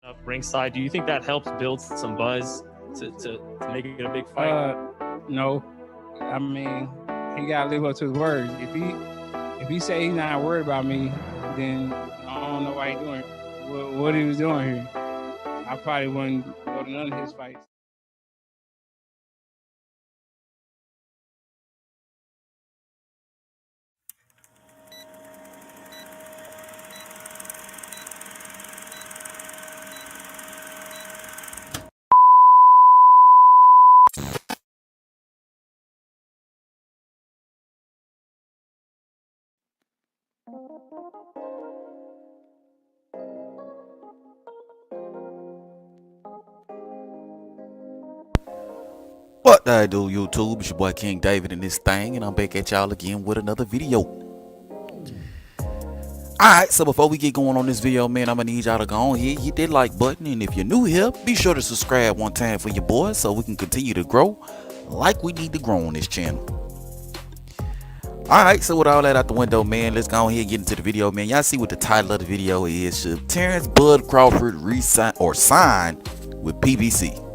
up ringside. Do you think that helps build some buzz to make it a big fight? No. I mean, he gotta live up to his words. If he say he's not worried about me, then I don't know why he's doing what he was doing here. I probably wouldn't go to none of his fights. What I do, YouTube? It's your boy King David in this thing, and I'm back at y'all again with another video. Alright, so before we get going on this video, man, I'm gonna need y'all to go on here, hit that like button, and if you're new here, be sure to subscribe one time for your boy so we can continue to grow like we need to grow on this channel. Alright, so with all that out the window, man, let's go ahead and get into the video, man. Y'all see what the title of the video is. Should Terence Bud Crawford resign or sign with PBC?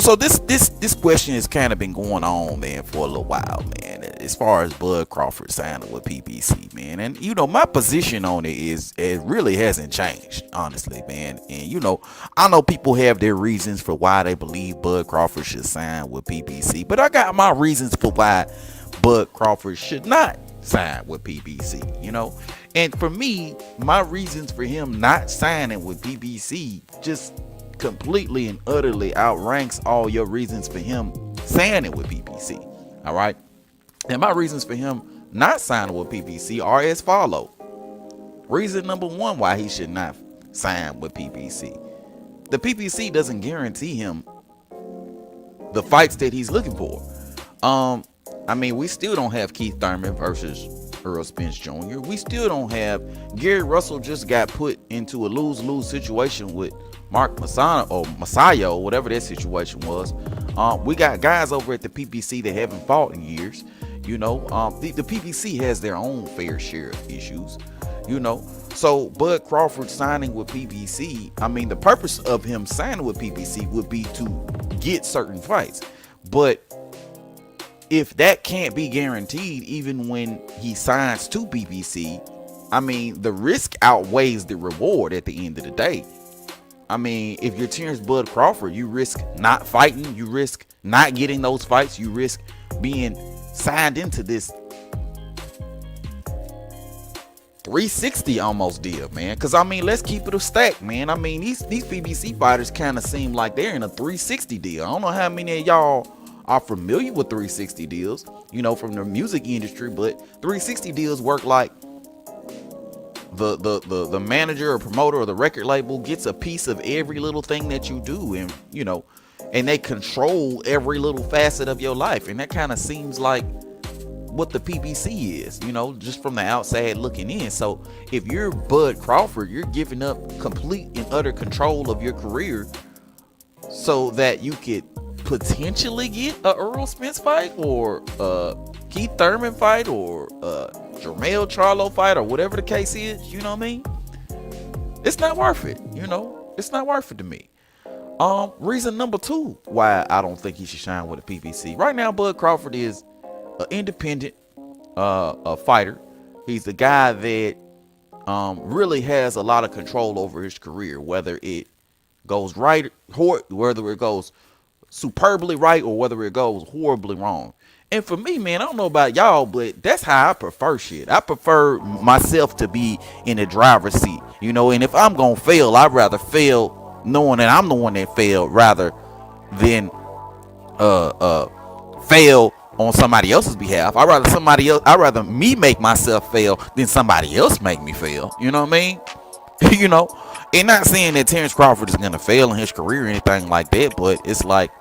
So this question has kind of been going on, man, for a little while, man, as far as Bud Crawford signing with PBC, man. And my position on it really hasn't changed, honestly, man. And I know people have their reasons for why they believe Bud Crawford should sign with PBC, but I got my reasons for why Bud Crawford should not sign with PBC. And for me, my reasons for him not signing with PBC just completely and utterly outranks all your reasons for him signing with PBC. All right, and my reasons for him not signing with PBC are as follow. Reason number one why he should not sign with PBC: the PBC doesn't guarantee him the fights that he's looking for. I mean, we still don't have Keith Thurman versus Earl Spence Jr. We still don't have Gary Russell. Just got put into a lose-lose situation with Mark Messiah, or whatever that situation was. We got guys over at the PBC that haven't fought in years. The PBC has their own fair share of issues. So Bud Crawford signing with PBC, I mean, the purpose of him signing with PBC would be to get certain fights. But if that can't be guaranteed, even when he signs to PBC, I mean, the risk outweighs the reward at the end of the day. I mean, if you're Terence Bud Crawford, you risk not fighting, you risk not getting those fights, you risk being signed into this 360 almost deal, man. Because I mean, let's keep it a stack, man. I mean, these PBC fighters kind of seem like they're in a 360 deal. I don't know how many of y'all are familiar with 360 deals, from the music industry, but 360 deals work like the manager or promoter or the record label gets a piece of every little thing that you do, and and they control every little facet of your life. And that kind of seems like what the PBC is, just from the outside looking in. So if you're Bud Crawford, you're giving up complete and utter control of your career so that you could potentially get a Earl Spence fight, or Keith Thurman fight, or Jermell Charlo fight, or whatever the case is. You know what I mean? It's not worth it. It's not worth it to me. Reason number two why I don't think he should shine with a PBC. Right now, Bud Crawford is an independent a fighter. He's the guy that really has a lot of control over his career, whether it goes right, whether it goes superbly right, or whether it goes horribly wrong. And for me, man, I don't know about y'all, but that's how I prefer shit. I prefer myself to be in the driver's seat, and if I'm gonna fail, I'd rather fail knowing that I'm the one that failed rather than fail on somebody else's behalf. I'd rather me make myself fail than somebody else make me fail. You know what I mean? And not saying that Terence Crawford is gonna fail in his career or anything like that, but it's like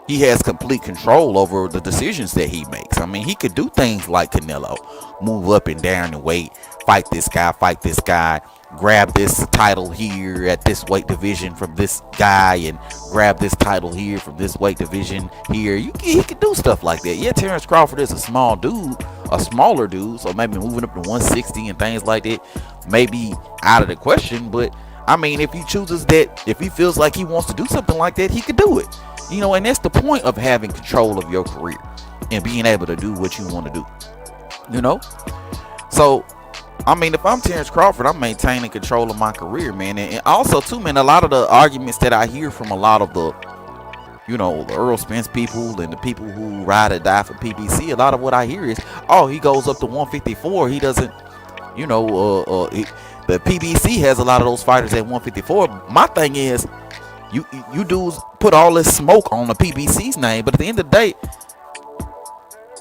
he has complete control over the decisions that he makes. I mean, he could do things like Canelo, move up and down in weight, fight this guy, grab this title here at this weight division from this guy, and grab this title here from this weight division here. He could do stuff like that. Yeah, Terence Crawford is a small dude, a smaller dude, so maybe moving up to 160 and things like that may be out of the question. But I mean, if he chooses that, if he feels like he wants to do something like that, he could do it. You know, and that's the point of having control of your career and being able to do what you want to do. You know? So, I mean, if I'm Terence Crawford, I'm maintaining control of my career, man. And also, too, man, a lot of the arguments that I hear from a lot of the, you know, the Earl Spence people and the people who ride or die for PBC, a lot of what I hear is, oh, he goes up to 154. He doesn't, you know, the PBC has a lot of those fighters at 154. My thing is, you dudes put all this smoke on the PBC's name, but at the end of the day,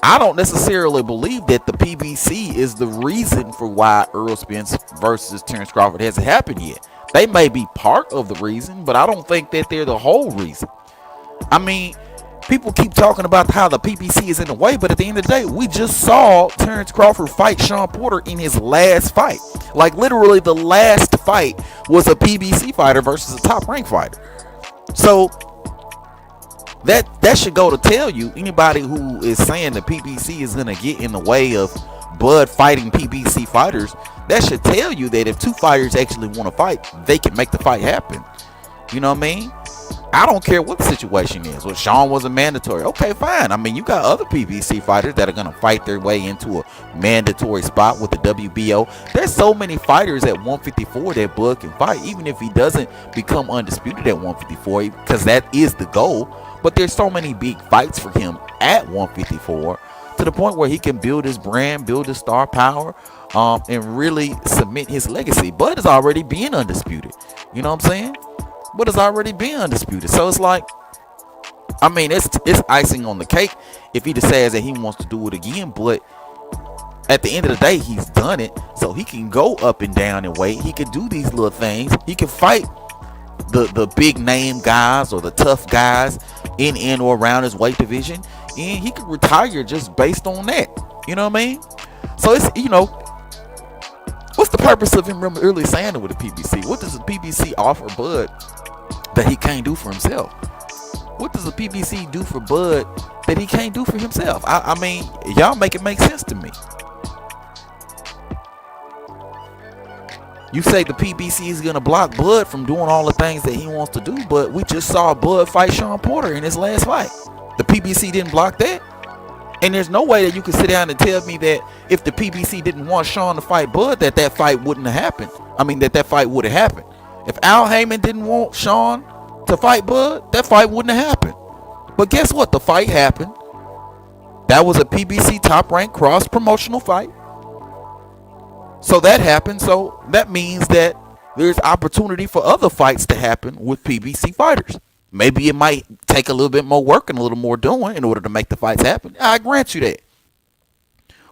I don't necessarily believe that the PBC is the reason for why Earl Spence versus Terence Crawford hasn't happened yet. They may be part of the reason, but I don't think that they're the whole reason. I mean, people keep talking about how the PBC is in the way, but at the end of the day, we just saw Terence Crawford fight Shawn Porter in his last fight. Like, literally, the last fight was a PBC fighter versus a top-ranked fighter. So that should go to tell you, anybody who is saying the PBC is going to get in the way of Bud fighting PBC fighters, that should tell you that if two fighters actually want to fight, they can make the fight happen. You know what I mean? I don't care what the situation is. Well, Shawn wasn't mandatory. Okay, fine. I mean, you got other PBC fighters that are going to fight their way into a mandatory spot with the WBO. There's so many fighters at 154 that Bud can fight, even if he doesn't become undisputed at 154, because that is the goal. But there's so many big fights for him at 154 to the point where he can build his brand, build his star power, and really cement his legacy. Bud is already being undisputed. You know what I'm saying? Bud is already being undisputed. So it's like, I mean, it's icing on the cake if he decides that he wants to do it again. But at the end of the day, he's done it. So he can go up and down in weight. He can do these little things. He can fight the big name guys or the tough guys in or around his weight division, and he could retire just based on that. You know what I mean? So it's, you know, what's the purpose of him really signing with the PBC? What does the PBC offer Bud that he can't do for himself? What does the PBC do for Bud that he can't do for himself? I mean, y'all make it make sense to me. You say the PBC is going to block Bud from doing all the things that he wants to do, but we just saw Bud fight Shawn Porter in his last fight. The PBC didn't block that. And there's no way that you can sit down and tell me that if the PBC didn't want Shawn to fight Bud, that fight wouldn't have happened. I mean, that fight would have happened. If Al Heyman didn't want Shawn to fight Bud, that fight wouldn't have happened. But guess what? The fight happened. That was a PBC top-ranked cross-promotional fight. So that happened. So that means that there's opportunity for other fights to happen with PBC fighters. Maybe it might take a little bit more work and a little more doing in order to make the fights happen. I grant you that.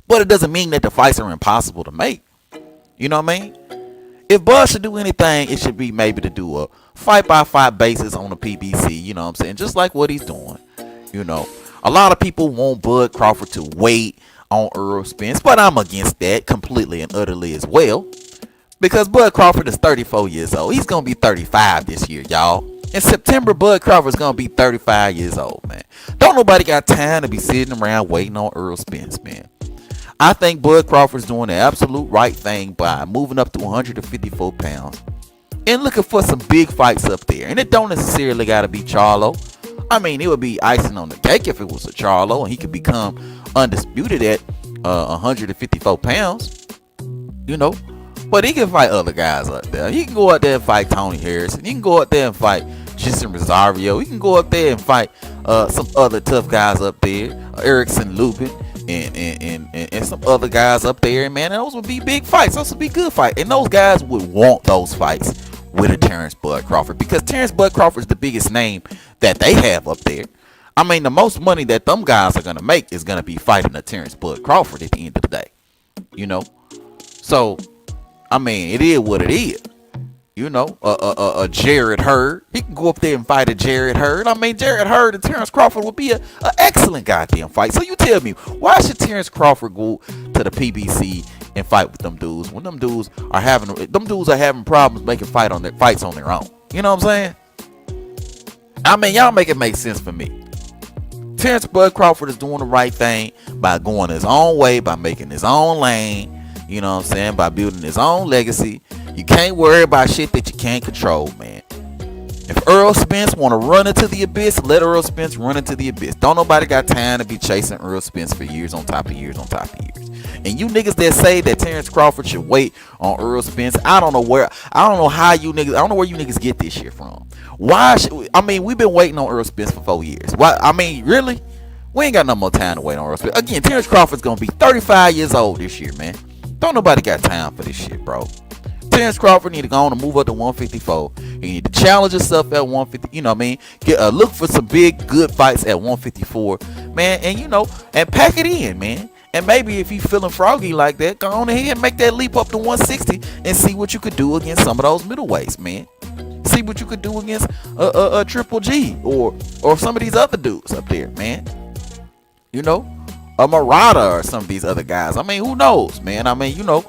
But it doesn't mean that the fights are impossible to make. You know what I mean? If Bud should do anything, it should be maybe to do a fight-by-fight basis on the PBC. You know what I'm saying? Just like what he's doing. You know, a lot of people want Bud Crawford to wait on Earl Spence, but I'm against that completely and utterly as well, because Bud Crawford is 34 years old. He's gonna be 35 this year, y'all. In September, Bud Crawford's gonna be 35 years old, man. Don't nobody got time to be sitting around waiting on Earl Spence, man. I think Bud Crawford's doing the absolute right thing by moving up to 154 pounds and looking for some big fights up there. And it don't necessarily gotta be Charlo. I mean, it would be icing on the cake if it was a Charlo and he could become undisputed at 154 pounds, you know. But he can fight other guys up there. He can go out there and fight Tony Harrison. He can go out there and fight Jason Rosario. He can go up there and fight some other tough guys up there, Erickson Lubin and some other guys up there. Man, those would be big fights. Those would be good fights, and those guys would want those fights with a Terence Bud Crawford, because Terence Bud Crawford is the biggest name that they have up there. I mean, the most money that them guys are going to make is going to be fighting a Terence Bud Crawford at the end of the day. You know? So, I mean, it is what it is. You know? A Jarrett Hurd. He can go up there and fight a Jarrett Hurd. I mean, Jarrett Hurd and Terence Crawford would be an excellent goddamn fight. So you tell me, why should Terence Crawford go to the PBC and fight with them dudes when them dudes are having problems making fights on their own? You know what I'm saying? I mean, y'all make it make sense for me. Terence Bud Crawford is doing the right thing by going his own way, by making his own lane, you know what I'm saying, by building his own legacy. You can't worry about shit that you can't control, man. If Earl Spence want to run into the abyss, let Earl Spence run into the abyss. Don't nobody got time to be chasing Earl Spence for years on top of years on top of years. And you niggas that say that Terence Crawford should wait on Earl Spence, I don't know how you niggas, I don't know where you niggas get this shit from. Why should we, I mean, we've been waiting on Earl Spence for 4 years. Why? I mean, really? We ain't got no more time to wait on Earl Spence. Again, Terence Crawford's gonna be 35 years old this year, man. Don't nobody got time for this shit, bro. Terence Crawford need to go on and move up to 154. He need to challenge himself at 150. You know what I mean? Look for some big, good fights at 154, man. And you know, and pack it in, man. And maybe if he's feeling froggy like that, go on ahead and make that leap up to 160 and see what you could do against some of those middleweights, man. See what you could do against a Triple G or some of these other dudes up there, man. You know, a Murata or some of these other guys. I mean, who knows, man? I mean, you know.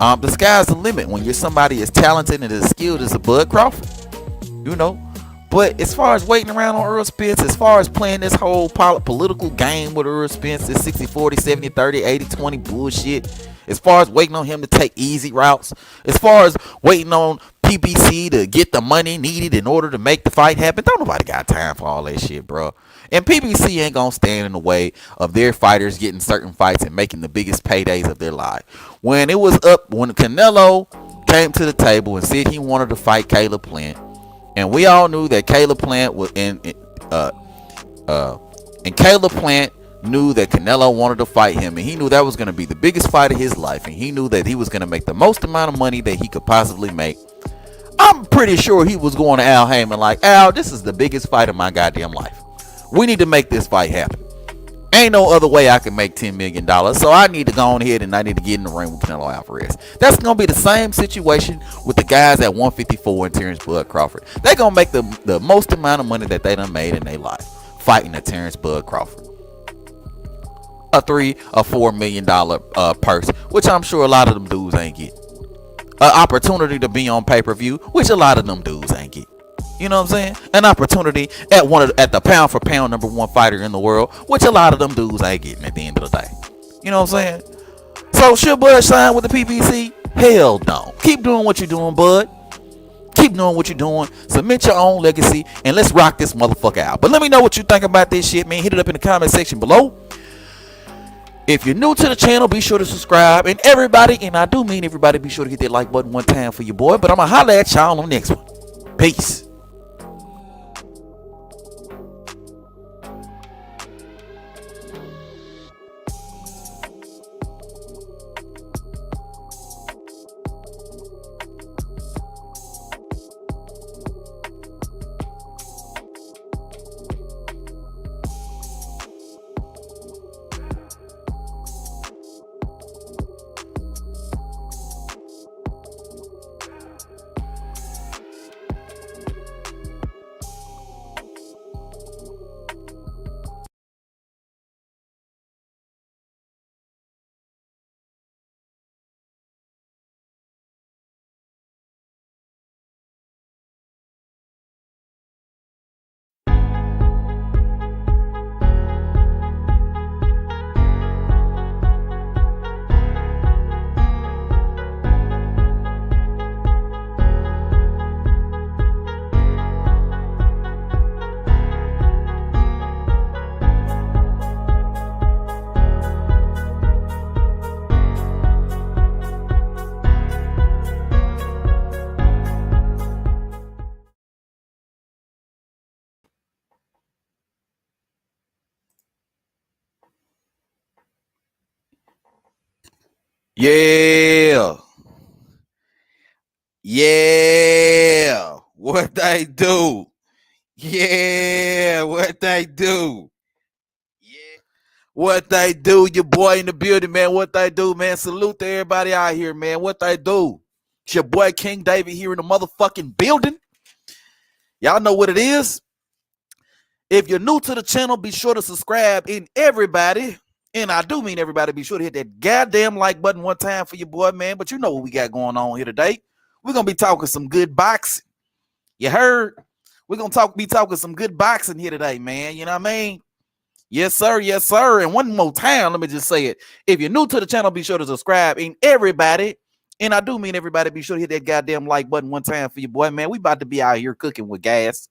The sky's the limit when you're somebody as talented and as skilled as a Bud Crawford, you know. But as far as waiting around on Earl Spence, as far as playing this whole political game with Earl Spence, this 60-40, 70-30, 80-20 bullshit, as far as waiting on him to take easy routes, as far as waiting on PBC to get the money needed in order to make the fight happen, don't nobody got time for all that shit, bro. And PBC ain't gonna stand in the way of their fighters getting certain fights and making the biggest paydays of their life. When it was up, when Canelo came to the table and said he wanted to fight Caleb Plant, and we all knew that Caleb Plant was and Caleb Plant knew that Canelo wanted to fight him, and he knew that was gonna be the biggest fight of his life, and he knew that he was gonna make the most amount of money that he could possibly make. I'm pretty sure he was going to Al Heyman like, Al, this is the biggest fight of my goddamn life. We need to make this fight happen. Ain't no other way I can make $10 million. So I need to go on ahead and I need to get in the ring with Canelo Alvarez. That's going to be the same situation with the guys at 154 and Terence Bud Crawford. They're going to make the most amount of money that they done made in their life fighting a Terence Bud Crawford. A $3 or $4 million purse, which I'm sure a lot of them dudes ain't get. An opportunity to be on pay-per-view, which a lot of them dudes ain't get. You know what I'm saying? An opportunity at the pound for pound #1 fighter in the world, which a lot of them dudes ain't getting at the end of the day. You know what I'm saying? So should Bud sign with the PBC? Hell no. Keep doing what you're doing, Bud. Keep doing what you're doing. Submit your own legacy and let's rock this motherfucker out. But let me know what you think about this shit, man. Hit it up in the comment section below. If you're new to the channel, be sure to subscribe. And everybody, and I do mean everybody, be sure to hit that like button one time for your boy. But I'm going to holler at y'all on the next one. Peace. Yeah. Yeah. What they do. Yeah. What they do. Yeah. What they do. Your boy in the building, man. What they do, man. Salute to everybody out here, man. What they do. It's your boy King David here in the motherfucking building. Y'all know what it is. If you're new to the channel, be sure to subscribe. And everybody, and I do mean everybody, be sure to hit that goddamn like button one time for your boy, man. But you know what we got going on here today. We're going to be talking some good boxing. You heard? We're going to be talking some good boxing here today, man. You know what I mean? Yes, sir. Yes, sir. And one more time, let me just say it. If you're new to the channel, be sure to subscribe. And everybody, and I do mean everybody, be sure to hit that goddamn like button one time for your boy, man. We about to be out here cooking with gas.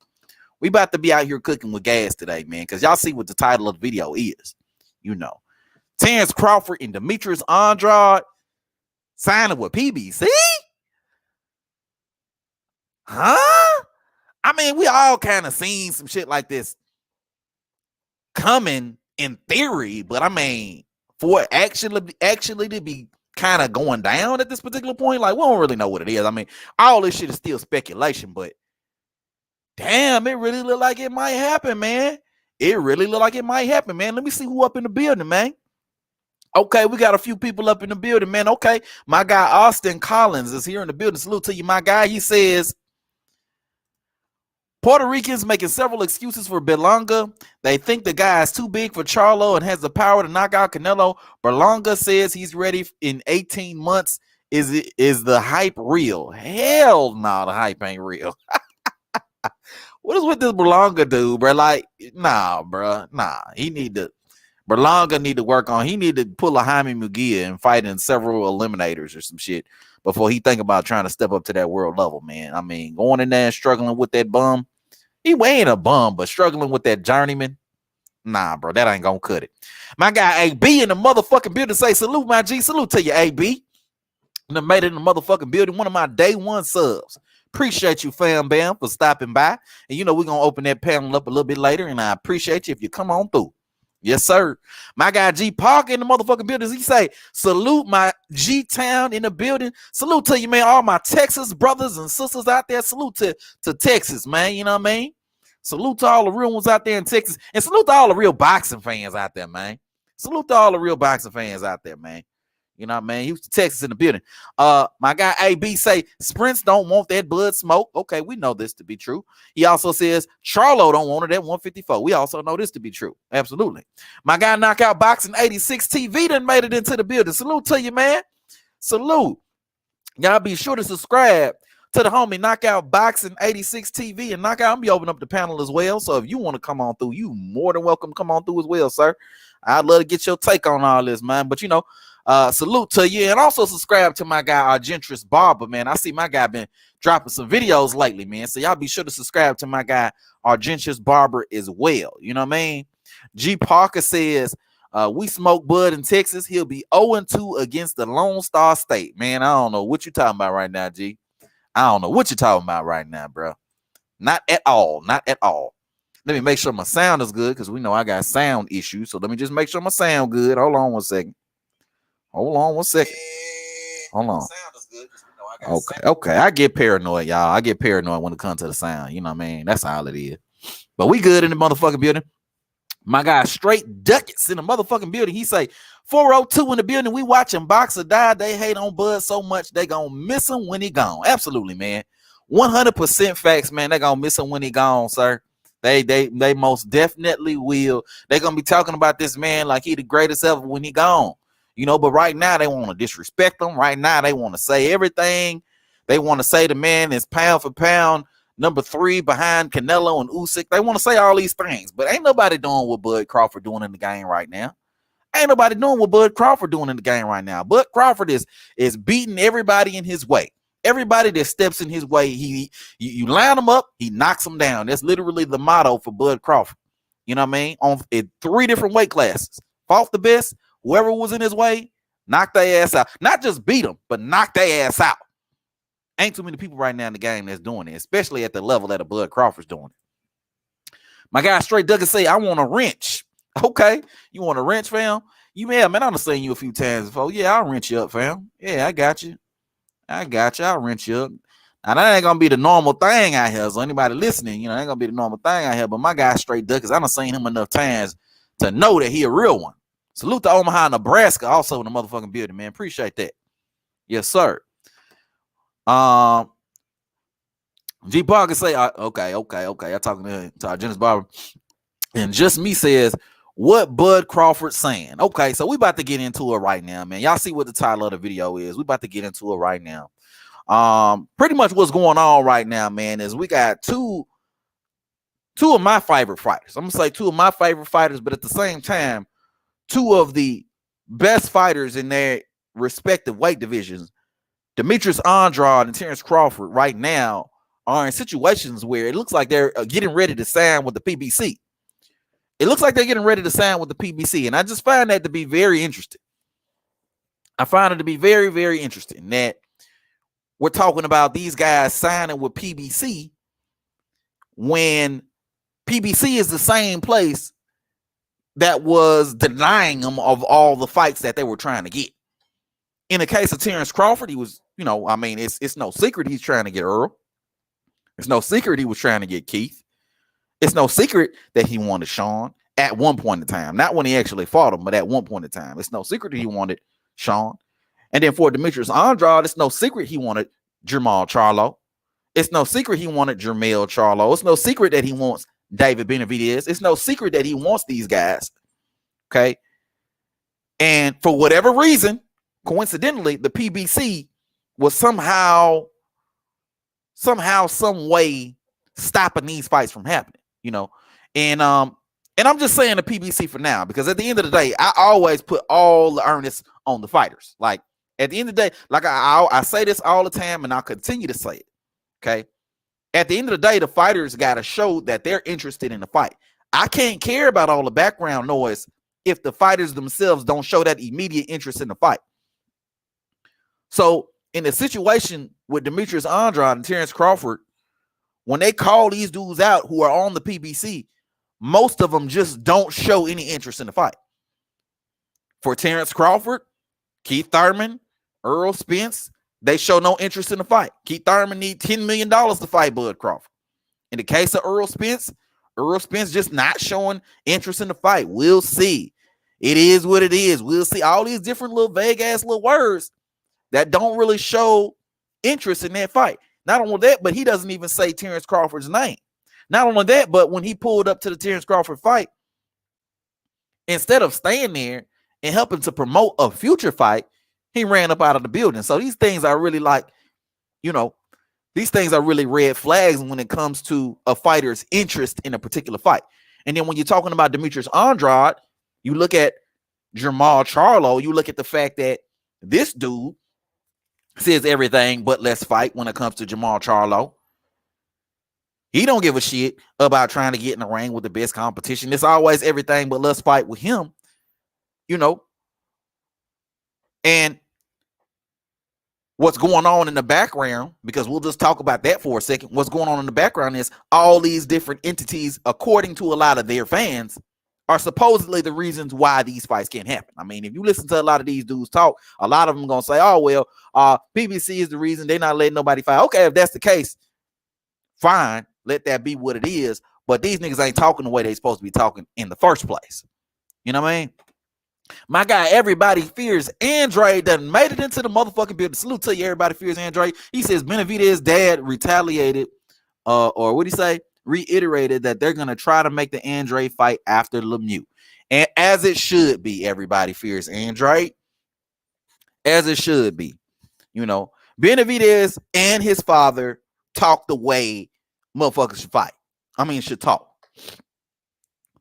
We about to be out here cooking with gas today, man, because y'all see what the title of the video is. You know, Terence Crawford and Demetrius Andrade signing with PBC? Huh? I mean, we all kind of seen some shit like this coming in theory, but I mean, for it actually to be kind of going down at this particular point, like, we don't really know what it is. I mean, all this shit is still speculation, but damn, it really look like it might happen, man. It really look like it might happen, man. Let me see who up in the building, man. Okay, we got a few people up in the building, man. Okay, my guy Austin Collins is here in the building. Salute to you, my guy. He says, Puerto Ricans making several excuses for Berlanga. They think the guy is too big for Charlo and has the power to knock out Canelo. Berlanga says he's ready in 18 months. Is the hype real? Hell no, the hype ain't real. What is with this Berlanga dude, bro? Like, nah, bro. Nah, Berlanga need to work on. He need to pull a Jaime Mugia and fight in several eliminators or some shit before he think about trying to step up to that world level, man. I mean, going in there and struggling with that bum. He ain't a bum, but struggling with that journeyman. Nah, bro, that ain't gonna cut it. My guy AB in the motherfucking building say, salute, my G. Salute to you, AB. And made it in the motherfucking building. One of my day one subs. Appreciate you, fam bam, for stopping by. And you know, we're gonna open that panel up a little bit later, and I appreciate you if you come on through. Yes, sir. My guy G Parker in the motherfucking buildings. He say, salute my G Town in the building. Salute to you, man. All my Texas brothers and sisters out there. Salute to Texas, man. You know what I mean? Salute to all the real ones out there in Texas. And salute to all the real boxing fans out there, man. Salute to all the real boxing fans out there, man. You know what I mean? Houston, Texas in the building. My guy AB say Spence don't want that blood smoke. Okay, we know this to be true. He also says Charlo don't want it at 154. We also know this to be true. Absolutely. My guy Knockout Boxing 86 TV done made it into the building. Salute to you, man. Salute. Y'all be sure to subscribe to the homie Knockout Boxing 86 TV and Knockout. I'm be opening up the panel as well. So if you want to come on through, you more than welcome to come on through as well, sir. I'd love to get your take on all this, man. But you know, salute to you, and also subscribe to my guy Demetrius Barber, man. I see my guy been dropping some videos lately, man. So y'all be sure to subscribe to my guy Demetrius Barber as well. You know what I mean? G Parker says we smoke bud in Texas. He'll be 0-2 against the Lone Star State, man. I don't know what you talking about right now, G. I don't know what you're talking about right now, bro. Not at all. Not at all. Let me make sure my sound is good because we know I got sound issues. So let me just make sure my sound good. Hold on one second. Hold on one second. Hold on. Okay. I get paranoid, y'all. I get paranoid when it comes to the sound. You know what I mean? That's all it is. But we good in the motherfucking building. My guy Straight Ducats in the motherfucking building. He say 402 in the building. We watching Boxer die. They hate on Bud so much they gonna miss him when he gone. Absolutely, man. 100% facts, man. They gonna miss him when he gone, sir. They most definitely will. They gonna be talking about this man like he the greatest ever when he gone. You know, but right now they want to disrespect him. Right now they want to say everything. They want to say the man is pound for pound number 3 behind Canelo and Usyk. They want to say all these things, but ain't nobody doing what Bud Crawford doing in the game right now. Ain't nobody doing what Bud Crawford doing in the game right now. Bud Crawford is beating everybody in his way. Everybody that steps in his way, you line him up, he knocks them down. That's literally the motto for Bud Crawford. You know what I mean? In 3 different weight classes. Fought the best. Whoever was in his way, knocked their ass out. Not just beat them, but knock their ass out. Ain't too many people right now in the game that's doing it, especially at the level that a Bud Crawford's doing it. My guy Straight Douglas say, I want a wrench. Okay. You want a wrench, fam? Man, I've seen you a few times before. Yeah, I'll wrench you up, fam. Yeah, I got you. I'll wrench you up. Now, that ain't going to be the normal thing out here. So anybody listening, ain't going to be the normal thing out here. But my guy Straight Douglas, I done seen him enough times to know that he a real one. Salute to Omaha, Nebraska, also in the motherfucking building, man. Appreciate that. Yes, sir. G Parker say, okay. I'm talking to our Dennis Barber. And Just Me says, what Bud Crawford saying? Okay, so we about to get into it right now, man. Y'all see what the title of the video is. We about to get into it right now. Pretty much what's going on right now, man, is we got two two of my favorite fighters. I'm gonna say two of my favorite fighters, but at the same time, two of the best fighters in their respective weight divisions, Demetrius Andrade and Terence Crawford, right now are in situations where it looks like they're getting ready to sign with the PBC. It looks like they're getting ready to sign with the PBC, and I just find that to be very interesting. I find it to be very, very interesting that we're talking about these guys signing with PBC when PBC is the same place that was denying them of all the fights that they were trying to get. In the case of Terence Crawford, he was, I mean, it's no secret he's trying to get Earl. It's no secret he was trying to get Keith. It's no secret that he wanted Sean at one point in time. Not when he actually fought him, but at one point in time. It's no secret that he wanted Sean. And then for Demetrius Andrade, it's no secret he wanted Jermall Charlo. It's no secret he wanted Jermell Charlo. It's no secret that he wants David Benavidez. It's no secret that he wants these guys. Okay. And for whatever reason, coincidentally, the PBC was somehow, some way stopping these fights from happening, And I'm just saying the PBC for now, because at the end of the day, I always put all the earnest on the fighters. Like at the end of the day, like I say this all the time, and I'll continue to say it. Okay. At the end of the day, the fighters got to show that they're interested in the fight. I can't care about all the background noise if the fighters themselves don't show that immediate interest in the fight. So in the situation with Demetrius Andrade and Terence Crawford, when they call these dudes out who are on the PBC, most of them just don't show any interest in the fight. For Terence Crawford, Keith Thurman, Earl Spence, they show no interest in the fight. Keith Thurman needs $10 million to fight Bud Crawford. In the case of Earl Spence just not showing interest in the fight. We'll see. It is what it is. We'll see. All these different little vague ass little words that don't really show interest in that fight. Not only that, but he doesn't even say Terence Crawford's name. Not only that, but when he pulled up to the Terence Crawford fight, instead of staying there and helping to promote a future fight, he ran up out of the building. So these things are really these things are really red flags when it comes to a fighter's interest in a particular fight. And then when you're talking about Demetrius Andrade, you look at Jermall Charlo, you look at the fact that this dude says everything but let's fight when it comes to Jermall Charlo. He don't give a shit about trying to get in the ring with the best competition. It's always everything but let's fight with him, And what's going on in the background, because we'll just talk about that for a second. What's going on in the background is all these different entities, according to a lot of their fans, are supposedly the reasons why these fights can't happen. I mean, if you listen to a lot of these dudes talk, a lot of them going to say, oh, well, PBC is the reason they're not letting nobody fight. Okay, if that's the case, fine. Let that be what it is. But these niggas ain't talking the way they're supposed to be talking in the first place. You know what I mean? My guy, everybody fears Andrade done made it into the motherfucking building. Salute to you, everybody fears Andrade. He says Benavidez's dad retaliated, or what do you say? Reiterated that they're going to try to make the Andrade fight after Lemieux. And as it should be, everybody fears Andrade. As it should be. Benavidez and his father talk the way motherfuckers should fight. Should talk.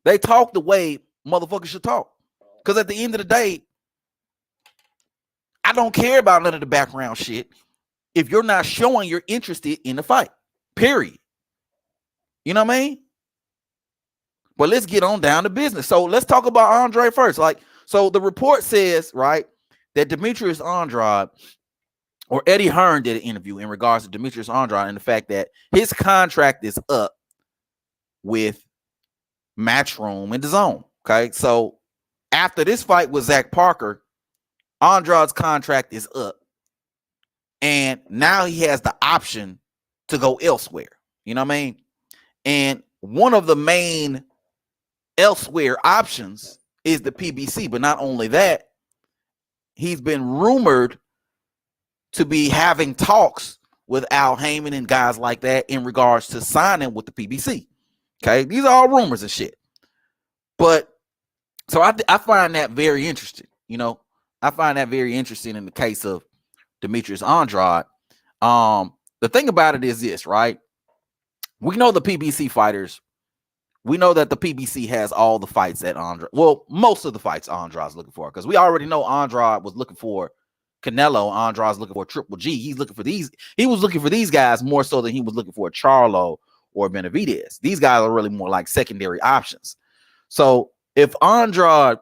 They talk the way motherfuckers should talk. Because at the end of the day, I don't care about none of the background shit if you're not showing you're interested in the fight. Period. You know what I mean? But let's get on down to business. So let's talk about Andrade first. So the report says, right, that Demetrius Andrade, or Eddie Hearn did an interview in regards to Demetrius Andrade and the fact that his contract is up with Matchroom and DAZN. Okay, so after this fight with Zach Parker, Andrade's contract is up. And now he has the option to go elsewhere. You know what I mean? And one of the main elsewhere options is the PBC. But not only that, he's been rumored to be having talks with Al Heyman and guys like that in regards to signing with the PBC. Okay? These are all rumors and shit. But so I find that very interesting. I find that very interesting in the case of Demetrius Andrade. The thing about it is this, right? We know the PBC fighters We know that the PBC has all the fights that Andrade, well, most of the fights Andrade's looking for, because we already know Andrade was looking for Canelo. Andrade's looking for Triple G. He's looking for these. He was looking for these guys more so than he was looking for Charlo or Benavidez. These guys are really more like secondary options. So if Andrade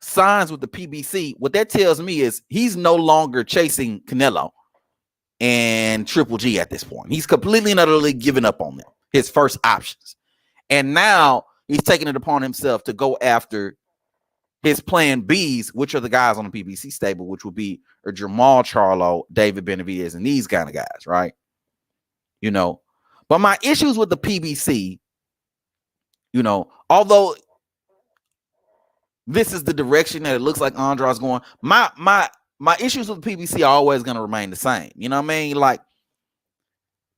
signs with the PBC, what that tells me is he's no longer chasing Canelo and Triple G at this point. He's completely and utterly given up on them, his first options. And now he's taking it upon himself to go after his plan Bs, which are the guys on the PBC stable, which would be Jamal Charlo, David Benavidez, and these kind of guys, right? You know, but my issues with the PBC, you know, although this is the direction that it looks like Andrade's going, my issues with the PBC are always going to remain the same. You know what I mean? Like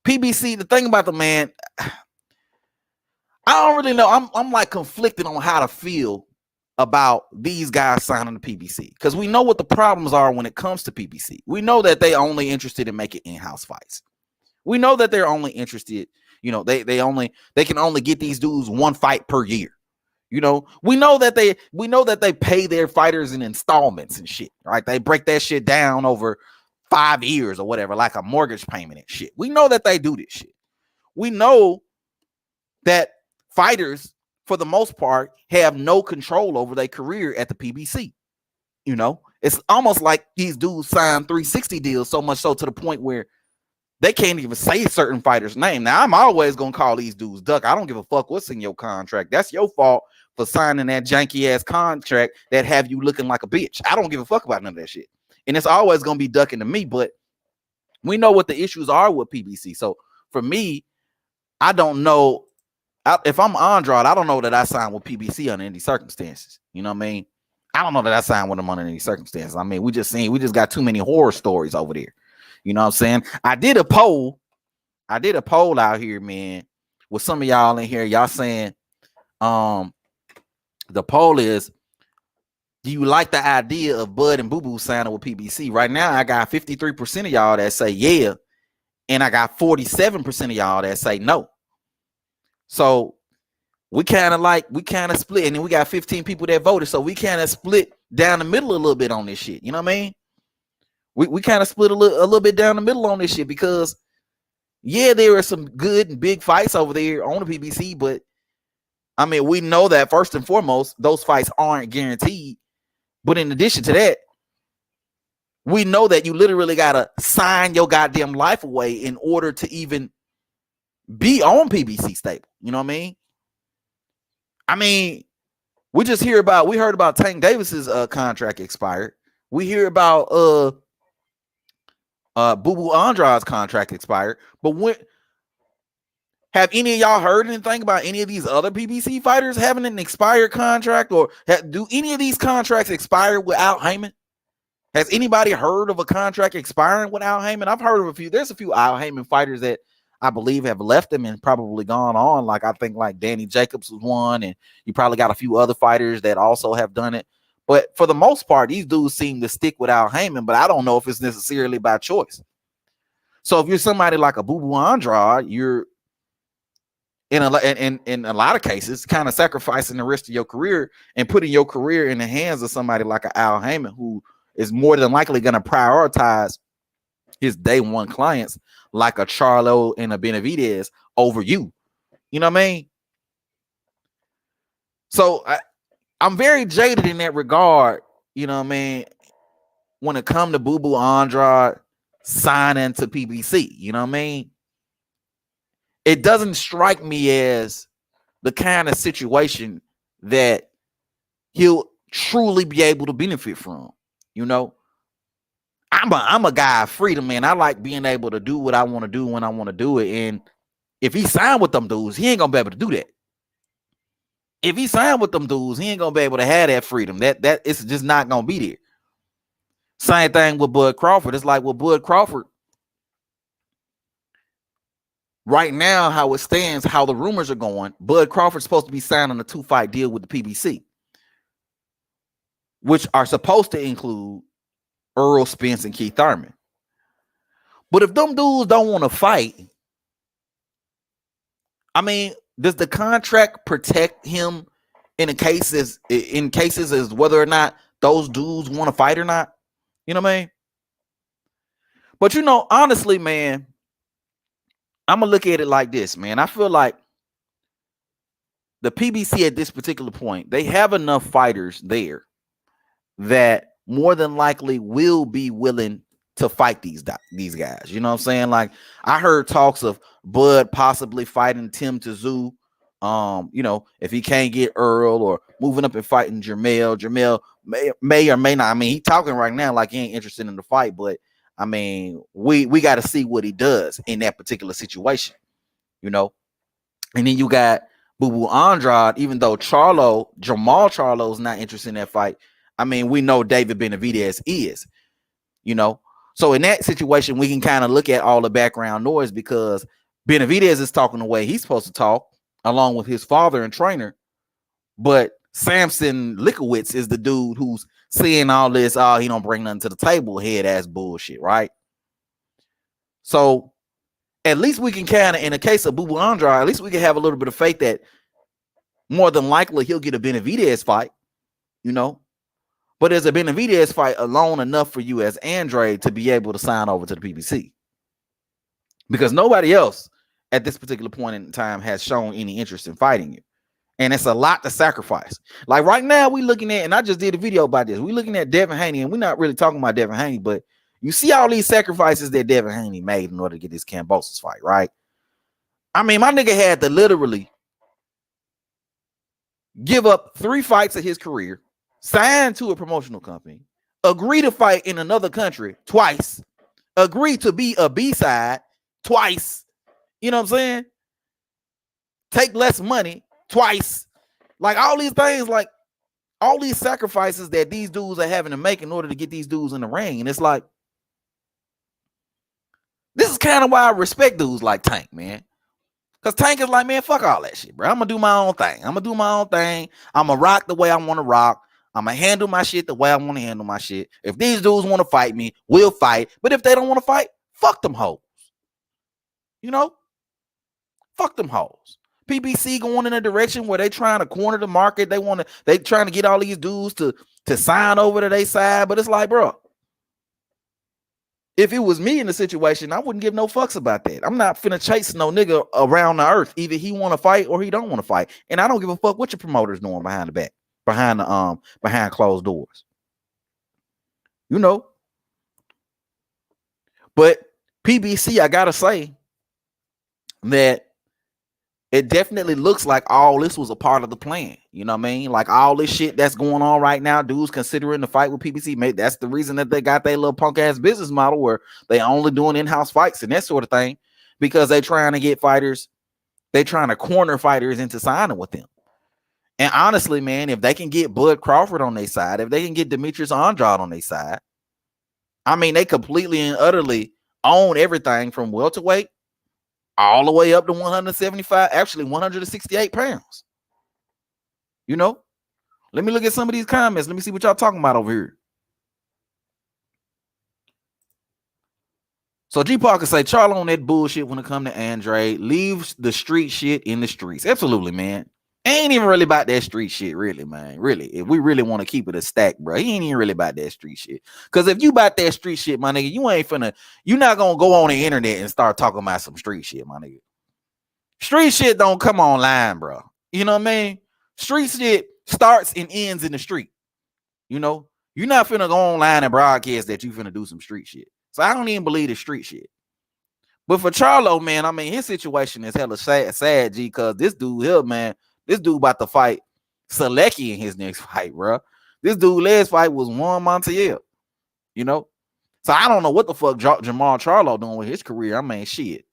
PBC, the thing about the man, I don't really know. I'm like conflicted on how to feel about these guys signing the PBC, because we know what the problems are when it comes to PBC. We know that they only interested in making in-house fights. We know that they're only interested, you know, they can only get these dudes one fight per year. You know, we know that they pay their fighters in installments and shit, right? They break that shit down over 5 years or whatever, like a mortgage payment and shit. We know that they do this shit. We know that fighters, for the most part, have no control over their career at the PBC. You know, it's almost like these dudes sign 360 deals, so much so to the point where they can't even say certain fighters' name. Now, I'm always going to call these dudes duck. I don't give a fuck what's in your contract. That's your fault for signing that janky-ass contract that have you looking like a bitch. I don't give a fuck about none of that shit. And it's always going to be ducking to me, but we know what the issues are with PBC. So, for me, I don't know. If I'm Andrade, I don't know that I sign with PBC under any circumstances. You know what I mean? I don't know that I sign with them under any circumstances. I mean, we just got too many horror stories over there. You know what I'm saying? I did a poll out here, man, with some of y'all in here. Y'all saying, the poll is, do you like the idea of Bud and Boo Boo signing with PBC? Right now, I got 53% of y'all that say yeah, and I got 47% of y'all that say no. So we kind of split, and then we got 15 people that voted. So we kind of split down the middle a little bit on this shit. You know what I mean? We kind of split a little bit down the middle on this shit, because yeah, there are some good and big fights over there on the PBC, but I mean, we know that first and foremost, those fights aren't guaranteed. But in addition to that, we know that you literally gotta sign your goddamn life away in order to even be on PBC stable. You know what I mean? I mean, we heard about Tank Davis's contract expired. We hear about Boo Boo Andrade's contract expired. But have any of y'all heard anything about any of these other PBC fighters having an expired contract, or do any of these contracts expire without Heyman? Has anybody heard of a contract expiring without Heyman? I've heard of a few. There's a few Al Heyman fighters that I believe have left him and probably gone on. Like, I think like Danny Jacobs was one, and you probably got a few other fighters that also have done it. But for the most part, these dudes seem to stick with Al Heyman, but I don't know if it's necessarily by choice. So if you're somebody like a Boo Boo Andrade, you're in a lot of cases kind of sacrificing the rest of your career and putting your career in the hands of somebody like an Al Heyman, who is more than likely going to prioritize his day one clients like a Charlo and a Benavidez over you. You know what I mean? So I'm very jaded in that regard. You know what I mean? When it comes to Boo Boo Andrade signing to PBC, you know what I mean? It doesn't strike me as the kind of situation that he'll truly be able to benefit from. You know, I'm a guy of freedom, man. I like being able to do what I want to do when I want to do it. And if he signed with them dudes, he ain't gonna be able to do that. If he signed with them dudes, he ain't gonna be able to have that freedom. That it's just not gonna be there. Same thing with Bud Crawford. It's like with Bud Crawford. Right now, how it stands, how the rumors are going, Bud Crawford's supposed to be signing a 2-fight deal with the PBC, which are supposed to include Earl Spence and Keith Thurman. But if them dudes don't want to fight, I mean, does the contract protect him in cases as whether or not those dudes want to fight or not? You know what I mean? But you know, honestly, man, I'm gonna look at it like this, man. I feel like the PBC at this particular point, they have enough fighters there that more than likely will be willing to fight these guys. You know what I'm saying? Like, I heard talks of Bud possibly fighting Tim Tszyu. You know, if he can't get Earl, or moving up and fighting Jermell. Jermell may or may not. I mean, he talking right now like he ain't interested in the fight, but I mean, we got to see what he does in that particular situation, you know. And then you got Boo Boo Andrade, even though Jamal Charlo is not interested in that fight. I mean, we know David Benavidez is, you know. So in that situation, we can kind of look at all the background noise, because Benavidez is talking the way he's supposed to talk, along with his father and trainer. But Samson Likowitz is the dude who's seeing all this, oh, he don't bring nothing to the table, head ass bullshit, right? So at least we can kind of, in the case of Boo Boo Andrade, at least we can have a little bit of faith that more than likely he'll get a Benavidez fight, you know. But is a Benavidez fight alone enough for you as Andrade to be able to sign over to the PBC? Because nobody else at this particular point in time has shown any interest in fighting you. And it's a lot to sacrifice. Like right now, we looking at, and I just did a video about this, we looking at Devin Haney, and we're not really talking about Devin Haney, but you see all these sacrifices that Devin Haney made in order to get this Kambosos fight, right? I mean, my nigga had to literally give up 3 fights of his career, sign to a promotional company, agree to fight in another country twice, agree to be a B-side twice, you know what I'm saying? Take less money twice. Like all these things, like all these sacrifices that these dudes are having to make in order to get these dudes in the ring. And it's like, this is kind of why I respect dudes like Tank, man. Because Tank is like, man, fuck all that shit, bro. I'm going to do my own thing. I'm going to do my own thing. I'm going to rock the way I want to rock. I'm going to handle my shit the way I want to handle my shit. If these dudes want to fight me, we'll fight. But if they don't want to fight, fuck them hoes. You know? Fuck them hoes. PBC going in a direction where they trying to corner the market. They trying to get all these dudes to sign over to their side. But it's like, bro, if it was me in the situation, I wouldn't give no fucks about that. I'm not finna chase no nigga around the earth. Either he want to fight or he don't want to fight. And I don't give a fuck what your promoter's doing behind the back, behind closed doors. You know. But PBC, I gotta say that it definitely looks like all this was a part of the plan. You know what I mean? Like all this shit that's going on right now, dudes considering the fight with PBC. Maybe that's the reason that they got their little punk ass business model where they only doing in-house fights and that sort of thing, because they trying to get fighters. They trying to corner fighters into signing with them. And honestly, man, if they can get Bud Crawford on their side, if they can get Demetrius Andrade on their side, I mean, they completely and utterly own everything from welterweight all the way up to 175, actually 168 pounds. You know, let me look at some of these comments. Let me see what y'all talking about over here. So G Parker say Charlo on that bullshit when it come to Andrade. Leaves the street shit in the streets. Absolutely, man. Ain't even really about that street shit, really, man. Really, if we really want to keep it a stack, bro, he ain't even really about that street shit. Because if you about that street shit, my nigga, you're not gonna go on the internet and start talking about some street shit, my nigga. Street shit don't come online, bro. You know what I mean? Street shit starts and ends in the street. You know, you're not finna go online and broadcast that you finna do some street shit. So I don't even believe the street shit. But for Charlo, man, I mean, his situation is hella sad, G, because this dude here, man, this dude about to fight Selecki in his next fight, bro. This dude last fight was Juan Montiel, you know? So I don't know what the fuck Jamal Charlo doing with his career. I mean, shit.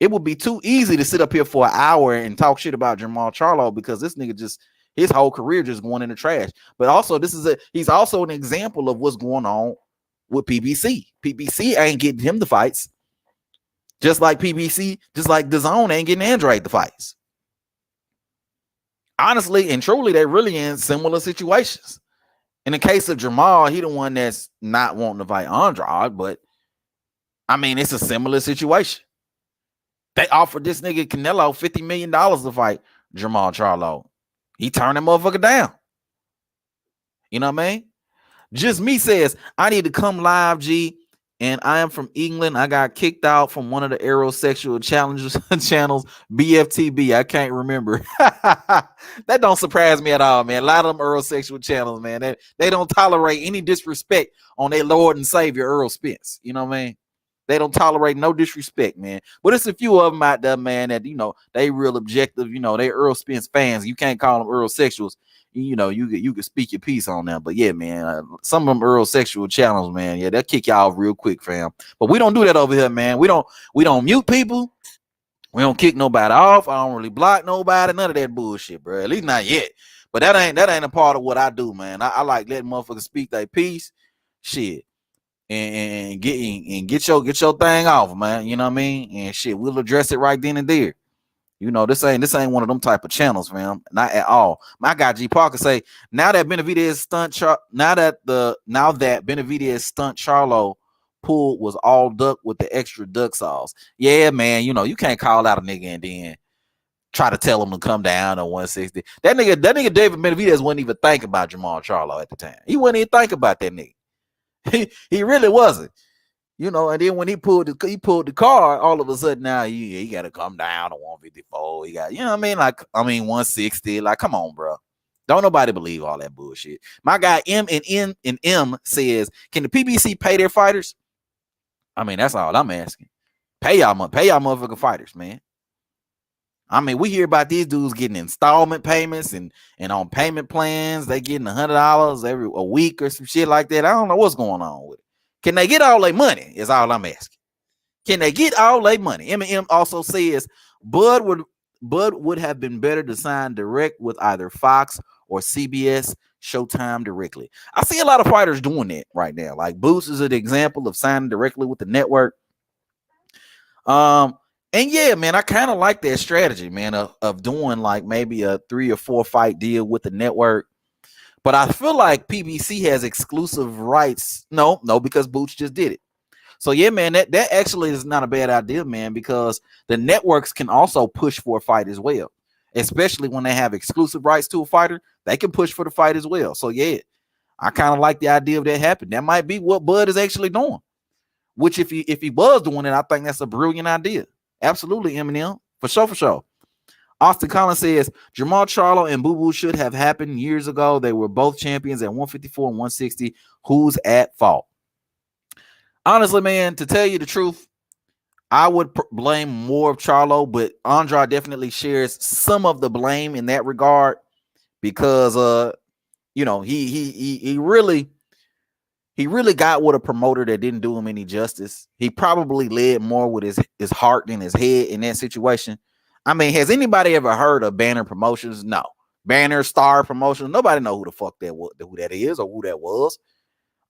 It would be too easy to sit up here for an hour and talk shit about Jamal Charlo, because this nigga just, his whole career just going in the trash. But also, he's also an example of what's going on with PBC. PBC ain't getting him the fights. Just like PBC, just like DAZN ain't getting Andrade the fights. Honestly and truly, they're really in similar situations. In the case of Jamal, he the one that's not wanting to fight Andrade, but I mean, it's a similar situation. They offered this nigga Canelo $50 million to fight Jamal Charlo. He turned that motherfucker down. You know what I mean? Just Me says, I need to come live, G. And I am from England. I got kicked out from one of the aerosexual challenges channels, BFTB. I can't remember. That don't surprise me at all, man. A lot of them aerosexual channels, man, they don't tolerate any disrespect on their Lord and Savior, Earl Spence. You know what I mean? They don't tolerate no disrespect, man. But it's a few of them out there, man, that, you know, they real objective. You know, they Earl Spence fans. You can't call them Earl sexuals. You know, you could speak your piece on them. But yeah, man, some of them Earl sexual channels, man, yeah, they'll kick y'all off real quick, fam. But we don't do that over here, man. We don't mute people. We don't kick nobody off. I don't really block nobody. None of that bullshit, bro. At least not yet. But that ain't a part of what I do, man. I like letting motherfuckers speak their piece. Shit. And get your thing off, man. You know what I mean? And shit, we'll address it right then and there. You know, this ain't one of them type of channels, man. Not at all. My guy G Parker say, now that Benavidez stunt Charlo pulled was all duck with the extra duck sauce. Yeah, man. You know, you can't call out a nigga and then try to tell him to come down to 160. That nigga David Benavidez wasn't even thinking about Jamal Charlo at the time. He wasn't even thinking about that nigga. He really wasn't. You know, and then when he pulled the card, all of a sudden now he got to come down to 154. He got, you know what I mean? Like, 160. Like, come on, bro. Don't nobody believe all that bullshit. My guy M says, can the PBC pay their fighters? I mean, that's all I'm asking. Pay y'all motherfucking fighters, man. I mean, we hear about these dudes getting installment payments and on payment plans. They getting $100 every a week or some shit like that. I don't know what's going on with it. Can they get all their money? Is all I'm asking. Can they get all their money? M also says Bud would have been better to sign direct with either Fox or CBS Showtime directly. I see a lot of fighters doing that right now. Like Boots is an example of signing directly with the network. And yeah, man, I kind of like that strategy, man, of doing like maybe a 3 or 4 fight deal with the network. But I feel like PBC has exclusive rights. No, because Boots just did it. So yeah, man, that actually is not a bad idea, man, because the networks can also push for a fight as well. Especially when they have exclusive rights to a fighter, they can push for the fight as well. So yeah, I kind of like the idea of that happening. That might be what Bud is actually doing. Which if he was doing it, I think that's a brilliant idea. Absolutely, Eminem. For sure. Austin Collins says Jamal Charlo and Boo Boo should have happened years ago. They were both champions at 154 and 160. Who's at fault? Honestly, man, to tell you the truth, I would blame more of Charlo, but Andrade definitely shares some of the blame in that regard because you know, he really got with a promoter that didn't do him any justice. He probably led more with his heart than his head in that situation. I mean, has anybody ever heard of Banner Promotions? No. Banner, Star Promotions. Nobody know who the fuck who that is or who that was.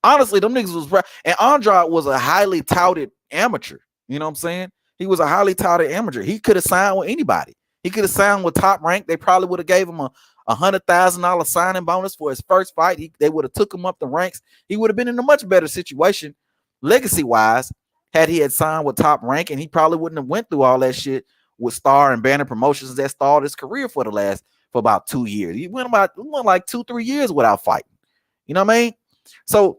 Honestly, them niggas was... And Andrade was a highly touted amateur. You know what I'm saying? He was a highly touted amateur. He could have signed with anybody. He could have signed with Top Rank. They probably would have gave him a $100,000 signing bonus for his first fight. They would have took him up the ranks. He would have been in a much better situation, legacy-wise, had he had signed with Top Rank, and he probably wouldn't have went through all that shit with Star and Banner Promotions that stalled his career for about 2 years. He went like 2-3 years without fighting. You know what I mean? So,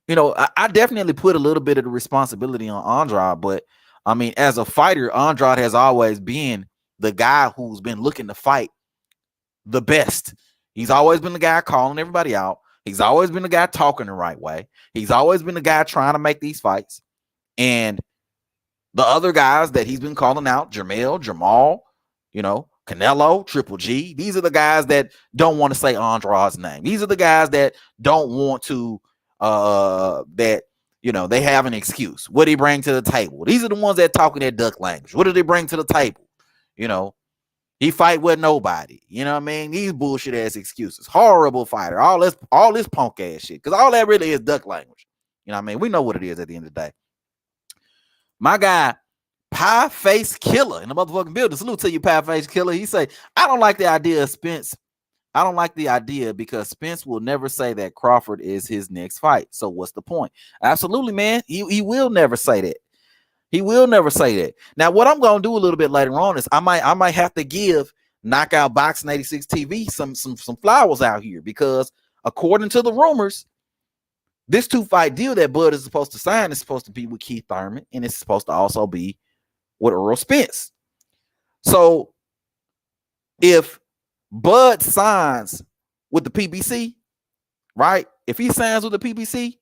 you know, I definitely put a little bit of the responsibility on Andrade, but I mean, as a fighter, Andrade has always been the guy who's been looking to fight the best. He's always been the guy calling everybody out. He's always been the guy talking the right way. He's always been the guy trying to make these fights. And the other guys that he's been calling out, Jamal, you know, Canelo, Triple G, these are the guys that don't want to say Andrade's name. These are the guys that don't want to, that, you know, they have an excuse. What do he bring to the table? These are the ones that talking that duck language. What do they bring to the table? You know, he fight with nobody. You know what I mean? These bullshit ass excuses. Horrible fighter. All this punk ass shit. Because all that really is duck language. You know what I mean? We know what it is at the end of the day. My guy, Pie Face Killer in the motherfucking building. Salute to you, Pie Face Killer. He say, I don't like the idea of Spence. I don't like the idea because Spence will never say that Crawford is his next fight. So what's the point? Absolutely, man. He will never say that. He will never say that. Now, what I'm gonna do a little bit later on is I might have to give Knockout Boxing 86 TV some flowers out here, because according to the rumors, this 2-fight deal that Bud is supposed to sign is supposed to be with Keith Thurman, and it's supposed to also be with Earl Spence. So if Bud signs with the PBC, right? If he signs with the PBC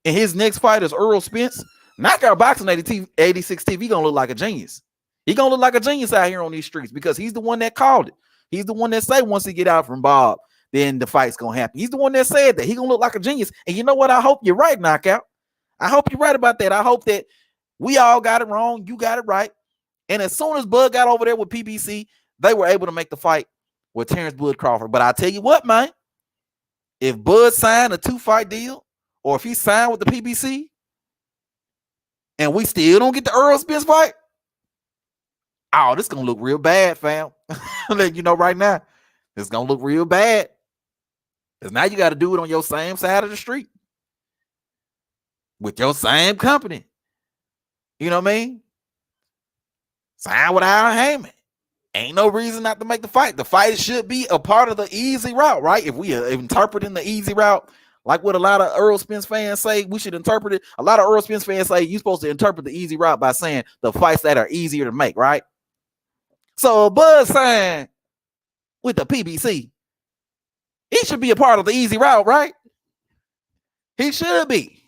and his next fight is Earl Spence, Knockout Boxing 86 TV gonna look like a genius. He gonna look like a genius out here on these streets, because he's the one that called it. He's the one that say once he get out from Bob, then the fight's gonna happen. He's the one that said that. He gonna look like a genius. And you know what? I hope you're right, Knockout. I hope you're right about that. I hope that we all got it wrong. You got it right. And as soon as Bud got over there with PBC, they were able to make the fight with Terence Bud Crawford. But I tell you what, man, if Bud signed a 2-fight deal, or if he signed with the PBC, and we still don't get the Earl Spence fight, oh, this gonna look real bad, fam. I'm letting you know right now, it's gonna look real bad. Because now you got to do it on your same side of the street with your same company. You know what I mean? Sign with Al Heyman. Ain't no reason not to make the fight. The fight should be a part of the easy route, right? If we are interpreting the easy route, like what a lot of Earl Spence fans say, we should interpret it. A lot of Earl Spence fans say you're supposed to interpret the easy route by saying the fights that are easier to make, right? So Bud signed with the PBC. He should be a part of the easy route, right? He should be.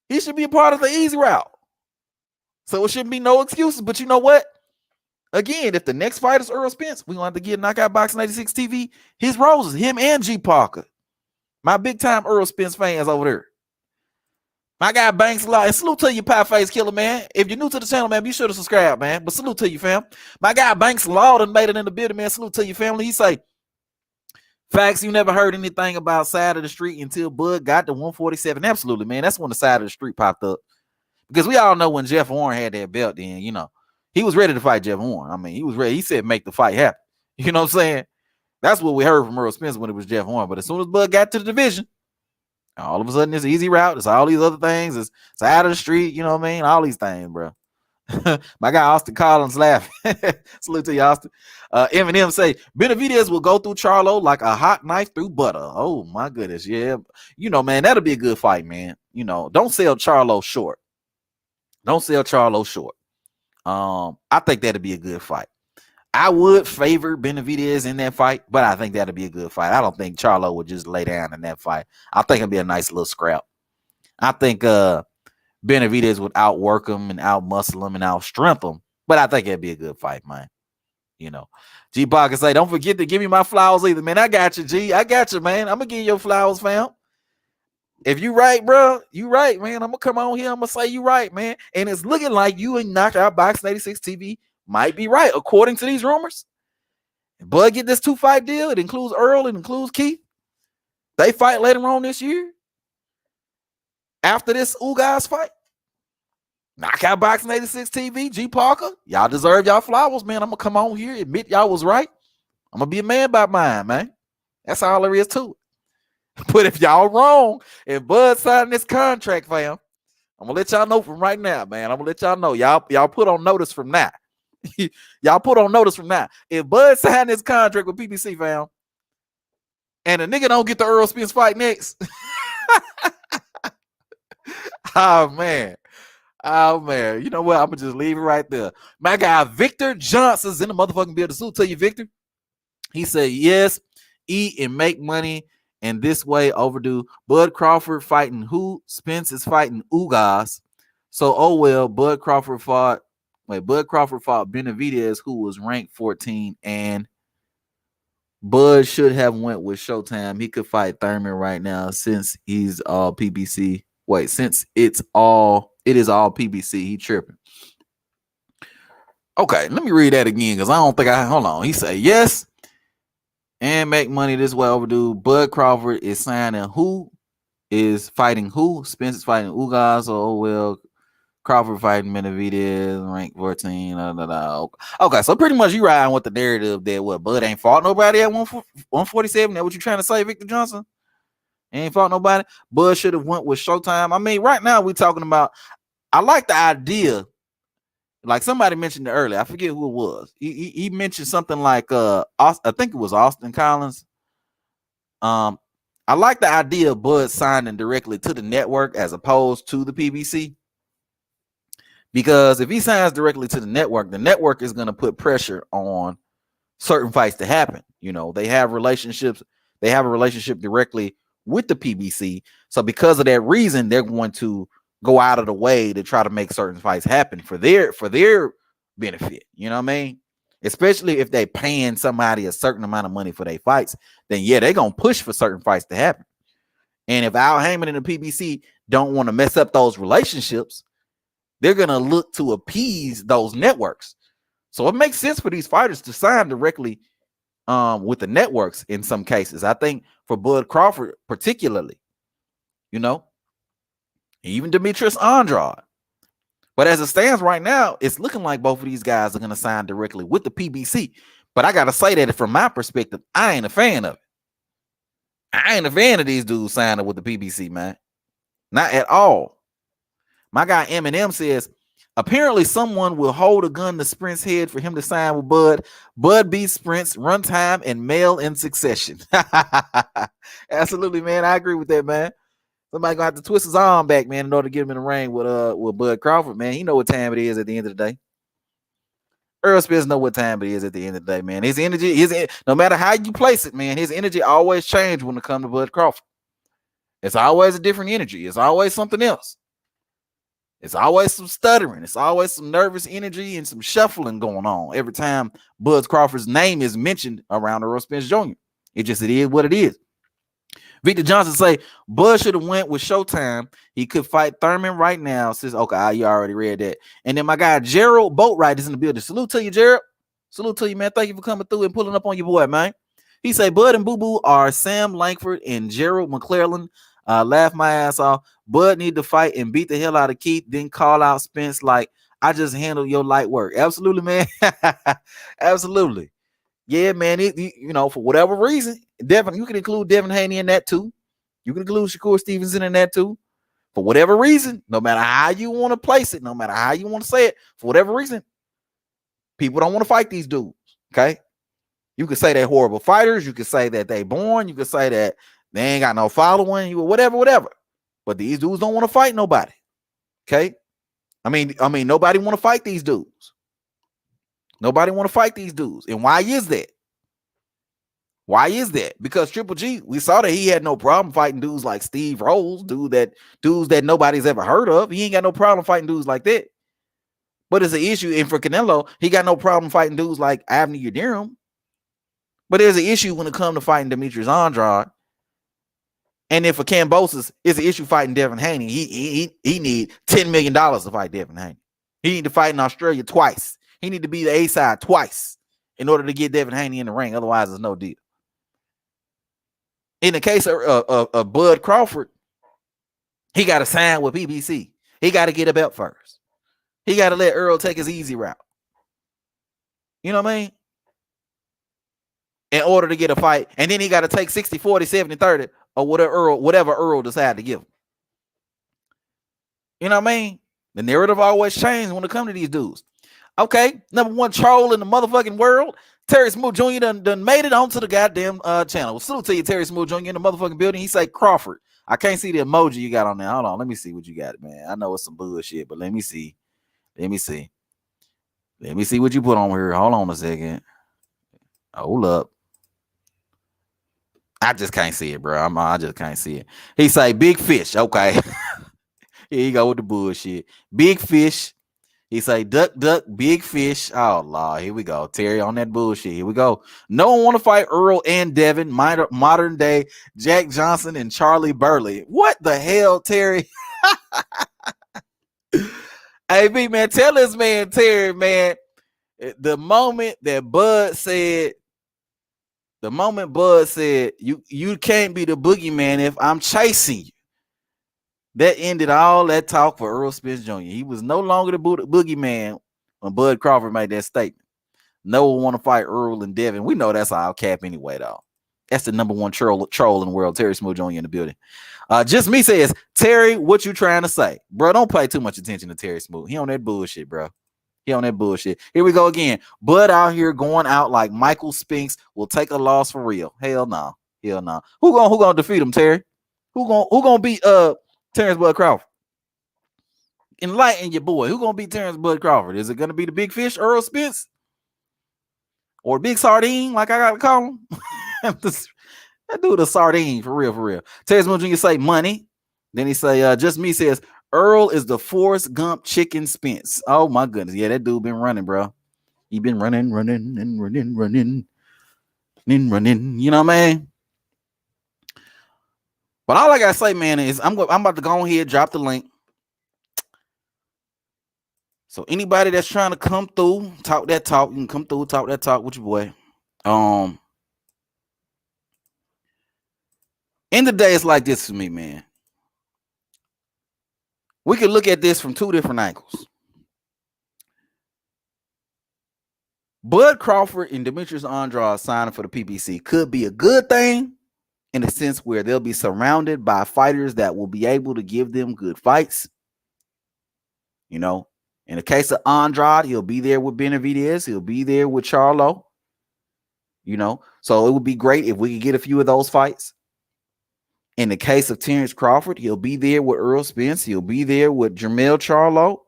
He should be a part of the easy route. So it shouldn't be no excuses. But you know what? Again, if the next fight is Earl Spence, we're going to have to give Knockout Boxing 86 TV his roses, him and G Parker. My big time Earl Spence fans over there. My guy Banks a lot. And salute to you, Pie Face Killer, man. If you're new to the channel, man, be sure to subscribe, man. But salute to you, fam. My guy Banks Law done made it in the building, man. Salute to you, family. He say, facts, you never heard anything about side of the street until Bud got to 147. Absolutely, man. That's when the side of the street popped up. Because we all know when Jeff Warren had that belt, then, you know, he was ready to fight Jeff Warren. I mean, he was ready. He said, make the fight happen. You know what I'm saying? That's what we heard from Earl Spence when it was Jeff Warren. But as soon as Bud got to the division, all of a sudden it's an easy route. It's all these other things. It's side of the street. You know what I mean? All these things, bro. My guy Austin Collins laughing. Salute to you, Austin. Eminem say Benavidez will go through Charlo like a hot knife through butter. Oh my goodness, yeah. You know, man, that'll be a good fight, man. You know, don't sell Charlo short. Don't sell Charlo short. I think that'd be a good fight. I would favor Benavidez in that fight, but I think that'd be a good fight. I don't think Charlo would just lay down in that fight. I think it'd be a nice little scrap. I think Benavidez would outwork him and outmuscle him and outstrength him, but I think it'd be a good fight, man. You know, G Parker say, don't forget to give me my flowers either, man. I got you, G. I got you, man. I'm gonna give you your flowers, fam. If you right, bro, you right, man. I'm gonna come on here. I'm gonna say you right, man. And it's looking like you and Knockout Boxing 86 TV might be right, according to these rumors. If Bud get this 2-fight deal, it includes Earl, it includes Keith. They fight later on this year. After this guys fight, Knockout Boxing 86 TV, G Parker, y'all deserve y'all flowers, man. I'm gonna come on here, admit y'all was right. I'm gonna be a man by mine, man. That's all there is to it. But if y'all wrong, if Bud signed this contract, fam, I'm gonna let y'all know from right now, man. I'm gonna let y'all know. Y'all put on notice from now. Y'all put on notice from now. If Bud signed this contract with PBC, fam, and a nigga don't get the Earl Spence fight next. Oh man. You know what? I'm gonna just leave it right there. My guy Victor Johnson's in the motherfucking building. So tell you, Victor. He said, yes, eat and make money, and this way overdue. Bud Crawford fighting who? Spence is fighting Ugas. So oh well, Bud Crawford fought Benavidez, who was ranked 14, and Bud should have went with Showtime. He could fight Thurman right now since he's all PBC. Wait, since it is all PBC, he tripping. Okay, let me read that again because I don't think hold on. He said yes, and make money this way overdue. Bud Crawford is signing who is fighting who? Spence is fighting Ugas. Oh well, Crawford fighting Benavidez, rank 14. Okay, so pretty much you riding with the narrative that what Bud ain't fought nobody at 147. That what you trying to say, Victor Johnson? Ain't fought nobody. Bud should have went with Showtime. I mean, right now we talking about I like the idea. Like somebody mentioned it earlier. I forget who it was. He mentioned something like I think it was Austin Collins. I like the idea of Bud signing directly to the network as opposed to the PBC. Because if he signs directly to the network is going to put pressure on certain fights to happen. You know, they have relationships. They have a relationship directly with the PBC. So because of that reason, they're going to go out of the way to try to make certain fights happen for their benefit. You know what I mean? Especially if they paying somebody a certain amount of money for their fights, then yeah, they're going to push for certain fights to happen. And if Al Heyman and the PBC don't want to mess up those relationships, they're going to look to appease those networks. So it makes sense for these fighters to sign directly with the networks in some cases. I think for Bud Crawford particularly, you know, even Demetrius Andrade. But as it stands right now, it's looking like both of these guys are going to sign directly with the PBC. But I got to say that from my perspective, I ain't a fan of it. I ain't a fan of these dudes signing with the PBC, man. Not at all. My guy Eminem says, apparently someone will hold a gun to Spence head for him to sign with Bud. Bud beats Spence, runtime, and mail in succession. Absolutely, man. I agree with that, man. Somebody gonna have to twist his arm back, man, in order to get him in the ring with Bud Crawford, man. He know what time it is at the end of the day. Earl Spence know what time it is at the end of the day, man. His energy, no matter how you place it, man, his energy always changes when it comes to Bud Crawford. It's always a different energy. It's always something else. It's always some stuttering. It's always some nervous energy and some shuffling going on every time Bud Crawford's name is mentioned around Earl Spence Jr. It is what it is. Victor Johnson say Bud should have went with Showtime. He could fight Thurman right now. Says, okay, you already read that. And then my guy Gerald Boatwright is in the building. Salute to you, Gerald. Salute to you, man. Thank you for coming through and pulling up on your boy, man. He say Bud and Boo Boo are Sam Langford and Gerald McClellan. Laugh my ass off. Bud need to fight and beat the hell out of Keith, then call out Spence like, I just handled your light work. Absolutely, man. Absolutely. Yeah, man. You know, for whatever reason, Devin, you can include Devin Haney in that too. You can include Shakur Stevenson in that too. For whatever reason, no matter how you want to place it, no matter how you want to say it, for whatever reason, people don't want to fight these dudes. Okay. You could say they're horrible fighters. You could say that they born. You could say that they ain't got no following. Whatever. But these dudes don't want to fight nobody. Okay. I mean, nobody want to fight these dudes. Nobody want to fight these dudes. And why is that? Why is that? Because Triple G, we saw that he had no problem fighting dudes like Steve Rolls, dudes that nobody's ever heard of. He ain't got no problem fighting dudes like that. But it's an issue. And for Canelo, he got no problem fighting dudes like Avni Yildirim. But there's an issue when it comes to fighting Demetrius Andrade. And then for Kambosos, it's an issue fighting Devin Haney. He need $10 million to fight Devin Haney. He need to fight in Australia twice. He need to be the A side twice in order to get Devin Haney in the ring. Otherwise, there's no deal. In the case of Bud Crawford, he got to sign with PBC. He got to get a belt first. He got to let Earl take his easy route. You know what I mean? In order to get a fight. And then he got to take 60, 40, 70, 30, or whatever Earl decided to give him. You know what I mean? The narrative always changes when it comes to these dudes. Okay, number one troll in the motherfucking world, Terry Smooth Jr. done made it onto the goddamn channel. Well, salute to you, Terry Smooth Jr. in the motherfucking building. He say Crawford. I can't see the emoji you got on there. Hold on, let me see what you got, man. I know it's some bullshit, but let me see. Let me see what you put on here. Hold on a second. Hold up. I just can't see it, bro. I just can't see it. He say big fish. Okay. Here you go with the bullshit. Big fish. He say, duck, big fish. Oh, Lord, here we go. Terry on that bullshit. Here we go. No one want to fight Earl and Devin, modern day Jack Johnson and Charlie Burley. What the hell, Terry? Hey, B, man, tell this man, Terry, man, the moment Bud said, you can't be the boogeyman if I'm chasing you. That ended all that talk for Earl Spence Jr. He was no longer the boogeyman when Bud Crawford made that statement. No one want to fight Earl and Devin. We know that's all cap anyway, though. That's the number one troll in the world. Terry Smooth Jr. in the building. Just me says, Terry, what you trying to say? Bro, don't pay too much attention to Terry Smooth. He on that bullshit, bro. He on that bullshit. Here we go again. Bud out here going out like Michael Spinks will take a loss for real. Hell no. Hell no. Who gonna defeat him, Terry? Who gonna beat Terrence Bud Crawford? Enlighten your boy. Who gonna beat Terrence Bud Crawford? Is it gonna be the big fish, Earl Spence? Or big sardine, like I gotta call him? That dude a sardine, for real, for real. Terrence Smooth Jr. say money. Then he say, just me says, Earl is the Forrest Gump chicken Spence. Oh my goodness. Yeah, that dude been running, bro. He been running. You know what I mean? But all I gotta say, man, is I'm about to go ahead, drop the link. So anybody that's trying to come through, talk that talk, you can come through, talk that talk with your boy. End of the day, it's like this to me, man. We can look at this from two different angles. Bud Crawford and Demetrius Andrade signing for the PBC could be a good thing in a sense where they'll be surrounded by fighters that will be able to give them good fights. You know, in the case of Andrade, he'll be there with Benavidez. He'll be there with Charlo. You know, so it would be great if we could get a few of those fights. In the case of Terence Crawford, he'll be there with Earl Spence. He'll be there with Jermell Charlo.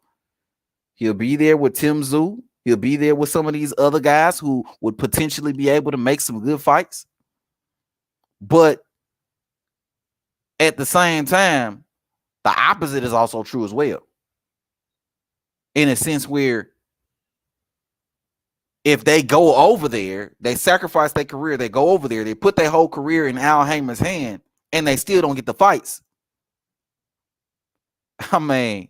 He'll be there with Tim Tszyu. He'll be there with some of these other guys who would potentially be able to make some good fights. But at the same time, the opposite is also true as well. In a sense where if they go over there, they sacrifice their career, they go over there, they put their whole career in Al Haymon's hand, and they still don't get the fights. I mean,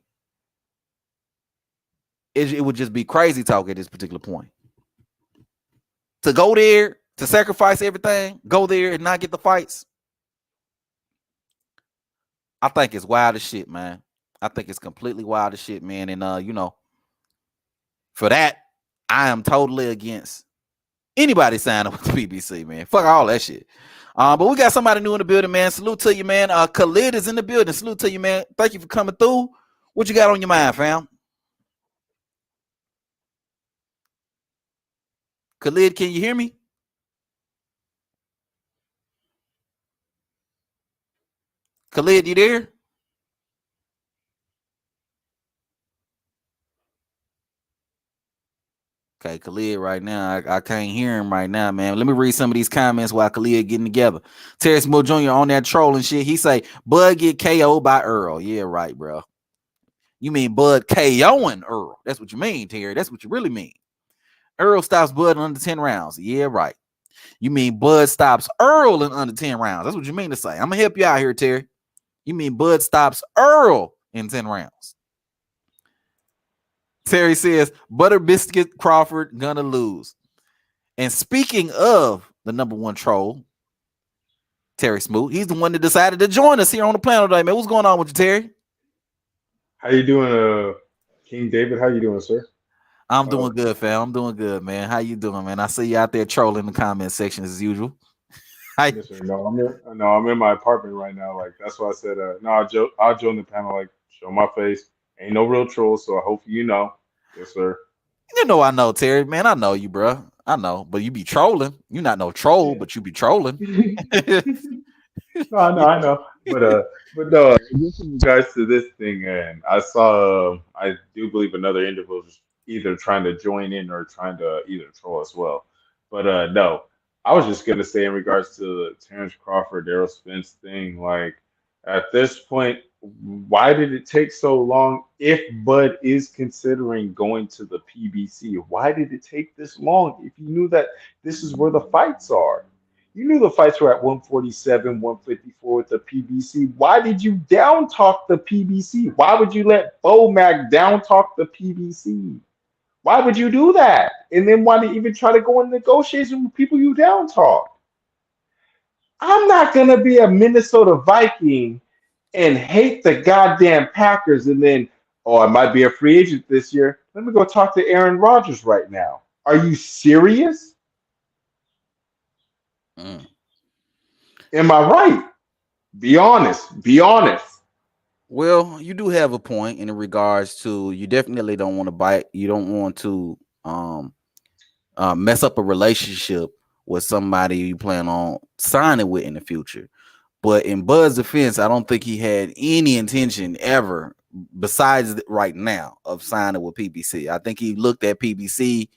it would just be crazy talk at this particular point. To go there, to sacrifice everything, go there and not get the fights. I think it's wild as shit, man. I think it's completely wild as shit, man. And, you know, for that, I am totally against anybody signing with the PBC, man. Fuck all that shit. But we got somebody new in the building, man. Salute to you, man. Khalid is in the building. Salute to you, man. Thank you for coming through. What you got on your mind, fam? Khalid, can you hear me? Khalid, you there? Okay, Khalid right now. I can't hear him right now, man. Let me read some of these comments while Khalid getting together. Terrence Smooth Jr. on that trolling shit. He say, Bud get KO'd by Earl. Yeah, right, bro. You mean Bud KO'ing Earl. That's what you mean, Terry. That's what you really mean. Earl stops Bud in under 10 rounds. Yeah, right. You mean Bud stops Earl in under 10 rounds. That's what you mean to say. I'm going to help you out here, Terry. You mean Bud stops Earl in 10 rounds. Terry says, Butter Biscuit Crawford gonna lose. And speaking of the number one troll, Terry Smoot, he's the one that decided to join us here on the panel today, man. What's going on with you, Terry? How you doing, King David? How you doing, sir? I'm doing good, fam. I'm doing good, man. How you doing, man? I see you out there trolling the comment section as usual. Yes, sir. No, I'm in my apartment right now. Like that's why I said, no, I'll join the panel. Like, show my face. Ain't no real troll, so I hope you know. Yes, sir. You know I know, Terry. Man, I know you, bro. I know, but you be trolling. You're not no troll, but you be trolling. No, I know. But no, just in regards to this thing, and I saw, I do believe another individual was either trying to join in or trying to either troll as well. But no, I was just gonna say in regards to the Terence Crawford, Errol Spence thing, like at this point, why did it take so long? If Bud is considering going to the PBC, why did it take this long? If you knew that this is where the fights are, you knew the fights were at 147, 154 with the PBC. Why did you down talk the PBC? Why would you let Bomac down talk the PBC? Why would you do that? And then why did you even try to go in negotiations with people you down talk? I'm not gonna be a Minnesota Viking and hate the goddamn Packers and then, oh, I might be a free agent this year. Let me go talk to Aaron Rodgers right now. Are you serious? Am I right? Be honest. Be honest. Well, you do have a point in regards to you definitely don't want to bite. You don't want to mess up a relationship with somebody you plan on signing with in the future. But in Bud's defense, I don't think he had any intention ever, besides right now, of signing with PBC. I think he looked at PBC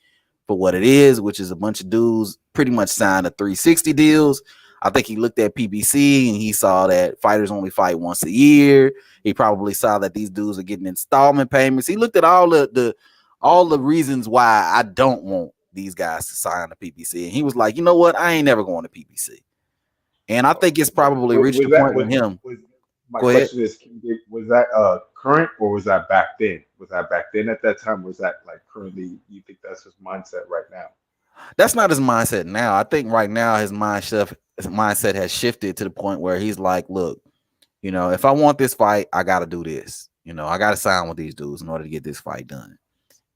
for what it is, which is a bunch of dudes pretty much signed a 360 deals. I think he looked at PBC and he saw that fighters only fight once a year. He probably saw that these dudes are getting installment payments. He looked at all the reasons why I don't want these guys to sign the PBC, and he was like, you know what, I ain't never going to PBC. And I think it's probably reached the point with him. My question is, was that current or was that back then? Was that back then at that time? Was that like currently? You think that's his mindset right now? That's not his mindset now. I think right now his mindset has shifted to the point where he's like, look, you know, if I want this fight, I got to do this. You know, I got to sign with these dudes in order to get this fight done.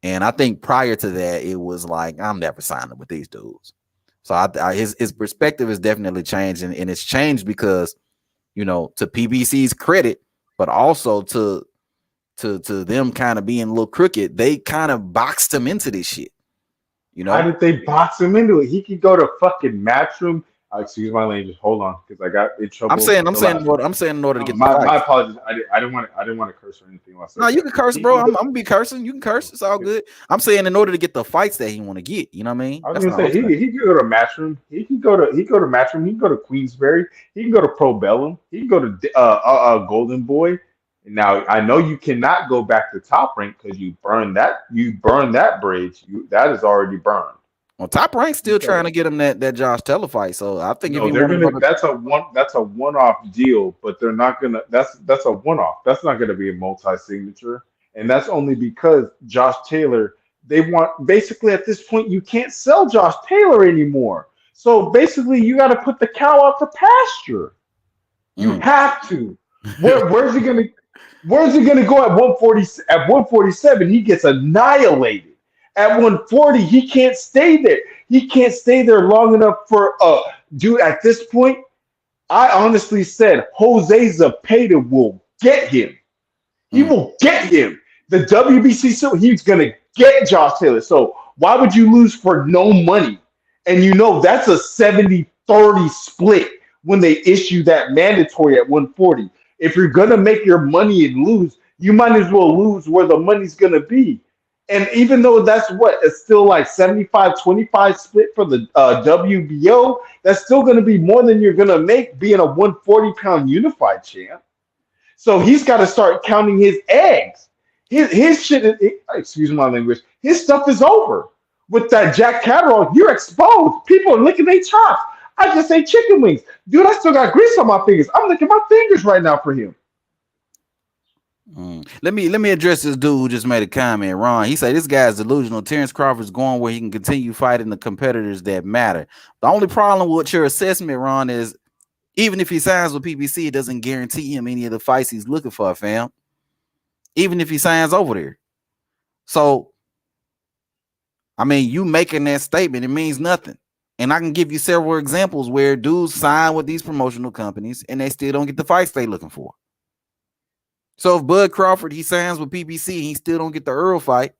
And I think prior to that, it was like, I'm never signing with these dudes. So his perspective has definitely changed, and it's changed because, you know, to PBC's credit, but also to them kind of being a little crooked, they kind of boxed him into this shit. You know, how did they box him into it? He could go to fucking Matchroom. Excuse my language. Hold on, because I got in trouble. I'm saying in order to get my apologies. I didn't want to curse or anything like that. No, you can curse, bro. I'm gonna be cursing. You can curse. It's all good. I'm saying in order to get the fights that he want to get. You know what I mean? I was gonna say he could go to Matchroom. He can go to Matchroom. He can go to Queensberry. He can go to Probellum. He can go to Golden Boy. Now I know you cannot go back to Top Rank because you burned that bridge. That is already burned. Well, Top Rank's still trying to get him that Josh Taylor fight. So I think that's a one-off deal, but they're not gonna. That's a one-off. That's not gonna be a multi-signature, and that's only because Josh Taylor. They want basically at this point you can't sell Josh Taylor anymore. So basically you got to put the cow out to pasture. You have to. Where's he gonna? Where's he gonna go at 140? At 147, he gets annihilated. At 140, he can't stay there. He can't stay there long enough for dude. At this point, I honestly said Jose Zepeda will get him. He will get him. The WBC, so he's gonna get Josh Taylor. So why would you lose for no money? And you know that's a 70-30 split when they issue that mandatory at 140. If you're gonna make your money and lose, you might as well lose where the money's gonna be. And even though it's still like 75-25 split for the WBO, that's still going to be more than you're going to make being a 140-pound unified champ. So he's got to start counting his eggs. His shit, excuse my language, his stuff is over. With that Jack Catterall, you're exposed. People are licking their chops. I just ate chicken wings. Dude, I still got grease on my fingers. I'm licking my fingers right now for him. Let me address this dude who just made a comment. Ron, he said this guy's delusional. Terence Crawford's going where he can continue fighting the competitors that matter. The only problem with your assessment, Ron, is even if he signs with PBC, it doesn't guarantee him any of the fights he's looking for, fam. Even if he signs over there. So, I mean, you making that statement, it means nothing. And I can give you several examples where dudes sign with these promotional companies and they still don't get the fights they're looking for. So if Bud Crawford, he signs with PBC, he still don't get the Earl fight,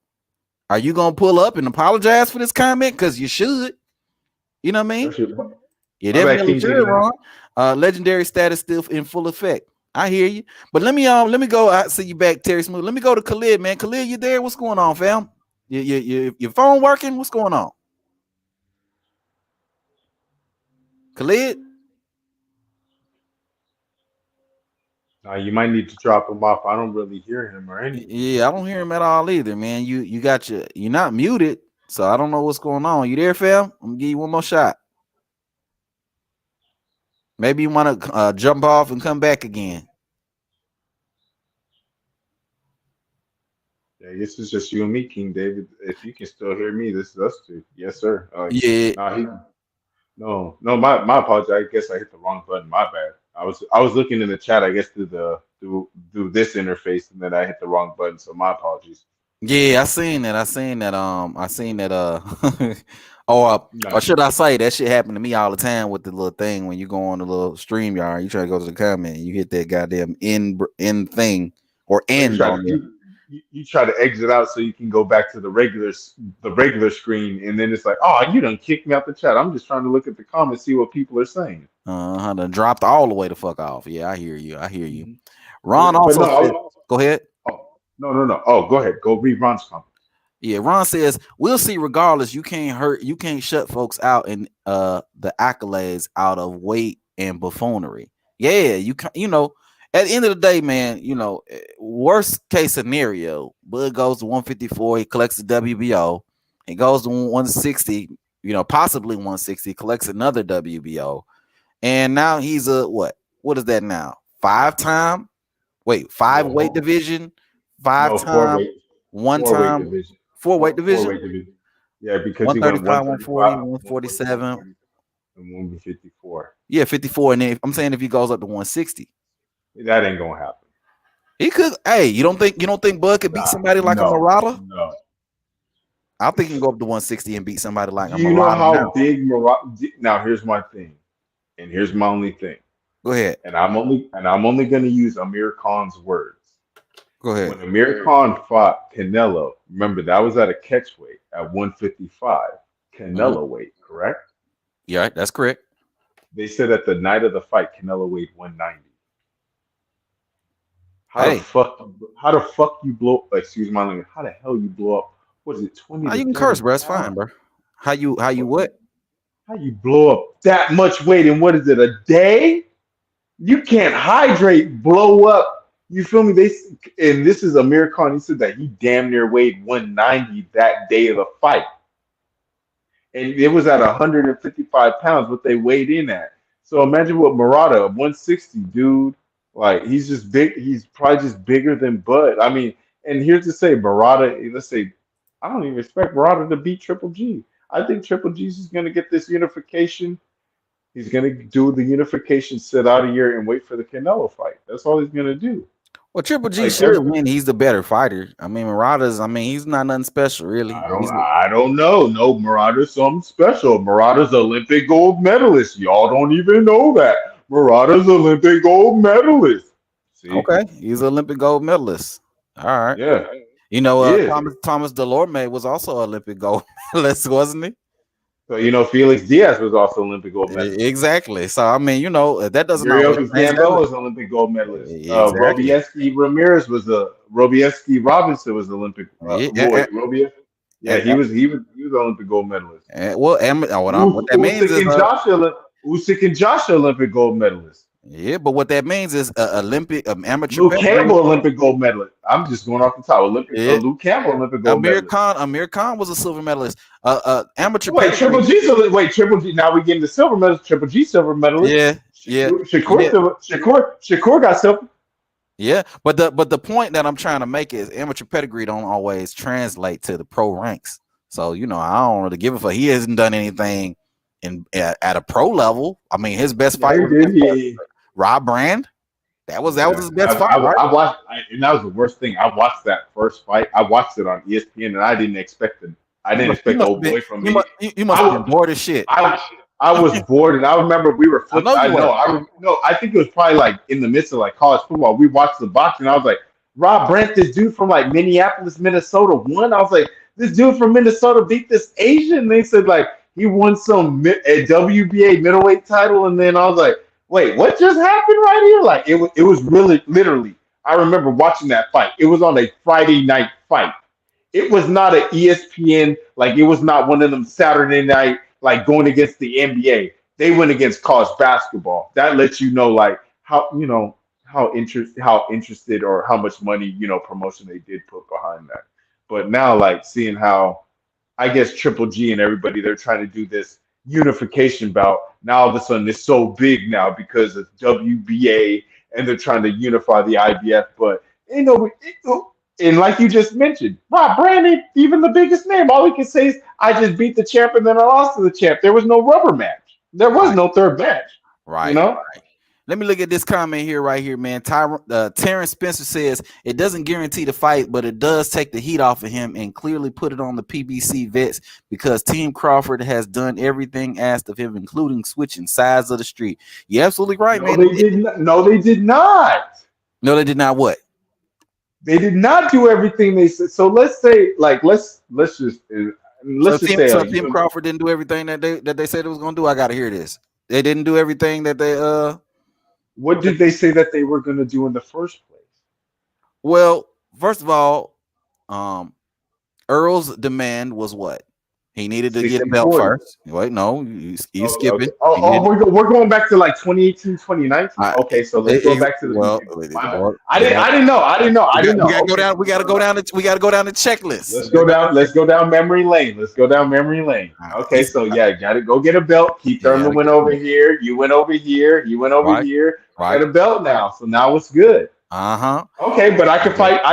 are you going to pull up and apologize for this comment? Because you should. You know what I mean? You definitely should, Ron. Legendary status still in full effect. I hear you. But let me go. I see you back, Terry Smooth. Let me go to Khalid, man. Khalid, you there? What's going on, fam? Your phone working? What's going on? Khalid? You might need to drop him off. I don't really hear him or anything. Yeah, I don't hear him at all either, man. You're not muted, so I don't know what's going on. You there, fam? I'm gonna give you one more shot. Maybe you want to jump off and come back again. Yeah, this is just you and me, King David. If you can still hear me, this is us two. Yes, sir. Yeah. No, my apologies. I guess I hit the wrong button. My bad. I was looking in the chat, I guess, through this interface, and then I hit the wrong button. So my apologies. Yeah, I seen that. Or should I say that shit happened to me all the time with the little thing when you go on the little stream yard, you try to go to the comment, you hit that goddamn end thing or end on there. You try to exit out so you can go back to the regular screen, and then it's like, oh, you done kicked me out the chat. I'm just trying to look at the comments, see what people are saying. Done dropped all the way the fuck off. Yeah, I hear you. Ron also said, go ahead. No. Oh, go ahead. Go read Ron's comment. Yeah, Ron says, we'll see regardless. You can't shut folks out in the accolades out of weight and buffoonery. Yeah, you know, at the end of the day, man, you know, worst case scenario, Bud goes to 154, he collects the WBO, he goes to 160, you know, possibly 160, collects another WBO, and now he's a what is that now? Five weight division, four weight division. Yeah, because 135, 140, 147, and 154. Yeah, 54, and then I'm saying if he goes up to 160. That ain't gonna happen. He could. Hey, you don't think Bud could beat somebody like a Murata? No. I think he can go up to 160 and beat somebody like a Murata. You know how big Murata? Now here's my thing, and here's my only thing. Go ahead. And I'm only gonna use Amir Khan's words. Go ahead. When Amir Khan fought Canelo, remember that was at a catch weight at 155, Canelo weight, correct? Yeah, that's correct. They said at the night of the fight, Canelo weighed 190. How the fuck you blow? Excuse my language. How the hell you blow up? What is it? 20? You can curse, bro. It's fine, bro. How you what? How you blow up that much weight in what is it? A day? You can't hydrate, blow up. You feel me? And this is Amir Khan. He said that he damn near weighed 190 that day of the fight, and it was at 155 pounds what they weighed in at. So imagine what Murata, 160, dude. Like, he's just big. He's probably just bigger than Bud. I mean, and here's to say, Murata, let's say, I don't even expect Murata to beat Triple G. I think Triple G's is going to get this unification. He's going to do the unification, sit out a year, and wait for the Canelo fight. That's all he's going to do. Well, Triple G should win. He's the better fighter. I mean, he's not nothing special, really. I don't know. No, Murata's something special. Murata's Olympic gold medalist. Y'all don't even know that. Murata's Olympic gold medalist. See? Okay, he's an Olympic gold medalist. All right. Yeah. You know, Thomas Delorme was also Olympic gold medalist, wasn't he? So, you know, Felix Diaz was also Olympic gold medalist. Exactly. So, I mean, you know, that doesn't always Gamble was Olympic gold medalist. Exactly. Robieski Robinson was Olympic. He was Olympic gold medalist. What that means is Usyk and Josh Olympic gold medalist. Yeah, but what that means is amateur. Luke Campbell Olympic gold medalist. I'm just going off the top. Luke Campbell Olympic gold medalist. Amir Khan was a silver medalist. Amateur. Triple G. Now we getting the silver medalist. Triple G silver medalist. Yeah. Shakur got silver. Yeah, but the point that I'm trying to make is amateur pedigree don't always translate to the pro ranks. So, you know, I don't really give a fuck. He hasn't done anything at a pro level. I mean, his best fight was Rob Brand. That was his best fight. I watched, and that was the worst thing. I watched that first fight. I watched it on ESPN, and I didn't expect old boy from me. You must have been bored as shit. I was bored, and I remember we were flipping. I think it was probably like in the midst of like college football. We watched the boxing, and I was like, Rob Brant, this dude from like Minneapolis, Minnesota won. I was like, this dude from Minnesota beat this Asian. And they said like he won a WBA middleweight title, and then I was like, wait, what just happened right here? Like it was really literally. I remember watching that fight. It was on a Friday night fight. It was not an ESPN, like it was not one of them Saturday night, like going against the NBA. They went against college basketball. That lets you know like how interested or how much money, promotion they did put behind that. But now like seeing how I guess Triple G and everybody, they're trying to do this unification bout. Now all of a sudden it's so big now because of WBA and they're trying to unify the IBF. But and like you just mentioned, Rob Brand, even the biggest name, all he can say is, I just beat the champ and then I lost to the champ. There was no rubber match. There was no third match. Right. Right. Let me look at this comment here, right here, man. Terence Spencer says it doesn't guarantee the fight, but it does take the heat off of him and clearly put it on the PBC vets because Team Crawford has done everything asked of him, including switching sides of the street. You're absolutely right, man. They did not. No, they did not. No, they did not. What? They did not do everything they said. So let's say, like, let's just say, so Team Crawford didn't do everything that they said it was going to do. I got to hear this. They didn't do everything that they What did they say that they were going to do in the first place? Well, first of all, Earl's demand was what? He needed to get a belt first. Wait, no, he's skipping. Okay. We're going back to like 2018, 2019. Okay, so let's go back to the. I didn't know. We got to go down the checklist. Let's go down memory lane. Okay, so yeah, got to go get a belt. Keith Thurman went over here. You went over here. here. Right. Got a belt now, so now it's good. Okay, but I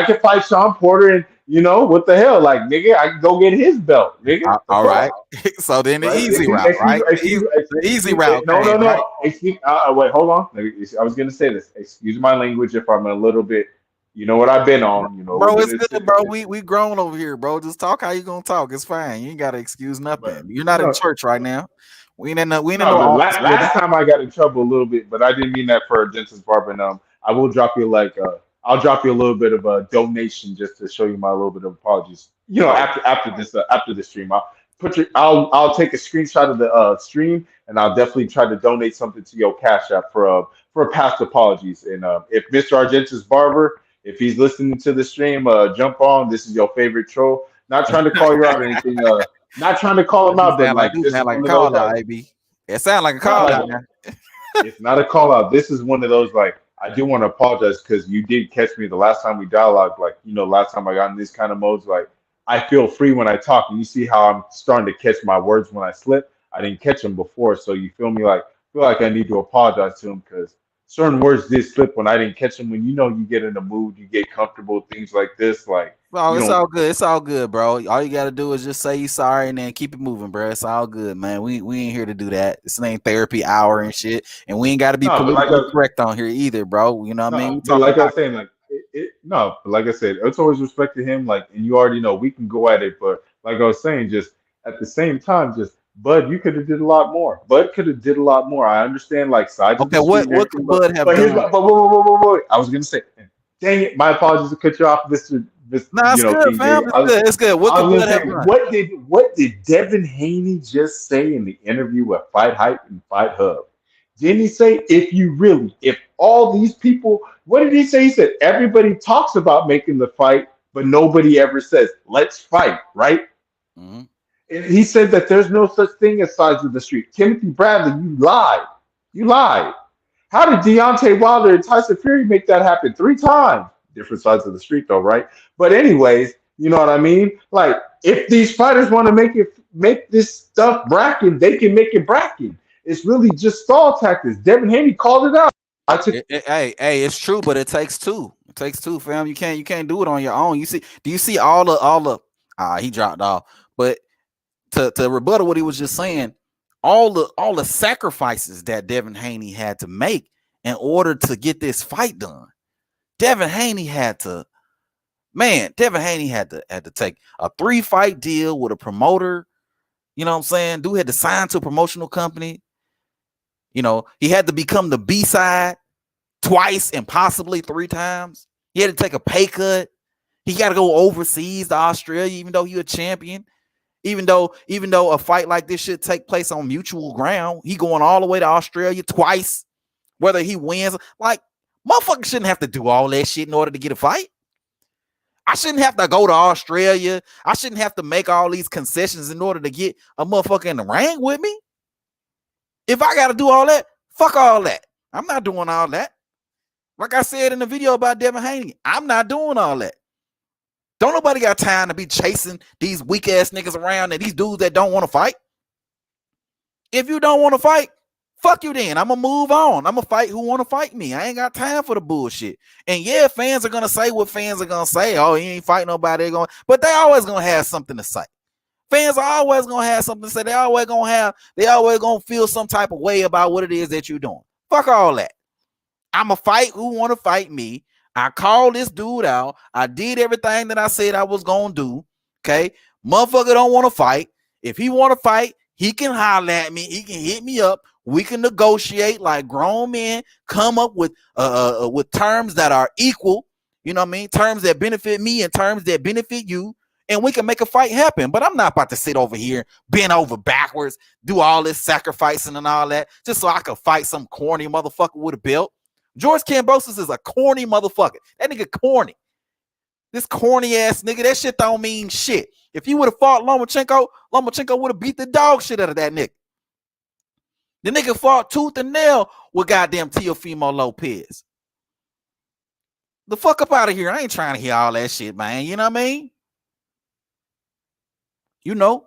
can fight Sean Porter and. You know what the hell? Like, nigga, I can go get his belt, nigga. All right. So then the easy route, right? The easy route. No. Wait, hold on. I was gonna say this. Excuse my language if I'm a little bit. You know what I've been on. You know, bro. It's good, bro. We grown over here, bro. Just talk how you gonna talk. It's fine. You ain't gotta excuse nothing. You're not in church right now. We ain't in no. Last time I got in trouble a little bit, but I didn't mean that for a dentist barber. And I will drop you I'll drop you a little bit of a donation just to show you my little bit of apologies. You know, after the stream, I'll take a screenshot of the stream and I'll definitely try to donate something to your Cash App for past apologies. And if Mr. Argenta's barber, if he's listening to the stream, jump on. This is your favorite troll. Not trying to call you out or anything. Not trying to call him out, but it sound like a call out, AB. It sounds like a call out. It's not a call out. This is one of those like. I do want to apologize because you did catch me the last time we dialogued. Like, you know, last time I got in this kind of modes, like I feel free when I talk. And you see how I'm starting to catch my words when I slip. I didn't catch them before. So you feel me? Like, feel like I need to apologize to him because certain words did slip when I didn't catch them. When you know you get in the mood, you get comfortable, things like this. Like, well, it's all good. It's all good, bro. All you got to do is just say you sorry and then keep it moving, bro. It's all good, man. We ain't here to do that. This ain't therapy hour and shit. And we ain't got to be politically correct on here either, bro. You know what I mean? But like I was saying, like, but like I said, it's always respect to him. Like, and you already know we can go at it. But like I was saying, just at the same time, just Bud, you could have did a lot more. Bud could have did a lot more. I understand, like, sides. Okay, what could Bud have done? But wait. I was gonna say, dang it, my apologies to cut you off, Mr. It's good, fam. It's good. What could Bud have done? What did Devin Haney just say in the interview with Fight Hype and Fight Hub? Didn't he say, if all these people, what did he say? He said, everybody talks about making the fight, but nobody ever says, let's fight, right? Mm-hmm. And he said that there's no such thing as sides of the street. Timothy Bradley, you lied. How did Deontay Wilder and Tyson Fury make that happen 3 times? Different sides of the street, though, right? But anyways, you know what I mean? Like, if these fighters want to make this stuff bracking, they can make it bracking. It's really just stall tactics. Devin Haney called it out. Hey, it's true, but it takes two. It takes two, fam. You can't do it on your own. Do you see all the he dropped off. But to rebuttal what he was just saying, all the sacrifices that Devin Haney had to make in order to get this fight done. Devin Haney had to take a 3-fight deal with a promoter. You know what I'm saying? Dude had to sign to a promotional company. You know, he had to become the B-side twice and possibly 3 times. He had to take a pay cut. He got to go overseas to Australia, even though you're a champion. Even though a fight like this should take place on mutual ground, he going all the way to Australia twice. Whether he wins, like, motherfucker shouldn't have to do all that shit in order to get a fight. I shouldn't have to go to Australia. I shouldn't have to make all these concessions in order to get a motherfucker in the ring with me. If I got to do all that, fuck all that. I'm not doing all that. Like I said in the video about Devin Haney, I'm not doing all that. Don't nobody got time to be chasing these weak ass niggas around and these dudes that don't want to fight. If you don't want to fight, fuck you then. I'm going to move on. I'm going to fight who want to fight me. I ain't got time for the bullshit. And yeah, fans are going to say what fans are going to say. Oh, he ain't fighting nobody. But they always going to have something to say. Fans are always going to have something to say. They always going to feel some type of way about what it is that you're doing. Fuck all that. I'ma fight who want to fight me. I called this dude out. I did everything that I said I was gonna do. Okay, motherfucker don't want to fight. If he want to fight, he can holler at me. He can hit me up. We can negotiate like grown men. Come up with terms that are equal. You know what I mean? Terms that benefit me and terms that benefit you. And we can make a fight happen. But I'm not about to sit over here, bend over backwards, do all this sacrificing and all that, just so I could fight some corny motherfucker with a belt. George Kambosos is a corny motherfucker. That nigga corny. This corny ass nigga, that shit don't mean shit. If he would have fought Lomachenko would have beat the dog shit out of that nigga. The nigga fought tooth and nail with goddamn Teofimo Lopez. The fuck up out of here. I ain't trying to hear all that shit, man. You know what I mean? You know,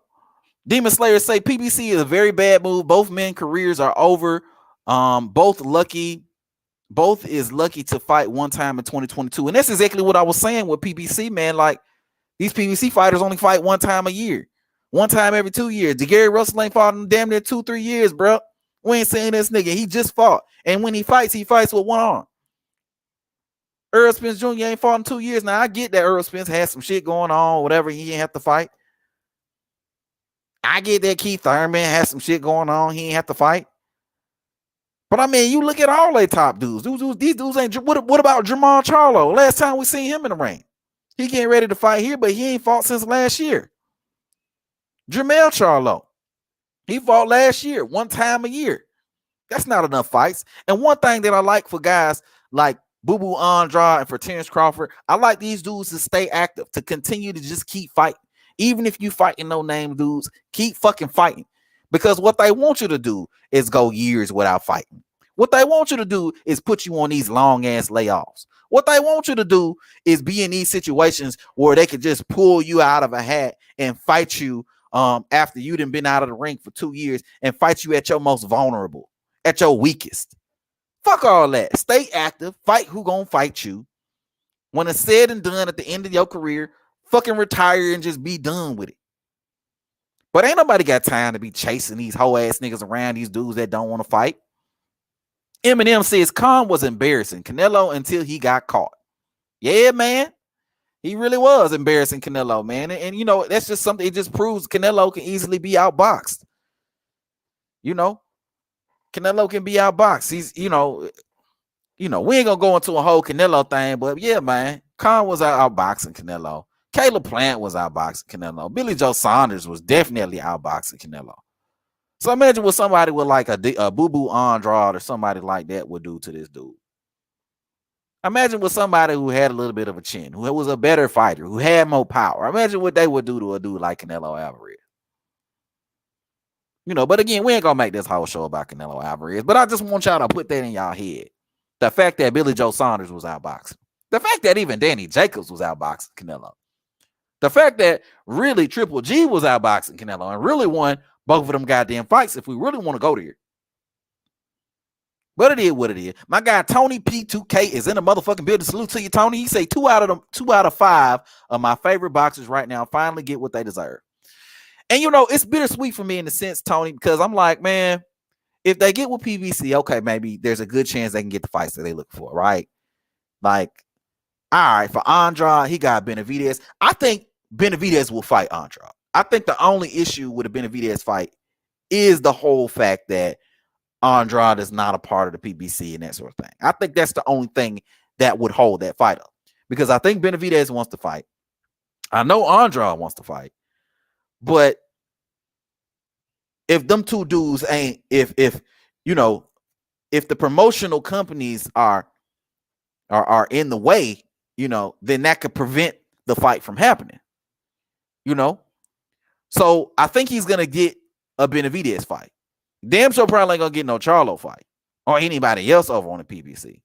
Demon Slayer say PBC is a very bad move. Both men careers are over. Both is lucky to fight one time in 2022. And that's exactly what I was saying with PBC, man. Like, these PBC fighters only fight one time a year. One time every 2 years. Gary Russell ain't fought in damn near 2-3 years, bro. We ain't saying this nigga. He just fought. And when he fights with one arm. Earl Spence Jr. ain't fought in 2 years. Now, I get that Earl Spence had some shit going on, whatever. He ain't have to fight. I get that Keith Thurman has some shit going on. He ain't have to fight. But I mean, you look at all they top dudes. These dudes ain't. What about Jermall Charlo? Last time we seen him in the ring, he getting ready to fight here, but he ain't fought since last year. Jermell Charlo, he fought last year, one time a year. That's not enough fights. And one thing that I like for guys like Boo Boo Andrade and for Terence Crawford, I like these dudes to stay active, to continue to just keep fighting. Even if you fighting no name dudes, keep fucking fighting. Because what they want you to do is go years without fighting. What they want you to do is put you on these long ass layoffs. What they want you to do is be in these situations where they could just pull you out of a hat and fight you after you done been out of the ring for 2 years and fight you at your most vulnerable, at your weakest. Fuck all that. Stay active. Fight who gonna fight you. When it's said and done at the end of your career, fucking retire and just be done with it. But ain't nobody got time to be chasing these hoe ass niggas around, these dudes that don't want to fight. Eminem says Khan was embarrassing Canelo until he got caught. Yeah, man. He really was embarrassing Canelo, man. And you know, that's just something, it just proves Canelo can easily be outboxed. You know, Canelo can be outboxed. He's, you know, we ain't gonna go into a whole Canelo thing, but yeah, man, Khan was outboxing Canelo. Caleb Plant was outboxing Canelo. Billy Joe Saunders was definitely outboxing Canelo. So imagine what somebody with like a Boo Boo Andrade or somebody like that would do to this dude. Imagine what somebody who had a little bit of a chin, who was a better fighter, who had more power. Imagine what they would do to a dude like Canelo Alvarez. You know, but again, we ain't gonna make this whole show about Canelo Alvarez, but I just want y'all to put that in y'all head. The fact that Billy Joe Saunders was outboxing. The fact that even Danny Jacobs was outboxing Canelo. The fact that really Triple G was outboxing Canelo and really won both of them goddamn fights if we really want to go there. But it is what it is. My guy Tony P2K is in the motherfucking building. Salute to you, Tony. He say 2 out of 5 of my favorite boxers right now finally get what they deserve. And you know, it's bittersweet for me in the sense, Tony, because I'm like, man, if they get with PBC, okay, maybe there's a good chance they can get the fights that they look for, right? Like, all right, for Andrade, he got Benavidez. I think Benavidez will fight Andrade. I think the only issue with a Benavidez fight is the whole fact that Andrade is not a part of the PBC and that sort of thing. I think that's the only thing that would hold that fight up. Because I think Benavidez wants to fight. I know Andrade wants to fight. But if them two dudes ain't, if the promotional companies are in the way, you know, then that could prevent the fight from happening. You know? So I think he's gonna get a Benavidez fight. Damn sure probably ain't gonna get no Charlo fight or anybody else over on the PBC.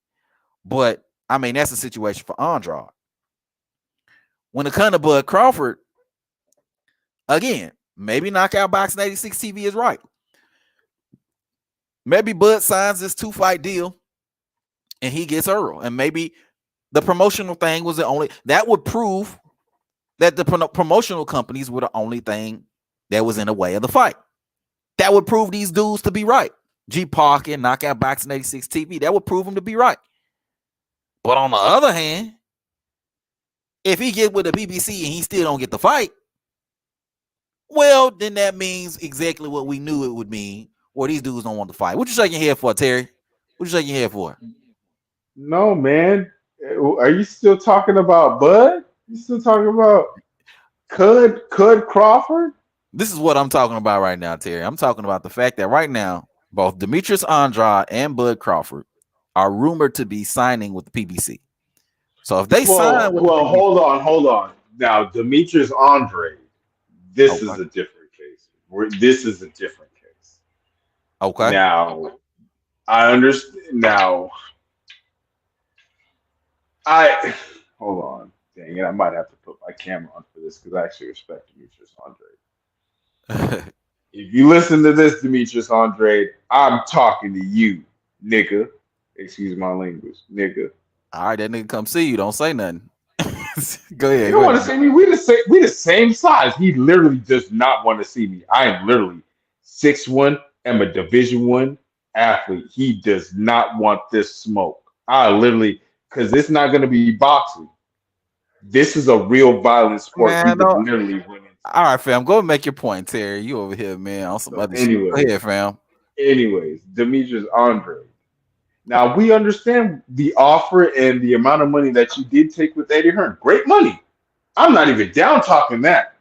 But I mean, that's the situation for Andrade. When it comes to Bud Crawford, again, maybe Knockout Boxing 86 TV is right. Maybe Bud signs this 2-fight deal and he gets Earl. And maybe the promotional thing was the only, that would prove that the promotional companies were the only thing that was in the way of the fight. That would prove these dudes to be right. G Park and Knockout Boxing 86 TV, that would prove them to be right. But on the other hand, if he get with the PBC and he still don't get the fight, well, then that means exactly what we knew it would mean. Or these dudes don't want to fight. What you shaking your head for, Terry? What you shaking your head for? No, man. Are you still talking about Bud? You still talking about Cud Crawford? This is what I'm talking about right now, Terry. I'm talking about the fact that right now, both Demetrius Andrade and Bud Crawford are rumored to be signing with the PBC. So if they sign with well, hold on. Now, Demetrius Andrade, this is a different case. This is a different case. Okay. Now, I understand. Now, hold on. Dang it, I might have to put my camera on for this because I actually respect Demetrius Andrade. If you listen to this, Demetrius Andrade, I'm talking to you, nigga. Excuse my language, nigga. All right, that nigga come see you. Don't say nothing. Go ahead. You don't want to see me. We the same size. He literally does not want to see me. I am literally 6'1". I'm a Division I athlete. He does not want this smoke. I literally, because it's not going to be boxing. This is a real violent sport. Man, literally winning. All right, fam. Go and make your point, Terry. You over here, man, on some other shit. Go ahead, fam. Anyways, Demetrius Andrade. Now, we understand the offer and the amount of money that you did take with Eddie Hearn. Great money. I'm not even down talking that.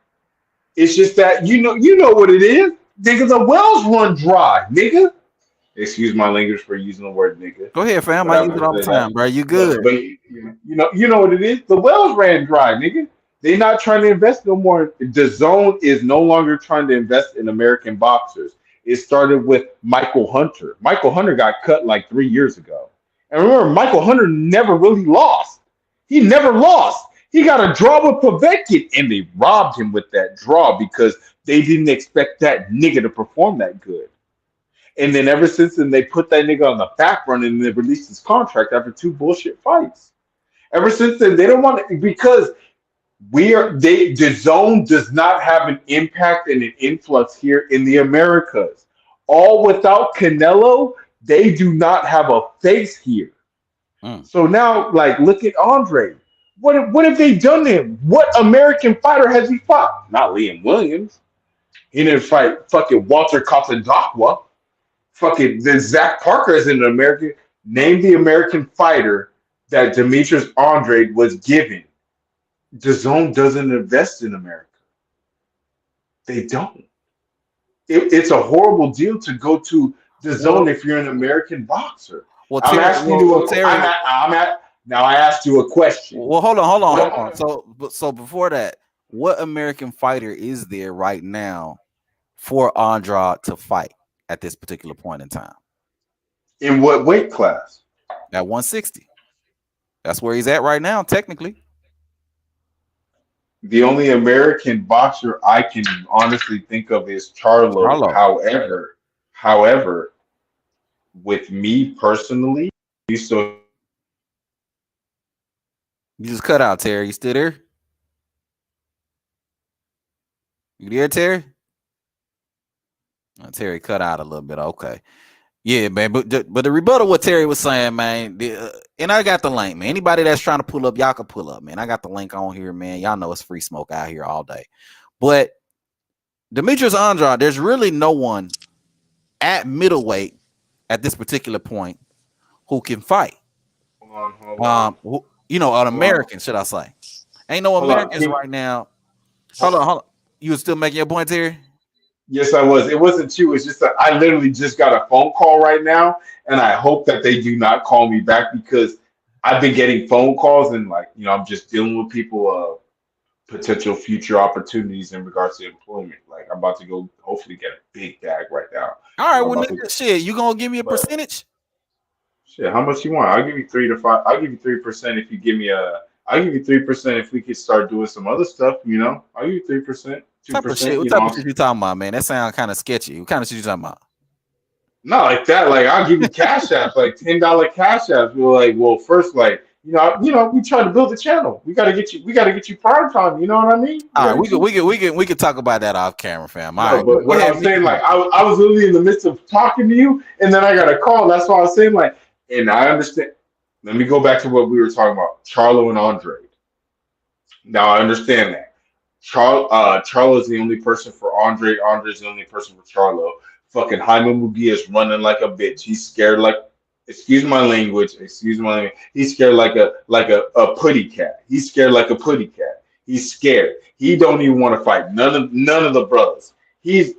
It's just that you know what it is. Nigga, the wells run dry, nigga. Excuse my language for using the word nigga. Go ahead, fam. I use it all the time, bro. You good. But you know what it is? The wells ran dry, nigga. They're not trying to invest no more. The zone is no longer trying to invest in American boxers. It started with Michael Hunter. Michael Hunter got cut like 3 years ago. And remember, Michael Hunter never really lost. He never lost. He got a draw with Povetkin, and they robbed him with that draw because they didn't expect that nigga to perform that good. And then ever since then, they put that nigga on the back run and they released his contract after 2 bullshit fights. Ever since then, they don't want it because the zone does not have an impact and an influx here in the Americas. All without Canelo, they do not have a face here. So now, like, look at Andre. What have they done to him? What American fighter has he fought? Not Liam Williams. He didn't fight fucking Walter Kopendakwa. Fucking the Zach Parker is an American. Name the American fighter that Demetrius Andrade was given. The zone doesn't invest in America. They don't. It's a horrible deal to go to the zone if you're an American boxer. Well, I'm asking you now I asked you a question. Well, hold on. So before that, what American fighter is there right now for Andrade to fight at this particular point in time? In what weight class? At 160. That's where he's at right now, technically. The only American boxer I can honestly think of is Charlo. However, with me personally, you just cut out, Terry. You still there? You there, Terry? Terry cut out a little bit. Okay. Yeah, man. But the rebuttal what Terry was saying, man, and I got the link, man. Anybody that's trying to pull up, y'all can pull up, man. I got the link on here, man. Y'all know it's free smoke out here all day. But Demetrius Andrade, there's really no one at middleweight at this particular point who can fight. Hold on. An American, should I say? Ain't no Americans right now. Hold on. You were still making your point, Terry? Yes, I was. It wasn't you. It's just that I literally just got a phone call right now, and I hope that they do not call me back because I've been getting phone calls and I'm just dealing with people potential future opportunities in regards to employment. Like I'm about to go hopefully get a big bag right now. All right, well, shit, you gonna give me a percentage? Shit, how much you want? I'll give you 3 to 5. I'll give you 3% if you give me I'll give you 3% if we could start doing some other stuff. I'll give you 3%. 2%. What type of shit you talking about, man? That sounds kind of sketchy. What kind of shit you talking about? Not like that. Like I'll give you cash apps, like $10 cash apps. We're like, well, first, we try to build a channel. We gotta get you prime time. You know what I mean? All right, we can talk about that off camera, fam. All right, but what I'm saying, I was literally in the midst of talking to you, and then I got a call. That's why I was saying, and I understand. let me go back to what we were talking about. Charlo and Andrade. Now I understand that. Charlo is the only person for Andrade. Andre's the only person for Charlo. Fucking Jaime Mugia is running like a bitch. He's scared like, excuse my language. He's scared like a putty cat. He's scared like a putty cat. He's scared. He don't even want to fight. None of the brothers. He's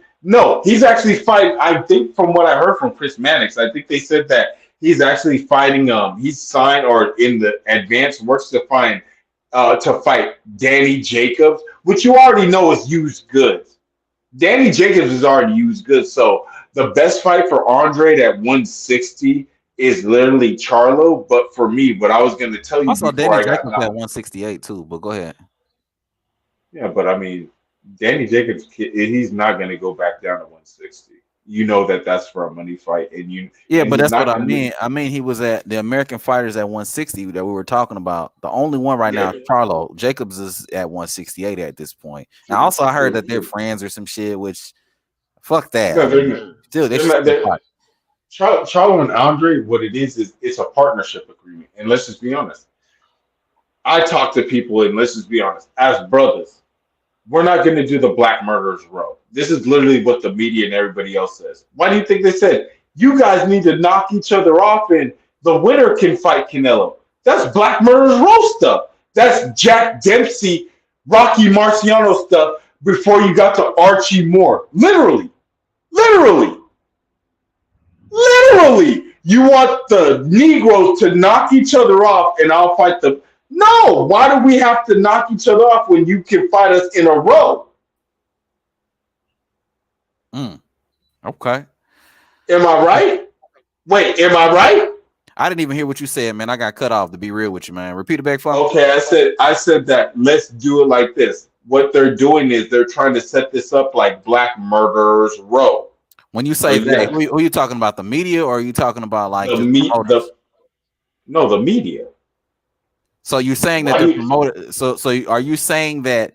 actually fighting. I think from what I heard from Chris Mannix, I think they said that he's actually fighting. He's signed or in the advanced works to fight Danny Jacobs, which you already know is used goods. Danny Jacobs is already used goods. So the best fight for Andrade at 160 is literally Charlo. But for me, what I was going to tell you Also, before Danny Jacobs at 168 too. But go ahead. Yeah, but I mean, Danny Jacobs, he's not going to go back down to 160. You know that's for a money fight, but that's what I mean. I mean, he was at the American Fighters at 160 that we were talking about. The only one right now is Charlo. Jacobs is at 168 at this point. And also, I heard that they're friends or some shit. Which, fuck that. Charlo and Andre, what it is it's a partnership agreement. And let's just be honest. I talk to people, and let's just be honest, as brothers. We're not going to do the Black Murderers Row. This is literally what the media and everybody else says. Why do you think they said, you guys need to knock each other off and the winner can fight Canelo? That's Black Murderers Row stuff. That's Jack Dempsey, Rocky Marciano stuff before you got to Archie Moore. Literally. You want the Negroes to knock each other off and I'll fight the... No, why do we have to knock each other off when you can fight us in a row? Okay. Am I right? Wait, am I right? I didn't even hear what you said, man. I got cut off, to be real with you, man. Repeat it back for me. Okay, I said that let's do it like this. What they're doing is they're trying to set this up like Black Murderers Row. When you say that, who are you talking about? The media, or are you talking about like the media? So you're saying that the promoter? So are you saying that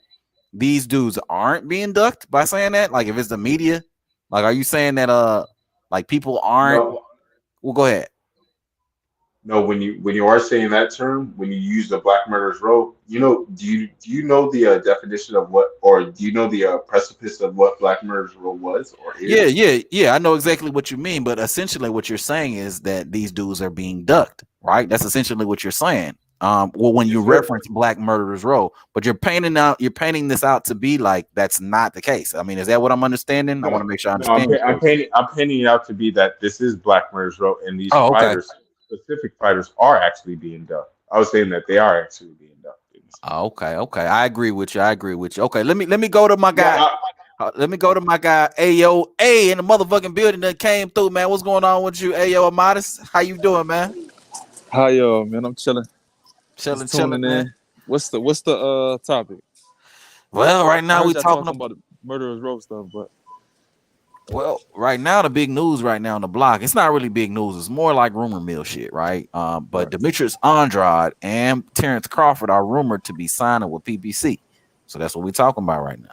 these dudes aren't being ducked by saying that? Like, if it's the media, like, are you saying that like people aren't? No. Well, go ahead. No, when you are saying that term, when you use the Black Murderers Row, do you know the definition of what, or do you know the precipice of what Black Murderers Row was or is? Yeah. I know exactly what you mean, but essentially what you're saying is that these dudes are being ducked, right? That's essentially what you're saying. When you reference Black Murderers Row, but you're painting this out to be like that's not the case. I mean, is that what I'm understanding? I want to make sure I understand. I'm painting it out to be that this is Black Murderers Row, and these specific fighters are actually being ducked. I was saying that they are actually being ducked. Okay. I agree with you. Okay, let me go to my guy. Let me go to my guy AOA in the motherfucking building that came through, man. What's going on with you, AO Amatis? How you doing, man? Hi, yo, man. I'm chilling. Chilling, man. What's the topic? Well, right now we're talking about the Murderers Row stuff, but right now the big news right now on the block, it's not really big news. It's more like rumor mill shit, right? But Demetrius, Andrade, and Terence Crawford are rumored to be signing with PBC. So that's what we're talking about right now.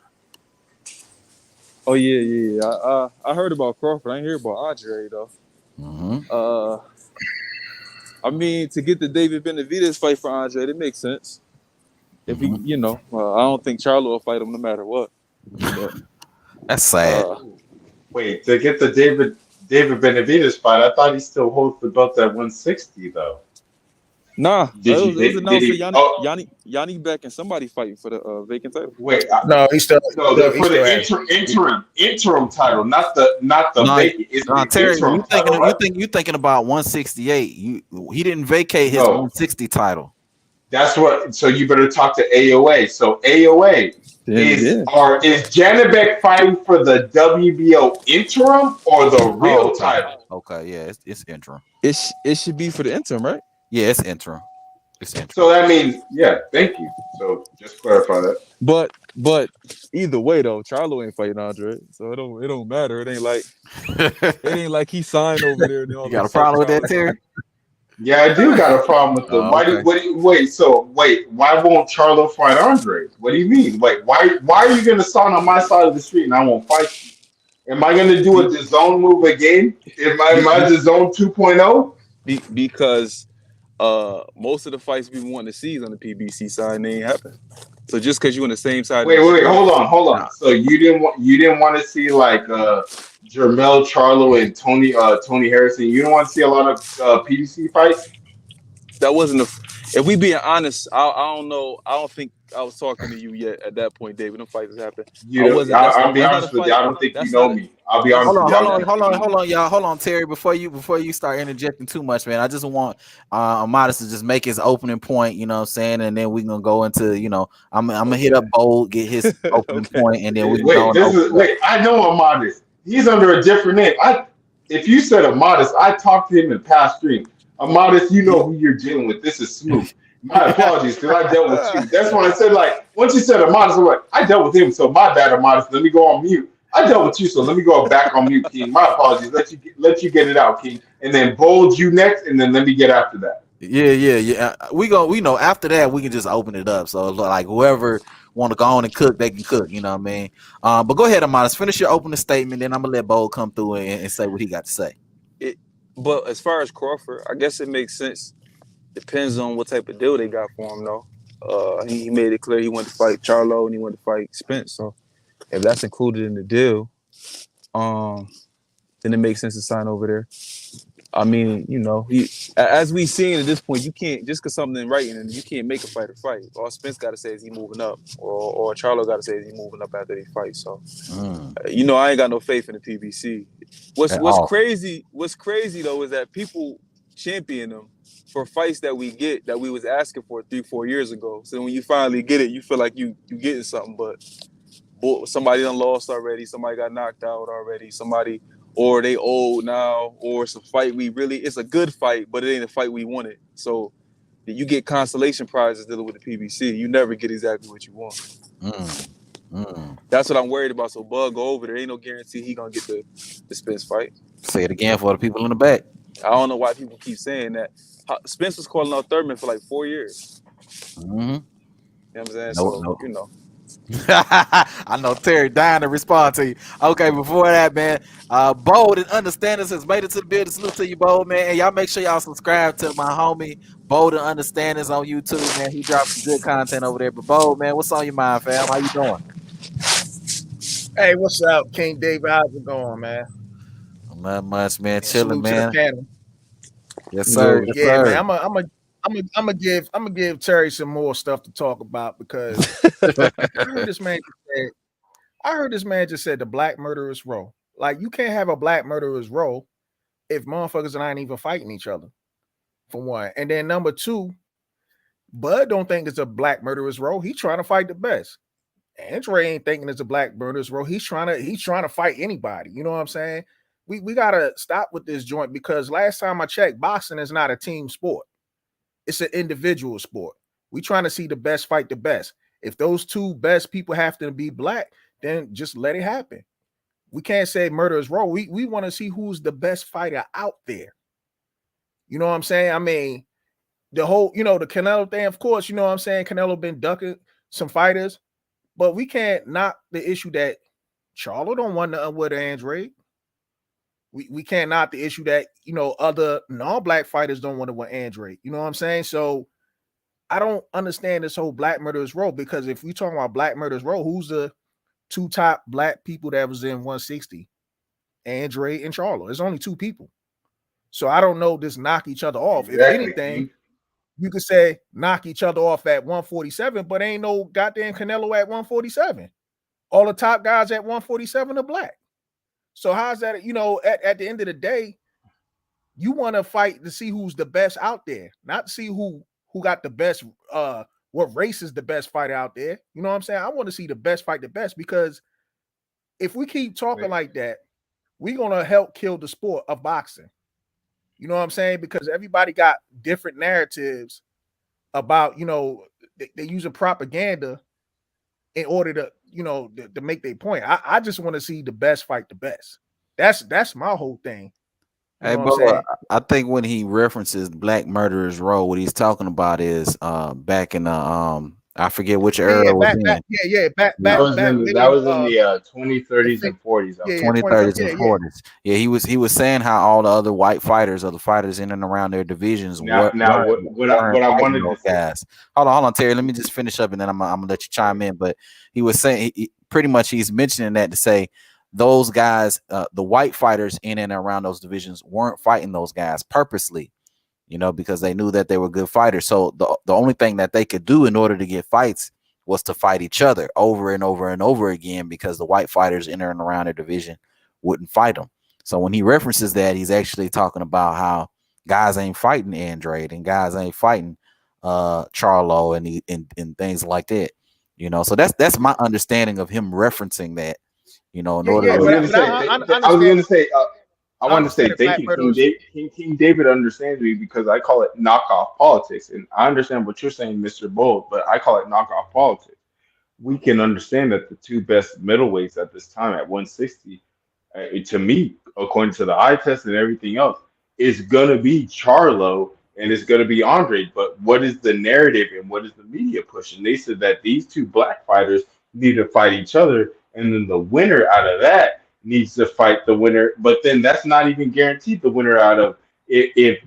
Oh yeah. I heard about Crawford. I didn't hear about Andrade though. Mm-hmm. I mean, to get the David Benavidez fight for Andrade, it makes sense. If he, I don't think Charlo will fight him no matter what. But, that's sad. Wait, to get the David Benavidez fight, I thought he still holds the belt at 160 though. Nah, it was announced for Yanni Beck and somebody fighting for the vacant title. Wait, he's still for the interim title, not the vacant. It's the Terry, interim title, right? you thinking about 168? He didn't vacate his 160 title. That's what. So you better talk to AOA. So AOA is Janet Beck fighting for the WBO interim or the real title? Okay, yeah, it's interim. It should be for the interim, right? Yeah, it's interim. So that means, thank you. So just clarify that. But either way though, Charlo ain't fighting Andrade, so it don't matter. It ain't like he signed over there. You got a problem with that, Terry? Yeah, I do got a problem with them. Why won't Charlo fight Andrade? What do you mean? Wait, why are you gonna sign on my side of the street and I won't fight you? Am I gonna do a DAZN move again? Am I DAZN 2.0? Because most of the fights we want to see is on the PBC side, and they ain't happen. So just because you're on the same side, Wait, hold on. So you didn't want to see like Jermell Charlo and Tony Harrison. You don't want to see a lot of PBC fights. That wasn't if we being honest, I don't know. I don't think I was talking to you yet at that point, David. Them fights happened. I'll be honest with you. I don't think you know me. I'll be honest with you. Hold on, y'all. Hold on, Terry. Before you start interjecting too much, man, I just want Modest to just make his opening point. You know what I'm saying, and then we gonna go into I'm gonna hit up Bold, get his opening point, and then we wait. I know a Modest. He's under a different name. If you said a Modest, I talked to him in past streams. A Modest, you know who you're dealing with. This is Smooth. My apologies, because I dealt with you. That's when I said, like, once you said a Modest, I'm like, I dealt with him, so my bad, a Modest. Let me go on mute. I dealt with you, so let me go back on mute, King. My apologies. Let you get it out, King. And then Bold you next, and then let me get after that. Yeah. We know after that we can just open it up. So like whoever want to go on and cook, they can cook. You know what I mean? But go ahead, Amanis. Finish your opening statement, then I'm gonna let Bold come through and say what he got to say. But as far as Crawford, I guess it makes sense. Depends on what type of deal they got for him, though. He made it clear he wanted to fight Charlo and he wanted to fight Spence. So if that's included in the deal, then it makes sense to sign over there. I mean, as we seen at this point, you can't just because something in writing and you can't make a fighter fight. All Spence got to say is he moving up, or Charlo got to say is he moving up after they fight. So, I ain't got no faith in the PBC. What's crazy though is that people champion them for fights that we get that we was asking for 3-4 years ago. So when you finally get it, you feel like you getting something, but somebody done lost already. Somebody got knocked out already. Or they old now, or it's a fight it's a good fight, but it ain't a fight we wanted. So you get consolation prizes dealing with the PBC. You never get exactly what you want. That's what I'm worried about. So Bud go over there. Ain't no guarantee he gonna get the Spence fight. Say it again for the people in the back. I don't know why people keep saying that. Spence was calling out Thurman for like 4 years. You know what I'm saying? I know Terry dying to respond to you. Okay, before that, man, Bold and Understanders has made it to the building. Salute to you, Bold, man. And y'all make sure y'all subscribe to my homie Bold and Understanders on YouTube, man. He drops some good content over there. But Bold, man, what's on your mind, fam? How you doing? Hey, what's up, King David? How's it going, man? Not much, man. Chilling, man. Yes, sir. Yes, yeah, sir. man. I'm gonna give Terry some more stuff to talk about because I heard this man just said the black murderers row. Like you can't have a black murderers row if motherfuckers are not even fighting each other. For one, and then number two, Bud don't think it's a black murderers row. He's trying to fight the best. Andrade ain't thinking it's a black murderers row. He's trying to fight anybody. You know what I'm saying? We gotta stop with this joint because last time I checked, boxing is not a team sport. It's an individual sport. We trying to see the best fight the best. If those two best people have to be black, then just let it happen. We can't say murderers row. We want to see who's the best fighter out there. You know what I'm saying? I mean, the whole, the Canelo thing, of course, you know what I'm saying? Canelo been ducking some fighters, but we can't knock the issue that Charlo don't want to with Andrade. We can't knock the issue that, other non-black fighters don't want to win Andrade. You know what I'm saying? So I don't understand this whole black murderers row because if we talking about black murderers row, who's the two top black people that was in 160? Andrade and Charlo. There's only two people. So I don't know this knock each other off. Exactly. If anything, you could say knock each other off at 147, but ain't no goddamn Canelo at 147. All the top guys at 147 are black. So how's that? At the end of the day, you want to fight to see who's the best out there, not to see who got the best, what race is the best fighter out there. You know what I'm saying? I want to see the best fight the best because if we keep talking like that, we're going to help kill the sport of boxing. You know what I'm saying? Because everybody got different narratives about, they using propaganda in order to, to make their point. I just want to see the best fight the best. That's my whole thing. Hey, but I think when he references black murderers row, what he's talking about is back in the I forget which Yeah, era it was back, in. back, That was in maybe, the 2030s and 40s. I yeah, believe. 2030s and yeah. 40s. Yeah, he was saying how all the other white fighters or the fighters in and around their divisions Now, what weren't I fighting wanted to those say. guys. Hold on, Terry. Let me just finish up and then I'm gonna let you chime in. But he was saying pretty much he's mentioning that to say those guys, the white fighters in and around those divisions weren't fighting those guys purposely, you know, because they knew that they were good fighters. So the only thing that they could do in order to get fights was to fight each other over and over and over again, because the white fighters in and around their division wouldn't fight them. So when he references that, he's actually talking about how guys ain't fighting Andrade and guys ain't fighting Charlo and things like that. You know, so that's my understanding of him referencing that. You know, in order I was to, going to say. I want to say thank you, King David understands me because I call it knockoff politics, and I understand what you're saying, Mr. Bold, but I call it knockoff politics. We can understand that the two best middleweights at this time at 160, to me, according to the eye test and everything else, is going to be Charlo and it's going to be Andrade. But what is the narrative and what is the media pushing? They said that these two black fighters need to fight each other, and then the winner out of that needs to fight the winner. But then that's not even guaranteed the winner out of if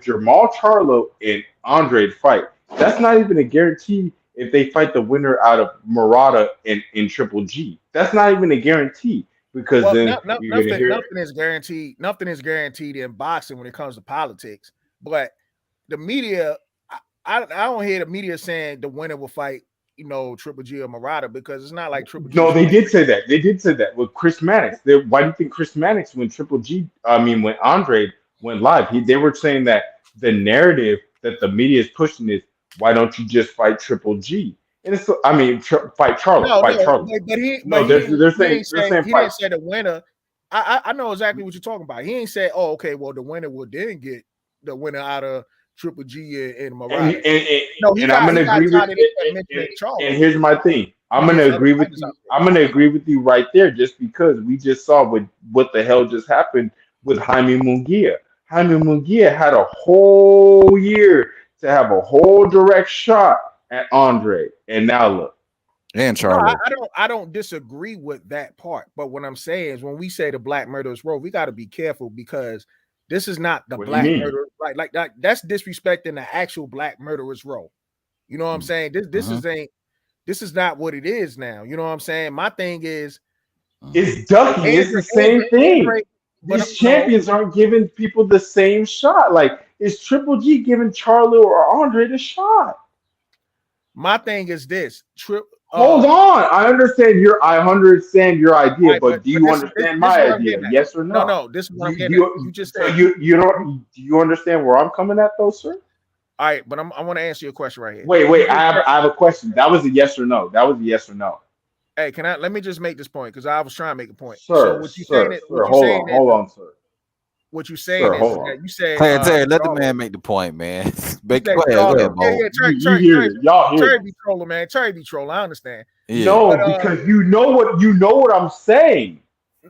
Jamal Charlo and Andrade fight. That's not even a guarantee if they fight the winner out of Murata in Triple G. That's not even a guarantee because then you're gonna hear nothing is guaranteed. Nothing is guaranteed in boxing when it comes to politics. But the media, I don't hear the media saying the winner will fight, you know, Triple G or Murata, because it's not like Triple G. No, they did say that. They did say that with Chris Mannix. Why do you think Chris Mannix, when when Andrade went live, they were saying that the narrative that the media is pushing is, why don't you just fight Triple G? And it's, fight Charlo, they're saying he didn't say the winner. I know exactly what you're talking about. He ain't say, oh, okay, well, the winner will then get the winner out of Triple G and Murata. And I'm gonna agree with and here's my thing. I'm gonna agree with you. I'm gonna agree with you right there, just because we just saw what the hell just happened with Jaime Munguia. Jaime Munguia had a whole year to have a whole direct shot at Andrade, and now look. And Charlo. No, I don't disagree with that part. But what I'm saying is, when we say the Black Murderers Row, we got to be careful, because this is not the Black Murderer, like that's disrespecting the actual Black Murderers Row. You know what I'm saying? This is not what it is now. You know what I'm saying? My thing is, it's ducking. It's the same thing. These champions aren't giving people the same shot. Like, is Triple G giving Charlo or Andrade a shot? My thing is this. Hold on. I understand your idea, but do you understand my idea? Yes or no? No, this is what I'm getting at. You just said do you understand where I'm coming at though, sir? All right, but I want to answer your question right here. Wait, I have a question. That was a yes or no. Hey, let me just make this point, because I was trying to make a point. Sir, so what you saying? Hold on, sir. What you saying is that you said, Terry, let the man make the point, man. Go ahead, Terry be trolling, man. Terry be trolling. I understand. Yeah. No, because you know what I'm saying,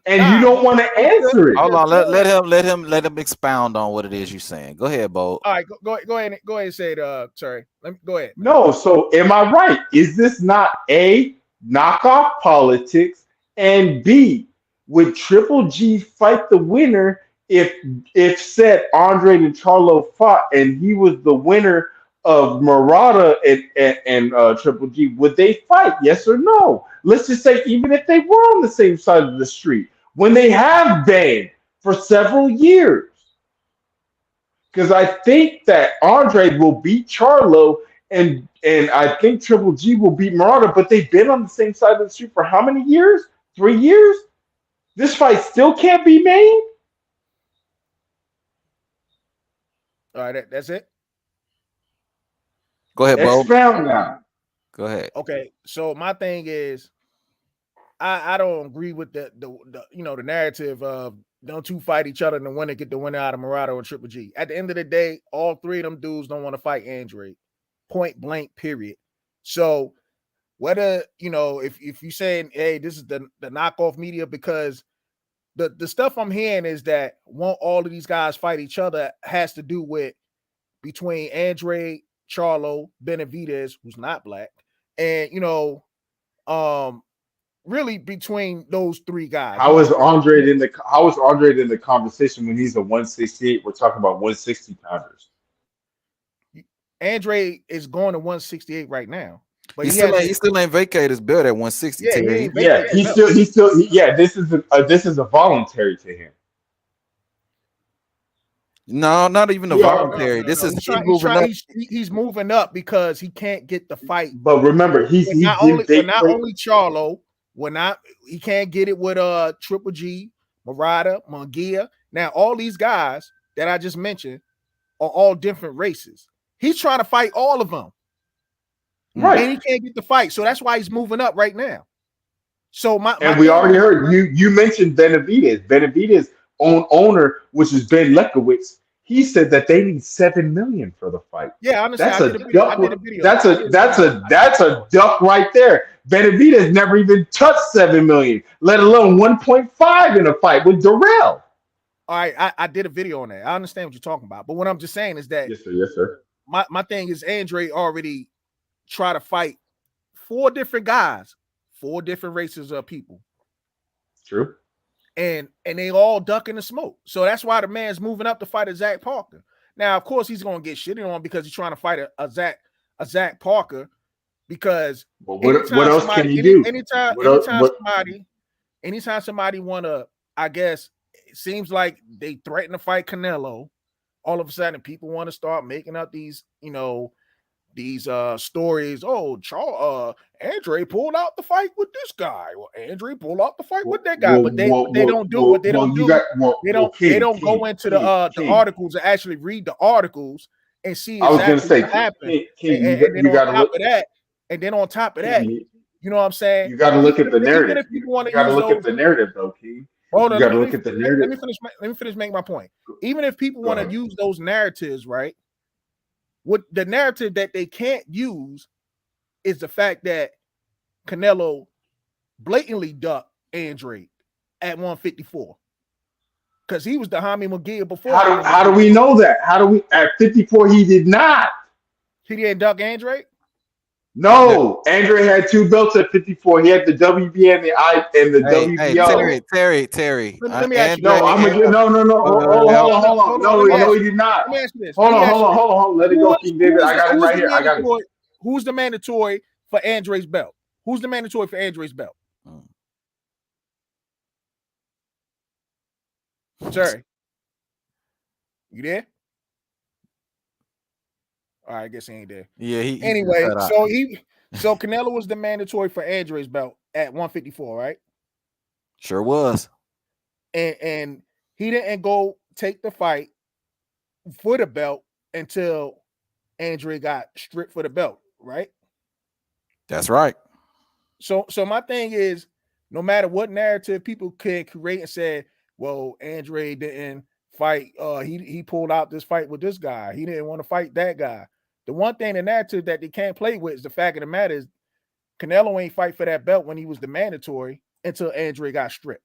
and you don't want to answer it. Hold on, let him expound on what it is you're saying. Go ahead, Bo. All right, go ahead and say it. Terry, go ahead. No, so am I right? Is this not A, knockoff politics, and B, would Triple G fight the winner if said Andrade and Charlo fought and he was the winner of Murata and Triple G? Would they fight? Yes or no? Let's just say, even if they were on the same side of the street, when they have been for several years. Because I think that Andrade will beat Charlo and I think Triple G will beat Murata, but they've been on the same side of the street for how many years? 3 years? This fight still can't be made? All right, that's it. Go ahead, Bo. Expound now. Go ahead. Okay, so my thing is, I don't agree with the narrative of don't two fight each other and the winner get the winner out of Murata or Triple G. At the end of the day, all three of them dudes don't want to fight Andrade. Point blank, period. So whether if you're saying, hey, this is the knockoff media, because the stuff I'm hearing is that won't all of these guys fight each other has to do with between Andrade, Charlo, Benavidez, who's not black, And really between those three guys. How is Andrade in the conversation when he's a 168? We're talking about 160 pounders. Andrade is going to 168 right now. But he still ain't vacated his belt at 160. Yeah, this is a voluntary to him. No, not even a voluntary. This is he's moving up because he can't get the fight. But remember, not only Charlo, he can't get it with Triple G, Murata, Munguia. Now all these guys that I just mentioned are all different races. He's trying to fight all of them. Right. And he can't get the fight. So that's why he's moving up right now. So we already heard you mentioned Benavidez. Benavidez' own owner, which is Ben Lekowitz, he said that they need $7 million for the fight. Yeah, I understand. That's a duck right there. Benavidez never even touched $7 million, let alone 1.5 in a fight with Darrell. All right, I did a video on that. I understand what you're talking about, but what I'm just saying is that yes, sir. My thing is Andrade already tried to fight 4 different guys, 4 different races of people. True. And they all ducking the smoke. So that's why the man's moving up to fight a Zach Parker. Now, of course, he's gonna get shitted on because he's trying to fight a Zach Parker. Because what else can you do? Anytime somebody wanna, I guess it seems like they threaten to fight Canelo. All of a sudden, people want to start making up these, these stories. Oh, Andrade pulled out the fight with this guy. Well, Andrade pulled out the fight with that guy. But they don't do what they don't do. They don't go into the articles and actually read the articles and see exactly what happened. And then on top of that, you know what I'm saying? You got to look at the narrative. You got to look at the narrative, though, King. Hold on, you got to look at the narrative. Let me finish making my point. Even if people want to use those narratives, right? What the narrative that they can't use is the fact that Canelo blatantly ducked Andrade at 154 because he was the Jaime Munguia before. How do we know that? How do we at 54 he did not? He didn't duck Andrade? No, Andrade had 2 belts at 54. He had the WBA and the WBO. Terry. Let me ask you. No, hold on. No, he did not. Let me ask you this. Hold on. Let it go, King David. I got it right here. I got it. Who's the mandatory for Andrade's belt? Who's the mandatory for Andrade's belt? Terry, you there? All right, I guess he ain't there. Yeah. Anyway, so Canelo was the mandatory for Andrade's belt at 154, right? Sure was. And he didn't go take the fight for the belt until Andrade got stripped for the belt, right? That's right. So my thing is, no matter what narrative people can create and say, well, Andrade didn't fight. He pulled out this fight with this guy. He didn't want to fight that guy. The one thing, the narrative that they can't play with is the fact of the matter is Canelo ain't fight for that belt when he was the mandatory until Andrade got stripped.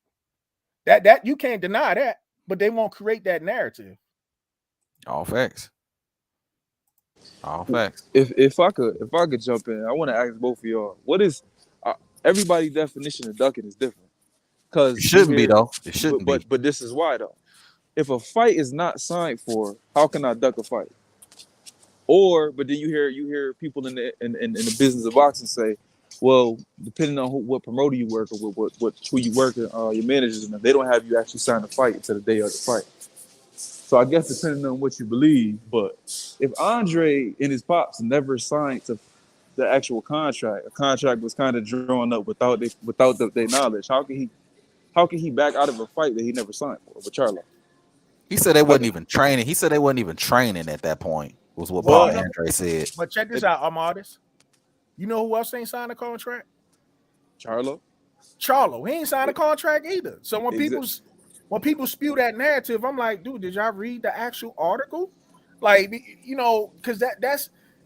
That you can't deny that, but they won't create that narrative. All facts. If I could jump in, I want to ask both of y'all, what is everybody's definition of ducking is different. Because it shouldn't be though. It shouldn't be. But this is why though. If a fight is not signed for, how can I duck a fight? But then you hear people in the business of boxing say, well, depending on what promoter you work or who you work with, your managers and them, they don't have you actually sign a fight until the day of the fight. So I guess depending on what you believe, but if Andre and his pops never signed to the actual contract, a contract was kind of drawn up without their knowledge, how can he back out of a fight that he never signed for with Charlo? He said they wasn't even training. He said they wasn't even training at that point. Was what Paul Andrade said. But check this out, I'm artist. You know who else ain't signed a contract? Charlo, he ain't signed a contract either. So when people spew that narrative, I'm like, dude, did y'all read the actual article? Like, because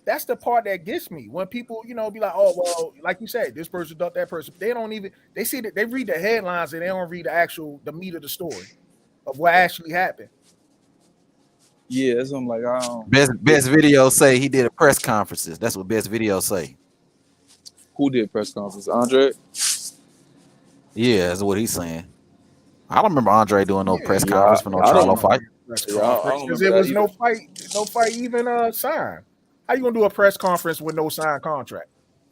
that's the part that gets me when people, be like, oh, well, like you said, this person ducked that person. They don't even, they see that they read the headlines and they don't read the meat of the story of what actually happened. Yeah, that's what I'm like. Best video say he did a press conferences. That's what best video say. Who did press conference? Andrade? Yeah, that's what he's saying. I don't remember Andre doing no press Yeah, conference for no I don't Charlo fight. Press Yeah, I don't conference because remember there that was either. no fight even signed. How you gonna do a press conference with no signed contract?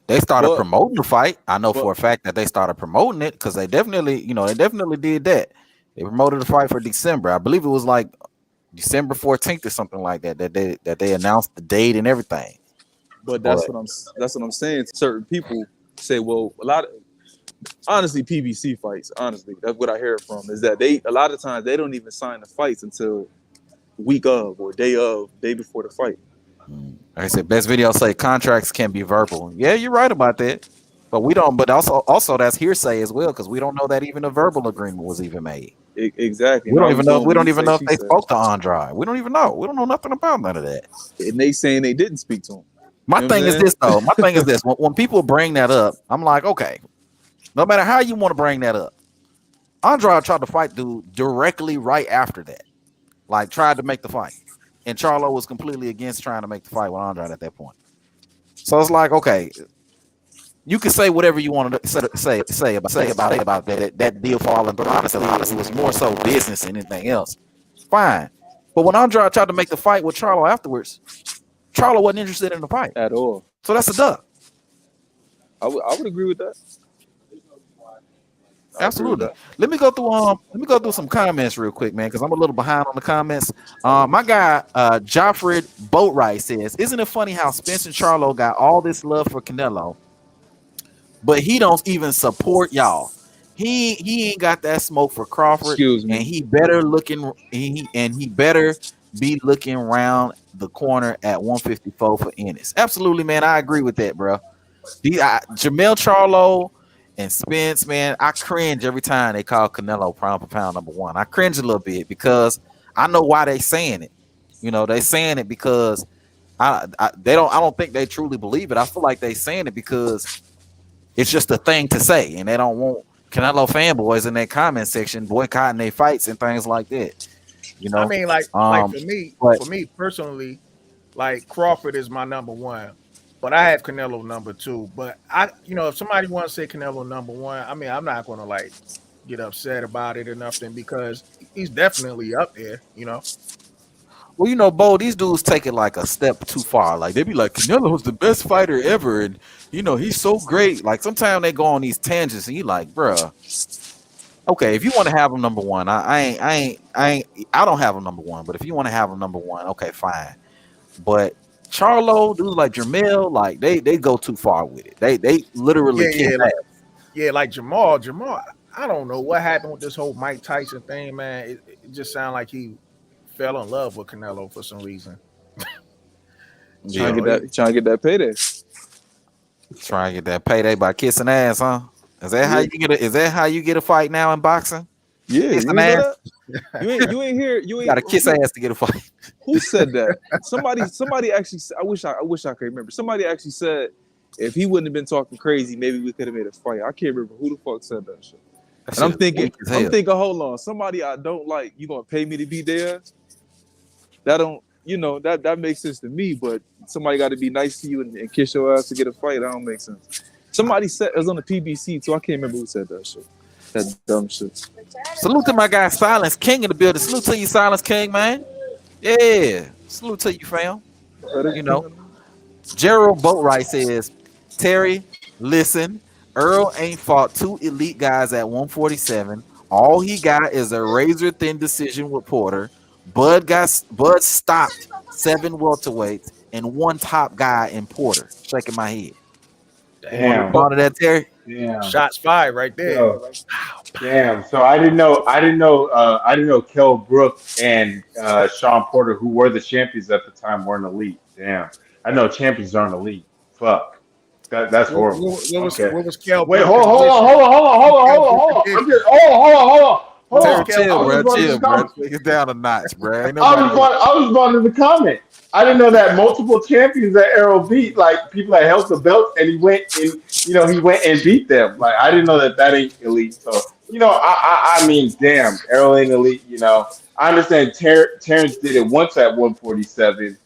They started But- promoting the fight. I know but- for a fact that they started promoting it because they definitely did that. They promoted the fight for December. I believe it was like December 14th or something like that. That they announced the date and everything. But that's what I'm saying. Certain people say, well, honestly, PBC fights, honestly, that's what I hear from, is that a lot of times they don't even sign the fights until week of or day before the fight. Like I said, best video say contracts can be verbal. Yeah, you're right about that. But we don't. But also that's hearsay as well because we don't know that even a verbal agreement was even made. Exactly. We don't even know. We don't even know if they said. spoke to Andrade. We don't even know. We don't know nothing about none of that. And they saying they didn't speak to him. My thing is this though. My thing is this. When people bring that up, I'm like, okay, no matter how you want to bring that up, Andrade tried to fight dude directly right after that, like tried to make the fight, and Charlo was completely against trying to make the fight with Andrade at that point. So it's like, okay, you can say whatever you want to say about that deal falling, but honestly, it was more so business than anything else. Fine, but when Andrade tried to make the fight with Charlo afterwards, Charlo wasn't interested in the fight At all. So that's a duck. I would agree with that. Absolutely. Let me go through some comments real quick, man, because I'm a little behind on the comments. My guy Joffrey Boatwright says, "Isn't it funny how Spence and Charlo got all this love for Canelo, but he don't even support y'all? He ain't got that smoke for Crawford. Excuse me. And he better be looking around the corner at 154 for Ennis." Absolutely, man. I agree with that, bro. Jamel Charlo and Spence, man, I cringe every time they call Canelo pound for pound number one. I cringe a little bit because I know why they saying it. You know, they saying it because I don't think they truly believe it. I feel like they saying it because it's just a thing to say, and they don't want Canelo fanboys in their comment section boycotting their fights and things like that. You know, I mean, like for me personally, like Crawford is my number one, but I have Canelo number two. But if somebody wants to say Canelo number one, I mean, I'm not going to like get upset about it or nothing because he's definitely up there. You know. Well, Bo, these dudes take it like a step too far. Like they be like, Canelo's the best fighter ever, and he's so great. Like sometimes they go on these tangents, and you like, bruh. Okay, if you want to have him number one, I don't have him number one. But if you want to have him number one, okay, fine. But Charlo, dudes like Jamel, like they go too far with it. They literally can't. Like Jamal. I don't know what happened with this whole Mike Tyson thing, man. It just sounded like he fell in love with Canelo for some reason. Trying to get that payday. Trying to get that payday by kissing ass, huh? Is that how you get it? Is that how you get a fight now in boxing? Yeah, kissing ass. You ain't here. You ain't got to kiss ass to get a fight. Who said that? Somebody actually. I wish I could remember. Somebody actually said if he wouldn't have been talking crazy, maybe we could have made a fight. I can't remember who the fuck said that shit. And I'm thinking, hold on, somebody I don't like, you gonna pay me to be there? That don't, that makes sense to me. But somebody got to be nice to you and kiss your ass to get a fight. That don't make sense. Somebody said it was on the PBC too. I can't remember who said that shit. That dumb shit. Salute to my guy Silence King in the building. Salute to you, Silence King, man. Yeah, salute to you, fam. Gerald Boatwright says, Terry, listen. Earl ain't fought two elite guys at 147. All he got is a razor thin decision with Porter. Bud stopped 7 welterweights and 1 top guy in Porter. Shaking my head. Damn. Part of that, Terry. Damn. Shots fired right there. Yo, damn. So I didn't know Kell Brook and Sean Porter, who were the champions at the time, weren't elite. Damn. I know champions aren't elite. Fuck. That's horrible. What was Kell? Wait, hold on. Chill, bro. Take it down a notch, bro. I was responding to the comment. I didn't know that multiple champions that Errol beat, like people that held the belt, and he went and beat them. Like I didn't know that ain't elite. So I mean, damn, Errol ain't elite. I understand Terence did it once at 147.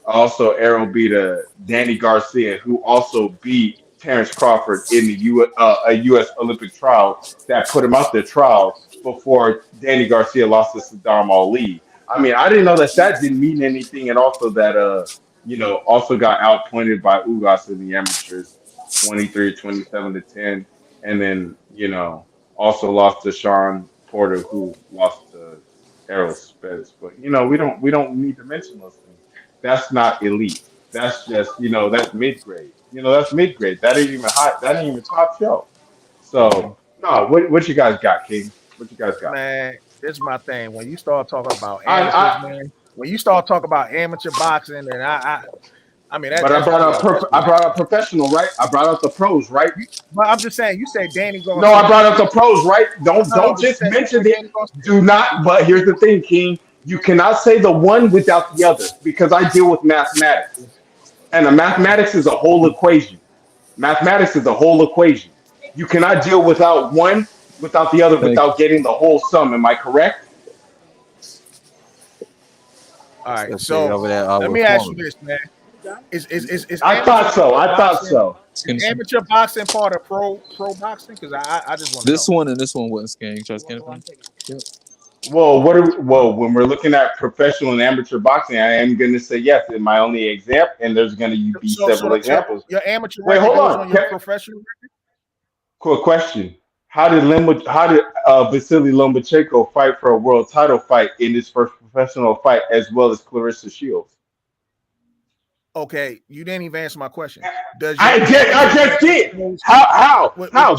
Also Errol beat Danny Garcia, who also beat Terence Crawford in the a U.S. Olympic trial that put him out the trial before Danny Garcia lost to Saddam Ali. I mean, I didn't know that didn't mean anything, and also that also got outpointed by Ugas in the amateurs, 27 to 10, and then also lost to Sean Porter, who lost to Errol Spence. But we don't need to mention those things. That's not elite. That's just that's mid grade. That's mid grade. That ain't even high. That ain't even top shelf. So no, what you guys got, King? What you guys got? Man, this is my thing. When you start talking about amateurs, man, when you start talking about amateur boxing, and I mean, but I brought up professional, right? I brought up the pros, right? But I'm just saying, you said Danny Garcia. No, I brought up the pros, right? Don't just mention it. Do not. But here's the thing, King. You cannot say the one without the other because I deal with mathematics, and the mathematics is a whole equation. Mathematics is a whole equation. You cannot deal without one without the other without getting the whole sum. Am I correct? All right. So let me ask you this, man. Is I thought so. Is amateur boxing part of pro boxing? Because I just want to this know. one and this one wasn't scanning. Try scanning. Yep. Well, when we're looking at professional and amateur boxing, I am going to say yes in my only example, and there's going to be several examples. Your amateur Wait, hold on. Your professional record? Quick question: How did Vasily Lomachenko fight for a world title fight in his first professional fight, as well as Clarissa Shields? Okay, you didn't even answer my question. I just did. How?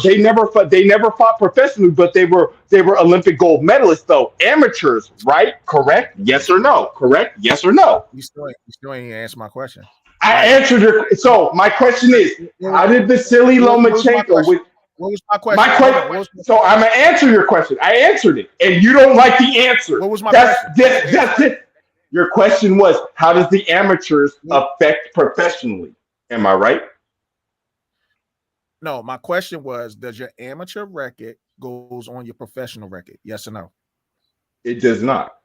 They never fought professionally, but they were Olympic gold medalists though. Amateurs, right? Correct? Yes or no? Correct? Yes or no? You still ain't even answer my question. I answered your. So my question is, how did Vasily Lomachenko? What was my question? So I'm gonna answer your question. I answered it, and you don't like the answer. What was my question? That's it. Your question was, how does the amateurs affect professionally? Am I right? No, my question was, does your amateur record goes on your professional record? Yes or no? It does not.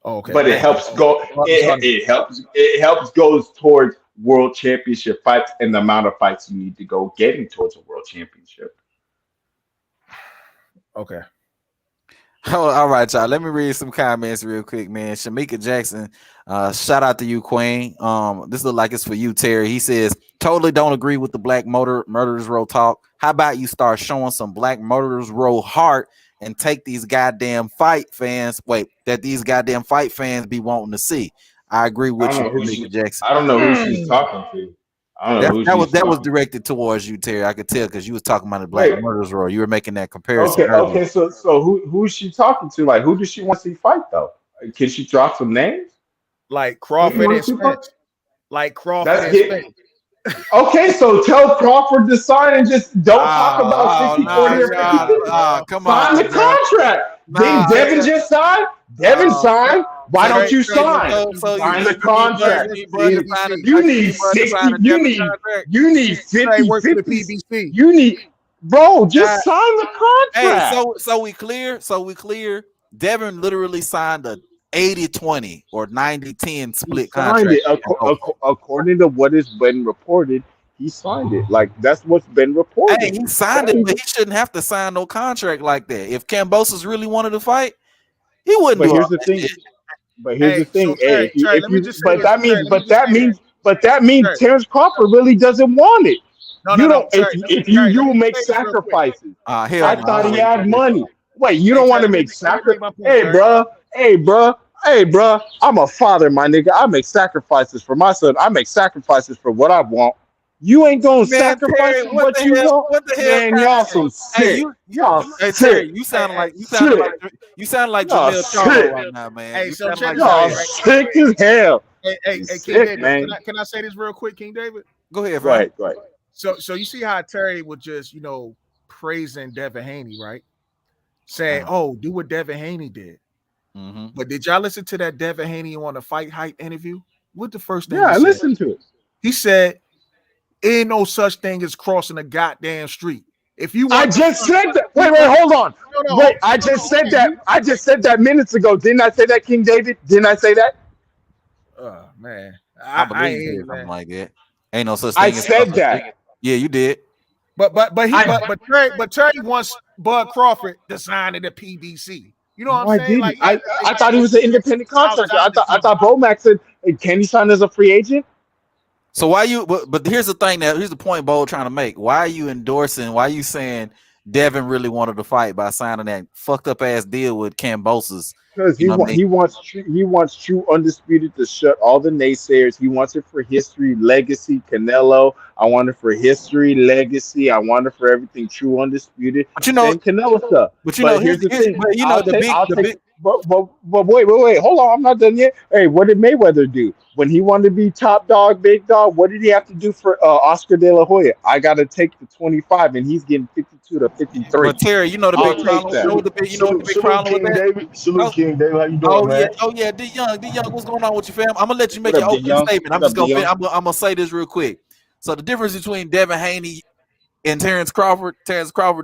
Oh, okay. But it helps go. It helps goes towards world championship fights and the amount of fights you need to go getting towards a world championship. Okay. Oh, all right, y'all. Let me read some comments real quick, man. Shamika Jackson, shout out to you, Queen. This look like it's for you, Terry. He says, totally don't agree with the Black Murderers Row talk. How about you start showing some Black Murderers Row heart and take these goddamn fight fans be wanting to see? I agree with you, Shamika Jackson. I don't know who she's talking to. That was directed towards you, Terry. I could tell because you was talking about the Black Murderers Row. You were making that comparison. Okay. So who is she talking to? Like, who does she want to see fight though? Can she drop some names? Like Crawford and Spence. Like Crawford and Spence. Okay, so tell Crawford to sign and just don't talk about 60-40 or 50. Come on, sign the contract. Didn't Devin just sign? Devin signed. Why don't you sign? Sign the contract. You need 60. You need 50. You need, bro. Just sign the contract. Hey, so we clear. Devin literally signed a 80-20 or 90-10 split contract. According to what has been reported, he signed it. Like, that's what's been reported. Hey, he signed it, but he shouldn't have to sign no contract like that. If Kambosos really wanted to fight, he wouldn't. But here's the thing. But that means Terence Crawford really doesn't want it. If you make sacrifices. I thought he had money. Wait, you don't want to make sacrifices? Hey, bro. I'm a father, my nigga. I make sacrifices for my son. I make sacrifices for what I want. You ain't gonna sacrifice what you want. What the hell? Man, y'all some sick. Terry, you sound like Jamil Charlo right now, man. Hey, so check y'all sick as hell. Hey, King David, man. Can I say this real quick, King David? Go ahead, bro. Right. So you see how Terry was just praising Devin Haney, right? Saying, do what Devin Haney did. Mm-hmm. But did y'all listen to that Devin Haney on the Fight Hype interview? What the first thing? Yeah, I listened to it. He said, "Ain't no such thing as crossing a goddamn street." If you, I just said that. Wait, hold on. Wait, I just said that. I just said that minutes ago. Didn't I say that, King David? Didn't I say that? Man, I believe something like that. Ain't no such thing. I said that. Yeah, you did. But Terry wants Bud Crawford to sign to the PBC. You know what No, I'm I saying? didn't. Like I thought he was an independent contractor. I thought Bomac said, hey, can he sign as a free agent? So why you? But here's the thing. Here's the point Bo trying to make. Why are you endorsing? Why are you saying Devin really wanted to fight by signing that fucked up ass deal with Cambosis? Because You know what I mean? he wants true undisputed to shut all the naysayers. He wants it for history, legacy, Canelo. I want it for history, legacy. I want it for everything true, undisputed. But you know, Same Canelo stuff. but you know, here's the thing. But you know, But wait. Hold on. I'm not done yet. Hey, what did Mayweather do? When he wanted to be top dog, big dog, what did he have to do for Oscar De La Hoya? I got to take the 25, and he's getting 52 to 53. But Terry, you know the big problem. You know what the big problem with that? Salute, King David. How you doing, man? Yeah. D Young, what's going on with you, fam? I'm gonna let you make What your up, opening D-Young? statement. I'm gonna say this real quick. So the difference between Devin Haney and Terence Crawford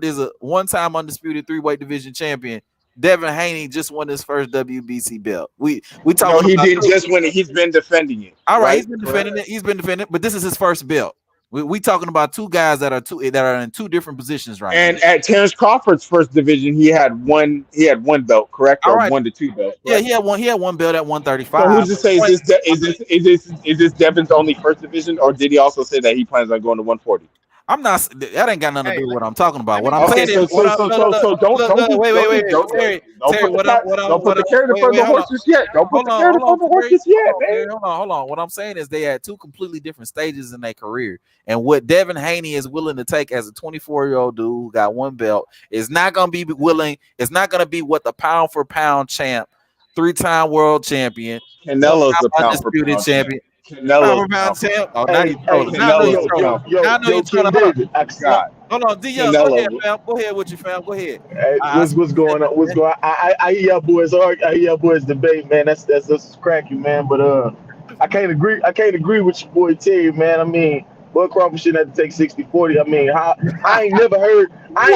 is a one-time undisputed 3-weight division champion. Devin Haney just won his first WBC belt. We talking. No, he didn't just win it. He's been defending it. All right, he's been defending it. He's been defending it, but this is his first belt. We talking about two guys that are in two different positions right and now. at Terence Crawford's first division, he had one belt, correct? All or right. 1 to 2 belts. Yeah, he had one belt at 135. So who's to say is this Devin's only first division, or did he also say that he plans on going to 140? I'm not. That ain't got nothing to do with what I'm talking about. What I'm Okay, saying is, so don't put the carrot in front of the horses yet. Don't put the carrot in front of the horses yet, man. Hold on. What I'm saying is they had two completely different stages in their career, and what Devin Haney is willing to take as a 24-year-old dude who got one belt is not going to be willing. It's not going to be what the pound for pound champ, 3-time world champion, Canelo's the pound for undisputed pound champion. Canelo's champ. Oh, now you trolling. Now you trolling. Now you trying to. Hold on, D Young. Go ahead, fam. Go ahead with your fam. Go ahead. Hey, what's going on? What's going on? I hear y'all boys argue. I hear y'all boys debate, man. That's cracky, man. But I can't agree with your boy Terry, man. I mean, Bud Crawford shouldn't have to take 60-40. I mean, I ain't never heard. I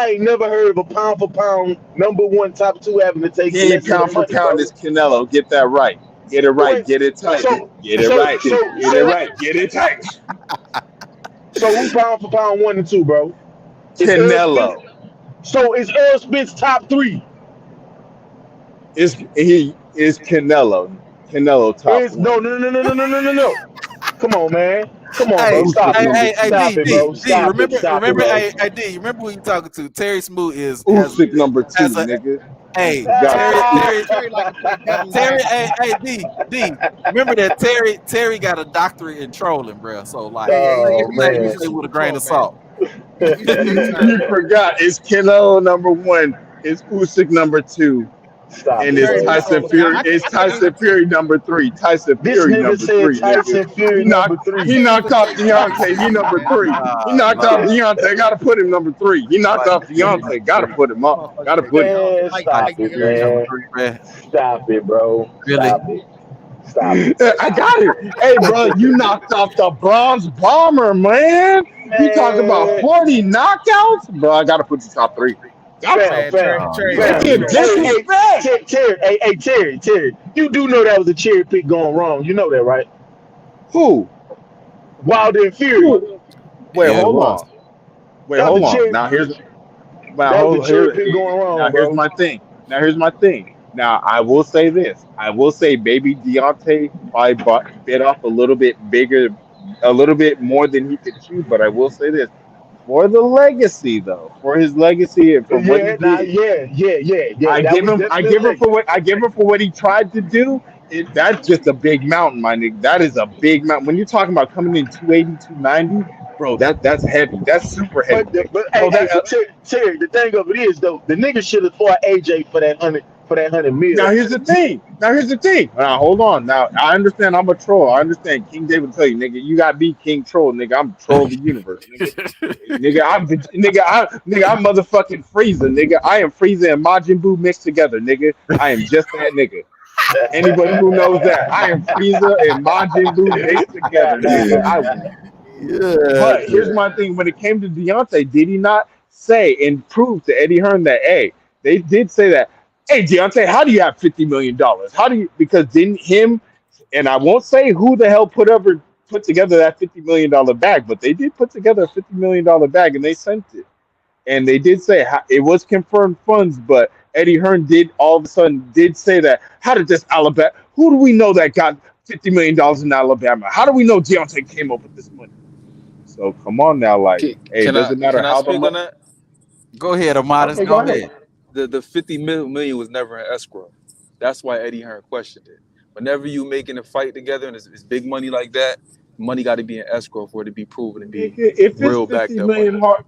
ain't never heard of a pound for pound #1 top 2 having to take. Yeah, pound for pound is Canelo. Get that right. Get it right. Get it tight. Get it right. Get it right. Get it tight. So who pound for pound 1 and 2, bro? Canelo. So is Earl Spence top 3? Is Canelo? Canelo top 1. No. Come on, man. Come on, bro. Stop it, bro. Stop it. D, remember who you talking to? Terry Smoot is Usyk number 2, nigga. Hey, Terry, D. Remember that Terry got a doctorate in trolling, bro. So like, you say with a grain of salt. You forgot. It's Canelo number 1. It's Usyk number 2. Stop. And it's Tyson Fury. It's Tyson Fury number 3. Tyson Fury number 3. Tyson Fury number 3. He knocked off Deontay. He number 3. He knocked off Deontay. Got to put him number 3. He knocked off Deontay. Got to put him up. Got to put him. Stop it, man. Stop it, bro. Really? Stop it. I got it. Hey, bro, you knocked off the bronze bomber, man. You talking about 40 knockouts, bro? I got to put you top 3. Terry, you do know that was a cherry pick going wrong. You know that, right? Who? Wilder and Fury. Wait, hold on. Now here's my thing. Now I will say this. I will say baby Deontay probably bit off a little bit more than he could chew, but I will say this. For the legacy, though, for his legacy and for what he did, I give him for what he tried to do. That's just a big mountain, my nigga. That is a big mountain. When you're talking about coming in 280, 290, bro, that's heavy. That's super heavy. But Terry, the thing of it is, though, the nigga should have fought AJ for that 100 million. Now here's the thing. Now hold on. Now I understand I'm a troll. I understand King David will tell you, nigga, you gotta be King Troll, nigga. I'm troll of the universe, nigga. I'm motherfucking Freezer, nigga. I am Freezer and Majin Buu mixed together, nigga. I am just that nigga. Anybody who knows that, I am Freezer and Majin Buu mixed together, nigga. But here's my thing. When it came to Deontay, did he not say and prove to Eddie Hearn that, hey, they did say that, hey, Deontay, how do you have $50 million? How do you, because didn't him, and I won't say who the hell put put together that $50 million bag, but they did put together a $50 million bag and they sent it. And they did say it was confirmed funds, but Eddie Hearn did all of a sudden did say that. How did this Alabama? Who do we know that got $50 million in Alabama? How do we know Deontay came up with this money? So come on now, like, hey, it doesn't matter can I how speak the on that? Go ahead, Amadeus. Okay, Go go ahead. The 50 million was never in escrow. That's why Eddie Hearn questioned it. Whenever you making a fight together and it's big money like that, money got to be in escrow for it to be proven to be nigga, if real it's backed 50 up million money. hard,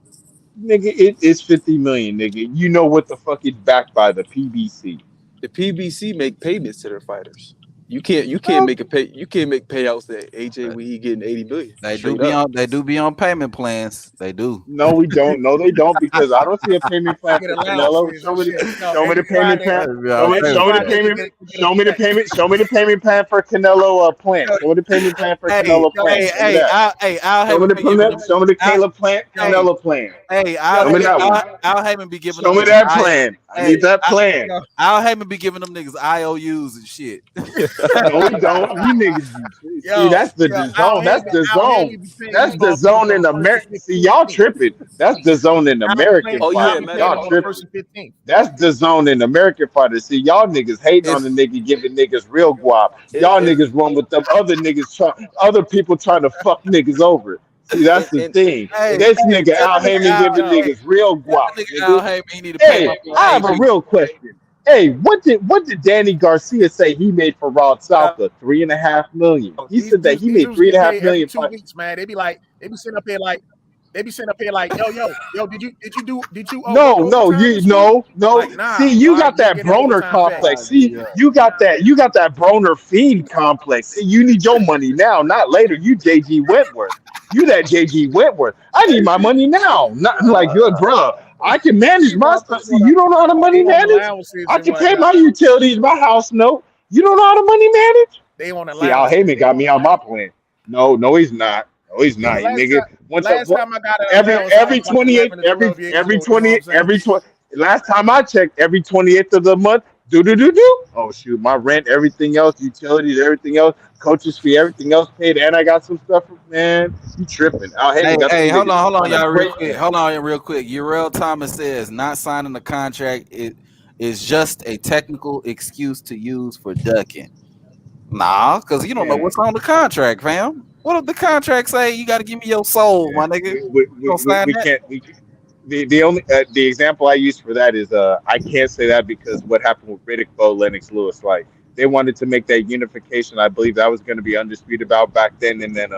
nigga, it is 50 million, nigga. You know what the fuck is backed by the PBC. The PBC make payments to their fighters. You can't make payouts to AJ when he getting 80 million. They Straight up. do be on payment plans. They do. No, we don't. No, they don't, because I don't see a payment plan Get for Canelo. allowances and shit. No, Show me the every payment Friday, plan. They be on every Show me the Friday you payment. get Show me the a check. payment. Show me the payment plan for Canelo plan. Show me the payment plan for Hey, Canelo plan. Show me that. Al Show me Heyman the be giving them. Show me the Caleb plan. Canelo plan. Hey, Show me that one. Al Heyman be giving Show them me that plan. I need that plan. Al Heyman be giving them niggas IOUs and shit. No, we don't. You niggas. See, that's the zone. That's the zone. That's the zone in America. See, y'all tripping. That's the zone in American Oh, yeah, fighters. man. Y'all tripping. That's the zone in American fighters. See, y'all niggas hating on the nigga giving niggas real guap. Y'all niggas run with them other niggas, other people trying to fuck niggas over. See, that's the thing. This nigga Al Heyman giving niggas real guap. Al Heyman, he need to pay Hey, I have a real question. Hey, what did Danny Garcia say he made for Rod Salka? $3.5 million. He said that he made $3.5 million. 2 weeks, man. They be sitting up here like, yo, did you? No. Like, nah, see, you got that Broner complex. See, you got that Broner fiend complex. See, you need your money now, not later. You JG Wentworth. You that JG Wentworth. I need my money now. Not like good, bro. I can manage my stuff. See, you don't know how to money manage. I can pay my utilities, my house note. You don't know how to money manage. They want to. See, Al Heyman got me on my plan. No, he's not. No, he's not, nigga. Last time I got every 28, every 20. Last time I checked, every 28th of the month. Do. Oh shoot, my rent, everything else, utilities, everything else, coaches fee, everything else paid, and I got some stuff. Man, you tripping? Hey, hold on, y'all, real quick. Hold on, real quick. Urel Thomas says not signing the contract is just a technical excuse to use for ducking. Nah, because you don't know what's on the contract, fam. What if the contract say you got to give me your soul, my nigga? We can't. The only the example I use for that is I can't say that because what happened with Riddick Bowe, Lennox Lewis, like they wanted to make that unification. I believe that was going to be undisputed about back then, and then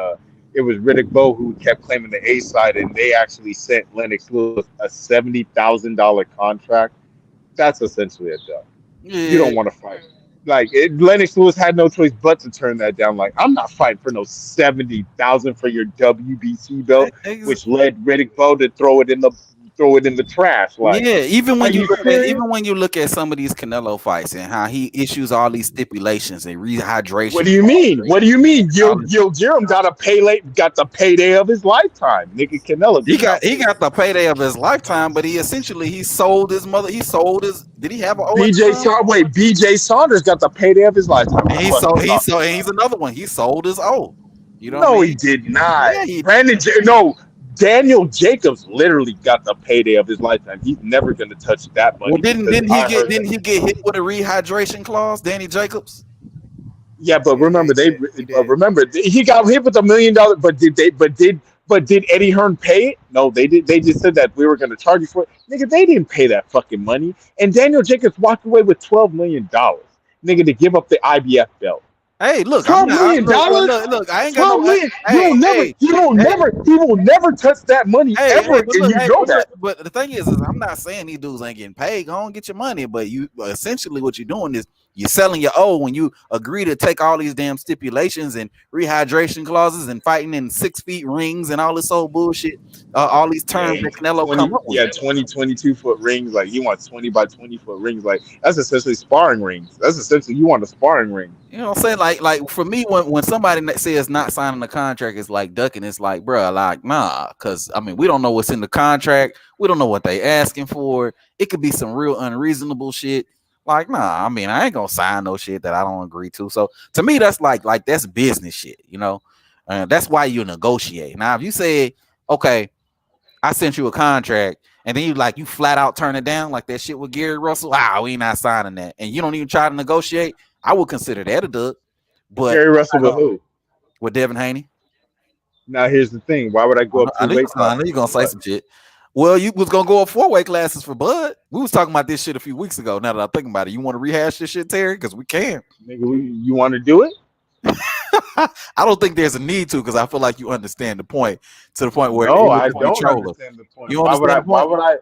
it was Riddick Bowe who kept claiming the A side, and they actually sent Lennox Lewis a $70,000 contract. That's essentially a job. Yeah. You don't want to fight. Like Lennox Lewis had no choice but to turn that down. Like, I'm not fighting for no $70,000 for your WBC belt, which led Riddick Bowe to throw it in the trash. Like, yeah, even when you look at some of these Canelo fights and how he issues all these stipulations and rehydration. What do you mean? Gil Jerem got the payday of his lifetime. Nigga, Canelo. He got the payday of his lifetime, but he sold his mother. He sold his. Did he have an BJ Saunders got the payday of his lifetime. And he's another one. He sold his O. You know? No, he did not. Yeah, Daniel Jacobs literally got the payday of his lifetime. He's never going to touch that money. Well, didn't he get hit with a rehydration clause, Danny Jacobs? Yeah, but remember he got hit with $1 million. But did Eddie Hearn pay it? No, they did. They just said that we were going to charge you for it. Nigga, they didn't pay that fucking money. And Daniel Jacobs walked away with $12 million, nigga, to give up the IBF belt. Hey, look, $12 million. Look, I ain't got He will never touch that money ever. But the thing is I'm not saying these dudes ain't getting paid. Go on, get your money. But you essentially what you're doing is you're selling your O when you agree to take all these damn stipulations and rehydration clauses and fighting in 6 feet rings and all this old bullshit. All these terms that Canelo come up with. Yeah, 22 foot rings. Like you want 20 by 20 foot rings. Like that's essentially sparring rings. That's essentially you want a sparring ring. You know what I'm saying? Like for me, when somebody says not signing the contract is like ducking, it's like, bro, like nah, because I mean we don't know what's in the contract. We don't know what they asking for. It could be some real unreasonable shit. Like, nah, I mean, I ain't gonna sign no shit that I don't agree to. So to me, that's like that's business shit, you know. That's why you negotiate. Now, if you say, okay, I sent you a contract, and then you flat out turn it down like that shit with Gary Russell, we not signing that, and you don't even try to negotiate, I would consider that a dub. But Gary Russell with who? With Devin Haney. Now here's the thing: why would I go up to weight class? I know you're gonna say some shit. Well, you was gonna go up 4 weight classes for Bud. We was talking about this shit a few weeks ago. Now that I'm thinking about it, you want to rehash this shit, Terry? Because we can. Nigga, you want to do it? I don't think there's a need to, because I feel like you understand the point, to the point where no, I don't understand the point. You understand why would I?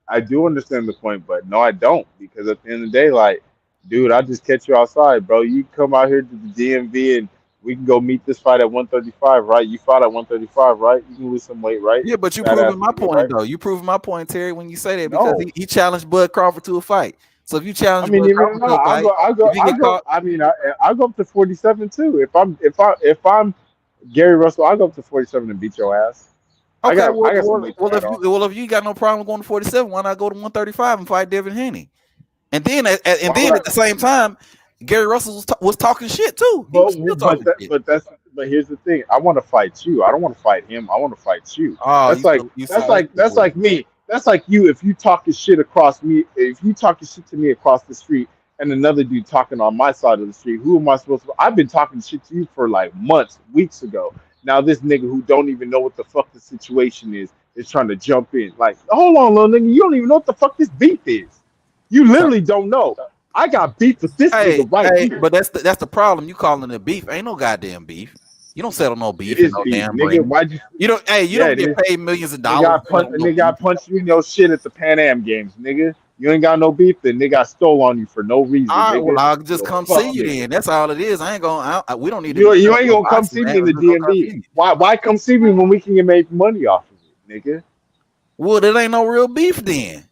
I do understand the point, but no, I don't, because at the end of the day, like, dude, I'll just catch you outside, bro. You come out here to the DMV and we can go meet this fight at 135, right? You fought at 135, right? You can lose some weight, right? Yeah, but you proving my point, right? Though. You proving my point, Terry, when you say that, because he challenged Bud Crawford to a fight. So if you challenge, Bud Crawford to a fight, I go up to 47 too. If I'm Gary Russell, I go up to 47 and beat your ass. Okay, if you got no problem going to 47, why not go to 135 and fight Devin Haney? And then at the same time, Gary Russell was talking shit too. But here's the thing: I want to fight you. I don't want to fight him. I want to fight you. That's like me. That's like you. If you talking shit across me, if you talking shit to me across the street, and another dude talking on my side of the street, who am I supposed to? I've been talking shit to you for like months, weeks ago. Now this nigga who don't even know what the fuck the situation is trying to jump in. Like, hold on, little nigga, you don't even know what the fuck this beef is. You literally don't know. I got beef with this nigga right here. But that's the problem. You calling it beef? Ain't no goddamn beef. You don't settle no beef in no beef, damn nigga. Ring. You don't get paid millions of dollars. Nigga got punched you in your shit at the Pan Am games, nigga. You ain't got no beef, then nigga got stole on you for no reason. All right, well, I'll just come see you then. That's all it is. I ain't gonna. We don't need. You ain't gonna come see me in the DMV. Why come see me when we can make money off of it, nigga? Well, there ain't no real beef then.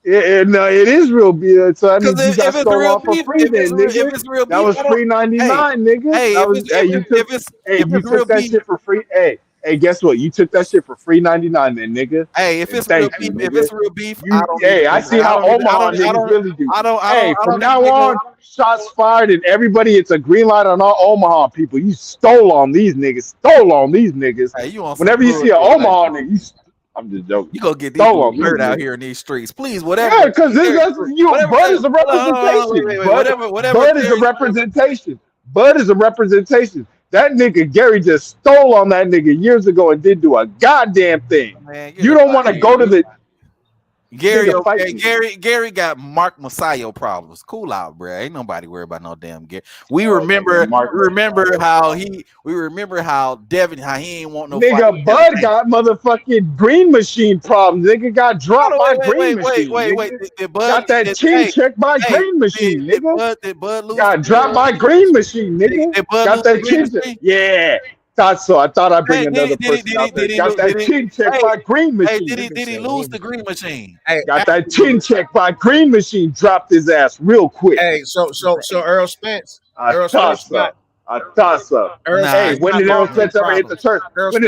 No, it is real beef. So I mean, you got stolen off for free then, nigga. That was $3.99, nigga. Hey, you took that shit for free. Hey, guess what? You took that shit for $3.99 then, nigga. Hey, if it's real beef, I see how Omaha niggas really do. Hey, from now on, shots fired and everybody, it's a green light on all Omaha people. You stole on these niggas. Hey, whenever you see an Omaha nigga, I'm just joking. You gonna get these hurt out here in these streets, please. Whatever. Yeah, because Bud is a representation. Bud is a representation. Bud is a representation. That nigga Gary just stole on that nigga years ago and didn't do a goddamn thing. Man, you don't want to go to the Gary got Mark Messiah problems. Cool out, bro. Ain't nobody worried about no damn Gary. We remember how Devin, how he ain't want no nigga. Bud got motherfucking green machine problems. Nigga got dropped by green machine. Wait. Got that chin checked by green machine, nigga. Did Bud lose? Got dropped by green machine, nigga. Got that chin check. Yeah. Thought so. I thought I'd bring another person out there. Got that chin check by green machine. Did he lose the green machine? Got that chin check by green machine. Dropped his ass real quick. Hey, so Earl Spence. I thought so. Hey, when did Errol Spence ever hit the turf? When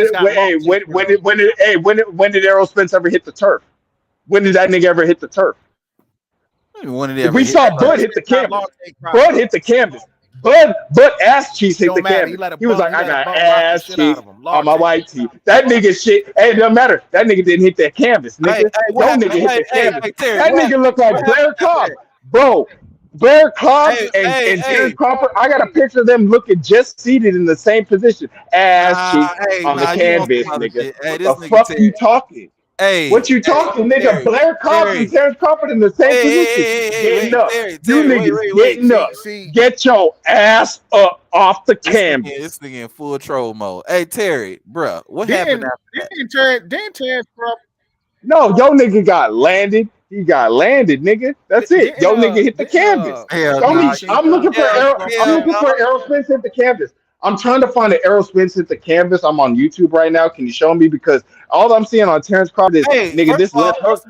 did Errol Spence ever hit the turf? When did that nigga ever hit the turf? We saw Bud hit the canvas. Bud hit the canvas. Bud ass cheeks hit the canvas. He was like, I got ass cheeks on my white tee. That nigga shit. Hey, it doesn't matter. That nigga didn't hit that canvas, nigga. No nigga hit the canvas. That nigga looked like Blair Cobb. Bro, Blair Cobb and Terence Crawford, I got a picture of them looking just seated in the same position. Ass cheeks on the canvas, nigga. What the fuck you talking? Hey, what you talking, nigga? Blair Cobb and Terence Crawford in the same position. Getting up. You niggas getting up. Get your ass up off the canvas. This nigga in full troll mode. Hey, Terry, bro, what happened after that? Terence Crawford. No, yo nigga got landed. He got landed, nigga. That's it. Yo nigga hit the canvas. I'm looking for Errol Spence hit the canvas. I'm trying to find an Errol Spence hit the canvas. I'm on YouTube right now. Can you show me? Because all I'm seeing on Terence Crawford is nigga, this left hook,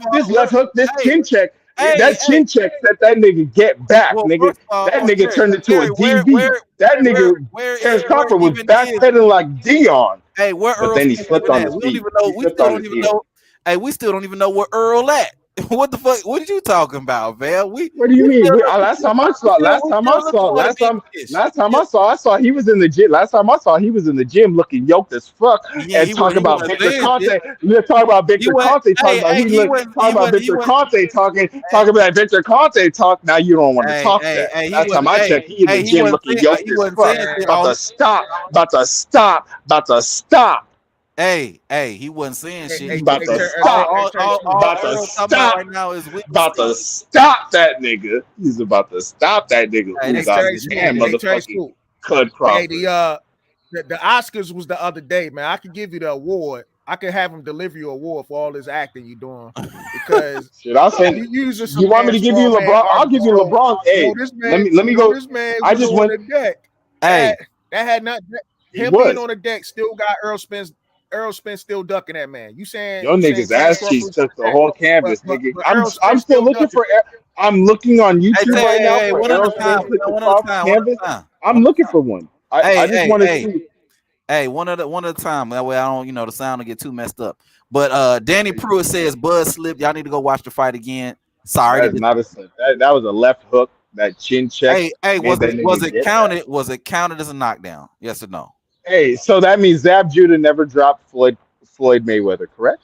this chin check. That chin check set that nigga get back, nigga. That nigga turned into a DB. That nigga Terence Crawford was backpedaling like Dion. Hey, where but then he slipped on his feet. We still don't even know where Earl at. What the fuck? What are you talking about, man? What do you mean? Last time I saw he was in the gym. Last time I saw he was in the gym looking yoked as fuck Yeah, and talking about Victor Conte. Talking about Victor Conte. Talking about Victor Conte. Talking about Victor Conte talk. Now you don't want to talk that. Last time I checked, he in the gym looking yoked as fuck. About to stop. Hey, he wasn't saying shit. He's about to stop. About to stop. Right now is about to stop that nigga. He's about to stop that nigga. Who's out his hand, motherfucking Cut Crawford. Hey, the Oscars was the other day, man. I could give you the award. I could have him deliver you an award for all this acting you doing because shit, I'll say you want me to give you LeBron? I'll give you LeBron. Hey, let me go. This man I just went on the deck. Hey, that had not him being on the deck. Still got Earl Spence. Earl Spence still ducking that man. You saying your niggas ass cheeks took the whole canvas, nigga. I'm still looking for. I'm looking on YouTube right now for Earl Spence took the canvas. I'm looking for one. I just want to see. Hey, one at a time. That way I don't, the sound will get too messed up. But Danny Pruitt says Bud slipped. Y'all need to go watch the fight again. Sorry, that is not a slip. That was a left hook. That chin check. Hey, was it counted? Was it counted as a knockdown? Yes or no? Hey, so that means Zab Judah never dropped Floyd Mayweather, correct?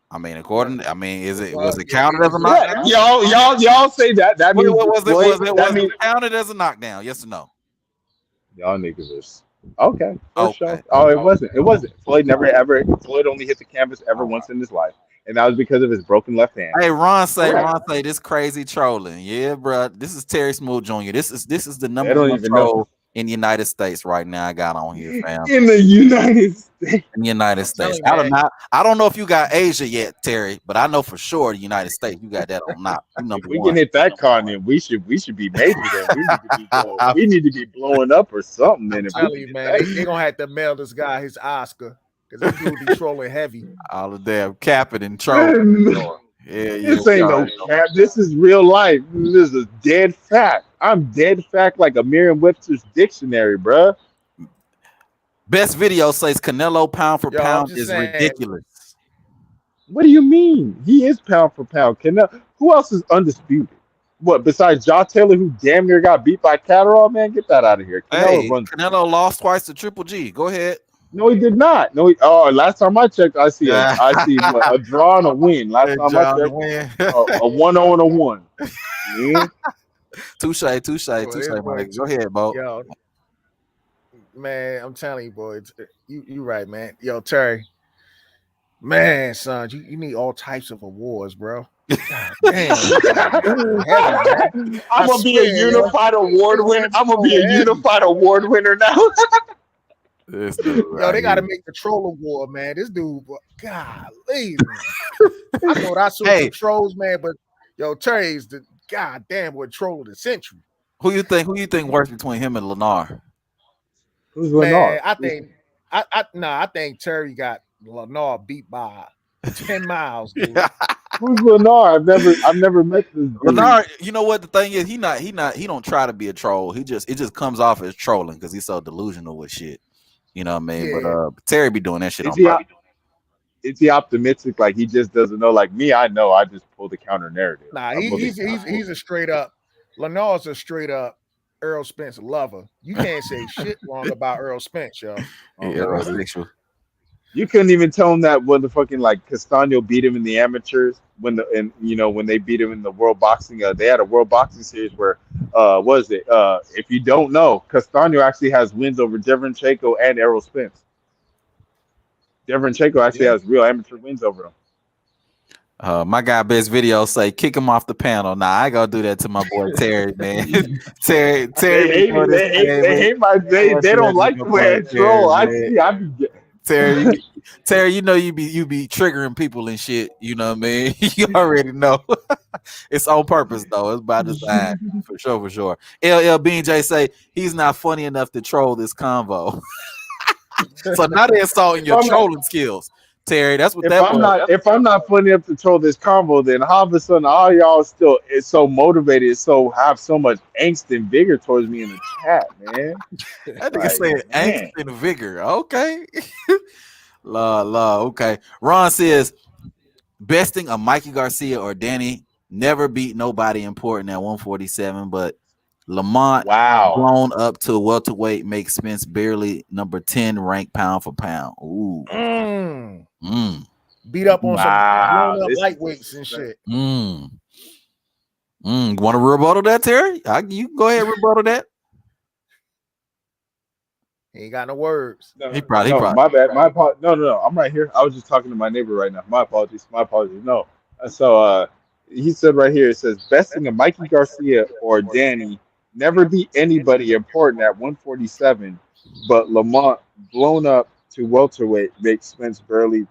I mean, was it counted as a knockdown? Y'all say that. That means was it counted as a knockdown? Yes or no? Y'all niggas are okay. Sure. Oh, it wasn't. It wasn't. Floyd only hit the canvas once in his life, and that was because of his broken left hand. Hey, Ron say this crazy trolling. Yeah, bro. This is Terry Smoot Jr. This is the number one troll in the United States right now. I got on here, fam. In the United States. In the United States. I don't know if you got Asia yet, Terry, but I know for sure the United States you got that on knock. We can hit that continent. We should be major then. We need to be blowing up or something. I'm telling you, man, they gonna have to mail this guy his Oscar because this dude be trolling heavy. All the damn capping and trolling. This ain't no cap. This is real life. This is dead fact. I'm dead fact like a Merriam-Webster's dictionary, bruh. Best video says Canelo pound for pound is ridiculous. What do you mean? He is pound for pound. Canelo. Who else is undisputed? What besides Josh Taylor, who damn near got beat by Catterall? Man, get that out of here. Canelo lost twice to Triple G. Go ahead. No, he did not. No, last time I checked, I see a draw and a win. Last time I checked, a 1-0 and a 1. Yeah. Touche, Mike. Go ahead, Bo. Yo, man, I'm telling you, boy, you right, man. Yo, Terry, man, son, you need all types of awards, bro. God damn, I'm gonna be a unified award winner. I'm gonna be a unified award winner now. Yo, they gotta make the troll award, man. This dude, golly, man. I thought I saw some trolls, man, but yo, Terry's the goddamn what troll of the century. Who you think works between him and Lennar? Who's Lennar? I think Terry got Lennar beat by 10 miles, dude. Who's Lennar? I've never met this dude. Lennar, you know what the thing is? He don't try to be a troll. It just comes off as trolling because he's so delusional with shit. You know what I mean? Yeah. But Terry be doing that shit Is he optimistic? Like he just doesn't know? Like me, I know. I just pull the counter narrative. Nah, he's a straight up. Lennar's a straight up Earl Spence lover. You can't say shit wrong about Earl Spence, yo. You couldn't even tell him that when the fucking Castano beat him in the amateurs when they beat him in the world boxing. They had a world boxing series where if you don't know, Castano actually has wins over Demetrius and Errol Spence. Demetrius actually has real amateur wins over them. My guy Best Video say kick him off the panel. Nah, I ain't gonna do that to my boy Terry, man. Terry, they don't like the way I troll. Terry, you know you be triggering people and shit. You know what I mean? You already know. It's on purpose though. It's by design for sure. LL Bean J say he's not funny enough to troll this convo. So now they're insulting your trolling skills, Terry. That's what if I'm not funny enough to troll this convo, then how of a sudden all y'all still is so motivated, so have so much angst and vigor towards me in the chat, man. That nigga saying angst and vigor. Okay. La. Okay. Ron says besting a Mikey Garcia or Danny. Never beat nobody important at 147, but Lamont Wow. blown up to welterweight makes Spence barely number 10 ranked pound for pound. Ooh. Beat up on Wow, some blown up this is lightweights and disrespectful. shit. You want to rebuttal that, Terry? You can go ahead and rebuttal that. He ain't got no words. No, He probably. my bad. My apologies. No. I'm right here. I was just talking to my neighbor right now. My apologies. No. So he said right here, it says besting a Mikey Garcia or Danny, never beat anybody important at 147, but Lamont blown up to welterweight makes Spence barely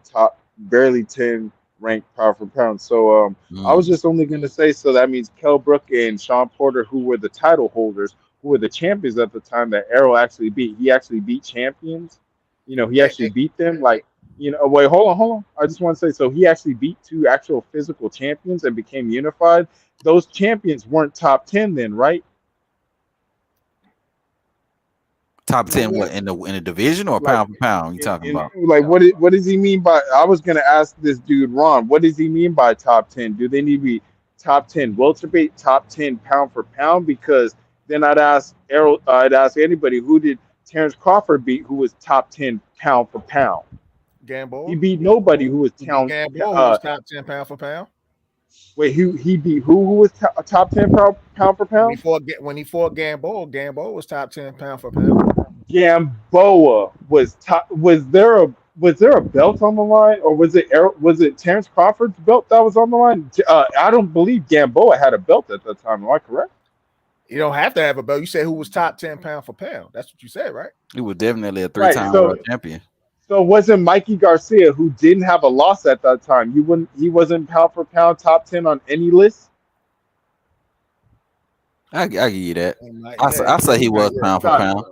10 ranked pound for pound. So I was just only gonna say, so that means Kell Brook and Sean Porter, who were the title holders, who were the champions at the time that Errol actually beat. He actually beat champions. You know, he actually beat them. Like, you know, wait, hold on. I just want to say, so he actually beat 2 actual physical champions and became unified. Those champions weren't top 10 then, right? Top 10 what in the division or pound for pound? You talking about? Like what does he mean by? I was gonna ask this dude Ron, what does he mean by top 10? Do they need to be top 10 welterweight, top 10 pound for pound? Because then I'd ask Errol, I'd ask anybody, who did Terence Crawford beat, who was top 10 pound for pound? Gamboa. He beat nobody who was Gamboa was top 10 pound for pound. Wait, he beat who was top 10 pound for pound? When he fought Gamboa, Gamboa was top 10 pound for pound. Gamboa was top. Was there a belt on the line, or was it Terence Crawford's belt that was on the line? I don't believe Gamboa had a belt at that time. Am I correct? You don't have to have a belt. You said who was top 10 pound for pound. That's what you said, right? He was definitely a 3-time world champion. So wasn't Mikey Garcia, who didn't have a loss at that time? He wasn't pound for pound top 10 on any list. I give you that. I say he was pound for pound.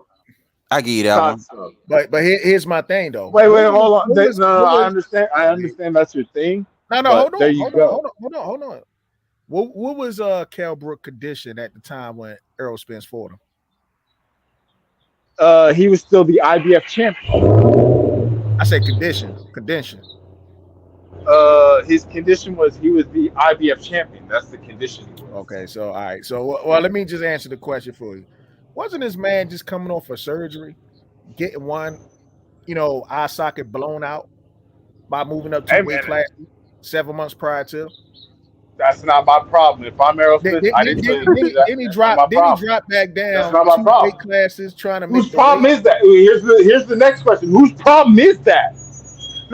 I give you that one. But here's my thing though. Wait, hold on. I understand that's your thing. No, hold on. There you go. Hold on. What was Kell Brook condition at the time when Errol Spence fought him? He was still the IBF champion. I said condition. His condition was he was the IBF champion. That's the condition. Okay, so all right. So well, let me just answer the question for you. Wasn't this man just coming off a surgery, getting one, eye socket blown out by moving up to weight class 7 months prior to? That's not my problem. If I'm Errol Spence, I didn't say that. Then he dropped back down. That's not my problem. Weight classes trying to Whose problem is that? Here's the next question. Whose problem is that?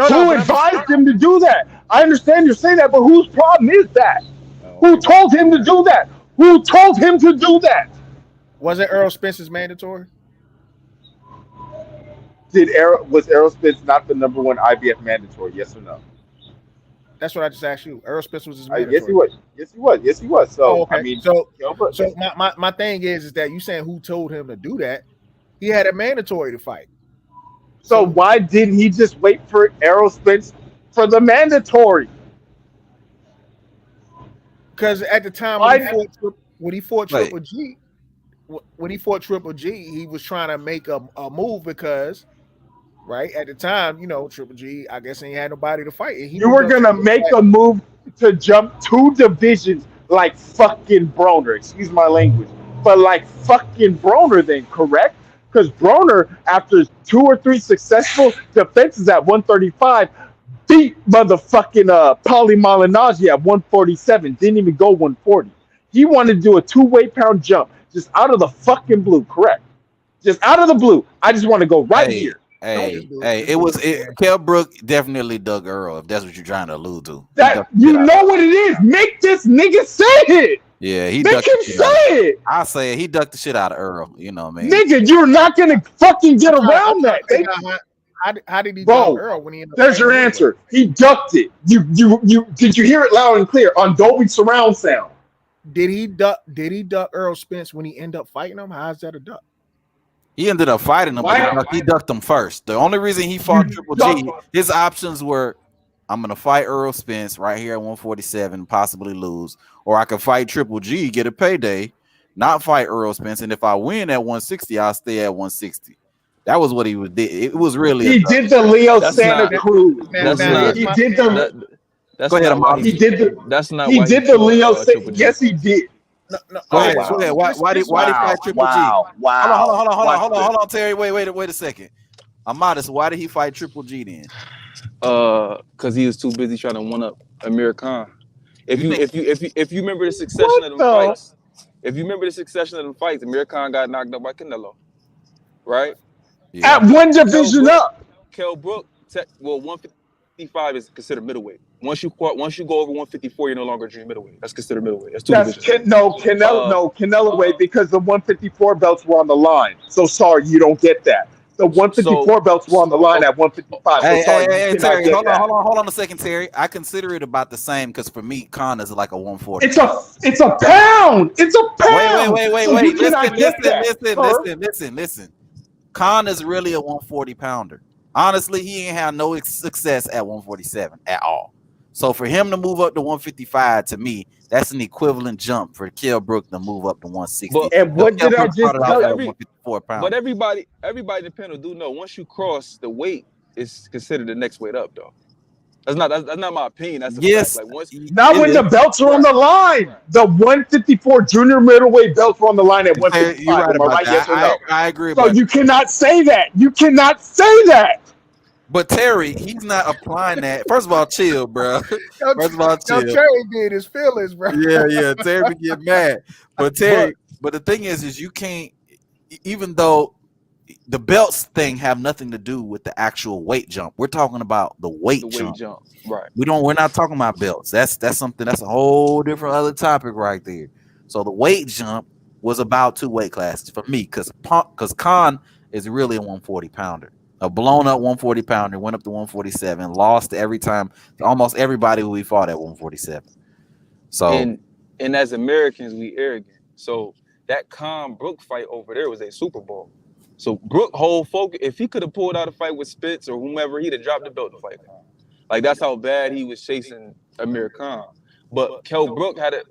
Who advised him to do that? I understand you're saying that, but whose problem is that? Who told him to do that? Who told him to do that? Wasn't Errol Spence's mandatory? Was Errol Spence not the number 1 IBF mandatory? Yes or no? That's what I just asked you. Errol Spence was his mandatory. Yes, he was. So okay. I mean, so my thing is that you saying who told him to do that? He had a mandatory to fight. So why didn't he just wait for Errol Spence for the Because at the time when he fought Triple G, he was trying to make a move because, right at the time, Triple G, I guess he had nobody to fight. And you were gonna make a move to jump 2 divisions like fucking Broner. Excuse my language, but like fucking Broner, then, correct? Because Broner, after 2 or 3 successful defenses at 135, beat motherfucking Paulie Malignaggi at 147. Didn't even go 140. He wanted to do a 2 weight pound jump just out of the fucking blue, correct? Just out of the blue. I just want to go here. Kell Brook definitely dug Earl, if that's what you're trying to allude to. That you know what it is. Make this nigga say it. Yeah, he make him say it. I say it. He ducked the shit out of Earl. You know what I mean? Nigga, you're not gonna fucking get around that. How did he duck Earl when he ended up? There's your answer. He ducked it. You did you hear it loud and clear on Dolby surround sound? Did he duck Errol Spence when he ended up fighting him? How's that a duck? He ended up fighting him, but he ducked him first. The only reason he fought Triple G, his options were, I'm gonna fight Errol Spence right here at 147, possibly lose, or I could fight Triple G, get a payday, not fight Errol Spence, and if I win at 160, I'll stay at 160. That was what he was did. It was really he did the Leo Santa Cruz. That's That's Go ahead, not why Amari. He did the That's not he why did he the fought Leo. Triple G. Yes, he did. No, Go Oh ahead. wow. Go ahead. Why did he fight Triple G? Wow. Hold on, Terry. Wait a second. Amadis, why did he fight Triple G then? Because he was too busy trying to one up Amir Khan. If you remember the succession What of them the? fights, Amir Khan got knocked out by Canelo, right? Yeah. At one division up. Kell Brook, 155 is considered middleweight. Once you go over 154, you're no longer junior middleweight. That's considered middleweight. That's two divisions. Canelo weight because the 154 belts were on the line. So sorry, you don't get that. The 154 belts were on the line at 155. So sorry, you cannot Terry, get hold that. on a second, Terry. I consider it about the same because for me, Khan is like a 140. It's a pound. It's a pound. Wait. So you cannot get that. Listen. Khan is really a 140 pounder. Honestly, he ain't had no success at 147 at all. So for him to move up to 155, to me, that's an equivalent jump for Kell Brook to move up to 160. And what did I just tell you? But everybody in the panel do know once you cross the weight, it's considered the next weight up, though. That's not my opinion. That's a fact. Like once not when the belts are on the line. The 154 junior middleweight belts were on the line at 155. You're right about that. Yes or no? I agree. So you cannot say that. You cannot say that. But Terry, he's not applying that. First of all, chill, bro. First of all, chill. Terry did his feelings, bro. Yeah. Terry get mad. But Terry, but the thing is you can't. Even though the belts thing have nothing to do with the actual weight jump, we're talking about the weight jump. Right. We're not talking about belts. That's something. That's a whole different other topic right there. So the weight jump was about 2 weight classes for me because Khan is really a 140 pounder. A blown up 140 pounder, went up to 147, lost every time to almost everybody who we fought at 147. So and as Americans, we arrogant. So that Khan Brook fight over there was a Super Bowl. So Brook whole focus, if he could have pulled out a fight with Spence or whomever, he'd have dropped the belt to fight Khan. Like that's how bad he was chasing Amir Khan. But Kell Brook had an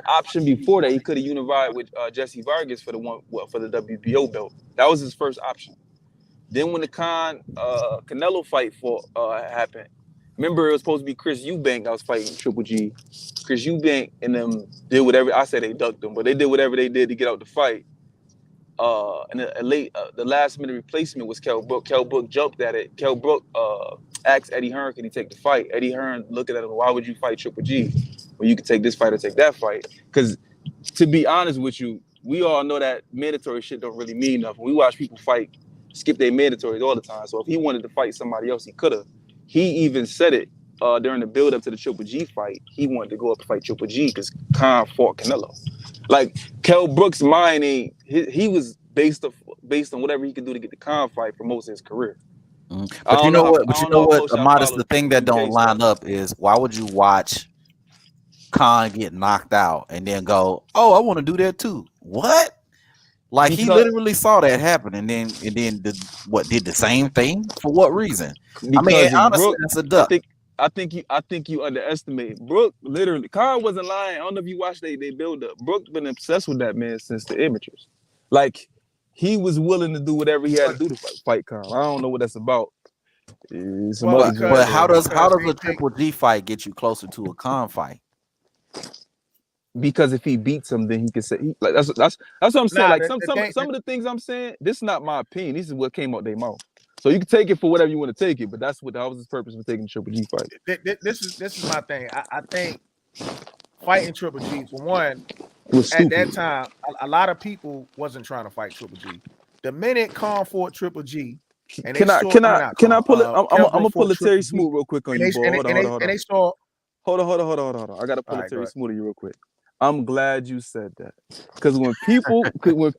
option before that. He could have unified with Jesse Vargas for the WBO belt. That was his first option. Then when the Canelo fight happened, remember it was supposed to be Chris Eubank that was fighting Triple G. Chris Eubank and them did whatever. I said they ducked them, but they did whatever they did to get out the fight. And the last minute replacement was Kell Brook. Kell Brook jumped at it. Kell Brook asked Eddie Hearn, can he take the fight? Eddie Hearn looked at him, why would you fight Triple G when you could take this fight or take that fight? Because to be honest with you, we all know that mandatory shit don't really mean nothing. We watch people fight, skip their mandatories all the time. So if he wanted to fight somebody else, he could have. He even said it during the build up to the Triple G fight. He wanted to go up and fight Triple G because Khan fought Canelo. Like Kell Brook's mind ain't. He was based on whatever he could do to get the Khan fight for most of his career. But you know what, Modest, the thing that don't line up is why would you watch Khan get knocked out and then go, oh, I want to do that too? What? Like he literally saw that happen and then did the same thing? For what reason? I mean, honestly, Brook, that's a duck. I think you underestimate Brook. Literally, Khan wasn't lying. I don't know if you watched they build up. Brook been obsessed with that man since the amateurs. Like he was willing to do whatever he had to do to fight Khan. I don't know what that's about. But how does a Triple G fight get you closer to a Khan fight? Because if he beats him, then he can say like that's what I'm saying. Like some of the things I'm saying, this is not my opinion. This is what came out their mouth. So you can take it for whatever you want to take it, but that was his purpose for taking the Triple G fight. This is my thing. I think fighting Triple G, for one, at that time, a lot of people wasn't trying to fight Triple G. The minute Khan fought Triple G, and can I pull it? I'm gonna pull a Terry Smoot real quick on you, boy. Hold on. I gotta pull a Terry Smoot on you real quick. I'm glad you said that, because when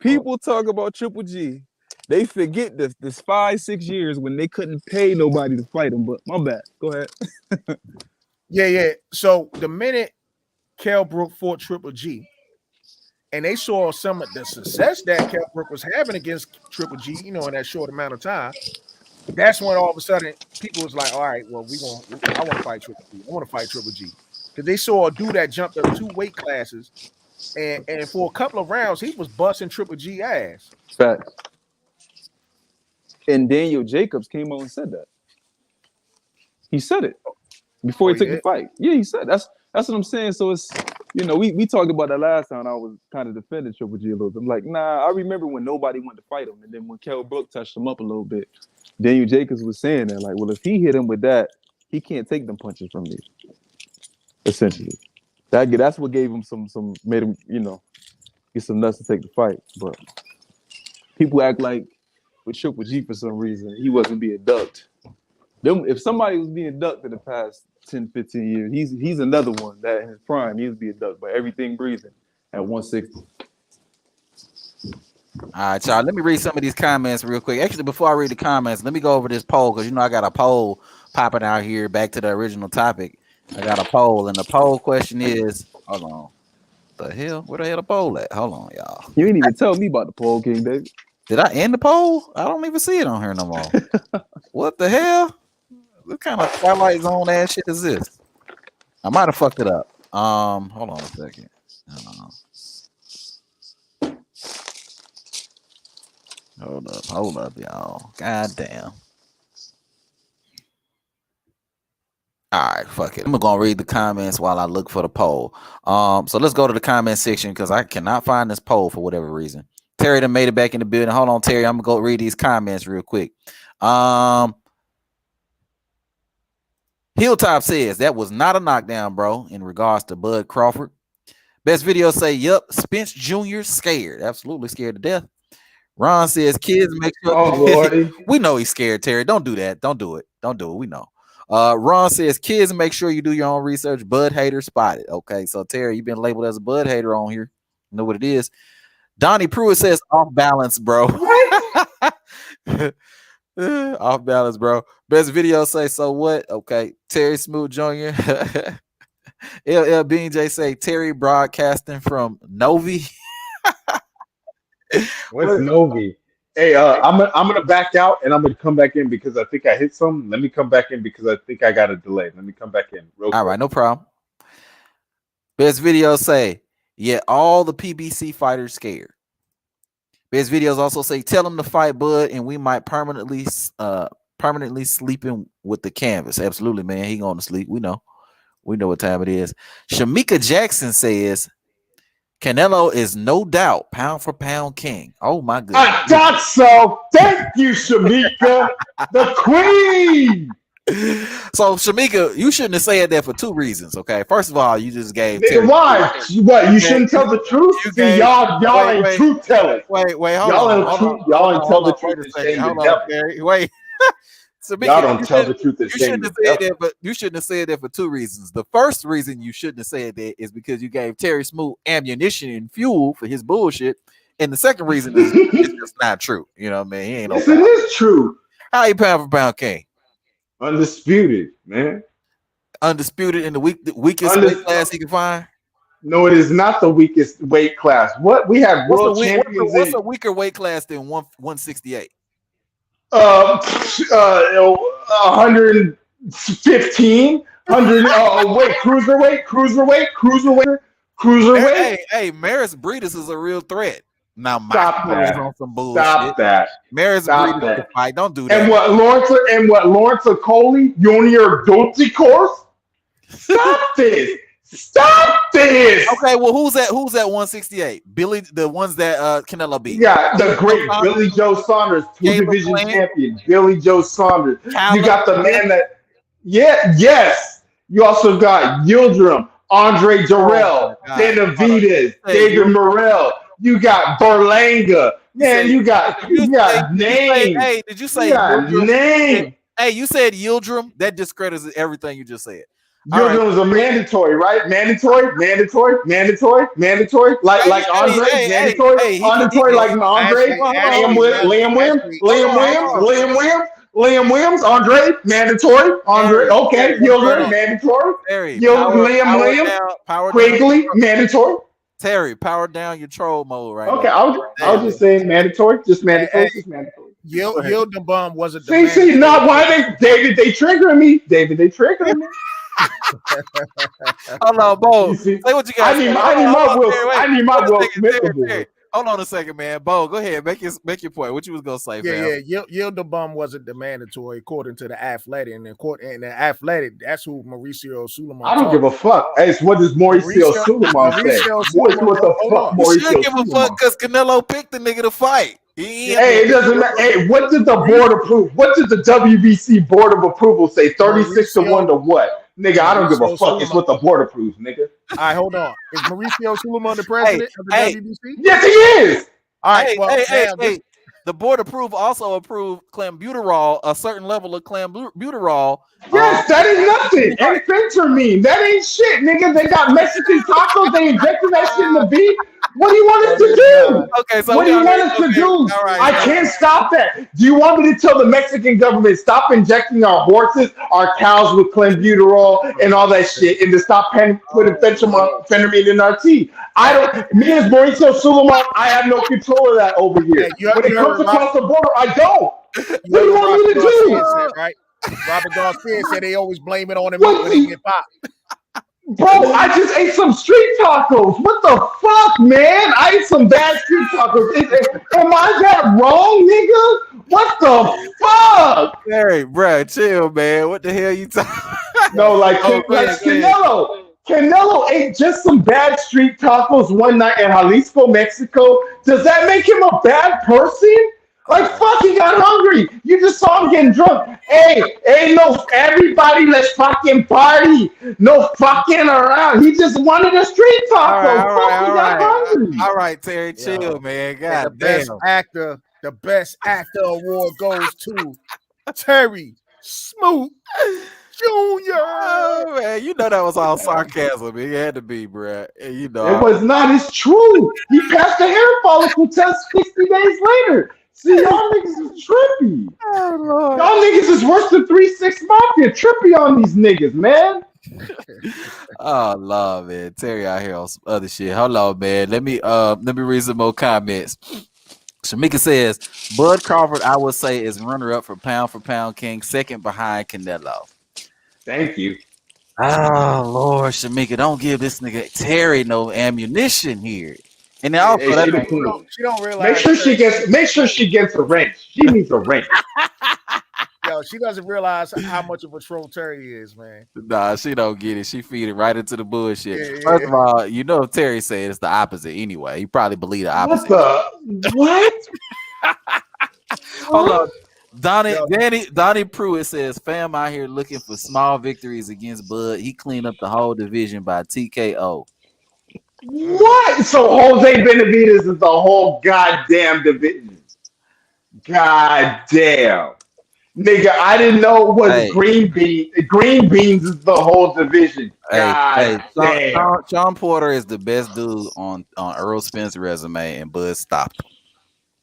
people talk about Triple G, they forget this 5-6 years when they couldn't pay nobody to fight him. But my bad. Go ahead. Yeah. So the minute Kell Brook fought Triple G, and they saw some of the success that Kell Brook was having against Triple G, in that short amount of time, that's when all of a sudden people was like, all right, well, I want to fight Triple G. I want to fight Triple G. Because they saw a dude that jumped up 2 weight classes, and for a couple of rounds, he was busting Triple G ass. Facts. And Daniel Jacobs came out and said that. He said it. before Oh, he took he the did? fight. Yeah, he said that's what I'm saying. So it's we talked about that last time. I was kind of defending Triple G a little bit. I'm like, nah, I remember when nobody wanted to fight him, and then when Kell Brook touched him up a little bit, Daniel Jacobs was saying that, like, well, if he hit him with that, he can't take them punches from me. Essentially, that's what gave him some made him get some nuts to take the fight. But people act like with Triple G for some reason he wasn't being ducked. If somebody was being ducked in the past 10, 15 years, he's another one that in his prime he was being ducked by everything breathing at 160. All right, y'all. Let me read some of these comments real quick. Actually, before I read the comments, let me go over this poll because I got a poll popping out here. Back to the original topic. I got a poll, and the poll question is, hold on, the hell? Where the hell the poll at? Hold on, y'all. You ain't even tell me about the poll, King David. Did I end the poll? I don't even see it on here no more. What the hell? What kind of Twilight Zone ass shit is this? I might have fucked it up. Hold on a second. Hold up, y'all. God damn. All right, fuck it. I'm gonna read the comments while I look for the poll. So let's go to the comment section because I cannot find this poll for whatever reason. Terry done made it back in the building. Hold on, Terry. I'm gonna go read these comments real quick. Hilltop says that was not a knockdown, bro, in regards to Bud Crawford. Best video say, yep, Spence Jr. scared. Absolutely scared to death. Ron says kids make sure. Oh, Lordy. We know he's scared, Terry. Don't do that. Don't do it. Don't do it. We know. Ron says kids make sure you do your own research. Bud hater spotted. Okay, so Terry, you've been labeled as a Bud hater on here. You know what it is. Donnie Pruitt says off balance, bro. Off balance, bro. Best video say so what? Okay. Terry Smoot Jr. LL Bean J say Terry broadcasting from Novi. What's Novi? Hey, I'm gonna back out and I'm gonna come back in because I think I hit some. Let me come back in because I think I got a delay. Let me come back in. Real All quick. right, no problem. Best video say, yeah, all the PBC fighters scared. Best videos also say, tell them to fight Bud and we might permanently sleeping with the canvas. Absolutely, man. He going to sleep. We know what time it is. Shamika Jackson says, Canelo is no doubt pound for pound king. Oh my goodness. I thought so. Thank you, Shamika, the queen. So Shamika, you shouldn't have said that for two reasons. Okay, first of all, you just gave. Why? What? You shouldn't tell the truth. See, y'all ain't truth tellers. Wait, hold on. Y'all ain't tell the truth and shame the devil. Wait. Shamika, y'all don't tell the truth and you shame shouldn't have the said devil. that, but you shouldn't have said that for two reasons. The first reason you shouldn't have said that is because you gave Terry Smoot ammunition and fuel for his bullshit. And the second reason is it's just not true. You know what I mean? He ain't no. Yes, it is true. How you pound for pound king? Undisputed, man. Undisputed in the weakest weight class he can find. No, it is not the weakest weight class. What we have world champions. What's a weaker weight class than 168? 115, 100. Cruiserweight. Hey, Maris Breedis is a real threat. Now, Stop that. On some bullshit. Stop that. Maris Breedis can fight. Don't do that. And what Lawrence Okoli, Junior Dolce course? Stop this. Stop this. Okay, well, who's that 168? Billy, the ones that Canelo beat. Yeah, the great Billy Joe Saunders, two-division champion, Billy Joe Saunders. You got the man that, yes. You also got Yildirim, Andre Jarrell, Benavidez, David Morrell. You got Berlanga. Man, you got names. Hey, did you say name? Hey, you said Yildirim. That discredits everything you just said. Yildirim was a mandatory, right? Mandatory. Like Andre, mandatory, like Andre, Liam Williams, Andre, mandatory, okay, Yildirim, mandatory, Liam, Quigley, mandatory. Terry, power down your troll mode right okay, now. I was just saying mandatory, just mandatory. Yildirim Bomb wasn't the see, not why they triggering me. David, they triggering me. Hold on, Bo. Say what you got. I need my Will Smith award. Hold on a second, man. Bo, go ahead. Make your point. What you was gonna say, fam? Yield the bum wasn't the mandatory according to the Athletic, and the Athletic, that's who Mauricio Suleiman. I don't give a fuck. Hey, what does Mauricio Suleiman say? What the fuck, You Mauricio should give a Suleiman? fuck because Canelo picked the nigga to fight. Hey, it doesn't matter. Hey, what did the board approve? What did the WBC board of approval say? 36-1 to what? Nigga, I don't give a fuck. It's what the board approves, nigga. All right, hold on. Is Mauricio Suleiman the president of the WBC? Yes, he is. All right, hey. The board also approved clenbuterol, a certain level of clenbuterol. Yes, that is nothing. Amphetamine, that ain't shit, nigga. They got Mexican tacos. They injected that shit in the beef. What do you want us to do? Okay, so what do you want us to do? Right, I can't stop that. Do you want me to tell the Mexican government stop injecting our horses, our cows with clenbuterol and all that shit, and to stop putting fentanyl in our tea? I don't. Me as Mauricio Suleiman, I have no control of that over here. When it comes across the border, I don't. What do you want me to do? Right? Robert Garcia said they always blame it on him when they get popped. Bro, I just ate some street tacos. What the fuck, man? I ate some bad street tacos. Am I that wrong, nigga? What the fuck? Hey, bro, chill, man. What the hell you talking? No, like Canelo. Canelo ate just some bad street tacos one night in Jalisco, Mexico. Does that make him a bad person? Like, fuck, he got hungry. You just saw him getting drunk. Hey, no, everybody, let's fucking party. No fucking around. He just wanted a street taco. All right, Terry, chill, man. God damn. The best actor award goes to Terry Smoot Jr. Oh, man, you know that was all sarcasm. It had to be, bro. You know. It was not. It's true. He passed the hair follicle test 60 days later. See, y'all niggas is trippy. Oh, Lord. Y'all niggas is worse than 3-6 Mafia. Trippy on these niggas, man. Oh, Lord, man. Terry out here on some other shit. Hold on, man. Let me read some more comments. Shamika says, Bud Crawford, I would say, is runner-up for pound king, second behind Canelo. Thank you. Oh, Lord, Shamika, don't give this nigga Terry no ammunition here. And then also, she don't realize. Make sure she gets a wrench. She needs a wrench. Yo, she doesn't realize how much of a troll Terry is, man. Nah, she don't get it. She feed it right into the bullshit. First of all, you know Terry said it's the opposite anyway. He probably believe the opposite. What? Hold on. Donnie Pruitt says, fam out here looking for small victories against Bud. He cleaned up the whole division by TKO. What? So Jose Benavidez is the whole goddamn division. Goddamn. Nigga, I didn't know it was green beans. Green beans is the whole division. Sean Porter is the best dude on Earl Spence's resume, and Bud stopped him.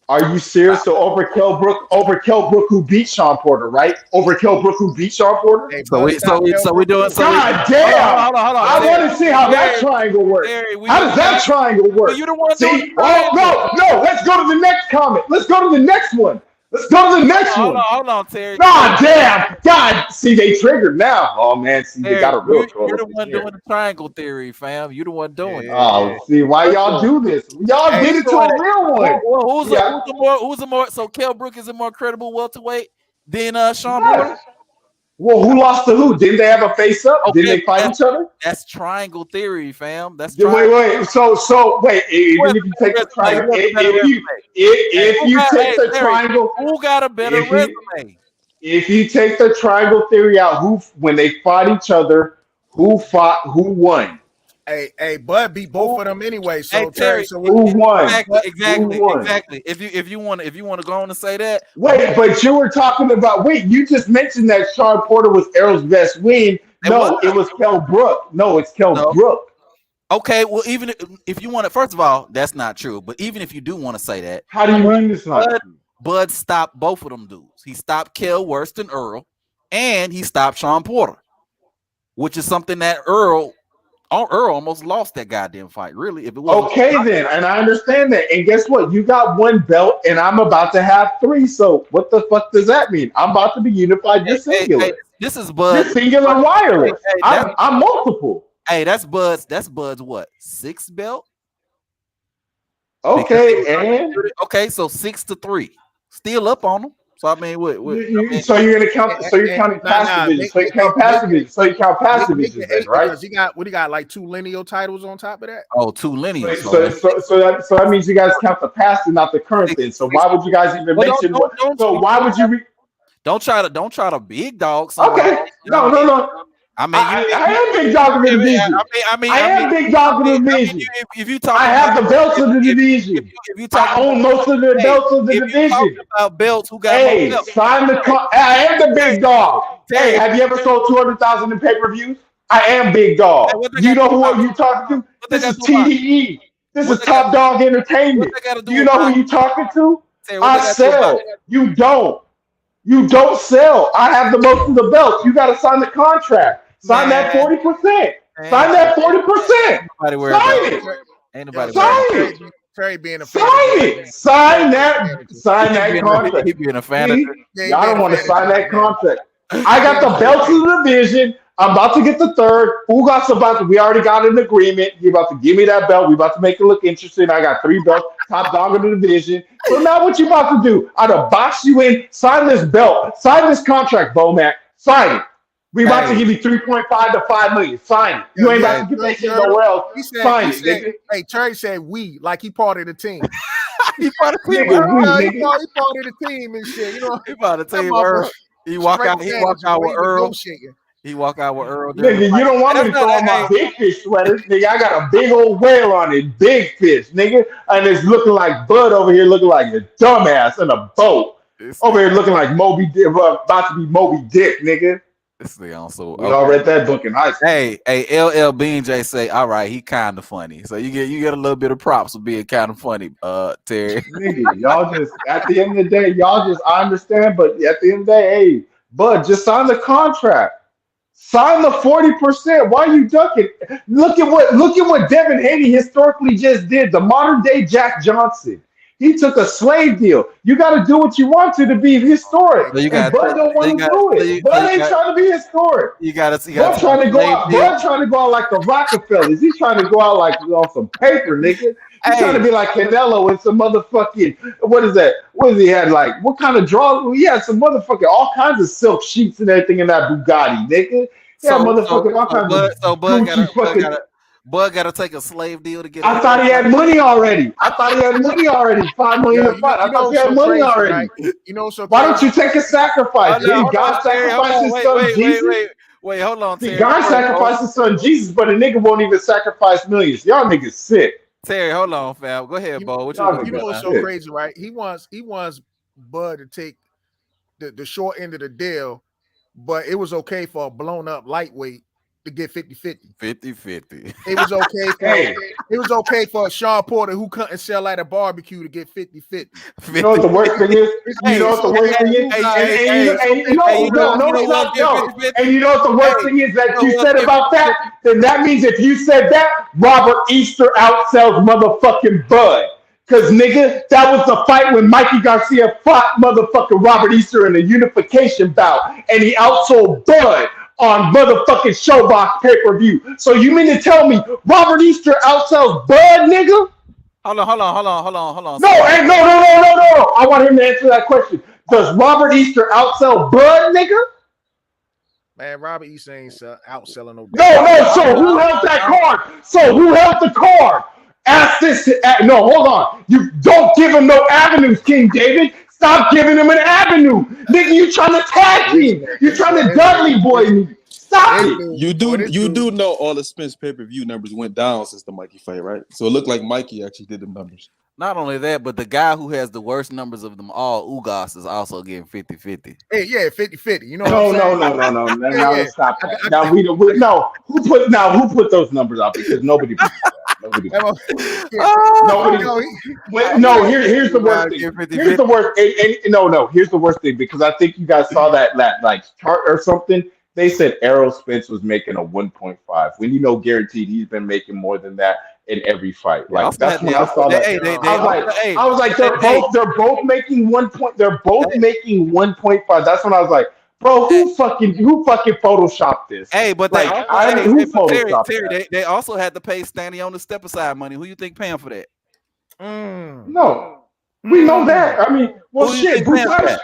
Are you serious? So over Kell Brook who beat Sean Porter, right? Over Kell Brook who beat Sean Porter? Hey, so we doing so. God damn! Hold on. I want to see how that triangle works. How does that triangle work? You don't want to see? Oh no! Let's go to the next comment. Let's go to the next one. Hold on, Terry. God damn! God, see, they triggered now. Oh man, see, they got a real troll. You're the one doing the triangle theory, fam. You the one doing it. Oh, see, why y'all do this? Y'all did it to a real one. Who's a more? So Kell Brook is a more credible welterweight than Sean Porter. Well, who lost to who? Didn't they have a face-up? Okay, didn't they fight each other? That's triangle theory, fam. That's wait. So wait. Even if you take the triangle, if you take the triangle, who got a better resume? If you take the triangle theory out, when they fought each other, who won? Hey, Bud beat both of them anyway. So Terry, who won? Exactly. If you want to go on and say that. Wait, but you were talking about. Wait, you just mentioned that Sean Porter was Errol's best win. No, it was Kell Brook. No, it's Kell Brook. Okay, well, even if you want to, first of all, that's not true. But even if you do want to say that, how do you mean it's not true? Bud stopped both of them dudes. He stopped Kell worse than Earl, and he stopped Sean Porter, which is something that Earl almost lost that goddamn fight. Really, if it was okay, then, and I understand that. And guess what? You got one belt, and I'm about to have 3. So what the fuck does that mean? I'm about to be unified. You're singular. Hey, this is Bud. You're singular wireless. I'm multiple. Hey, that's Bud's what? 6th belt? Okay, and okay, so 6-3, still up on them. So I mean, so you're gonna count. So you're counting passages. So you count passages. So you count passages then, right? Because he got like 2 lineal titles on top of that. Oh, 2 lineal. So that means you guys count the past and not the current then. So why would you guys even mention? So why would you? Don't try to big dog. Okay, no. I mean, I am big dog in the division. I am big dog in the division. If you talk, I have the belts of the division. I own most of the belts of the division. About belts, who got hey, sign the. I am the big dog. Hey, have you ever sold 200,000 in pay-per-views? I am big dog. You know who you talking to? This is TDE. This is Top Dog Entertainment. Do you know who you talking to? I sell. You don't. You don't sell. I have the most of the belts. You got to sign the contract. Sign that 40%. Sign that 40%. Sign it. Ain't nobody. Sign it. Trey being a sign it. Sign that contract. He being a fan. Y'all don't want to sign that contract. I got the belts of the division. I'm about to get the third. Ugas about to. We already got an agreement. You're about to give me that belt. We about to make it look interesting. I got 3 belts. Top dog of the division. So now what you about to do? I'd have boxed you in. Sign this belt. Sign this contract, Bomac. Sign it. We about to give you 3.5 to 5 million. Sign it. You ain't about to get that shit nowhere else. Sign it. Hey, Terry said we, like he part of the team. He part of the team. He part of the team and shit. You know, he part of the team. Earl. He walk out with Earl. He walk out with Earl. Nigga, you don't want me to throw on my big fish sweater. Nigga, I got a big old whale on it. Big fish, nigga. And it's looking like Bud over here looking like a dumbass in a boat. Over here looking like Moby Dick, about to be Moby Dick, nigga. This thing also. We all read that book in high school. Hey, LL Bean J say, all right, he kind of funny. So you get a little bit of props for being kind of funny, Terry. Nigga, y'all just at the end of the day, I understand, but at the end of the day, hey, Bud, just sign the contract. Sign the 40%. Why are you ducking? Look at what Devin Haney historically just did. The modern day Jack Johnson. He took a slave deal. You got to do what you want to be historic. So and Bud don't want to do it. Bud ain't trying to be historic. Bud trying to go out. Bud trying to go out like the Rockefellers. He's trying to go out like on some paper, nigga. He's trying to be like Canelo and some motherfucking, what is that? What does he had? Like, what kind of draws? He had some motherfucking, all kinds of silk sheets and everything in that Bugatti, nigga. Yeah, motherfucking all kinds of. Bud got to take a slave deal to get. I thought he had money already. 5 million a fight. I thought he had money already. Right? You know, so why don't you take a sacrifice? God sacrificed his son Jesus. Wait, hold on. See, God sacrificed his son Jesus, but a nigga won't even sacrifice millions. Y'all niggas sick. Terry, hold on, fam. Go ahead, Bo. You know what's so crazy, right? He wants Bud to take the short end of the deal, but it was okay for a blown up lightweight to get 50-50. 50-50. It was okay for Sean Porter who couldn't sell at a barbecue to get 50-50. You know what the worst thing is? And you know what the worst thing is? And you know what the worst thing is that you said about that? Then that means if you said that, Robert Easter outsells motherfucking Bud. Because, nigga, that was the fight when Mikey Garcia fought motherfucking Robert Easter in a unification bout. And he outsold Bud on motherfucking Showbox pay-per-view. So you mean to tell me Robert Easter outsells Bud, nigga? Hold on. No. I want him to answer that question. Does Robert Easter outsell Bud, nigga? Man, Robert Easter ain't outselling no. No. So who held that card? Who held the card? Ask this. No, hold on. You don't give him no avenues, King David. Stop giving him an avenue. Nigga, you trying to tag me. You trying to Dudley boy me. Stop it. You do know all the Spence pay-per-view numbers went down since the Mikey fight, right? So it looked like Mikey actually did the numbers. Not only that, but the guy who has the worst numbers of them all, Ugas, is also getting 50-50. Hey, yeah, 50-50. You know No. Now stop that. Now who put those numbers out? Because nobody put that. Nobody. Here's the worst thing. Here's the worst. Here's the worst thing because I think you guys saw that like chart or something. They said Errol Spence was making a 1.5 when you know guaranteed he's been making more than that in every fight. Like that's when I saw that. I was like, they're both making 1 point. They're both making 1.5. That's when I was like, bro, who fucking photoshopped this? Hey, but Terry, they also had to pay Stanley on the step aside money. Who you think paying for that? No, we know that. I mean, well, Who do you shit, think plans Bhutaj. that?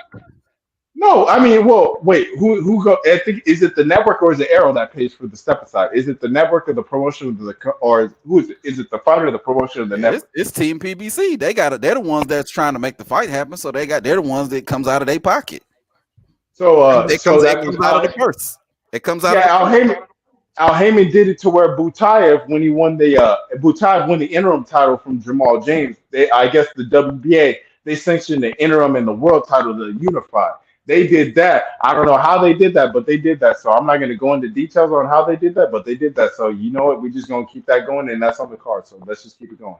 No, I mean, well, wait, who go? I think is it the network or is it Arrow that pays for the step aside? Is it the network or the promotion of or who is it? Is it the fighter or the promotion of the Yeah, network? it's Team PBC. They got it. They're the ones that's trying to make the fight happen. So they're the ones that comes out of their pocket. So, It so comes that means out of the purse. It comes out. yeah, Of the Al Heyman did it to where Butayev, when he won Butayev won the interim title from Jamal James. I guess the WBA, they sanctioned the interim and the world title to unify. They did that. I don't know how they did that, but they did that. So I'm not going to go into details on how they did that, but they did that. So you know what? We're just going to keep that going, and that's on the card. So let's just keep it going.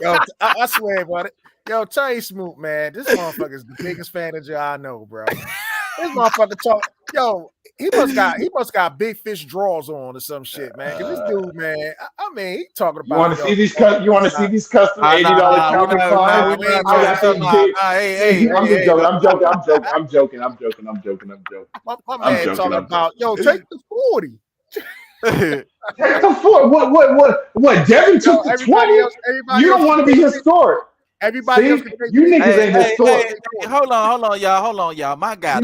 Yo, I swear about it. Yo, Terry Smoot, man, this motherfucker is the biggest fan of you I know, bro. This motherfucker talk. Yo, he must got big fish draws on or some shit, man. Cause this dude, man, I mean, he talking about. You want to see these? You want to see these custom $80 Calvin Klein? I'm joking. My man talking about. Yo, take the 40. Take the 40. What? Devin took the 20. You don't want to be historic. Everybody else you niggas ain't historic. Hold on, y'all. My guy,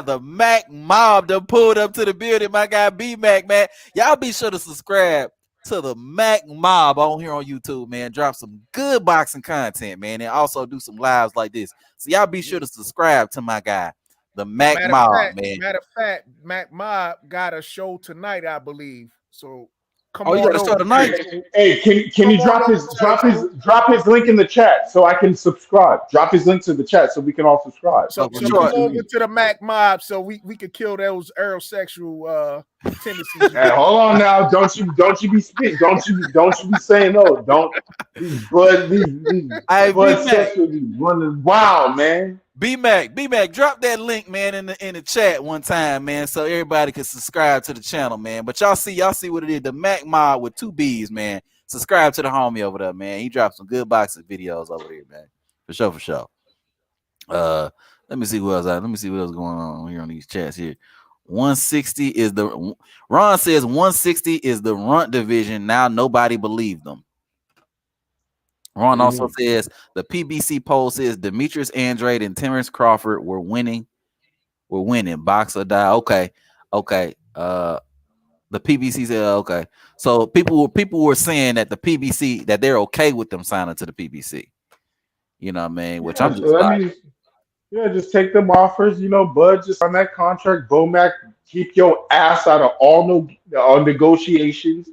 the Mac Mob, that pulled up to the building. My guy B Mac, man. Y'all be sure to subscribe to the Mac Mob on here on YouTube, man. Drop some good boxing content, man, and also do some lives like this. So y'all be sure to subscribe to my guy, the Mac Mob, man. Matter of fact, Mac Mob got a show tonight, I believe. So. You got a show tonight? Hey, can you drop his link in the chat so I can subscribe? Drop his link to the chat so we can all subscribe. So come over to the Mac Mob so we could kill those aerosexual tendencies. Hey, hold on now. Don't you be speaking. Don't you be saying no. Don't these sexual running wild, man. B Mac, drop that link, man, in the chat one time, man, so everybody can subscribe to the channel, man. But y'all see what it is, the Mac Mob with 2 B's, man. Subscribe to the homie over there, man. He dropped some good boxing videos over there, man. For sure. Let me see what else going on here on these chats here. 160 is Ron says 160 is the runt division. Now nobody believed them. Ron also says the PBC poll says Demetrius, Andrade, and Terence Crawford were winning. Box or die. Okay. The PBC said okay. So people were saying that the PBC that they're okay with them signing to the PBC. You know what I mean? Which I'm just just take them offers. You know, Bud just on that contract. Bomac, keep your ass out of all negotiations.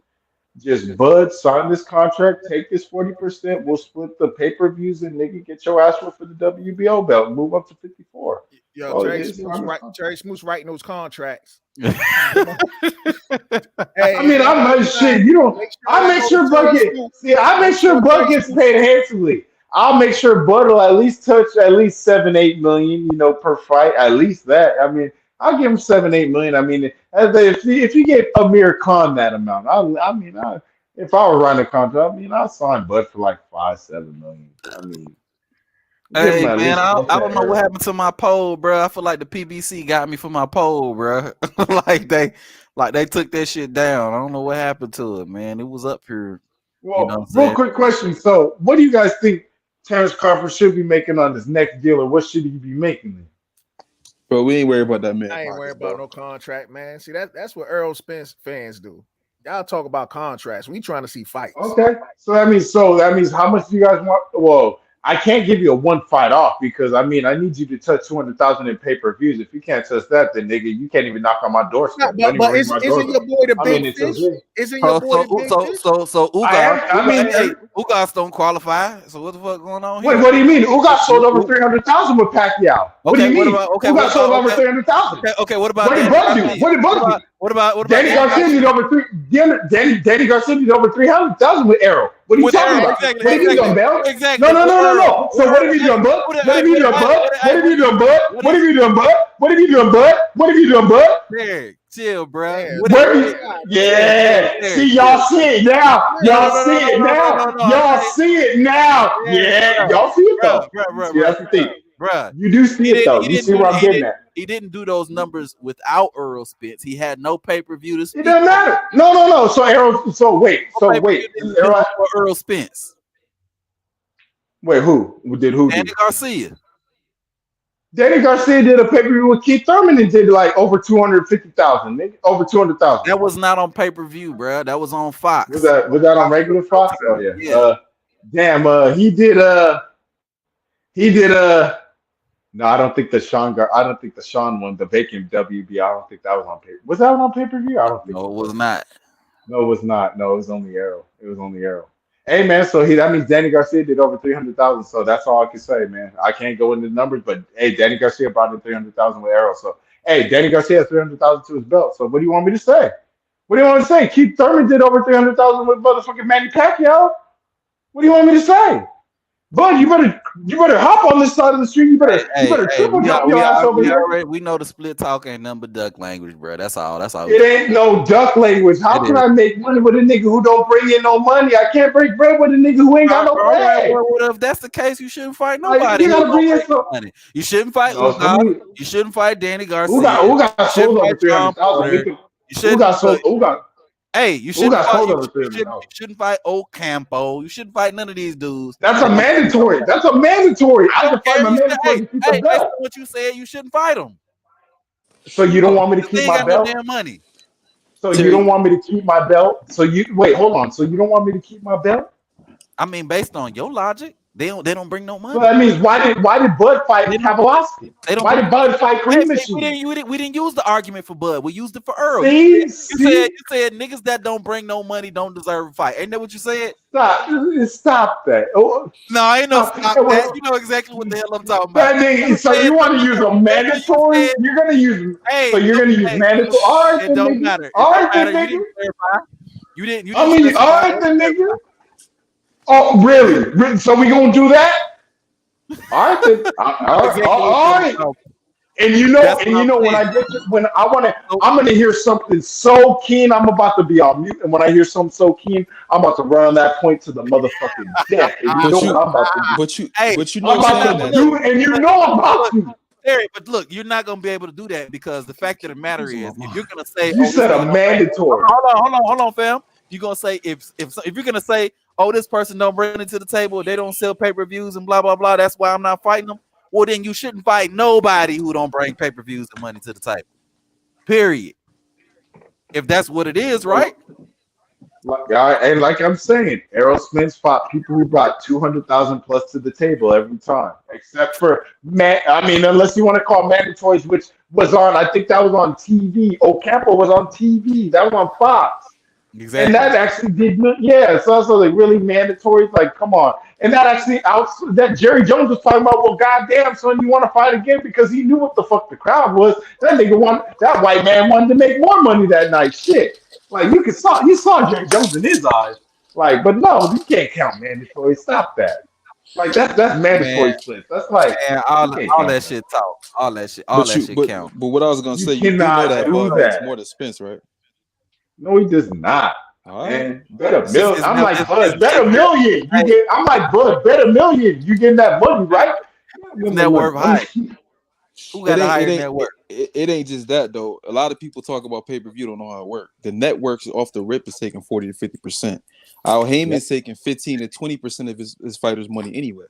Just Bud, sign this contract, take this 40%. We'll split the pay-per-views and nigga get your ass for the WBO belt. Move up to 54. Yo, Terry Smoot's writing those contracts. I mean, I'm like shit. You don't. I make sure Bud gets paid handsomely. I'll make sure Bud will at least touch at least 7-8 million, you know, per fight. At least that. I mean, I'll give him 7-8 million. I mean, if you get Amir Khan that amount, if I were running a contract, I'll sign Bud for like 5-7 million. I mean, hey man, I don't know what happened to my poll, bro. I feel like the PBC got me for my poll, bro. like they took that shit down. I don't know what happened to it, man. It was up here. Well, you know real quick question. So, what do you guys think Terence Crawford should be making on his next deal, or what should he be making? Bro, we ain't worried about that, man. I ain't worried about no contract, man. See, that's what Earl Spence fans do. Y'all talk about contracts. We trying to see fights. Okay. So that means how much do you guys want? Well, I can't give you a one fight off because I need you to touch 200,000 in pay-per-views. If you can't touch that, then nigga, you can't even knock on my doorstep. But isn't your boy the big fish? Isn't your boy the big fish? So Ugas don't qualify. So what the fuck going on here? Wait, what do you mean? Ugas sold over 300,000 with Pacquiao. What do you mean? Ugas sold over 300,000. Okay, what about what did Bud do? What did Bud do? What about Danny Garcia did over Danny Garcia did over 300,000 with Arrow. What are you talking about? What have you done, Bell? Exactly. No. So what have you done, Bud? What have you done, Bud? What have you done, Bud? What have you done, Bud? What have you done, Bud? What have you done, Bud? Derek, chill, bro. Yeah. See, y'all see it now. Y'all see it now. Y'all see it now. Yeah. Y'all see it though. See, that's the thing. bruh. You do see it though. You see where I'm getting at. He didn't do those numbers without Earl Spence. He had no pay-per-view to It speak. doesn't matter. No. So Errol. So wait. Earl Spence. Wait, who did who? Danny Garcia. Danny Garcia did a pay-per-view with Keith Thurman and did like over 250,000, over 200,000. That was not on pay-per-view, bro. That was on Fox. Was that on regular Fox? Oh yeah. Damn. He did. No, I don't think the Sean one, the vacant WB. I don't think that was on pay. Was that on pay-per-view? I don't think. No, it was not. No, it was not. No, it was only Arrow. Hey man, so that means Danny Garcia did over 300,000. So that's all I can say, man. I can't go into the numbers, but hey, Danny Garcia brought in 300,000 with Arrow. So hey, Danny Garcia has 300,000 to his belt. So what do you want me to say? Keith Thurman did over 300,000 with motherfucking Manny Pacquiao. What do you want me to say? Bud, you better hop on this side of the street. You better triple jump your ass over here. We know the split talk ain't nothing but duck language, bro. That's all. It ain't no duck language. How can I make money with a nigga who don't bring in no money? I can't break bread with a nigga who ain't got no bread. Well, if that's the case, you shouldn't fight nobody. You gotta bring in some money. You shouldn't fight Ugas. You shouldn't fight Danny Garcia. Who got sold over 300,000? Hey, you shouldn't fight Ocampo. You shouldn't fight none of these dudes. That's a mandatory. I can fight my mandatory. Hey, that's what you said. You shouldn't fight them. So you don't want me to keep my belt? No damn money. So you don't want me to keep my belt? So you hold on. So you don't want me to keep my belt? I mean, based on your logic, they don't bring no money. So that means why did Bud fight Kavalowski? Why did Bud fight Green Machine? We didn't use the argument for Bud. We used it for Earl. You said niggas that don't bring no money don't deserve a fight. Ain't that what you said? Stop that. Oh, no, I ain't no stop that. You know exactly what the hell I'm talking about. So you want to use a mandatory? You're gonna use. So you're gonna use mandatory. All right, it don't matter. All right, nigga. You didn't. All right, then, nigga. Oh, really? So we gonna do that? All right, then. All right. And you know when I'm gonna hear something so keen, I'm about to be on mute. And when I hear something so keen, I'm about to run on that point to the motherfucking death. And you know what I'm about to do. But you know I'm about to do it, and you know I'm about to. But look, you're not gonna be able to do that because the fact of the matter is, if you're gonna say you said a mandatory. Hold on, fam. You're gonna say if you're gonna say, oh, this person don't bring it to the table, they don't sell pay-per-views and blah blah blah. That's why I'm not fighting them. Well, then you shouldn't fight nobody who don't bring pay-per-views and money to the table. Period. If that's what it is, right? And like I'm saying, Errol Spence fought people who brought 200,000 plus to the table every time, except for unless you want to call mandatories, which was on. I think that was on TV. Ocampo was on TV. That was on Fox. Exactly. And that actually did, so also like really mandatory. Like, come on. And that actually that Jerry Jones was talking about. Well, goddamn, son, you want to fight again because he knew what the fuck the crowd was. That white man wanted to make more money that night. Shit, like you saw Jerry Jones in his eyes. Like, but no, you can't count mandatory. Stop that. Like that's mandatory splits. That's like all that shit talk. All that shit count. But what I was gonna say, you know that Bud makes more than Spence, right? No, he does not. Right. Man, bet a million. I'm like, Bud, bet a million. I'm like, Bud, bet a million. You getting that money, right? Net worth high. Who got a higher net worth? It ain't just that though. A lot of people talk about pay-per-view, don't know how it works. The networks off the rip is taking 40 to 50%. Al Heyman's taking 15 to 20% of his fighters' money anyway.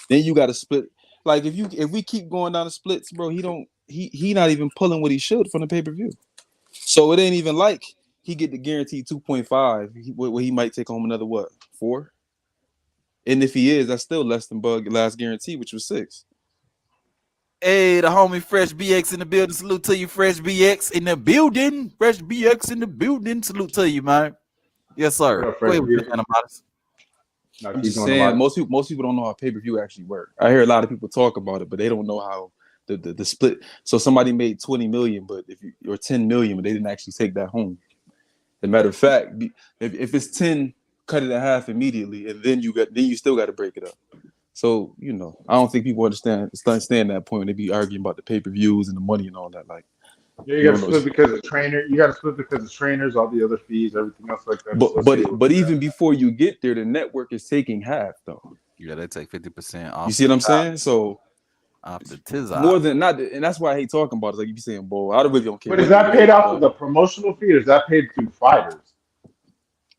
Then you got to split. Like if we keep going down the splits, bro, he not even pulling what he should from the pay-per-view. So it ain't even like he get the guaranteed 2.5. Where he might take home another 4? And if he is, that's still less than Bud last guarantee, which was 6. Hey, the homie Fresh BX in the building. Salute to you, Fresh BX in the building. Fresh BX in the building. Salute to you, man. Yes, sir. I'm just saying, most people don't know how pay-per-view actually work. I hear a lot of people talk about it, but they don't know how the split. So somebody made 20 million, but or 10 million, but they didn't actually take that home. As a matter of fact, if it's 10, cut it in half immediately, and then you still got to break it up. So I don't think people understand that point when they be arguing about the pay-per-views and the money and all that. Like, you got to split because of trainer. You got to split because of trainers, all the other fees, everything else like that. But even before you get there, the network is taking half though. Yeah, they take 50% off. You see what I'm saying? So After Tizard. More than not, and that's why I hate talking about it. Like you be saying, "Boy, I really don't care." But is that paid off of the promotional fee, or is that paid through fighters?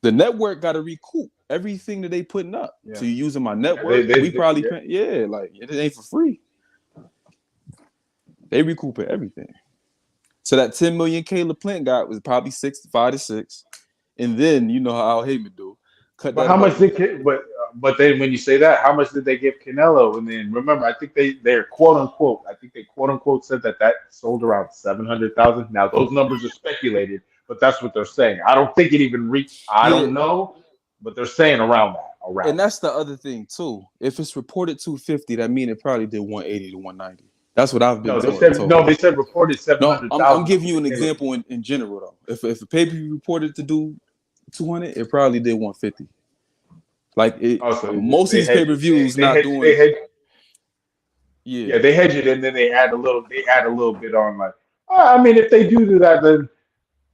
The network got to recoup everything that they putting up. Yeah. So you're using my network. We probably pay, like it ain't for free. They recouping everything. So that 10 million Caleb Plant got was probably 5 to 6, and then you know how Al Heyman do. But how much did but then when you say that, how much did they give Canelo? And then remember, I think they're quote unquote. I think they quote unquote said that sold around 700,000. Now those numbers are speculated, but that's what they're saying. I don't think it even reached. I don't know, but they're saying around that. And that's the other thing too. If it's reported 250, that means it probably did 180 to 190. That's what I've been told. They said reported 700,000. No, I'm giving you an example in general though. If a pay-per-view reported to do 200, it probably did 150. Like most of these pay-per-views not doing. They hedge it, and then they add a little bit on. Like, I mean, if they do that, then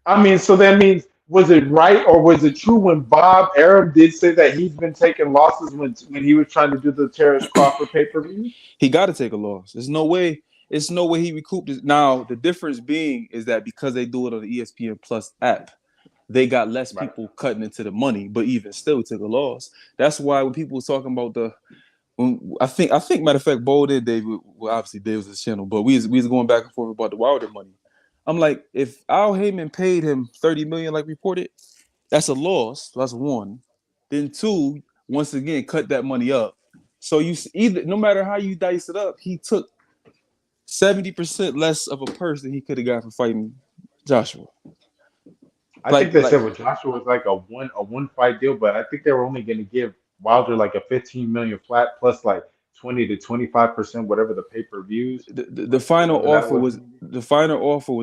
I mean, so that means, was it right or was it true when Bob Arum did say that he's been taking losses when he was trying to do the Terence Crawford pay-per-view? He got to take a loss. There's no way he recouped it. Now the difference being is that because they do it on the ESPN Plus app, they got less people cutting into the money, but even still took a loss. That's why when people was talking about I think matter of fact, Bo did, David, well obviously Dave was his channel, but we was going back and forth about the Wilder money. I'm like, if Al Heyman paid him $30 million like reported, that's a loss. That's one. Then two, once again, cut that money up. So you either, no matter how you dice it up, he took 70% less of a purse than he could have got for fighting Joshua. I think they said with Joshua was like a one fight deal, but I think they were only going to give Wilder like a 15 million flat plus like 20 to 25%, whatever the pay-per-views. The final offer was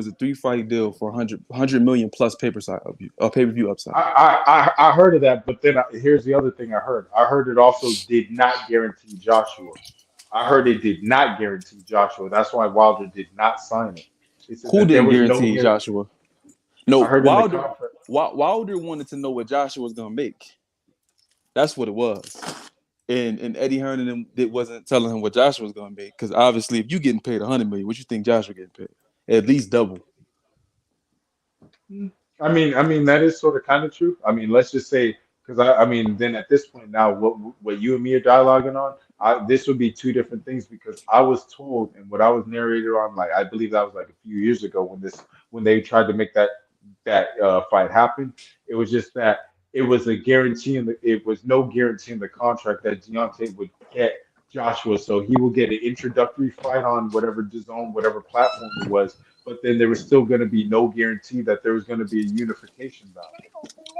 a 3-fight deal for 100 million plus pay-per-view upside. I heard of that, but then here's the other thing I heard. I heard it also did not guarantee Joshua. I heard it did not guarantee Joshua. That's why Wilder did not sign it. Who didn't guarantee Joshua? No, Wilder wanted to know what Joshua was gonna make. That's what it was. And Eddie Hearn and them wasn't telling him what Joshua was gonna make. Because obviously, if you getting paid $100 million, what you think Joshua getting paid? At least double. I mean that is sort of kind of true. I mean, let's just say, because I mean, then at this point now, what you and me are dialoguing on, this would be two different things, because I was told, and what I was narrated on, like I believe that was like a few years ago when they tried to make that fight happen. It was just that it was a guarantee, it was no guarantee in the contract that Deontay would get Joshua, so he will get an introductory fight on whatever DAZN, whatever platform it was. But then there was still going to be no guarantee that there was going to be a unification bout.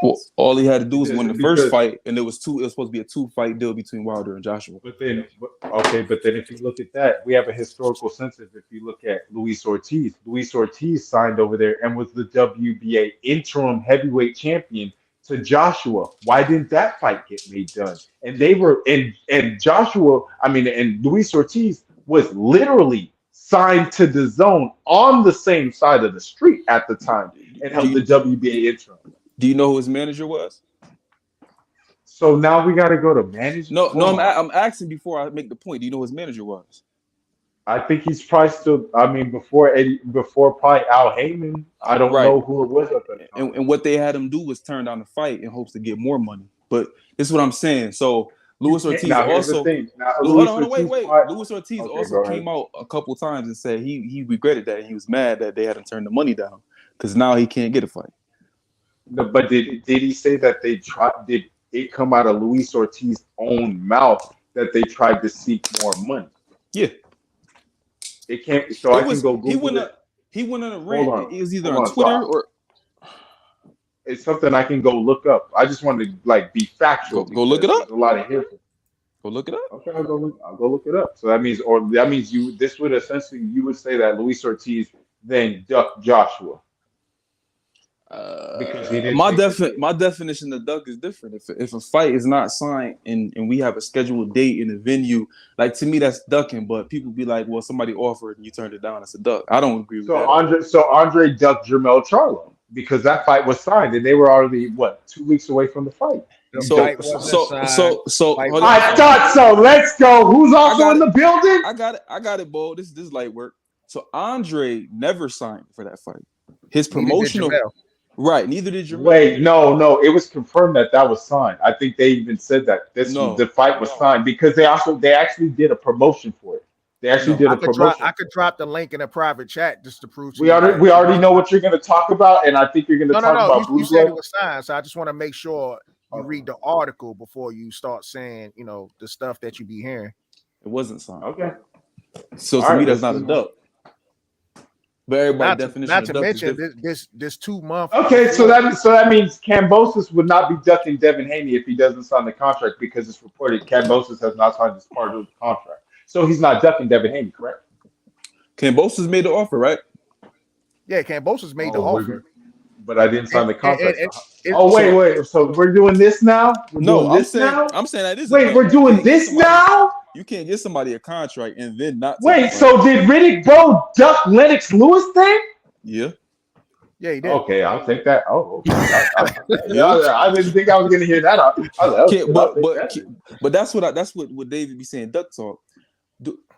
Well, all he had to do was win the first fight, and it was supposed to be a 2-fight deal between Wilder and Joshua. But then if you look at that, we have a historical census. If you look at Luis Ortiz signed over there and was the WBA interim heavyweight champion to Joshua. Why didn't that fight get made done? And they were and Joshua, and Luis Ortiz was literally signed to DAZN on the same side of the street at the time and held the WBA interim. Do you know who his manager was? So now we got to go to management. No, I'm asking before I make the point. Do you know who his manager was? I think he's probably still. Before probably Al Heyman. I don't know who it was at that time. And what they had him do was turn down the fight in hopes to get more money. But this is what I'm saying. So Luis Ortiz also. Luis Ortiz also came out a couple times and said he regretted that. He was mad that they had to turn the money down because now he can't get a fight. No, but did he say that they tried? Did it come out of Luis Ortiz's own mouth that they tried to seek more money? Yeah. It can't. So I can go Google it. He went on a rant. It was either on Twitter or. It's something I can go look up. I just wanted to be factual. Go look it up. A lot of here. Go look it up. Okay, I'll go look it up. So that means you. This would essentially, you would say that Luis Ortiz then ducked Joshua. Because he didn't. My definition of duck is different. If a fight is not signed and we have a scheduled date in a venue, like to me that's ducking. But people be like, well, somebody offered and you turned it down. That's a duck. I don't agree with that. Andre ducked Jermell Charlo because that fight was signed and they were already 2 weeks away from the fight. Hold on. I thought so. Let's go. Who's also in the building? I got it, Bo. This is light work. So Andrade never signed for that fight. His promotional, right? Neither did Jamel. Wait, no. It was confirmed that was signed. I think they even said that the fight was signed because they actually did a promotion for it. They actually did a promotion. I could drop the link in a private chat just to prove. We already know what you're going to talk about, and I think you're going to talk about. You said it was signed, so I just want to make sure you read the article before you start saying, the stuff that you be hearing. It wasn't signed. Okay. So to me, that's not a duck. But everybody's definition. Not to mention this 2 month. Okay, so that means Kambosos would not be ducking Devin Haney if he doesn't sign the contract because it's reported Kambosos has not signed this part of the contract. So he's not ducking Devin Haney, correct? Kambosos made the offer, right? Yeah, Kambosos made the offer. But I didn't sign the contract. Wait. So we're doing this now? I'm saying that this. Wait, we're doing this now? You can't give somebody a contract and then not. Wait, so did Riddick Bowe duck Lennox Lewis then? Yeah. Yeah, he did. Okay, I'll take that. Oh, okay. I didn't think I was going to hear that. But that's what David be saying. Duck talk.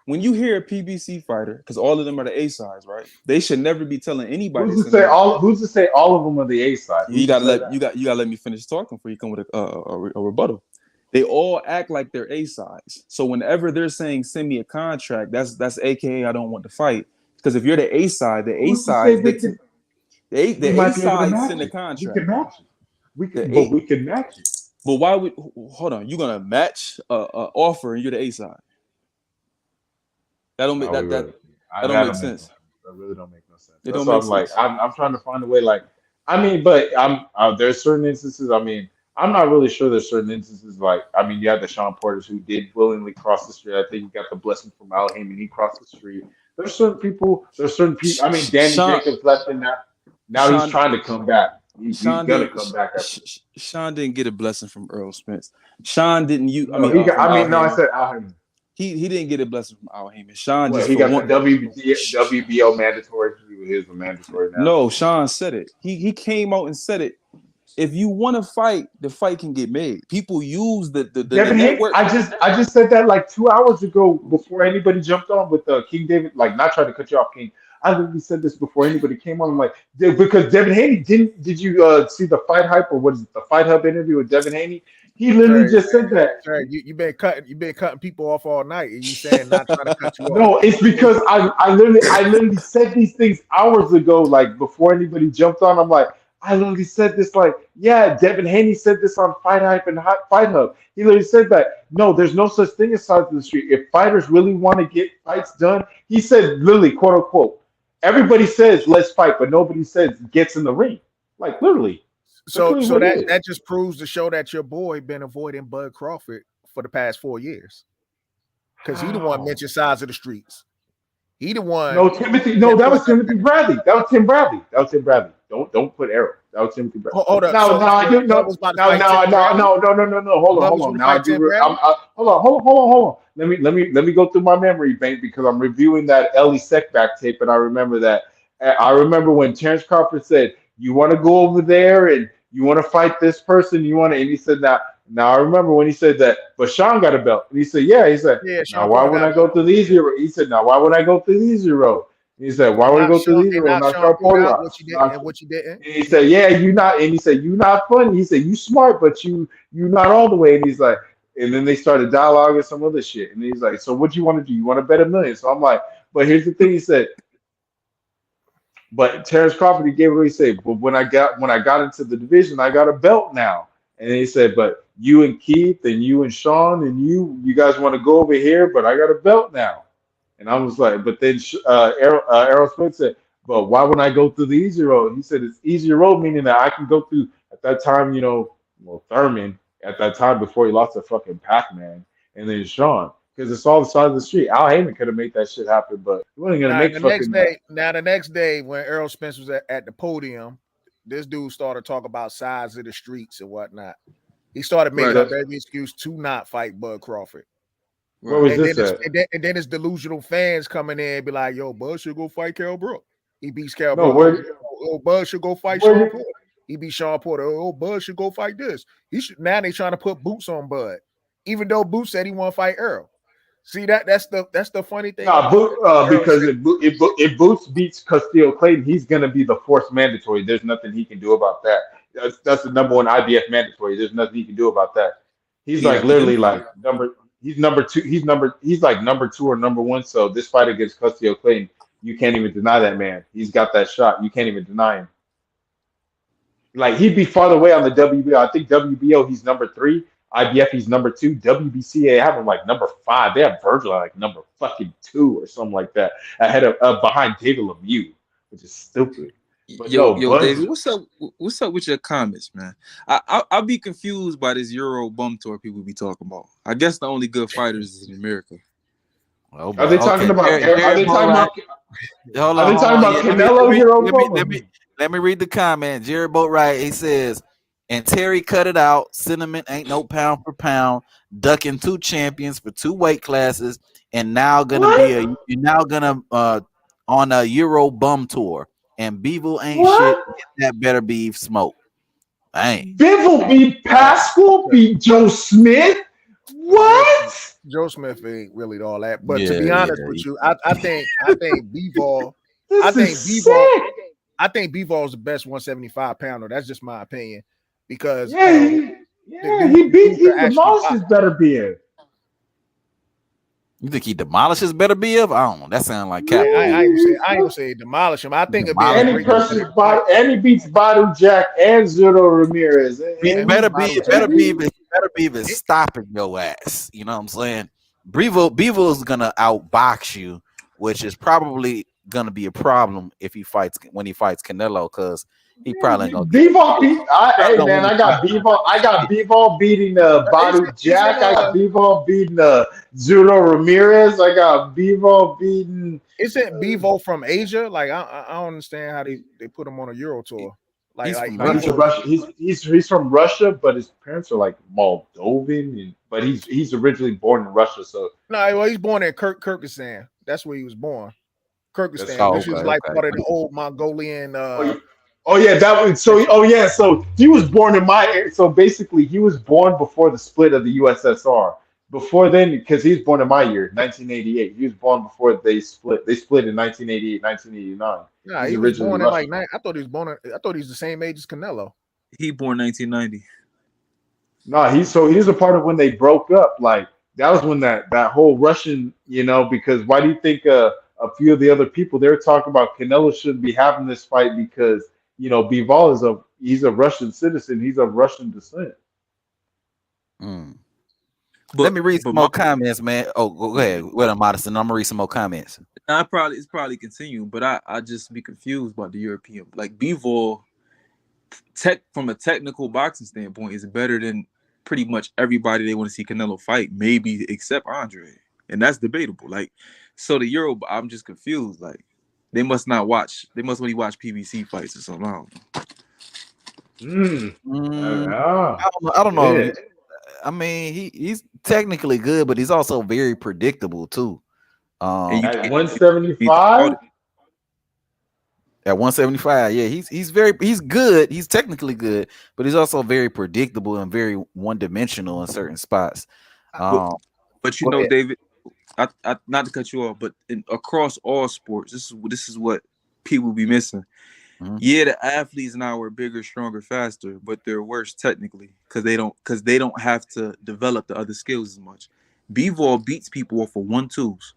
When you hear a PBC fighter, because all of them are the A sides, right? They should never be telling anybody. Who's to say all of them are the A side? You gotta let me finish talking before you come with a rebuttal. They all act like they're A sides. So whenever they're saying send me a contract, that's AKA I don't want to fight. Because if you're the A side, the A side the A side send a contract. We can match it. But why would hold on? You're gonna match a offer and you're the A side. That don't make that don't make sense. That really don't make no sense. That's why I'm like, I'm trying to find a way. Like, I mean, but there's certain instances. I mean, I'm not really sure. There's certain instances like, I mean, you have the Sean Porters who did willingly cross the street. I think you got the blessing from Al Heyman. He crossed the street. There's certain people. I mean, Danny Jacobs left in that. Now he's trying to come back. He's gonna come back. Sean didn't get a blessing from Earl Spence. Sean didn't. I said Al Heyman. He didn't get a blessing from Al Heyman. Sean he got the WBO mandatory. He was mandatory now. No, Sean said it. He came out and said it. If you want to fight, the fight can get made. People use the network. I just said that like 2 hours ago before anybody jumped on with King David. Like, not trying to cut you off, King. I literally said this before anybody came on. I'm like, because Devin Haney did you see the Fight Hype or what is it, the Fight Hub interview with Devin Haney? He literally just said that. You've been cutting people off all night, and you saying not trying to cut you off. No, it's because I literally said these things hours ago, like before anybody jumped on. I'm like, I literally said this, like, yeah, Devin Haney said this on Fight Hype and Fight Hub. He literally said that. No, there's no such thing as sides of the street. If fighters really want to get fights done, he said, literally, quote unquote, everybody says let's fight, but nobody says gets in the ring. Like, literally. So that just proves to show that your boy been avoiding Bud Crawford for the past 4 years, because he the one mentioned sides of the streets. He the one. No, Timothy. No, that was Timothy Bradley. That was Tim Bradley. Don't put Arrow. That was Timothy Bradley. Hold on. No, I do no. No. Hold on. Now I do. Hold on. Let me go through my memory bank because I'm reviewing that Ellie Seckback tape, and I remember that. I remember when Terence Crawford said, "You want to go over there and you want to fight this person? And he said that." Now I remember when he said that, but Sean got a belt. And he said, "Yeah." He said, "Now why would I go through the easy road?" He said, "Now why would I go through the easy road?" He said, "Why would I go through the easy road?" Not Sean Porter. What you didn't. And he said, "Yeah, you not." And he said, "You not funny." He said, "You smart, but you not all the way." And he's like, and then they started dialoguing some other shit. And he's like, "So what you want to do? You want to bet $1 million?" So I'm like, but here's the thing. He said, but Terence Crawford, he gave it away. He said, "But when I got into the division, I got a belt now." And then he said, "But you and Keith and you and Sean and you guys want to go over here, but I got a belt now." And I was like, but then Errol Spence said, "But why would I go through the easy road?" He said, "It's easier road, meaning that I can go through." At that time, Thurman at that time before he lost to fucking Pac-Man, and then Sean, because it's all the sides of the street. Al Heyman could have made that shit happen, but he wasn't gonna make fucking. The next day, when Errol Spence was at the podium, this dude started talking about sides of the streets and whatnot. He started making up every excuse to not fight Bud Crawford. Where was this at? And then his delusional fans coming in and be like, "Yo, Bud should go fight Kell Brook. He beats Kell Brook. Bud should go fight Sean Porter." He beat Sean Porter. Oh, Bud should go fight this. He should. Now they trying to put Boots on Bud, even though Boots said he want to fight Earl. See that's the funny thing. Nah, because if Boots beats Castillo Clayton, he's gonna be the fourth mandatory. There's nothing he can do about that. That's the number one IBF mandatory. There's nothing he can do about that. He's like literally like he's number two. He's like number 2 or number 1. So this fight against Castillo Clayton, you can't even deny that man. He's got that shot. You can't even deny him. Like he'd be farther away on the WBO. I think WBO he's number 3. IBF he's number 2. WBC they have him like number 5. They have Virgil like number fucking 2 or something like that, ahead of behind David Lemieux, which is stupid. But yo, David, what's up? What's up with your comments, man? I'll be confused by this Euro bum tour people be talking about. I guess the only good fighters is in America. Well, are they talking about? Are they talking about? Hold are they talking about Canelo Euro? Let me read the comment. Jared Boatwright, he says, and Terry cut it out. Cinnamon ain't no pound for pound. Ducking 2 champions for 2 weight classes, and now gonna on a Euro bum tour. And Bivol ain't shit. That better be smoke. Dang. Bivol beat Pascal, beat Joe Smith. What? Joe Smith ain't really all that. But to be honest with you, I think Bivol. I think Bivol is the best 175 pounder. That's just my opinion. Because he demolishes better BF. You think he demolishes better BF? I don't know. That sounds like cap. I ain't gonna say demolish him. I think it'd be and he beats Badu Jack and Zuro Ramirez. Better be even stopping your ass. You know what I'm saying? Bevo's gonna outbox you, which is probably gonna be a problem if he fights Canelo, because he probably ain't gonna Bivol I got Bivol beating Badu Jack. I got Bivol beating Zuro Ramirez. I got Bivol beating. Isn't Bivol from Asia? Like I don't understand how they put him on a Euro tour. He's from Russia, but his parents are like Moldovan, but he's originally born in Russia. So well, he's born in Kyrgyzstan. That's where he was born. Kyrgyzstan, which is like part of the old Mongolian. So he was born in my area. So basically, he was born before the split of the USSR. Before then, because he was born in my year, 1988. He was born before they split. They split in 1988, 1989. Nah, he was born in like I thought he was born. I thought he was the same age as Canelo. He born 1990. No, he's a part of when they broke up. Like that was when that whole Russian, because why do you think a few of the other people they were talking about Canelo shouldn't be having this fight because Bivol he's a Russian citizen. He's of Russian descent. Let me read some more comments, man. Oh, go ahead. Well, I'm modest, and I'm gonna read some more comments. It's probably continue, but I just be confused about the European. Like Bivol, from a technical boxing standpoint, is better than pretty much everybody they want to see Canelo fight, maybe except Andrade, and that's debatable. Like, so the Euro, I'm just confused. Like, they must only watch PBC fights or something. I don't know. Yeah. I mean, he's technically good, but he's also very predictable too. At 175. At 175, yeah, he's good. He's technically good, but he's also very predictable and very one-dimensional in certain spots. But David, I not to cut you off, but across all sports, this is what people be missing. Mm-hmm. Yeah, the athletes now are bigger, stronger, faster, but they're worse technically because they don't have to develop the other skills as much. Bivol beats people off of 1-2s.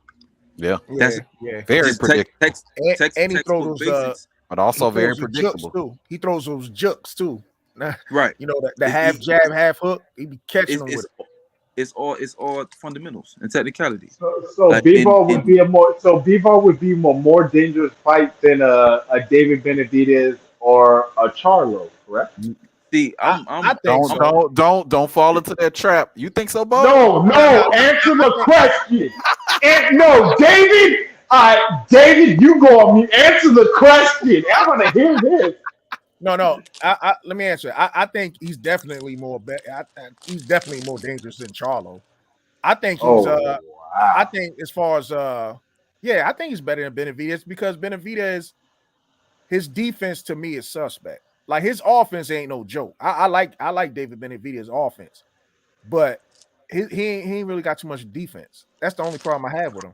Yeah, that's very predictable. And he throws those, but also very predictable too. He throws those juks too. Right. The half jab, half hook. He be catching them with it. It's all fundamentals and technicality. So Bivol would be a more dangerous fight than a David Benavidez or a Charlo, correct? See, don't fall into that trap. You think so, Bo? No. Answer the question. No, David. David, you go on me. Answer the question. I want to hear this. No. Let me answer. I think he's definitely more. He's definitely more dangerous than Charlo. I think he's. I think as far as I think he's better than Benavidez because Benavidez, his defense to me is suspect. Like his offense ain't no joke. I like David Benavidez's offense, but he ain't really got too much defense. That's the only problem I have with him.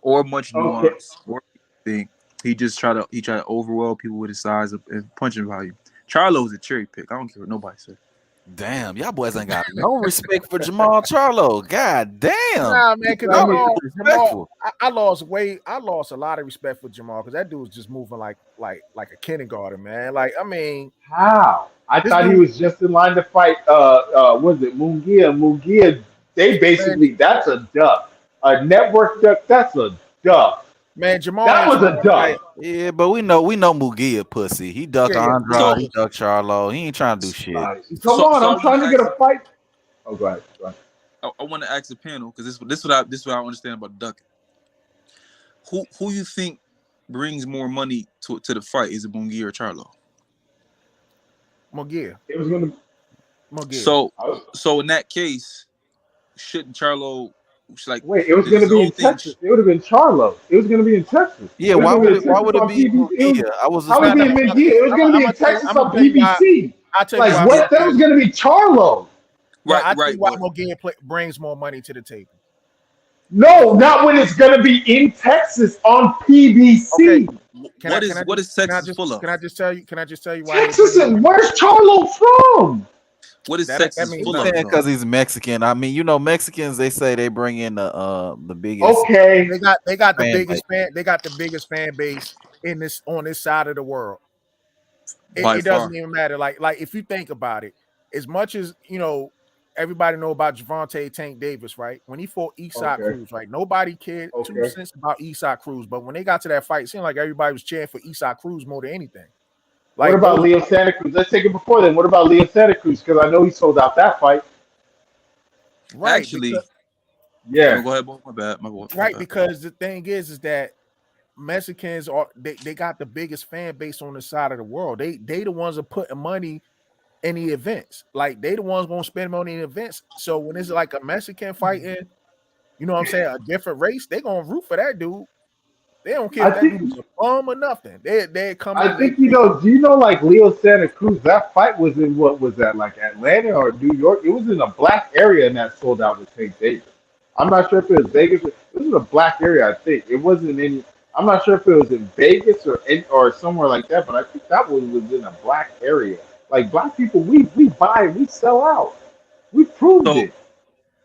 Or much Okay. nuance. Or thing. He tried to overwhelm people with his size and punching value. Charlo is a cherry pick. I don't care what nobody says. Damn, y'all boys ain't got no respect for Jamal Charlo. God damn. Nah, man, because Y'all Jamal, disrespectful. I lost a lot of respect for Jamal because that dude was just moving like a kindergarten, man. Like, I mean, How? I This thought he dude- was just in line to fight. Was it Munguia? Munguia. They basically that's a duck. A network duck. That's a duck. man, Jamal. That ain't was a trying to duck. fight. Yeah, but we know Mugia pussy. He ducked Yeah, yeah. Andrade, he ducked Charlo. He ain't trying to do shit. Come So on, I I'm trying to wanna get a fight. Oh, go ahead. Go ahead. I want to ask the panel because this what I understand about ducking. Who you think brings more money to the fight? Is it Bungie or Charlo? Munguia. It was gonna. Munguia. So in that case, shouldn't Charlo like Wait, it was going to be in Texas. It would have been Charlo. It was going to be in Texas. Yeah, why would it be Mugia? I was How would it be in Mugia? It was going to be in Texas on PBC. I'll tell you Like, why. what? That was going to be Charlo. Right, I tell you why Munguia brings more money to the table. No, not when it's going to be in Texas on PBC. Okay. What is Texas full of? Can I just tell you why? Texas, and where's Charlo from? What is Texas full of? Because he's Mexican. I mean, you know, Mexicans, they say they bring in the biggest. Okay. They got the fan biggest fan. They got the biggest fan base on this side of the world. It doesn't even matter. Like if you think about it, as much as everybody know about Javante Tank Davis, right? When he fought Eastside Cruz, right? Nobody cared 2 cents about Eastside Cruz, but when they got to that fight, it seemed like everybody was cheering for Eastside Cruz more than anything. Like, what about Leo Santa Cruz? Let's take it before then. What about Leo Santa Cruz? Because I know he sold out that fight. Right. Actually, yeah. Go ahead, boy. My bad. Right, because the thing is that Mexicans they got the biggest fan base on the side of the world. They the ones that putting money in the events. Like they the ones gonna spend money in events. So when it's like a Mexican fighting, you know what I'm saying, a different race, they gonna root for that dude. They don't care if that dude's a bum or nothing. They come. I think do you know like Leo Santa Cruz? That fight was in what was that, like Atlanta or New York? It was in a black area and that sold out with Tank Davis. I'm not sure if it was Vegas. It was in a black area, I think. It wasn't in. I'm not sure if it was in Vegas or somewhere like that, but I think that was in a black area. Like black people, we buy, we sell out. We proved it.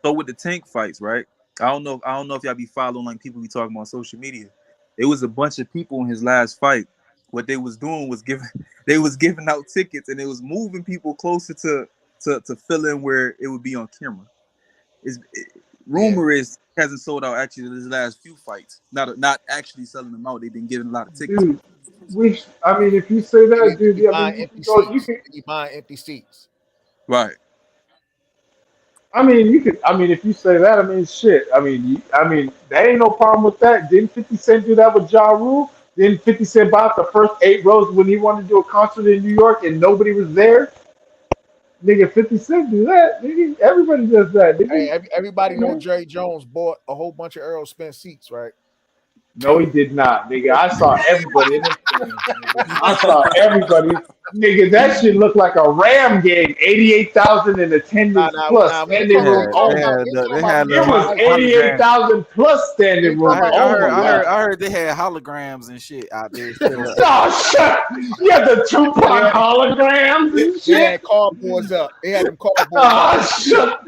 So with the Tank fights, right? I don't know if y'all be following like people be talking about on social media. It was a bunch of people in his last fight. What they was doing was giving out tickets and it was moving people closer to fill in where it would be on camera. Rumor is he hasn't sold out actually his last few fights. Not actually selling them out. They've been giving a lot of tickets. Dude, if you say that, dude, you buying empty seats. Right. If you say that, shit. That ain't no problem with that. Didn't 50 Cent do that with Ja Rule? Didn't 50 Cent buy the first 8 rows when he wanted to do a concert in New York and nobody was there? Nigga, 50 Cent do that. Nigga, everybody does that. Nigga. Hey, everybody know Jerry Jones bought a whole bunch of Earl Spence seats, right? No, he did not, nigga. I saw everybody in this thing. I saw everybody. Nigga, that shit looked like a Ram game. 88,000 in attendance plus standing room only. It was 88,000 plus standing room only. I heard they had holograms and shit out there. Oh, shut! You had the Tupac holograms and shit. They had cardboards up. They had them cardboards up. Shut!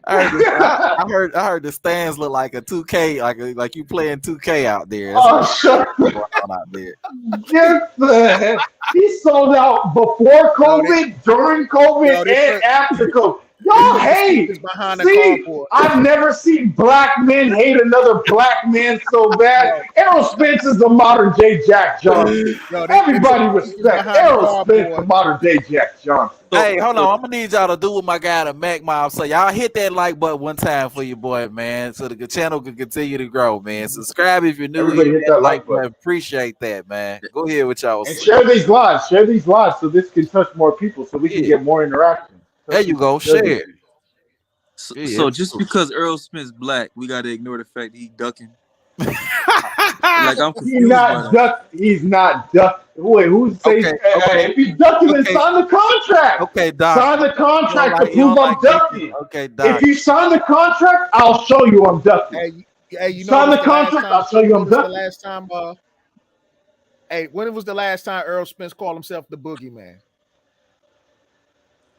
I heard the stands look like a 2K, like you playing 2K out there. That's shut out there. Get the hell. He sold out before COVID, during COVID, and after COVID. Y'all hate. I've never seen black men hate another black man so bad. Errol Spence is the modern day Jack Johnson. Everybody respect Errol Spence, the modern day Jack Johnson. Hey, hold on. I'm gonna need y'all to do what my guy the Mac Mob. So y'all hit that like button one time for your boy, man, so the channel can continue to grow, man. Subscribe if you're new. Everybody hit that like button. Appreciate that, man. Go ahead with y'all. And share these lives. Share these lives so this can touch more people, so we can get more interaction. There you go. Share. So just because Earl Smith's black, we gotta ignore the fact that he ducking. Like I'm He's confused by not that. duck. He's not duck. Wait, who's saying? Okay, okay, If he's ducking, then okay, sign the contract. okay, Doc. Sign the You don't contract to like, you prove don't I'm like bitches. ducking. Okay, If Doc. you sign the contract, I'll show you I'm ducking. Hey, you Sign noticed the contract, I'll show you I'm the ducking. last time. Hey, when was the last time Earl Spence called himself the boogeyman?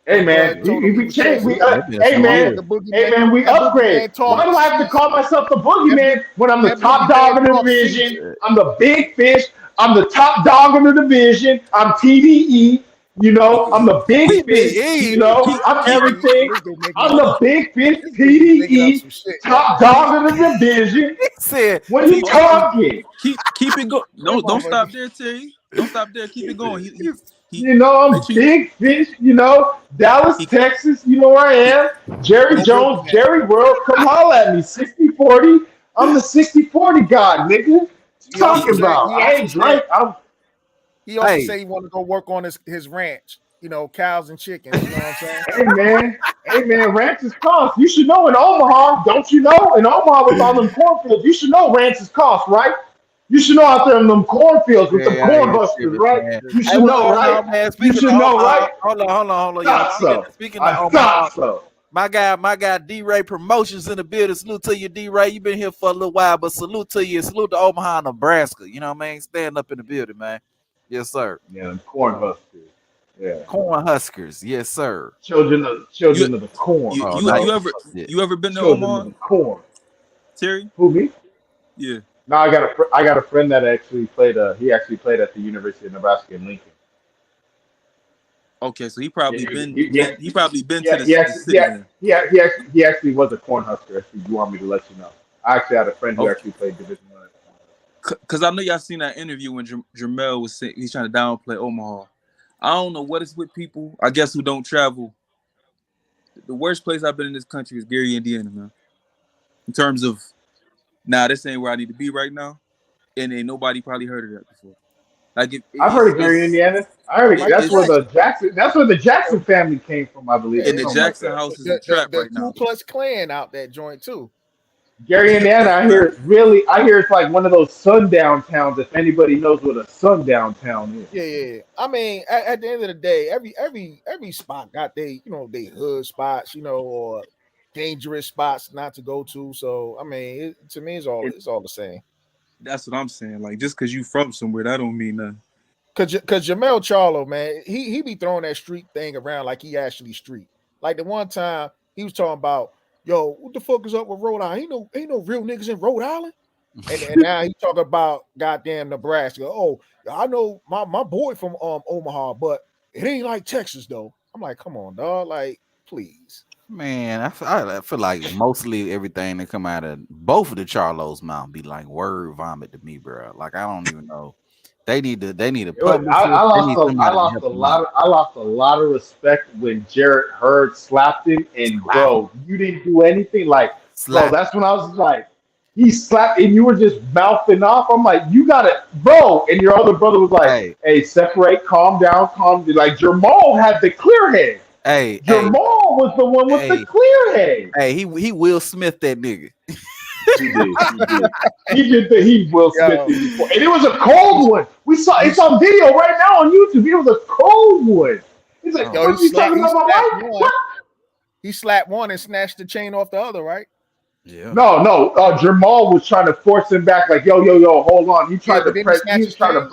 Hey man, we change. Hey man, we upgrade. Why do I have to call myself the boogeyman when I'm the top dog in the division? I'm the big fish. I'm the top dog in the division. I'm TDE. You know, I'm the big fish. You know, I'm everything. I'm the big fish, TDE, top dog in the division. Said, what are you talking? Keep it going. No, don't stop there, Terry. Don't stop there. Keep it going. You know, I'm big fish. You know, Dallas, Texas. You know where I am. Jerry Jones, Jerry World. Come holler at me. 60-40. I'm the 60-40 guy, nigga. What you talking about? I ain't drink. He also said he wanted to go work on his ranch. You know, cows and chickens. You know what I'm saying? Hey man, ranches cost. You should know in Omaha, don't you know? In Omaha with all them cornfields, you should know ranches cost, right? You should know out there in them cornfields with the cornbusters, right? Man. You should know, right? Man, you should know, right? Hold on, y'all. Speaking of Omaha, my guy D-Ray Promotions in the building. Salute to you, D-Ray. You've been here for a little while, but salute to you. Salute to Omaha, Nebraska. You know what I mean? Stand up in the building, man. Yes, sir. Yeah, corn huskers. Yeah. Corn huskers. Yes, sir. Children of the corn. You ever been to Omaha? Corn. Terry? Who, me? Yeah. No, I got a friend that actually played. He actually played at the University of Nebraska in Lincoln. Okay, so he probably been to the city. He actually was a corn husker. If you want me to let you know, I actually had a friend who actually played Division I. Because I know y'all seen that interview when Jamel was saying he's trying to downplay Omaha. I don't know what it's with people, I guess, who don't travel. The worst place I've been in this country is Gary, Indiana, man. In terms of, this ain't where I need to be right now. And ain't nobody probably heard of that before. Like I've heard of Gary, Indiana. I heard that's where the Jackson family came from, I believe. And the Jackson house is a trap right now. The Ku Klux Klan out that joint too. Gary, Indiana, I hear it's like one of those sundown towns. If anybody knows what a sundown town is. Yeah. I mean, at the end of the day, every spot got they hood spots, or dangerous spots not to go to. So I mean, to me, it's all the same. That's what I'm saying. Like, just because you from somewhere, that don't mean nothing. Cause Jamel Charlo, man, he be throwing that street thing around like he actually street. Like the one time he was talking about, yo, what the fuck is up with Rhode Island? Ain't no real niggas in Rhode Island. And now he talk about goddamn Nebraska. Oh, I know my boy from Omaha, but it ain't like Texas though. I'm like, come on, dog. Like, please. Man, I feel like mostly everything that come out of both of the Charlos' mouth be like word vomit to me, bro. Like I don't even know. They need to. I lost a lot of respect when Jarrett Hurd slapped him, and bro, you didn't do anything. Like, bro, that's when I was like, he slapped, and you were just mouthing off. I'm like, you got it, bro. And your other brother was like, hey, separate, calm down. Like Jamal had the clear head. Jamal was the one with the clear head. Hey, he Will Smith that nigga. He Will Smith before. And it was a cold one. We saw it's on video right now on YouTube. It was a cold one. He's like, what are you talking about my wife? He slapped one and snatched the chain off the other, right? Yeah. No. Jamal was trying to force him back, like, yo, hold on. He tried to press. He was trying to.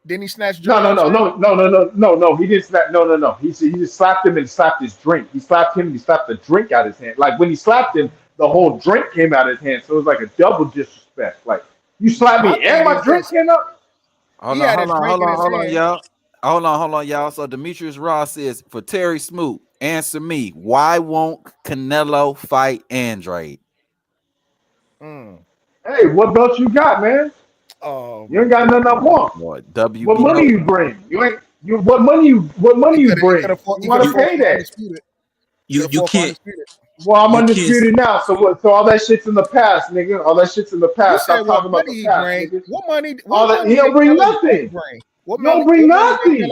Didn't he snatch? No. He didn't snap. No. He just slapped him and slapped his drink. He slapped him and he slapped the drink out of his hand. Like when he slapped him, the whole drink came out of his hand. So it was like a double disrespect. Like you slapped me and my drink came up. Hold on, y'all. Hold on, y'all. So Demetrius Ross says, for Terry Smoot, answer me. Why won't Canelo fight Andrade? Hey, what belt you got, man? You ain't got nothing I want. What money you bring? What money you bring? You want to pay that? You can't. Well, I'm undisputed now. So what? So all that shit's in the past, nigga. All that shit's in the past. Stop talking about the past. What money? He don't bring nothing. You don't bring nothing.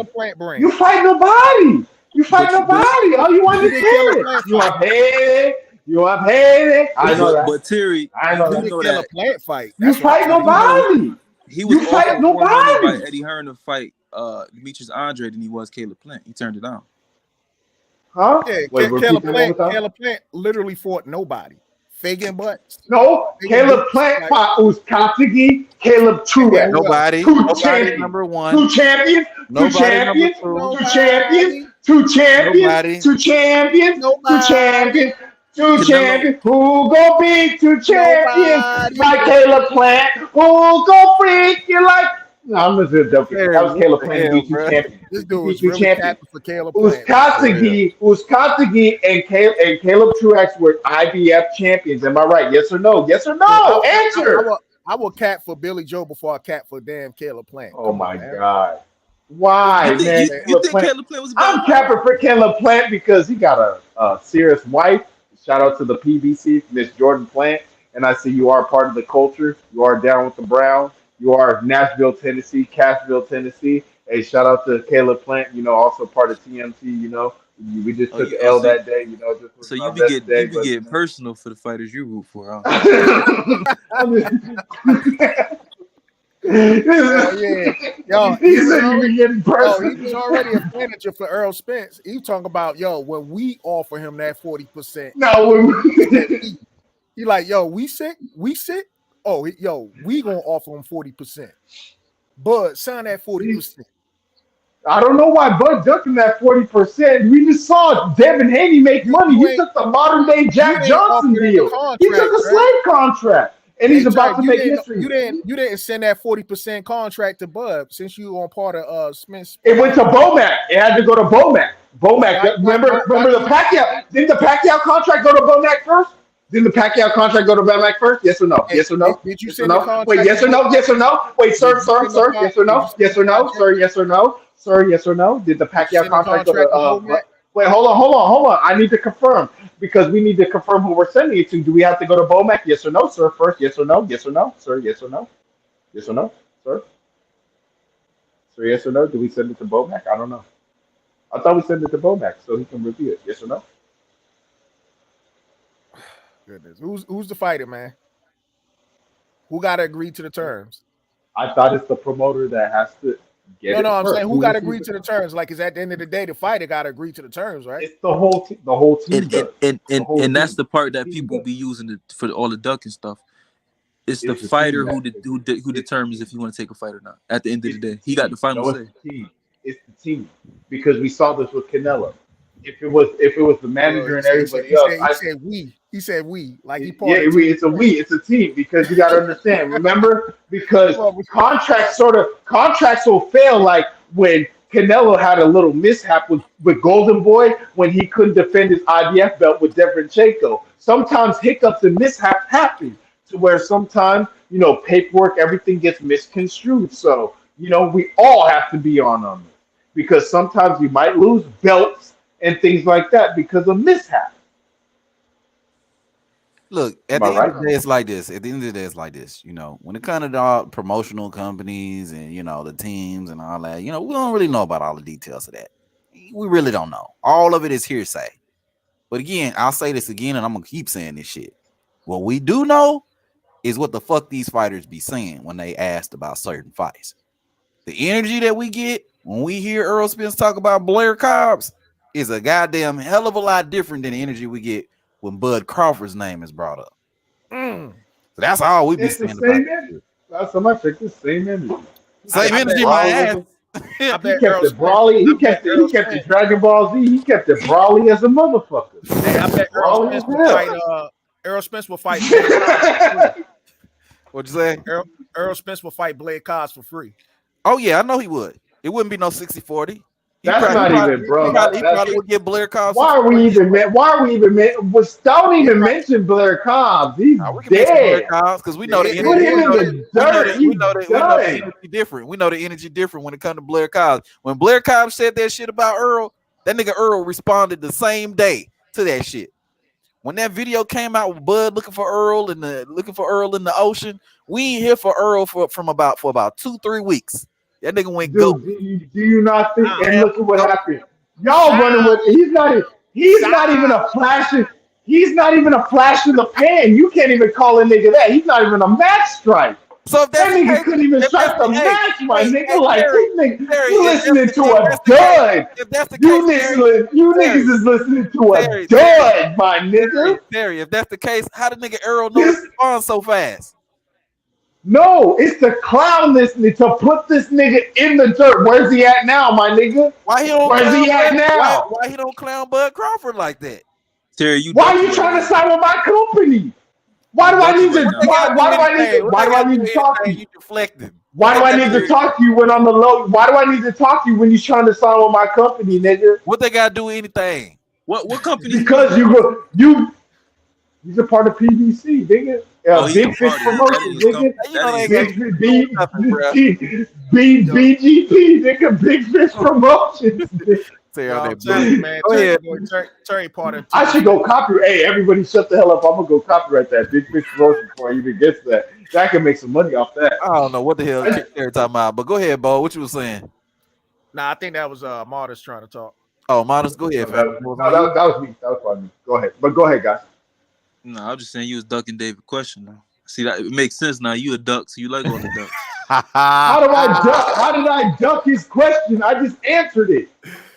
You fight nobody. All you want is head. You want head. You up, hey? I know that. But Terry, I know Who that. the Killer Plant fight? You That's what fight I'm saying. nobody. he was You fight offered more money by nobody. Eddie Hearn to fight Demetrius Andrade than he was Caleb Plant. He turned it down. Huh? Yeah, Wait, repeat that one more time. Caleb Plant literally fought nobody. Fagan butts. No, Caleb Plant fought Uzcategui, Caleb Truex. Nobody. Two Nobody champions. number one. Two champions. Two Nobody champions. number Two champions. Two champions. Nobody. Two champions. Two Nobody. champions. Two Canelo. champions. Who go beat two champions? Nobody. Like Caleb Plant. Who go freak you like? No, I'm just joking. That was Caleb Plant beat two champions. This dude Beat was two really champions. capping for Caleb Plant. Uzcategui and Caleb Truex were IBF champions. Am I right? Yes or no? Yes or no? Answer. I will cap for Billy Joe before I cap for damn Caleb Plant. Oh my God. Why, man? You think Caleb Plant was I'm capping for Caleb Plant because he got a serious wife. Shout out to the PBC, Miss Jordan Plant. And I see you are part of the culture. You are down with the Browns. You are Nashville, Tennessee, Cashville, Tennessee. Hey, shout out to Caleb Plant, also part of TMT, We just took an L that day, just So you be getting personal for the fighters you root for, huh? Yo, he was already a manager for Earl Spence. He talking about, when we offer him that 40%. No, he like, we sick. Oh, we gonna offer him 40%. Bud, sign that 40%. I don't know why Bud ducking that 40%. We just saw Devin Haney make money. He took the modern day Jack Johnson deal. He took a slave contract, and he's about to make history. You didn't send that 40% contract to Bud since you on part of Smith. It went to Bomac. It had to go to Bomac. Remember the Pacquiao? Didn't the Pacquiao contract go to Bomac first? Didn't the Pacquiao contract go to Bomac first? Yes or no? Yes or no? Did you send the contract? Wait, yes or no? Yes or no? Wait, sir. Yes or no? Yes or no? Sir, yes or no? Sir, yes or no? Did the Pacquiao contract go to Wait, hold on. I need to confirm because we need to confirm who we're sending it to. Do we have to go to Bomac? Yes or no, sir? First, yes or no? Yes or no? Sir, yes or no? Yes or no? Sir? Sir, yes or no? Do we send it to Bomac? I don't know. I thought we sent it to Bomac so he can review it. Yes or no? Goodness. Who's the fighter, man? Who got to agree to the terms? I thought it's the promoter that has to get it. No, I'm first. saying who got to agree to the terms? Like, is at the end of the day, the fighter got to agree to the terms, right? It's the whole team. The whole team. And that's the part that people be using for all the ducking stuff. It's the fighter who determines if you want to take a fight or not. At the end of the day, he got the final say. It's the team because we saw this with Canelo. If it was the manager and everybody else, he said we like he. It's a team because you got to understand. Remember, because contracts will fail. Like when Canelo had a little mishap with Golden Boy when he couldn't defend his IBF belt with Deverenchenko. Sometimes hiccups and mishaps happen to where sometimes paperwork, everything gets misconstrued. So we all have to be on them because sometimes you might lose belts and things like that because of mishap. Look, at the end of the day, it's like this. When it comes to promotional companies and the teams and all that, we don't really know about all the details of that. We really don't know. All of it is hearsay. But again, I'll say this again, and I'm gonna keep saying this shit. What we do know is what the fuck these fighters be saying when they asked about certain fights. The energy that we get when we hear Earl Spence talk about Blair Cobbs is a goddamn hell of a lot different than the energy we get when Bud Crawford's name is brought up. So that's all we be saying about it. That's so much like the same energy. Same energy, my ass. He kept it brawly. He kept the Dragon Ball Z. He kept it brawly as a motherfucker. Hey, I bet Earl Spence will fight. What'd you say? Earl Spence will fight Blade Cobbs for free. Oh yeah, I know he would. It wouldn't be no 60-40. That's not even, bro. He probably would get Blair Cobbs. Why are we even? Don't even mention Blair Cobbs. He's dead. Because we know the energy different. We know the energy different when it comes to Blair Cobbs. When Blair Cobbs said that shit about Earl, that nigga Earl responded the same day to that shit. When that video came out with Bud looking for Earl in the ocean, we ain't here for Earl for about 2-3 weeks. That nigga went go. Do you not think? And look at what happened. Y'all running with. He's not even a flashing He's not even a flash in the pan. You can't even call a nigga that. He's not even a match strike. So if That nigga couldn't even strike the match, my nigga. Like this nigga, you listening to a dud. If that's the You case, niggas is listening to a dud, my nigga. Terry, if that's the case, how did nigga Earl know to respond so fast? No, it's the clown listening to put this nigga in the dirt. Where's he at now, my nigga? Why he don't? Where's he at now? Why he don't clown Bud Crawford like that? Terry, Why are you trying to sign with my company? Why do I need to? Why do I need to talk to you? Why do I need to talk to you when on the low? Why do I need to talk to you when you're trying to sign with my company, nigga? What they gotta do with anything? What company? Because he's a part of PBC, nigga. Big Fish Promotions, nigga. BGP, nigga. Big Fish Promotions. Terry part of. I should go copyright. Hey, everybody, shut the hell up! I'm gonna go copyright that Big Fish Promotions before I even get to that. I can make some money off that. I don't know what the hell Terry talking about, but go ahead, Bo. What you was saying? Nah, I think that was Modest trying to talk. Oh, Modest, go ahead. That was me. That was probably me. Go ahead, but go ahead, guys. No, I was just saying you was ducking David's question now. See that it makes sense now. You a duck, so you like all the ducks. How did I duck? How did I duck his question? I just answered it.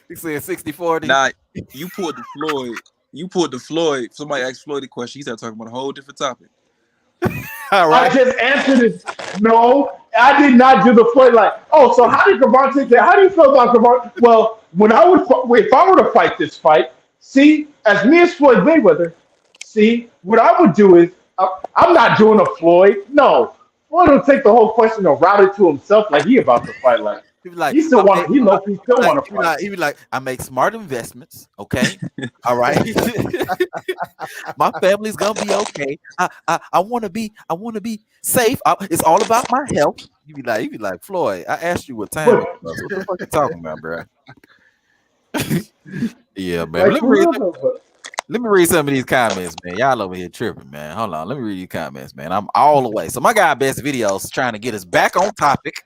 He said 60-40. Nah, you pulled the Floyd. You pulled the Floyd. Somebody asked Floyd a question. He started talking about a whole different topic. All right. I just answered it. No, I did not do the Floyd like. Oh, so how did Cavante say? How do you feel about Cavante? Well, if I were to fight this fight, see, as me as Floyd Mayweather, see, what I would do is I'm not doing a Floyd. No, Floyd will take the whole question and route it to himself like he about to fight. Like he still want to fight. He be like, I make smart investments. Okay, all right. My family's gonna be okay. I want to be safe. It's all about my health. He be like, Floyd, I asked you what time it was. What the fuck you talking about, bro? Yeah, man. Like, let me read some of these comments, man. Y'all over here tripping, man. Hold on. Let me read these comments, man. I'm all the way. So my guy Best Videos is trying to get us back on topic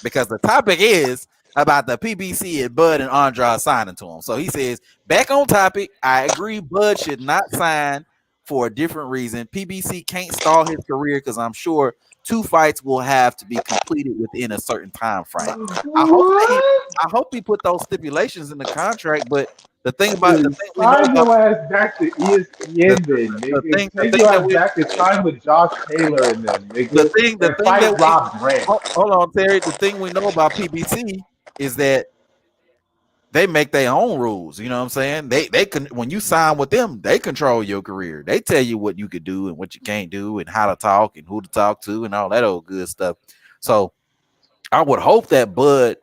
because the topic is about the PBC and Bud and Andrade signing to him. So he says, back on topic, I agree Bud should not sign for a different reason. PBC can't stall his career because I'm sure 2 fights will have to be completed within a certain time frame. I hope he put those stipulations in the contract, but the thing about the thing we know sign about, your ass back to ESPN, then, nigga. Take your ass back to time with Josh Taylor and them, nigga. the thing that Rob Grant. hold on, Terry. The thing we know about PBC is that they make their own rules. You know what I'm saying? They can, when you sign with them, they control your career. They tell you what you could do and what you can't do and how to talk and who to talk to and all that old good stuff. So I would hope that Bud,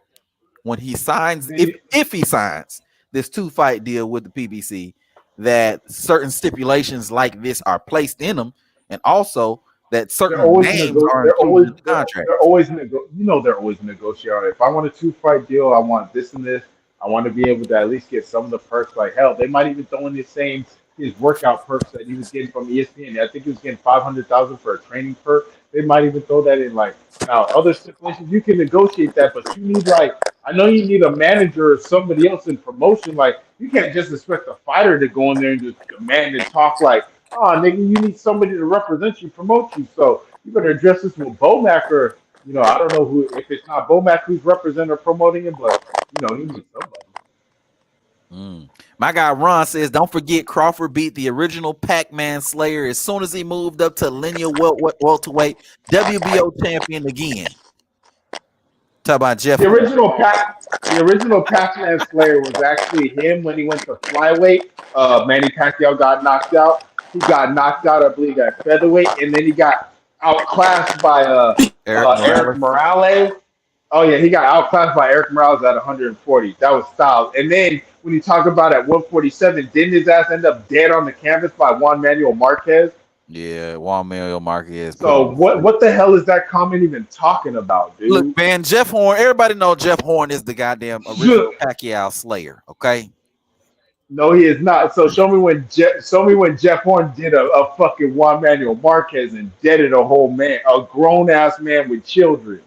when he signs, if he signs this 2-fight deal with the PBC, that certain stipulations like this are placed in them, and also that certain names are included in the contract. They're always negotiating. If I want a 2-fight deal, I want this and this. I want to be able to at least get some of the perks. Like hell, they might even throw in his workout perks that he was getting from ESPN. I think he was getting $500,000 for a training perk. They might even throw that in. Like now, other stipulations you can negotiate that, but you need I know you need a manager or somebody else in promotion. Like you can't just expect a fighter to go in there and just demand and talk like, oh nigga, you need somebody to represent you, promote you. So you better address this with Bomac or I don't know who. If it's not Bomac who's representing or promoting him, but he needs somebody. My guy Ron says, don't forget Crawford beat the original Pac-Man Slayer as soon as he moved up to linear welterweight, WBO champion again. Talk about Jeff. The original Pac-Man Slayer was actually him when he went to flyweight. Manny Pacquiao got knocked out. He got knocked out, I believe, at featherweight, and then he got outclassed by Eric Morales. Oh yeah, he got outclassed by Eric Morales at 140. That was Styles. And then when you talk about at 147, didn't his ass end up dead on the canvas by Juan Manuel Marquez? Yeah, Juan Manuel Marquez. So what the hell is that comment even talking about, dude? Look, man, Jeff Horn. Everybody know Jeff Horn is the goddamn original Pacquiao Slayer. Okay. No, he is not. So show me when Jeff Horn did a fucking Juan Manuel Marquez and deaded a whole man, a grown ass man with children.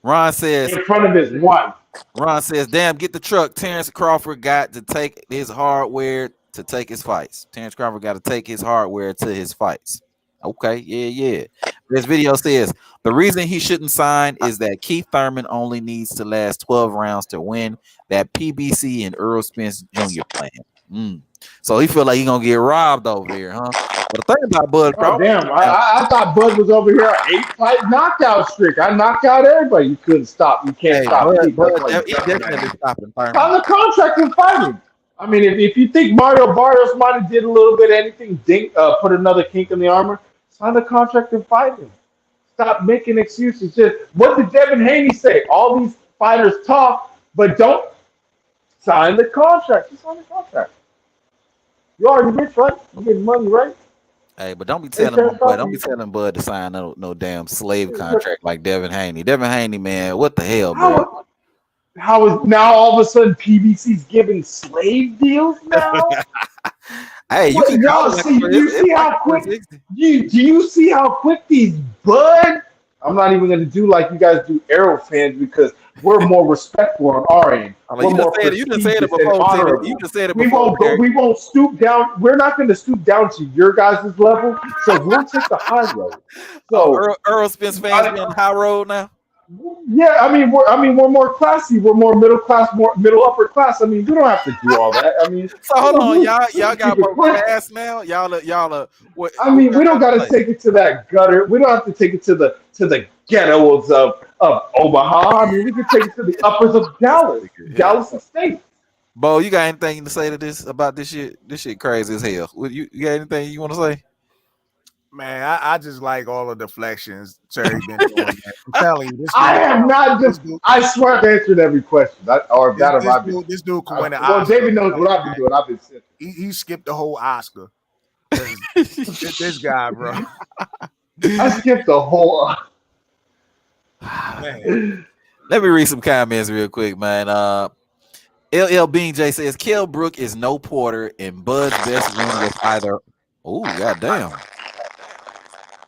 Ron says in front of his wife. Ron says, damn, get the truck. Terence Crawford got to take his hardware to take his fights. Terence Crawford got to take his hardware to his fights. Okay, yeah. This video says the reason he shouldn't sign is that Keith Thurman only needs to last 12 rounds to win that PBC and Earl Spence Jr. plan. So he feel like he gonna get robbed over here, huh? But the thing about Bud Crawford, damn, I thought Bud was over here 8-fight knockout streak. I knocked out everybody. You couldn't stop. You can't stop. Bud, he definitely stopping Thurman. On the contract and fighting. I mean, if you think Mario Barrios might have did a little bit of anything, put another kink in the armor, sign the contract and fight him. Stop making excuses. Just what did Devin Haney say? All these fighters talk, but don't sign the contract. Just sign the contract. You already rich, right? You getting money, right? Hey, but don't be telling Bud to sign no damn slave contract like Devin Haney. Devin Haney, man, what the hell, bro? How is now all of a sudden PBC's giving slave deals now? Hey, you can do you see how quick? Do you see how quick these Bud? I'm not even going to do like you guys do Arrow fans because we're more respectful on our end. You just said it before. You just said it before. We won't stoop down. We're not going to stoop down to your guys' level. So we'll take the high road. So Earl Spence fans be on the high road now. Yeah, I mean we're more classy. We're more middle class, more middle upper class. I mean, we don't have to do all that. I mean, so hold on, y'all got more class now. Y'all are. I mean, we don't got to take it to that gutter. We don't have to take it to the ghettos of Omaha. I mean, we can take it to the uppers of Dallas State. Bo, you got anything to say to this about this shit? This shit crazy as hell. You got anything you want to say? Man, I just like all the deflections Terry been doing. Man. I'm telling you, I have not just. I swear I've answered every question. This dude can win an Oscar. Well, David knows what I've been doing. I've been sitting. He skipped the whole Oscar. this guy, bro. I skipped the whole. Man. Let me read some comments real quick, man. LL Bean J says Kell Brook is no Porter, and Bud's best win was either. Oh, goddamn.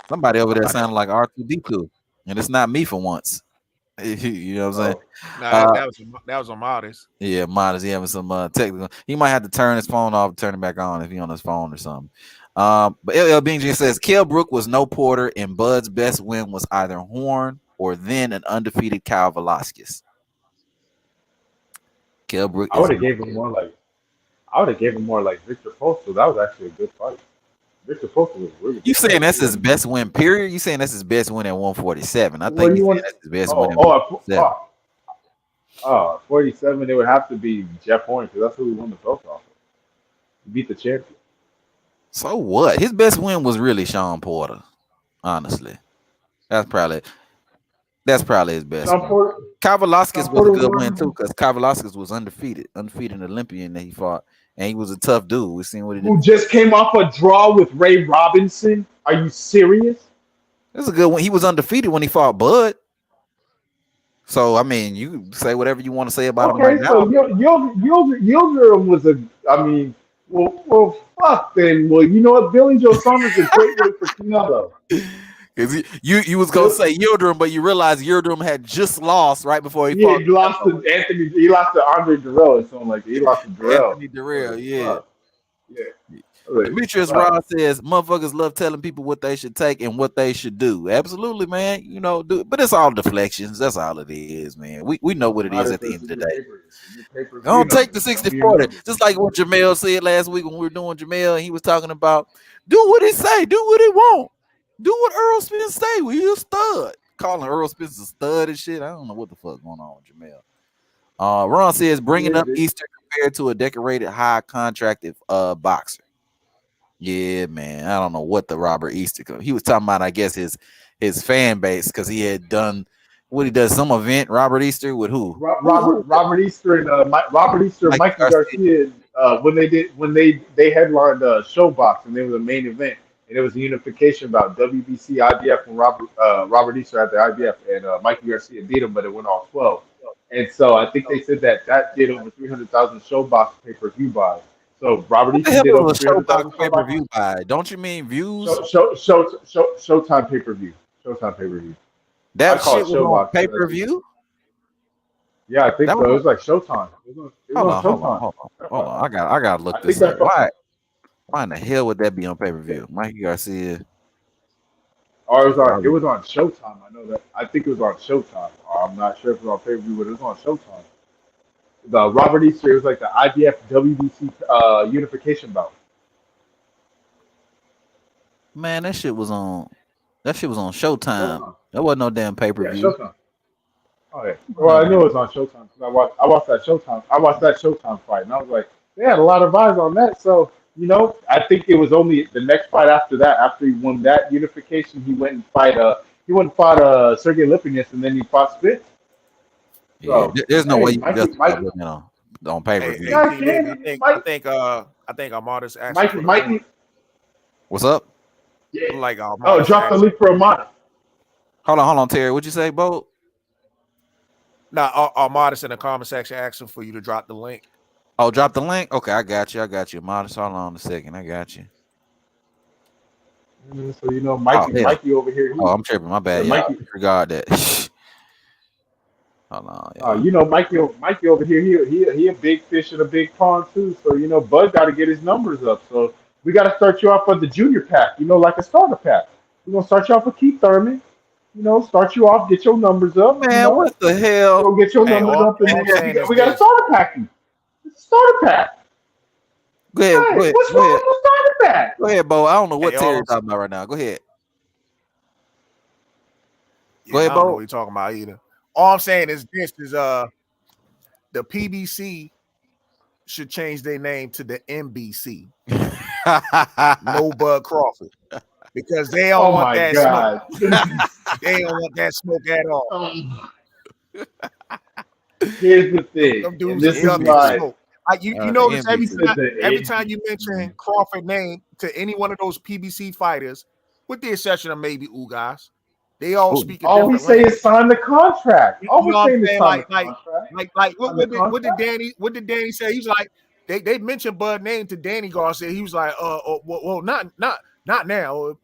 Somebody over there sounded like R2D2, and it's not me for once. You know what I'm saying? That was on Modest. Yeah, Modest. He having some technical. He might have to turn his phone off, turn it back on if he's on his phone or something. But LL Bean says Kell Brook was no Porter, and Bud's best win was either Horn or then an undefeated Kyle Velasquez. Kell Brook. I would have gave him more like Victor Postal. That was actually a good fight. Victor Postal was really good. You saying that's his best win, period? You saying that's his best win at 147? I think that's his best win at 147. 47, it would have to be Jeff Horn because that's who we won the belt off of. He beat the champion. So what? His best win was really Sean Porter. Honestly, that's probably his best. Kyle Velasquez was a good win too because Kyle Velasquez was undefeated Olympian that he fought. And he was a tough dude. We seen what he did. Who just came off a draw with Ray Robinson? Are you serious? This is a good one. He was undefeated when he fought Bud. So I mean, you say whatever you want to say about him right now. So Yildirim was a. I mean, well, fuck then. Well, you know what? Billy Joe Saunders is a great way for Canelo. You was gonna say Yildirim, but you realized Yildirim had just lost right before he fought. He lost to Anthony. He lost to Andre Durrell or something like that. He lost to Durrell. Anthony Durrell, yeah. Demetrius Ross says motherfuckers love telling people what they should take and what they should do. Absolutely, man. You know, but it's all deflections. That's all it is, man. We know what it is at the end of the day. Don't take the 60-40. Just like what Jamel said last week when we were doing Jamel, and he was talking about do what he say, do what he want. Do what Earl Spence say. We a stud. Calling Earl Spence a stud and shit. I don't know what the fuck going on with Jamel. Ron says bringing up Easter compared to a decorated high contracted boxer. Yeah, man. I don't know what the Robert Easter. He was talking about, I guess, his fan base because he had done what he does some event. Robert Easter with who? Robert Easter and Mikey Garcia. When they headlined Showbox and they were the main event. And it was a unification about WBC, IBF, and Robert Easter at the IBF, and Mikey Garcia beat him, but it went all 12. And so I think they said that did over 300,000 Showbox pay-per-view buys. So Robert Easter did over 300,000 pay-per-view buy. Don't you mean views? Showtime pay-per-view. Showtime pay-per-view. That shit was on pay-per-view? Yeah, I think That so. It was was like Showtime. It was on Showtime. hold on. I gotta look I think this up. that's Why in the hell would that be on pay-per-view? Mikey Garcia. or it was on Showtime. I know that. I think it was on Showtime. I'm not sure if it was on pay-per-view, but it was on Showtime. The Robert Easter, it was like the IBF WBC unification bout. Man, that shit was on Showtime. Showtime. That wasn't no damn Yeah, pay-per-view. Showtime. Oh yeah. Well, I knew it was on Showtime because I watched that Showtime. I watched that Showtime fight, and I was like, they had a lot of eyes on that. So I think it was only the next fight after that. After he won that unification, he went and fought Sergey Lipinets, and then he fought Spence. Yeah, So, there's no way you Mikey, can justify putting it on pay-per-view. Yeah, I Hey, can. I think Armada's asking. Mikey. What's up? Yeah. Like Oh, drop the link for Armada. Hold on, Terry. What'd you say, Bo? Nah, Armada's in the comment section asking for you to drop the link. Oh, drop the link? Okay, I got you. Modest, hold on a second. I got you. So Mikey over here. I'm tripping. My bad. Yeah, Yeah, Mikey. Regard that. Hold on. Yeah. Mikey over here. He a big fish in a big pond too. So Bud got to get his numbers up. So we got to start you off with the junior pack. Like a starter pack. We're gonna start you off with Keith Thurman. Start you off, get your numbers up. Man, what the hell? Go get your numbers up, and then we got a starter pack. It's a starter pack. Go ahead. What's wrong with the starter pack? Go ahead, Bo. I don't know what Terry's talking about right now. Go ahead. Go ahead, Bo. I don't know what you're talking about either. All I'm saying is the PBC should change their name to the NBC. No Bud Crawford. Because they don't want that smoke. They don't want that smoke at all. Here's the thing. Them dudes smoke. You notice every time you mention Crawford name to any one of those PBC fighters, with the exception of maybe Ugas, they all speak. All we say is sign the contract. All we're saying is sign the contract. What did Danny say? He's like, they mentioned Bud name to Danny Garcia. He was like, well, not now.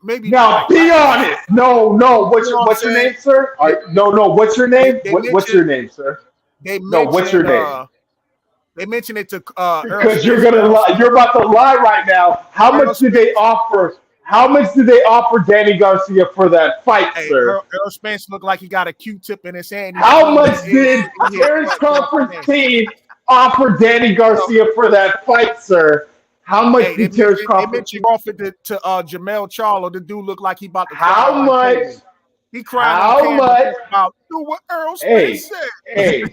Maybe now. Be honest. No. What's your name, sir? No. What's your name? What's your name, sir? What's your name? They mentioned it to because you're gonna lie. You're about to lie right now. How much did they offer? How much did they offer Danny Garcia for that fight, sir? Earl Spence looked like he got a Q-tip in his hand. How much did Terence Crawford's team offer Danny Garcia for that fight, sir? How much did Terence Crawford? They mentioned Crawford to Jamel Charlo. The dude looked like he about to. How much? He cried. How much? About what Earl Spence said. Hey,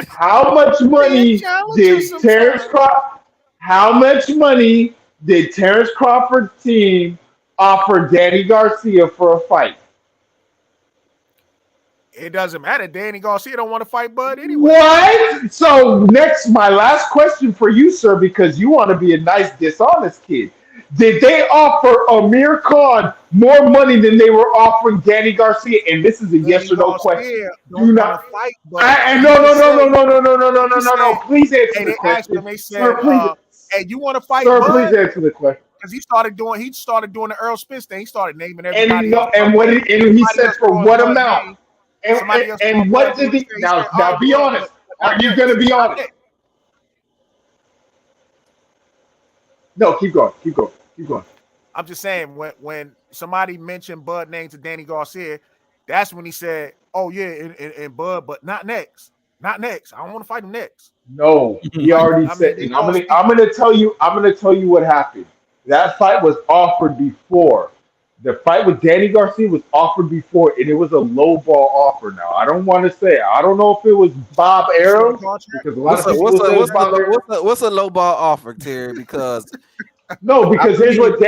how much money did Terence Crawford? How much money did Terence Crawford's team offer Danny Garcia for a fight? It doesn't matter. Danny Garcia don't want to fight Bud anyway. What? So my last question for you, sir, because you want to be a nice, dishonest kid. Did they offer Amir Khan more money than they were offering Danny Garcia? And this is a yes or no question. Do not fight. No. Please answer the question. Sir, please. Hey, you want to fight? Sir, please answer the question. Because he started doing the Earl Spence thing. He started naming everybody. And he said for what amount? And what did he? Now be honest. Are you going to be honest? No, keep going. I'm just saying when somebody mentioned Bud name to Danny Garcia, that's when he said, "Oh yeah, and Bud, but not next. I don't want to fight him next." No, he already said. And I'm gonna tell you what happened. That fight was offered before. The fight with Danny Garcia was offered before, and it was a low ball offer. Now I don't want to say. I don't know if it was Bob Arum because a lot of people say what's a low ball offer, Terry? Because no, because here's what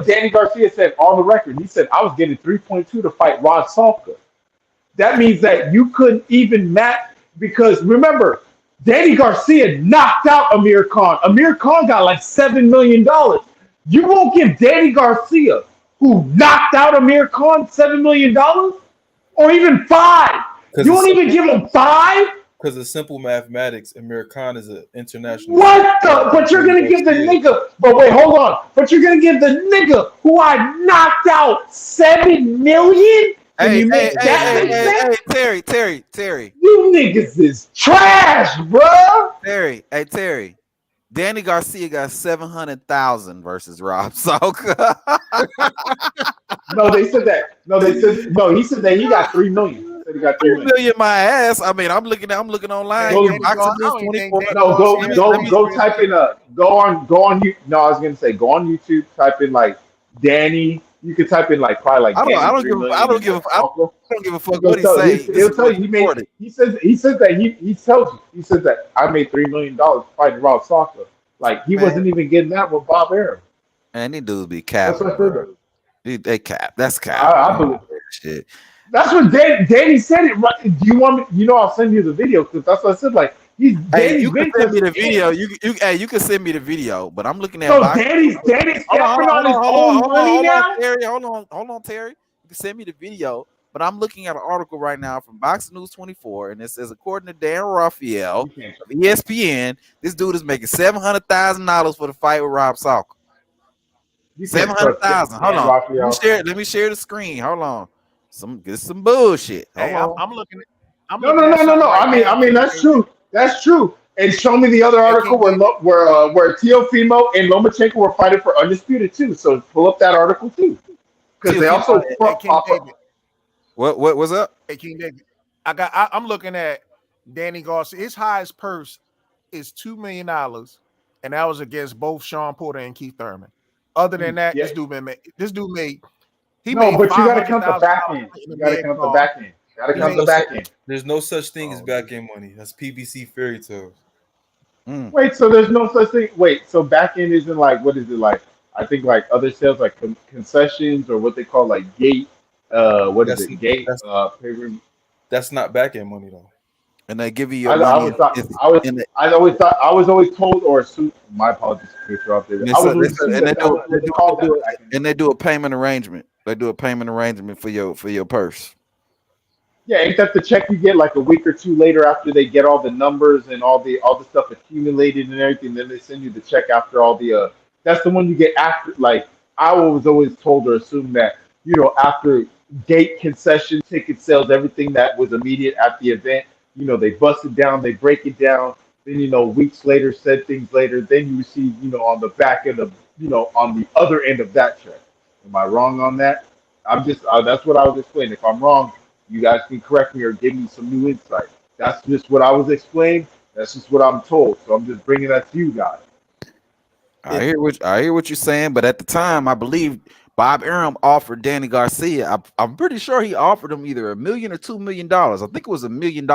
Danny Garcia said on the record. He said I was getting 3.2 to fight Rod Salka. That means that you couldn't even match because remember, Danny Garcia knocked out Amir Khan. Amir Khan got like $7 million. You won't give Danny Garcia, who knocked out Amir Khan, $7 million, or even $5. You won't even give him $5. Because of simple mathematics, Amir Khan is an international. What the? But you're gonna give the nigga. But wait, hold on. But you're gonna give the nigga who I knocked out $7 million? Can you make that make sense? Terry. You niggas is trash, bro. Terry. Danny Garcia got 700,000 versus Rob Salka. No, they said that. No, he said that he got 3 million. He said he got 3 million. My ass. I mean, I'm looking online. Go type in go on you. No, I was gonna say go on YouTube. Type in like Danny. You can type in like probably like. I don't give a fuck what he say. He'll tell you he says that he tells you. He says that I made $3 million fighting Rob Salka. Like he wasn't even getting that with Bob Arum. Man, these dudes be capping. That's what I said. They cap. That's cap. I believe shit. That's what Danny said it. Right? Do you want me? I'll send you the video because that's what I said. Like you can send me the video. You can send me the video, but I'm looking at. So Danny's capping on his own money now. Terry, hold on, Terry. You can send me the video, but I'm looking at an article right now from Boxing News 24, and it says according to Dan Raphael of ESPN, this dude is making $700,000 for the fight with Rob Salka. 700,000. Hold on. Let me share the screen. Hold on. Some bullshit. I'm looking at. No. I mean that's true. That's true. And show me the other article where Teofimo and Lomachenko were fighting for undisputed too. So pull up that article too, because they also pop up. What was up? Hey, King David. I'm looking at Danny Garcia. His highest purse is $2 million, and that was against both Sean Porter and Keith Thurman. Other than that, this dude made. No, but you gotta count the back end. You gotta count the back end. There's no such thing as back end money. That's PBC fairy tales. Wait, so there's no such thing. Wait, so back end isn't like, what is it like? I think like other sales like concessions or what they call like gate. Gate? That's not back end money though. And they give you your I was always told or assumed. My apologies to and they do a payment arrangement. They do a payment arrangement for your purse. Yeah, ain't that the check you get like a week or two later after they get all the numbers and all the stuff accumulated and everything? Then they send you the check after all the. That's the one you get after. Like I was always told or assumed that after gate, concession, ticket sales, everything that was immediate at the event. They bust it down, they break it down. Then weeks later, said things later. Then you receive on the back end of on the other end of that check. Am I wrong on that? I'm just that's what I was explaining. If I'm wrong, you guys can correct me or give me some new insight. That's just what I was explained. That's just what I'm told. So I'm just bringing that to you guys. I hear what you're saying, but at the time, I believe Bob Arum offered Danny Garcia. I'm pretty sure he offered him either $1 million or $2 million. I think it was $1 million,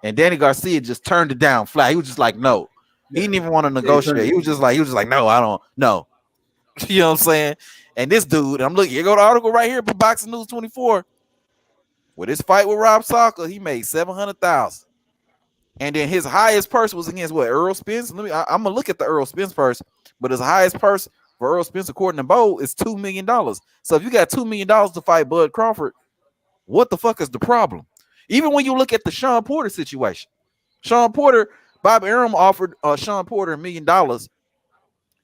and Danny Garcia just turned it down flat. He was just like, no. He didn't even want to negotiate. He was just like, no, I don't. No. You know what I'm saying? And this dude, I'm looking. You go to the article right here from Boxing News 24. With his fight with Rob Salka, he made $700,000, and then his highest purse was against what? Earl Spence. I'm gonna look at the Earl Spence purse, but his highest purse for Earl Spence, according to Bo, is $2 million. So if you got $2 million to fight Bud Crawford, what the fuck is the problem? Even when you look at the Sean Porter situation, Bob Arum offered Sean Porter $1 million,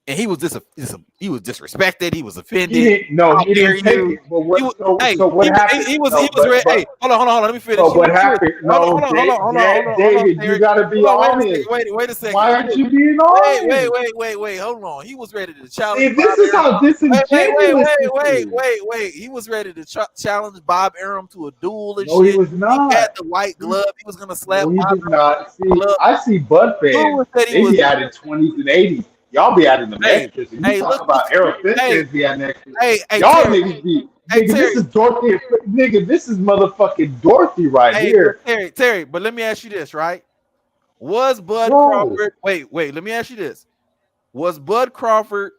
and he was disrespected. He was offended. He didn't take it. But what happened? He was ready. Hey, hold on. Let me finish. So what happened? Hold on. David, you got to be honest. Wait a second. Why aren't you being honest? Wait. Hold on. He was ready to challenge. This is how disingenuous. Wait. He was ready to challenge Bob Arum to a duel and shit. He was not. He had the white glove. He was gonna slap. No, he did not. I see Bud fans. They be adding 20s and 80s. Y'all be adding the extras. You talk about Errol Spence be adding extras. Y'all niggas be. Nigga, this is Dorothy. Nigga, this is motherfucking Dorothy right here. Terry, but let me ask you this, right? Was Bud Crawford? Wait. Let me ask you this: was Bud Crawford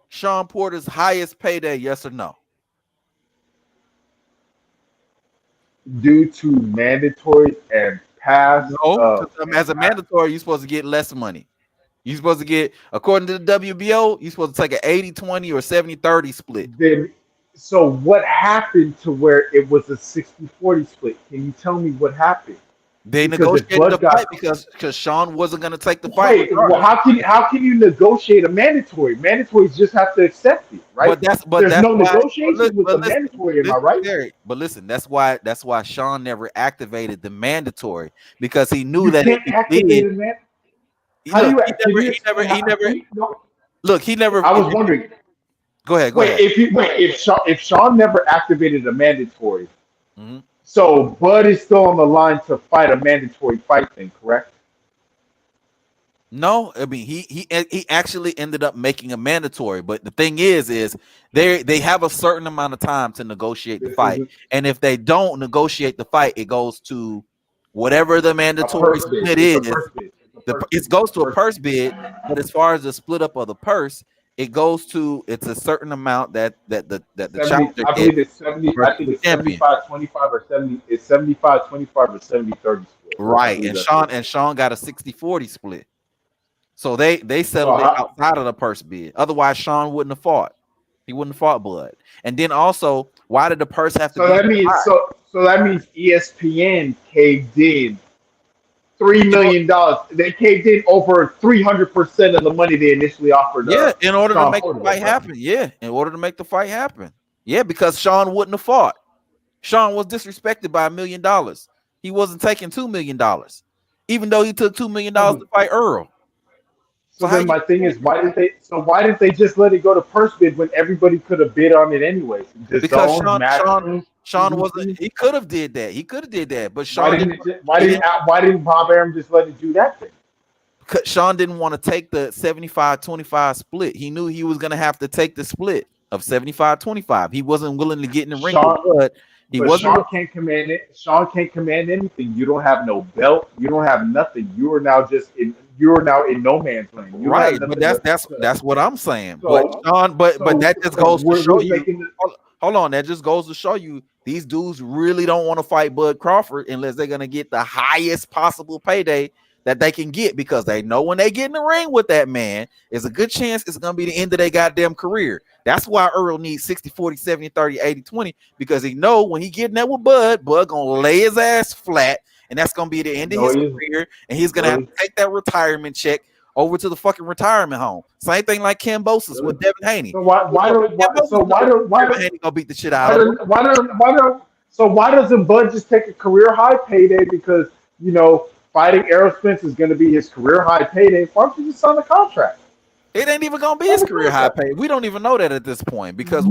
Sean Porter's highest payday? Yes or no? Due to mandatory and past. No, as a mandatory, you're supposed to get less money. You're supposed to get, according to the WBO, you're supposed to take an 80-20 or 70-30 split. Then, so what happened to where it was a 60-40 split? Can you tell me what happened? They Because if negotiated the Bud got fight because Sean wasn't going to take the fight. wait, well, how can you negotiate a mandatory? Mandatories just have to accept it, right? There's no why, negotiation with the mandatory. Am I right? Terry, but listen, that's why Sean never activated the mandatory because he knew You that can't if activate he it, man. He never. I was wondering. Go ahead. If Sean never activated a mandatory, Mhm. so Bud is still on the line to fight a mandatory fight, then correct? No, I mean he actually ended up making a mandatory, but the thing is they have a certain amount of time to negotiate the fight, and if they don't negotiate the fight, it goes to whatever the mandatory split is. It goes to a purse bid, but as far as the split up of the purse, it's a certain amount that the 70, challenger I believe it's 70. I think it's champion. 75-25 or 70. It's 75-25 or 70-30 split. Right, and Sean got a 60-40 split. So they settled it outside of the purse bid. Otherwise, Sean wouldn't have fought. He wouldn't have fought Bud. And then also, why did the purse have to? So that means ESPN caved in $3 million. They caved in over 300% of the money they initially offered. Yeah, in order to make the fight happen. Yeah, in order to make the fight happen. Yeah, because Sean wouldn't have fought. Sean was disrespected by $1 million. He wasn't taking $2 million, even though he took $2 million to fight Earl. So then my thing is, why didn't they just let it go to purse bid when everybody could have bid on it anyways? Because Sean wasn't. He could have did that. But Sean why didn't Bob Arum just let it do that thing? Because Sean didn't want to take the 75-25 split. He knew he was going to have to take the split of 75-25. He wasn't willing to get in the ring with Bud. Sean can't command it. Sean can't command anything. You don't have no belt. You don't have nothing. You are now in no man's land. Right, but that's what I'm saying. So, but that just goes to show you. Hold on, that just goes to show you these dudes really don't want to fight Bud Crawford unless they're gonna get the highest possible payday that they can get, because they know when they get in the ring with that man, there's a good chance it's gonna be the end of their goddamn career. That's why Earl needs 60, 40, 70, 30, 80, 20, because he know when he getting there with Bud gonna lay his ass flat, and that's gonna be the end of his career, and he's gonna have to take that retirement check over to the fucking retirement home. Same thing like Cambosis with Devin Haney. So why Haney gonna beat the shit out of him? So why doesn't Bud just take a career high payday? Because fighting Errol Spence is going to be his career high payday. Why don't you just sign the contract? It ain't even gonna be his career high pay. We don't even know that at this point because How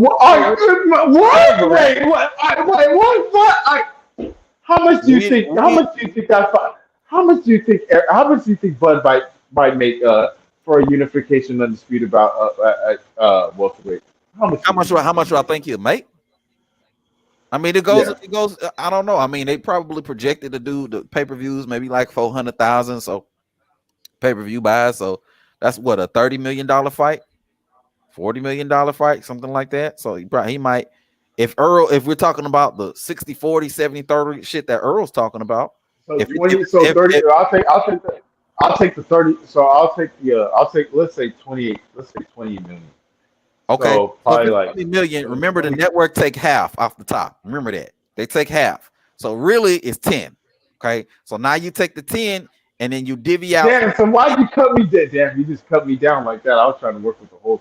much do you think Bud might make for a unification undisputed about welterweight? How much do I think he'll make? I mean, it goes. I don't know. I mean, they probably projected to do the pay-per-views maybe like 400,000. So pay-per-view buys. So that's what, a $30 million fight, $40 million fight, something like that. So he might, if we're talking about the 60, 40, 70, 30 shit that Earl's talking about. So 30. I'll take the 30. So I'll take let's say 28. Let's say 20 million. Okay, so probably like 20 million. Remember, the network take half off the top. Remember that they take half. So really, it's 10. Okay, so now you take the 10 and then you divvy out. Damn. So why'd you cut me down? Damn, you just cut me down like that. I was trying to work with the whole.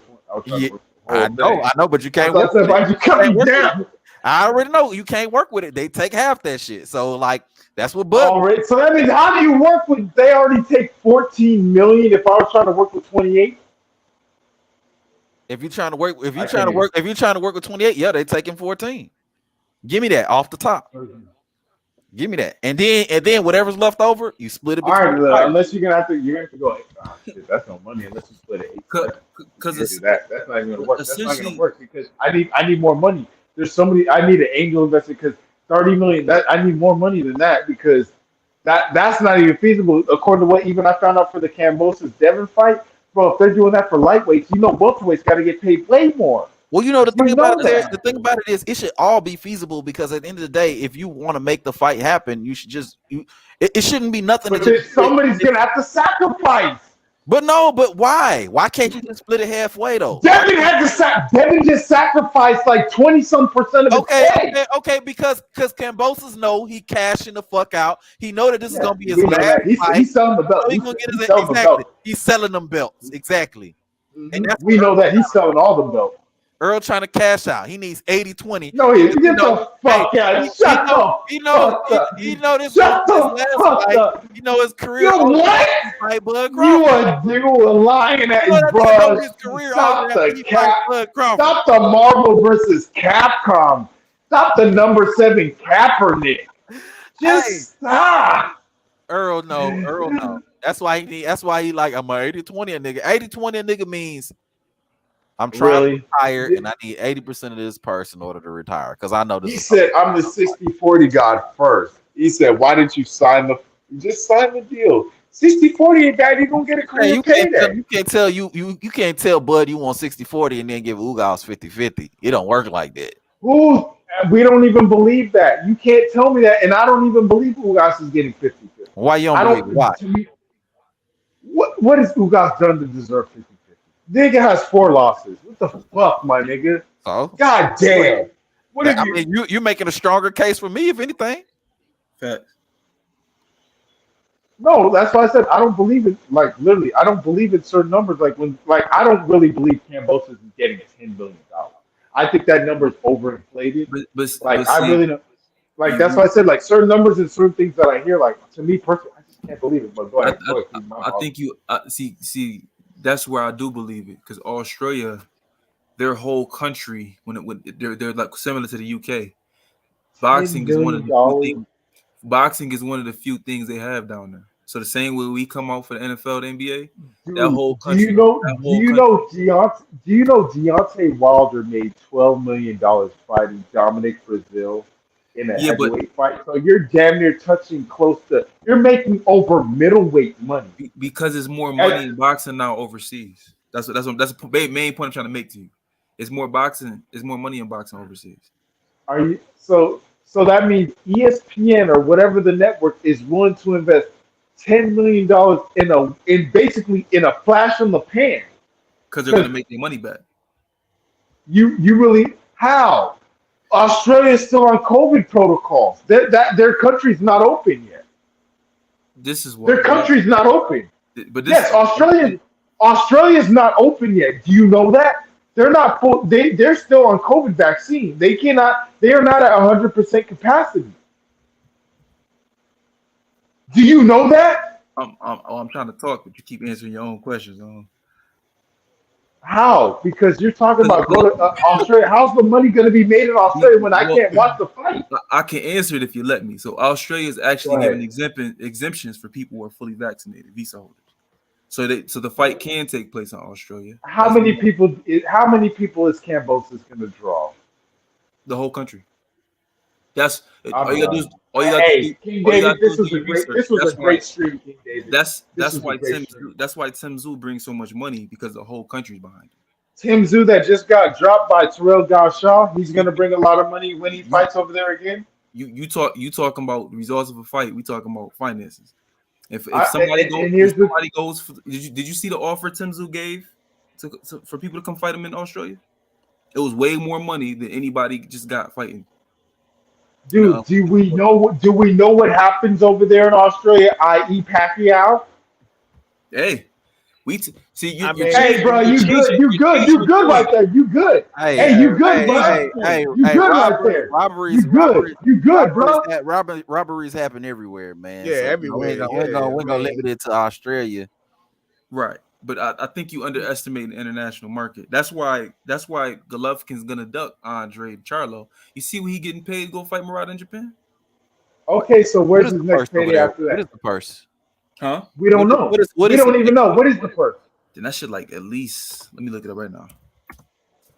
I know, but you can't work with it. Why'd you cut me down? I already know you can't work with it. They take half that shit. So like that's what Bud. All right. So that means how do you work with? They already take 14 million. If I was trying to work with 28. If you're trying to work with 28, yeah, they taking 14. Give me that off the top. Give me that, and then whatever's left over, you split it. All right, unless you're gonna have to go. Shit, that's no money unless you split it. Because that's not even gonna work. That's not gonna work because I need more money. There's somebody I need an angel investor because 30 million. That I need more money than that because that's not even feasible according to what even I found out for the Cambosis Devin fight. Bro, if they're doing that for lightweights, welterweights got to get paid way more. Well, the thing about it is it should all be feasible because at the end of the day, if you want to make the fight happen, you should it shouldn't be nothing. But somebody's gonna have to sacrifice. But no, but why? Why can't you just split it halfway though? Devin just sacrificed like 20-some% of his pay. Okay, because Kambosos know he cashing the fuck out. He know that this is gonna be his last fight. He's selling the belt. He's selling them belts. Exactly. And that's we know that he's selling all the belts. Earl trying to cash out. He needs 80-20. No, he get the fuck out. Shut up. He know this last fight. You know his career. You know what? You are lying at his bro. Stop the Stop the Marvel versus Capcom. Stop the number 7 Kaepernick. Just stop. Earl no. That's why he like I'm a 80-20 a nigga. 80-20 a nigga means I'm trying to retire and I need 80% of this person in order to retire. Because I know this. He said I'm the 60-40 god first. He said, why didn't you sign just sign the deal? 60-40 ain't bad, you gonna get a career payday. You can't tell Bud you want 60-40 and then give Ugas 50-50. It don't work like that. Ooh, we don't even believe that. You can't tell me that, and I don't even believe Ugas is getting 50-50. Why you don't believe? Why? What has Ugas done to deserve 50-50? Nigga has 4 losses. What the fuck, my nigga? So? God damn. What have you're making a stronger case for me, if anything. Facts. No, that's why I said I don't believe it. Like literally, I don't believe in certain numbers. Like I don't really believe Kambosos is getting $10 billion. I think that number is overinflated. But I really don't. Like that's why I said like certain numbers and certain things that I hear. Like to me personally, I just can't believe it. But go ahead. I think you see. That's where I do believe it, because Australia, their whole country, they're like similar to the UK. Boxing is one of the few things they have down there. So the same way we come out for the NFL, the NBA, that whole country. Do you know Deontay Wilder made $12 million fighting Dominic Brazil in a heavyweight fight? So you're damn near touching close to. You're making over middleweight money because there's more money in boxing now overseas. That's the main point I'm trying to make to you. It's more boxing. It's more money in boxing overseas. Are you so that means ESPN or whatever the network is willing to invest $10 million in basically in a flash in the pan because they're going to make their money back. You really how? Australia is still on COVID protocols. Their country's not open yet. This is why their country's not open. But yes, Australia's not open yet. Do you know that? They're not full. They're still on COVID vaccine. They are not at 100% capacity. Do you know that? I'm trying to talk, but you keep answering your own questions. How? Because you're talking about go to Australia. How's the money going to be made in Australia when I can't watch the fight? I can answer it if you let me. So Australia is actually giving exemptions for people who are fully vaccinated, visa holders. So the fight can take place in Australia. How many people is Kambosos going to draw? The whole country. That's all you gotta do. King David, this was a great stream, King David. That's why Tim Tszyu brings so much money, because the whole country's behind it. Tim Tszyu that just got dropped by Terrell Gauchon, he's gonna bring a lot of money when he fights over there again. You talking about the results of a fight. We talking about finances. If somebody goes, did you see the offer Tim Tszyu gave for people to come fight him in Australia? It was way more money than anybody just got fighting. Dude, do we know what happens over there in Australia, i.e. Pacquiao? Hey, see you. Hey, bro, you good right there. You good. Hey, you good, bro. You good right there. You good, bro. Robberies happen everywhere, man. Yeah, everywhere. We're gonna limit it to Australia, right? But I think you underestimate the international market. That's why Golovkin's gonna duck Andrade Charlo. You see what he getting paid to go fight Murata in Japan? Okay, so where's his next payday after that? What is the purse? Huh? We don't know. We don't even know. What is the purse? Then that should at least. Let me look it up right now.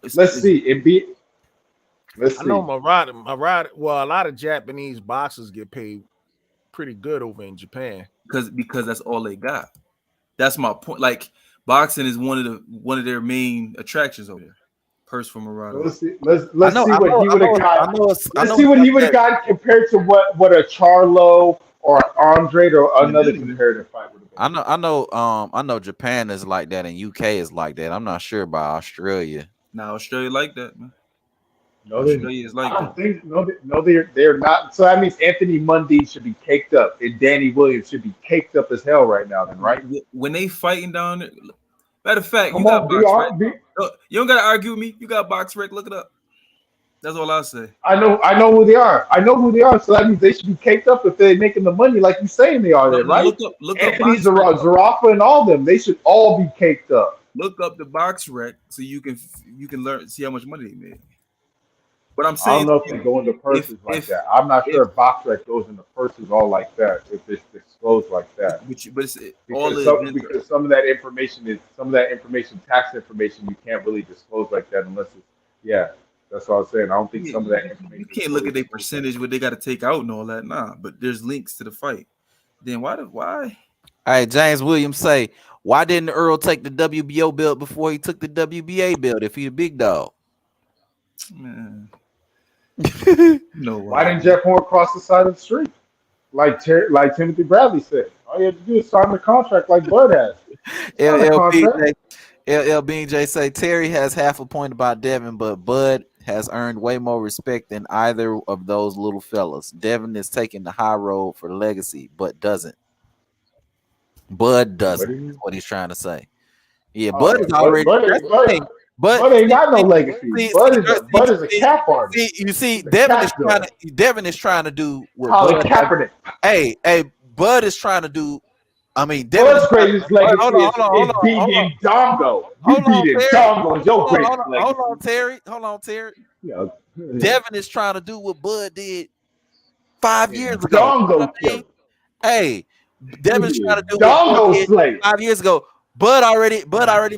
Let's see. I know Murata. Well, a lot of Japanese boxers get paid pretty good over in Japan because that's all they got. That's my point. Like, boxing is one of their main attractions over there. Purse for Murata. Let's see what he would have got. Let's see what he would have gotten compared to what a Charlo or Andrade or another comparative fight would have been. I know Japan is like that and UK is like that. I'm not sure about Australia. Now Australia like that, man. No, Australia is like I don't that. think they're not. So that means Anthony Mundine should be caked up, and Danny Williams should be caked up as hell right now. Then, right? When they fighting down there, matter of fact, Come you got on, box rec. You don't gotta argue with me. You got box rec. Look it up. That's all I say. I know who they are. So that means they should be caked up if they're making the money like you saying they are. There, right? Look Anthony up Zarafa and all them. They should all be caked up. Look up the box rec so you can learn, see how much money they made. But I'm saying, I don't know if they go into purses like that. I'm not sure if box rec goes into purses all like that. If it's disclosed like that, because some of that information, tax information, you can't really disclose like that unless it's That's what I was saying. I don't think some of that information. You can't look at their percentage what they got to take out and all that. Nah, but there's links to the fight. Then why? All right, James Williams say, why didn't Earl take the WBO belt before he took the WBA belt if he a big dog? Man. No. Why didn't Jeff Horn cross the side of the street like Timothy Bradley said? All you have to do is sign the contract like Bud has. LBJ say Terry has half a point about Devin, but Bud has earned way more respect than either of those little fellas. Devin is taking the high road for legacy, but doesn't. Bud doesn't. Is what he's trying to say. Yeah, Bud is already. Bud ain't got no legacy. Bud is a cap artist. You see, Devin is trying to do what Bud. Kaepernick. Hey, Bud is trying to do. I mean, Bud's greatest legacy is beating Dongo. You beating Dongo is your greatest legacy. Hold on, Terry. Yeah. Devin is trying to do what Bud did 5 years ago. Dongo killed. Hey, Devin's trying to do what Bud did 5 years ago. Bud already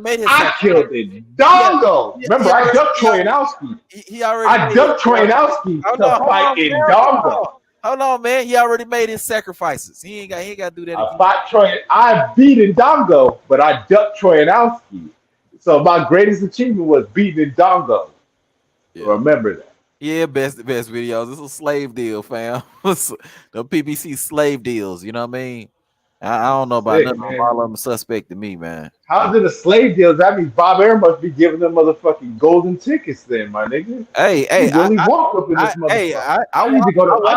made his. I killed it. Dongo. Remember, I ducked Troyanowski. I ducked Troyanowski to fight in Dongo. Hold on, man. He already made his sacrifices. He ain't got to do that. I beat Ndongo, but I ducked Troyanowski. So my greatest achievement was beating Ndongo. Yeah. Remember that. Yeah, best videos. It's a slave deal, fam. The PBC slave deals. You know what I mean? I don't know about nothing. All of them suspect to me, man. How's it a slave deal? That means Bob Arum must be giving them motherfucking golden tickets, then, my nigga. Hey, really walk up in this motherfucker. I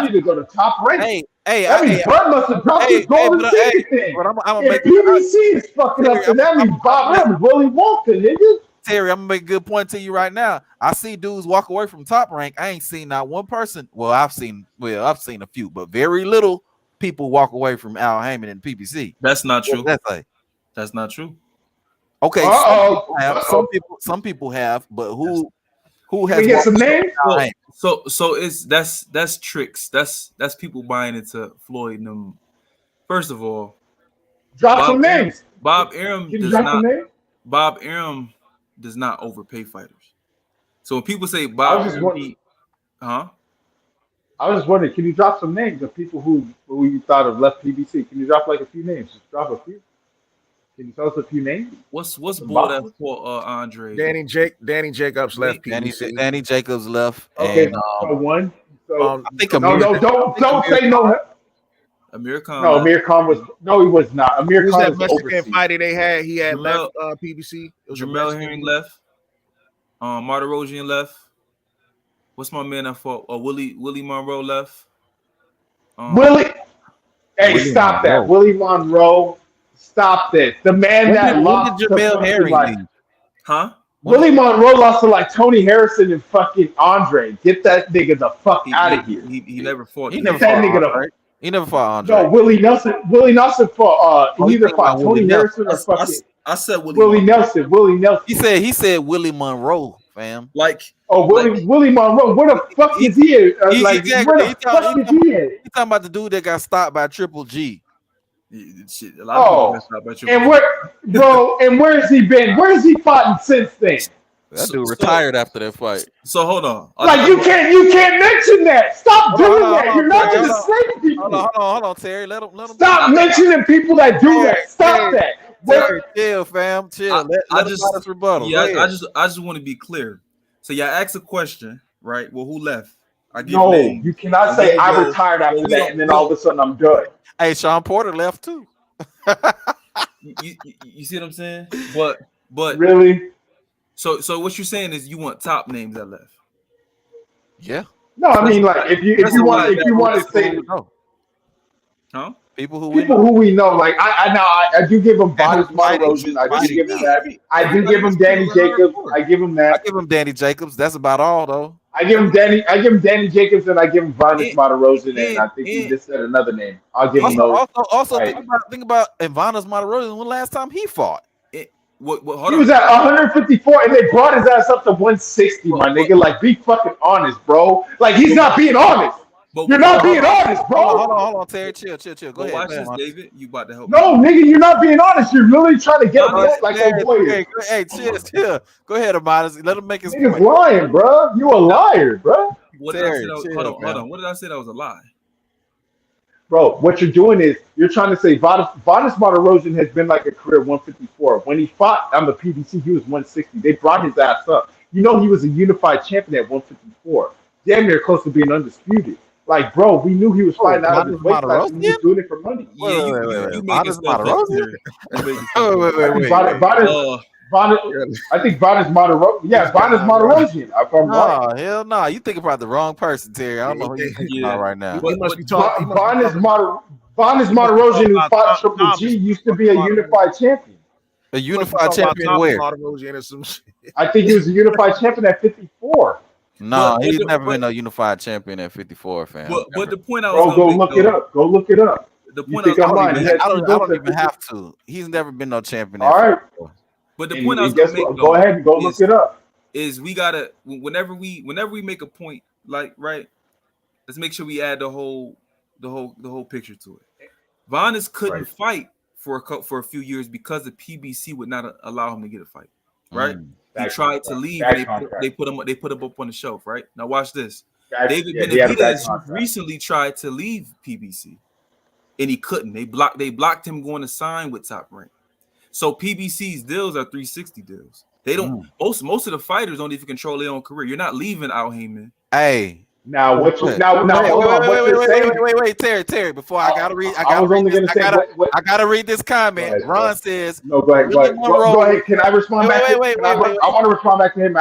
need to go to top rank. That means Bud must have dropped his golden ticket then. If PBC is fucking up, then that means Bob Arum is really walking, nigga. Terry, I'm gonna make a good point to you right now. I see dudes walk away from top rank. I ain't seen not one person. Well, I've seen a few, but very little people walk away from Al Heyman and PBC. That's not true. That's not true. Okay, some people have, but who has? We get some names. So that's tricks. That's people buying into Floyd and them. First of all, drop some names. Bob Arum does not overpay fighters. So when people say Bob Arum, I was just wondering, can you drop some names of people who you thought have left PBC? Can you drop like a few names? Just drop a few. Can you tell us a few names? What's more for Andrade? Danny Jacobs left PBC. Danny Jacobs left. Okay, and, so one. So I think don't say no. Amir Khan. No, Amir Khan was he was not. Amir Khan was Mexican overseas. fighter they had. He had left PBC. Jamel Herring left. Martirosian left. What's my man that fought? Willie Monroe left. Stop that. Willie Monroe. Stop this. The man that lost to Jamel Herring. Willie Monroe lost to like Tony Harrison and fucking Andrade. Get that nigga the fuck out of here. He never fought. He never fought Andrade. No, Willie Nelson fought. He either fought Tony Harrison or fucking. I said Willie Nelson. He said Willie Monroe, fam. Willie Monroe. Where the fuck is he at? Where the fuck is he at? He's talking about the dude that got stopped by Triple G. And where has he been? Where has he fought since then? That dude retired after that fight. So hold on. You can't mention that. Stop doing that. You're not going to save people. Hold on, Terry. Let him. Stop mentioning people that do that. Stop that. Terry, chill, fam. Chill. I just rebuttal. Yeah, I just want to be clear. So y'all asked a question, right? Well, who left? No, you cannot say I retired after that and then all of a sudden I'm done. Hey, Sean Porter left too. You see what I'm saying? But really? So what you're saying is you want top names that left? Yeah. No, I mean like if you want to say people who we know, like I do give him Bonis Marderosian. I do give him that. I do give him Danny Jacobs. I give him that. I give him Danny Jacobs. That's about all though. I give him Danny Jacobs, and I give him Bonis Marderosian, and I think he just said another name. I'll give him those. Also think about Bonis Marderosian. When last time he fought? He was at 154, and they brought his ass up to 160, my nigga. Like, be fucking honest, bro. Like, he's not being honest. You're not being honest, bro. Hold on, Terry. Chill. Go ahead. Watch this, David. You about to help me. No, nigga, you're not being honest. You're literally trying to get him like a boy. Hey, chill. Go ahead, Bonis. Let him make his point. Lying, bro. You a liar, bro. What did I say? Hold on. What did I say that was a lie? Bro, what you're doing is you're trying to say Bonis Marderosian has been like a career 154. When he fought on the PBC, he was 160. They brought his ass up. You know he was a unified champion at 154. Damn near close to being undisputed. Like, bro, we knew he was fighting out of his weight class and he was doing it for money. You make it Marderosian. I think Bonis Marderosian. Yeah, Bonis Marderosian. No, hell no. You thinking about the wrong person, Terry. I don't know who you're thinking about right now. Bonis Marderosian, who fought Triple G, used to be a unified champion. A unified champion where? I think he was a unified champion at 54. No, he's never been a unified champion at 54, fam. But the point I was go look it up. Go look it up. The point I don't even have to. He's never been no champion. All right. But the point I was gonna make, go ahead and go look it up. Is we gotta whenever we make a point, like right, let's make sure we add the whole picture to it. Bonis couldn't fight for a few years because the PBC would not allow him to get a fight. Right? He tried to leave. And they put him up on the shelf. Right now, watch this. David Benavidez recently tried to leave PBC, and he couldn't. They blocked him going to sign with Top Rank. So PBC's deals are 360 deals. They don't. Most of the fighters don't even control their own career. You're not leaving Al Heyman. Hey. Now what you now wait, Terry. Before I gotta read, I gotta read this comment. Ron says, "No, go ahead. Go ahead. Can I respond back? I want to respond back to him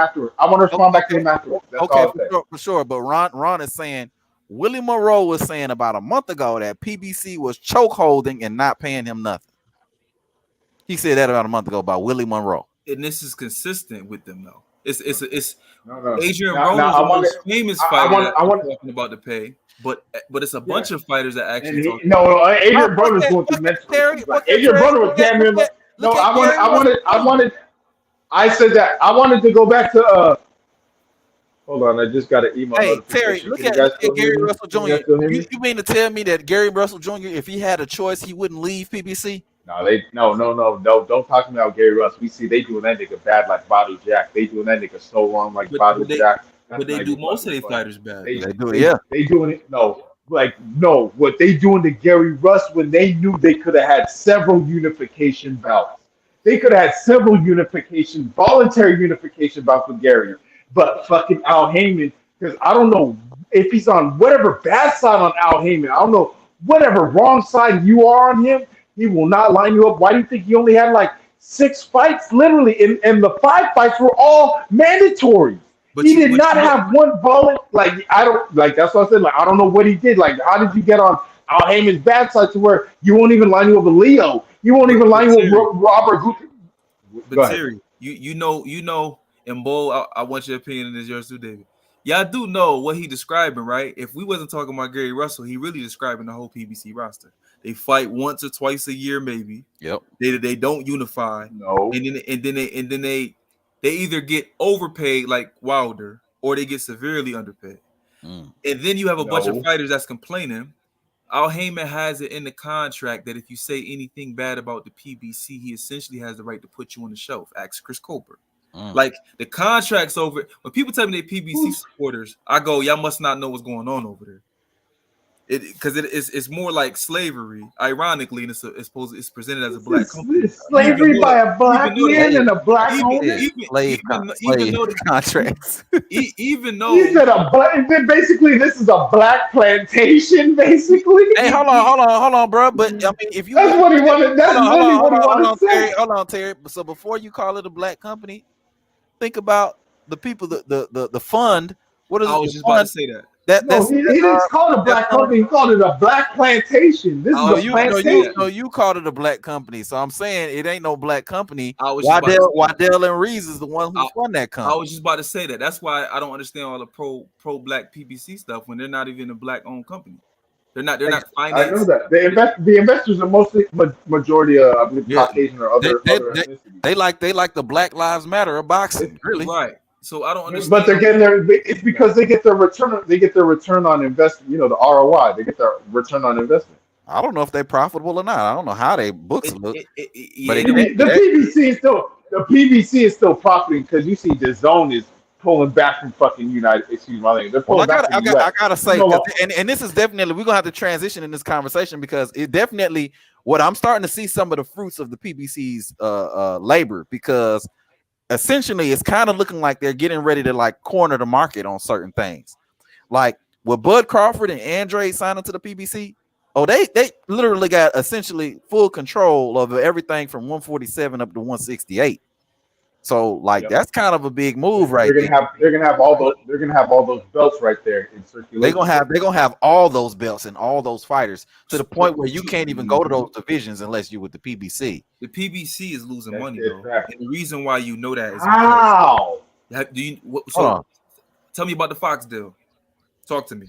afterwards. Okay, for sure. But Ron is saying Willie Monroe was saying about a month ago that PBC was chokeholding and not paying him nothing. He said that about a month ago about Willie Monroe. And this is consistent with them though. It's Adrian Broner's the most famous fighter talking about the pay, but it's a bunch of fighters that actually Adrian Broner's going to mention. Adrian Broner was damn near. No, I said that I wanted to go back to. Hold on, I just got an email. Hey Terry, look at Gary Russell Jr. You mean to tell me that Gary Russell Jr. if he had a choice, he wouldn't leave PBC? No. Don't talk to me about Gary Russ. We see they doing that nigga bad like Body Jack. They doing that nigga so wrong like Body Jack. But they do most of their fighters bad. They do it, yeah. They doing it. No. What they doing to Gary Russ when they knew they could have had several unification bouts. They could have had several voluntary unification bouts with Gary. But fucking Al Heyman, because I don't know if he's on whatever bad side on Al Heyman. I don't know whatever wrong side you are on him. He will not line you up. Why do you think he only had like 6 fights? Literally, and the 5 fights were all mandatory. He did not have one bullet. Like that's what I said. Like I don't know what he did. Like how did you get on Al Heyman's bad side to where you won't even line you up with Leo? You won't even line you up with Robert Guti. But Terry, you know, and Bo, I want your opinion on this, yours too, David. Y'all do know what he describing, right? If we wasn't talking about Gary Russell, he really describing the whole PBC roster. They fight once or twice a year, maybe. Yep. They don't unify. No. And then they either get overpaid like Wilder or they get severely underpaid. And then you have a bunch of fighters that's complaining. Al Heyman has it in the contract that if you say anything bad about the PBC, he essentially has the right to put you on the shelf. Ask Chris Colbert. Like the contract's over. When people tell me they're PBC supporters, I go, y'all must not know what's going on over there. because it's more like slavery. Ironically, and it's presented as a black company. It's slavery by a black man and a black woman. Slave contracts. Even though he said basically this is a black plantation, basically. Hey, hold on, bro. But I mean, if you that's what he wanted. That's really what he wanted to say. Hold on, Terry. So before you call it a black company, think about the people, the fund. What is I was the just fund? about to say that. He didn't call it a black company. He called it a black plantation. This is a plantation. You called it a black company. So I'm saying it ain't no black company. Waddell and Reeves is the one who fund that company. I was just about to say that. That's why I don't understand all the pro black PBC stuff when they're not even a black owned company. They're not financed. I know that the investors are mostly majority I believe Caucasian or other ethnicities. They like the Black Lives Matter of boxing, really. Right. So I don't understand. But they're getting it's because they get their return. They get their return on investment. You know, the ROI. They get their return on investment. I don't know if they're profitable or not. I don't know how they books look. But the PBC is still profiting because you see the zone is pulling back from fucking United. Excuse me, they're pulling back from I gotta say, and this is definitely we're gonna have to transition in this conversation because it definitely what I'm starting to see some of the fruits of the PBC's labor because. Essentially, it's kind of looking like they're getting ready to like corner the market on certain things. Like with Bud Crawford and Andrade signing to the PBC, they literally got essentially full control of everything from 147 up to 168. So like that's kind of a big move, right? They're gonna have all those belts right there in circulation. They're gonna have all those belts and all those fighters to the point where you can't even go to those divisions unless you're with the PBC. The PBC is losing money though, and the reason why you know that is how tell me about the Fox deal. Talk to me.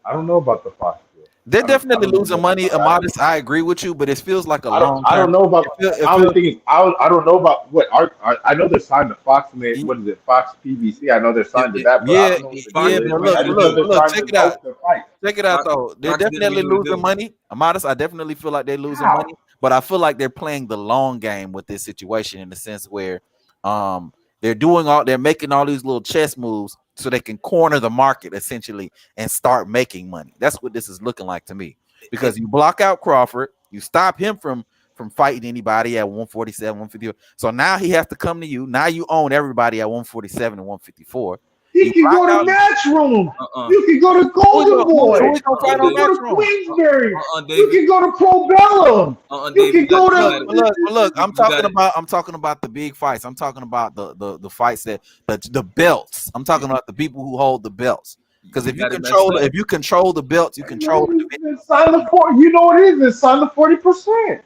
I don't know about the Fox deal. They're definitely losing money. Modest, I agree with you, but it feels like I don't know about. I don't know about what. I know they're signed to Fox. And what is it? Fox PBC. I know they're signed to that. Look, check it out. Check it out, though. They're definitely losing money. Modest, I definitely feel like they're losing money, but I feel like they're playing the long game with this situation in the sense where, they're making all these little chess moves. So they can corner the market essentially and start making money. That's what this is looking like to me. Because you block out Crawford, you stop him from fighting anybody at 147, 150. So now he has to come to you. Now you own everybody at 147 and 154. He can go to Matchroom. You can go to Golden Boy. You can go to Queensberry. You can go to Pro Bellum. You can go to look. I'm talking about the big fights. I'm talking about the fights that the belts. I'm talking about the people who hold the belts. Because if you control the belts, you control the division. Sign the 40. You know what it is? It's sign the 40%.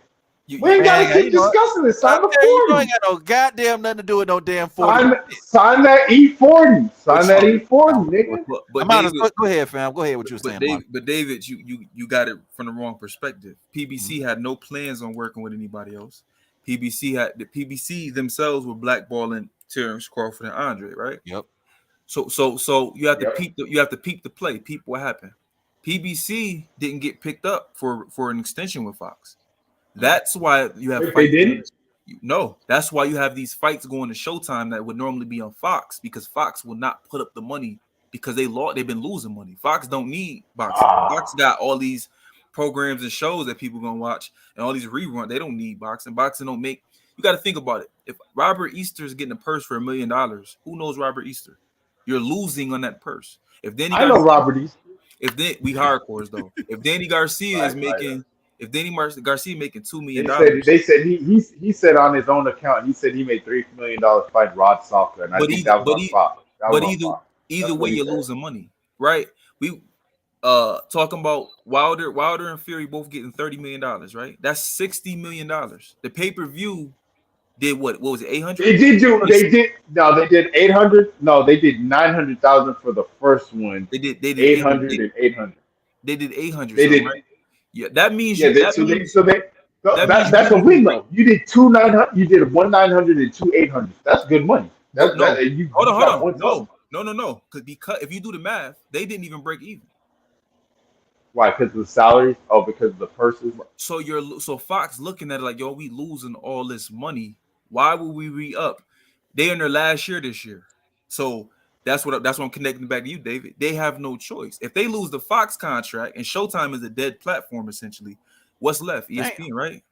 We ain't got to keep discussing this. Sign the 40. You ain't got no goddamn nothing to do with no damn 40. Sign that E40. Sign that E40, nigga. But David, go ahead, fam. Go ahead. What you were saying, but David, you got it from the wrong perspective. PBC had no plans on working with anybody else. The PBC themselves were blackballing Terence Crawford and Andrade, right? Yep. So you have to peep the play. Peep what happened. PBC didn't get picked up for an extension with Fox. That's why you have. They didn't. No, that's why you have these fights going to Showtime that would normally be on Fox because Fox will not put up the money because they've been losing money. Fox don't need boxing. Fox got all these programs and shows that people gonna watch and all these reruns. They don't need boxing. Boxing don't make. You got to think about it. If Robert Easter is getting a purse for $1 million, who knows Robert Easter? You're losing on that purse. I know Robert Easter. We hardcores though. If Danny Garcia is making. If Danny Garcia making $2 million, they said he said on his own account he said he made $3 million fighting Rod Salka, and I think that was on Fox. But either way, you're losing money, right? We talking about Wilder and Fury both getting $30 million, right? That's $60 million. The pay-per-view did what was it? 800? They did 800. No, they did 900,000 for the first one. They did 800 and 800. They did 800. They did. Right? Yeah, that means that's a win though. You did 2 900. You did 1 900 and 2 800. That's good money. Hold on. No. Because if you do the math, they didn't even break even. Why? Because of the salaries? Oh, because of the purses. So Fox looking at it like, yo, we losing all this money. Why would we re-up? They in their last year this year, so That's what I'm connecting back to you, David. They have no choice. If they lose the Fox contract and Showtime is a dead platform, essentially, what's left? ESPN, right?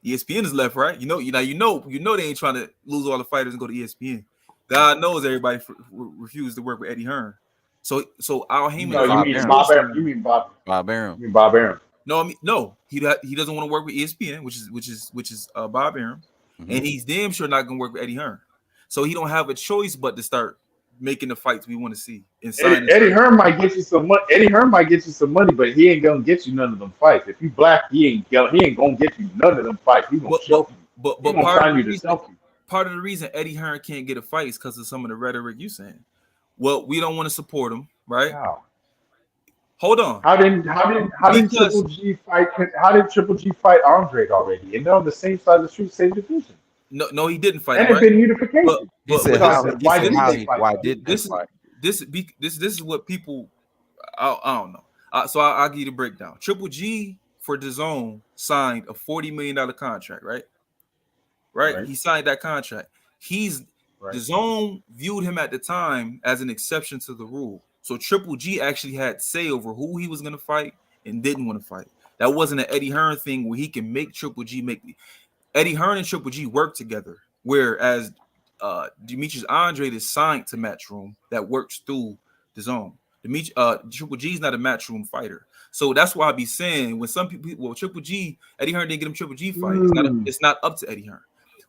ESPN is left, right? You know they ain't trying to lose all the fighters and go to ESPN. God knows everybody refused to work with Eddie Hearn. So Al Heyman. No, you mean Bob Arum. You mean Bob Arum. You mean Bob Arum. No, he doesn't want to work with ESPN, which is Bob Arum, and he's damn sure not gonna work with Eddie Hearn. So he don't have a choice but to start making the fights we want to see. Eddie Hearn might get you some money. Eddie Hearn might get you some money, but he ain't gonna get you none of them fights. If you black, he ain't gonna get you none of them fights. He gonna shelf you. But part of the reason Eddie Hearn can't get a fight is because of some of the rhetoric you saying. Well, we don't want to support him, right? Wow. Hold on. How did Triple G fight? How did Triple G fight Andrade already? And they're on the same side of the street, same division. No, he didn't fight. And it's been unification. Why did this fight? This is what people. I don't know. So I'll give you the breakdown. Triple G for DAZN signed a $40 million contract, right? He signed that contract. DAZN viewed him at the time as an exception to the rule. So Triple G actually had say over who he was going to fight and didn't want to fight. That wasn't an Eddie Hearn thing where he can make Triple G make. Eddie Hearn and Triple G work together, whereas Demetrius Andrade is signed to Matchroom that works through DAZN. Triple G is not a Matchroom fighter. So that's why I be saying when some people, Triple G, Eddie Hearn didn't get him Triple G fight. It's not up to Eddie Hearn.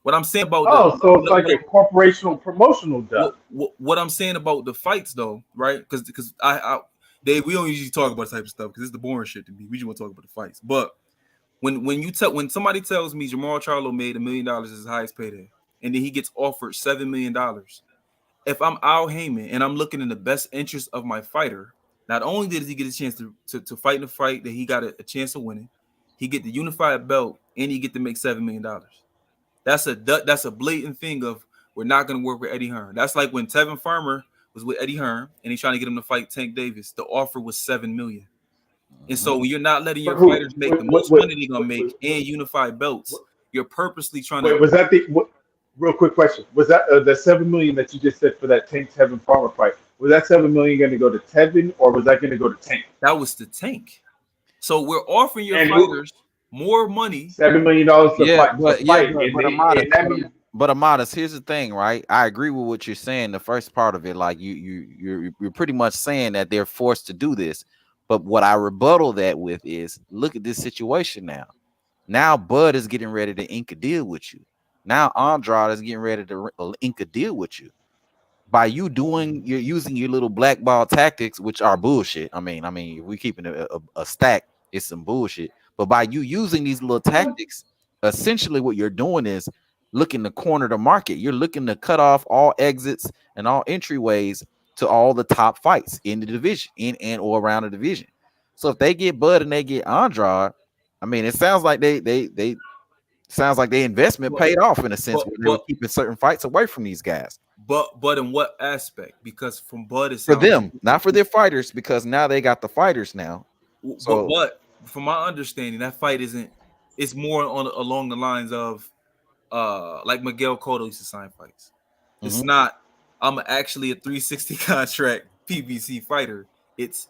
What I'm saying about so it's like a corporational promotional job. What I'm saying about the fights though, right? Because Dave, we don't usually talk about this type of stuff because it's the boring shit to me. We just want to talk about the fights. But when somebody tells me Jamal Charlo made $1 million as his highest payday, and then he gets offered $7 million, if I'm Al Heyman and I'm looking in the best interest of my fighter, not only did he get a chance to fight in the fight that he got a chance of winning, he get the unified belt and he get to make $7 million. That's a blatant thing of we're not going to work with Eddie Hearn. That's like when Tevin Farmer was with Eddie Hearn and he's trying to get him to fight Tank Davis. The offer was $7 million. And so when you're not letting your fighters make the most money they're going to make and unified belts, you're purposely trying to. Was that real quick question? Was that the $7 million that you just said for that Tank Tevin Farmer fight? Was that $7 million going to go to Tevin or was that going to go to Tank? That was the Tank. So we're offering your fighters more money. $7 million to fight. But Amadas, here's the thing, right? I agree with what you're saying. The first part of it, like you're pretty much saying that they're forced to do this. But what I rebuttal that with is look at this situation now. Now Bud is getting ready to ink a deal with you. Now Andrade is getting ready to ink a deal with you. By you're using your little blackball tactics, which are bullshit. I mean, if we keeping a stack, it's some bullshit. But by you using these little tactics, essentially what you're doing is looking to corner the market. You're looking to cut off all exits and all entryways to all the top fights in the division, in and or around the division. So if they get Bud and they get Andrade, I mean, it sounds like they sounds like their investment paid off in a sense. They were keeping certain fights away from these guys. But in what aspect? Because from Bud is for them, not for their fighters, because now they got the fighters now. So, but from my understanding, that fight isn't. It's more along the lines of like Miguel Cotto used to sign fights. It's not. I'm actually a 360 contract PBC fighter. This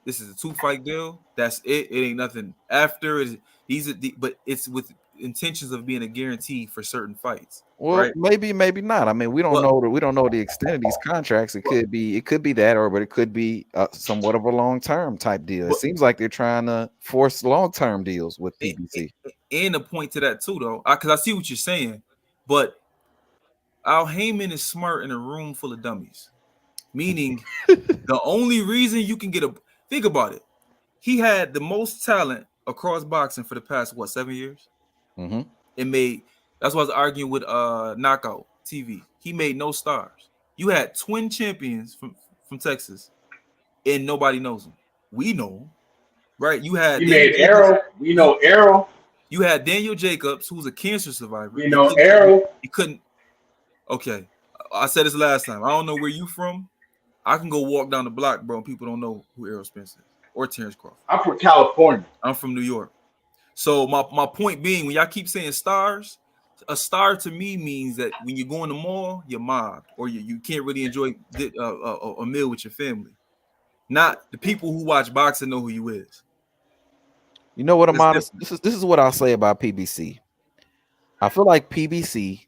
is a 2-fight deal. That's it. It ain't nothing after. But it's with intentions of being a guarantee for certain fights. Well, right? maybe not. I mean, we don't know. We don't know the extent of these contracts. It could be that, but it could be somewhat of a long-term type deal. It seems like they're trying to force long-term deals with PBC. And a point to that too, though, because I see what you're saying, but Al Heyman is smart in a room full of dummies. Meaning, the only reason you can get think about it, he had the most talent across boxing for the past 7 years. It made. That's why I was arguing with Knockout TV. He made no stars. You had twin champions from Texas, and nobody knows them. We know them, right? You had. You made Arrow. We know Arrow. You had Daniel Jacobs, who's a cancer survivor. We know Arrow. He couldn't. Okay, I said this last time. I don't know where you from. I can go walk down the block, bro, and people don't know who Errol Spence is or Terence Crawford. I'm from California. I'm from New York. So my point being, when y'all keep saying stars, a star to me means that when you go in the mall, you're mobbed, or you can't really enjoy a meal with your family. Not the people who watch boxing know who you is. You know what I'm honest? This is what I'll say about PBC. I feel like PBC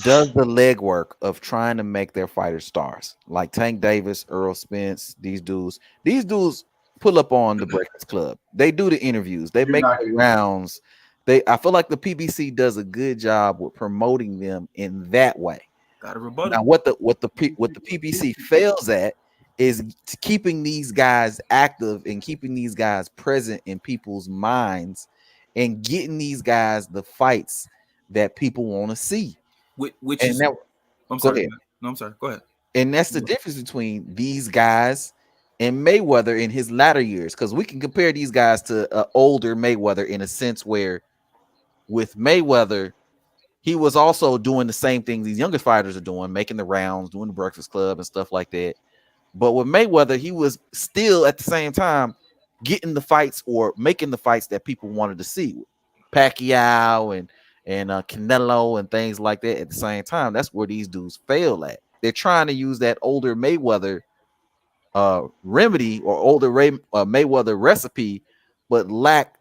does the legwork of trying to make their fighters stars, like Tank Davis, Earl Spence. These dudes pull up on the Breakfast Club. They do the interviews. They make the rounds. I feel like the PBC does a good job with promoting them in that way. Got a rebuttal. Now, what the PBC fails at is keeping these guys active and keeping these guys present in people's minds and getting these guys the fights that people want to see. I'm sorry. Go ahead. And that's the difference between these guys and Mayweather in his latter years, because we can compare these guys to older Mayweather in a sense where with Mayweather, he was also doing the same things these younger fighters are doing, making the rounds, doing the Breakfast Club and stuff like that. But with Mayweather, he was still at the same time getting the fights or making the fights that people wanted to see. Pacquiao and Canelo and things like that at the same time. That's where these dudes fail at. They're trying to use that older Mayweather remedy or older Mayweather recipe, but lack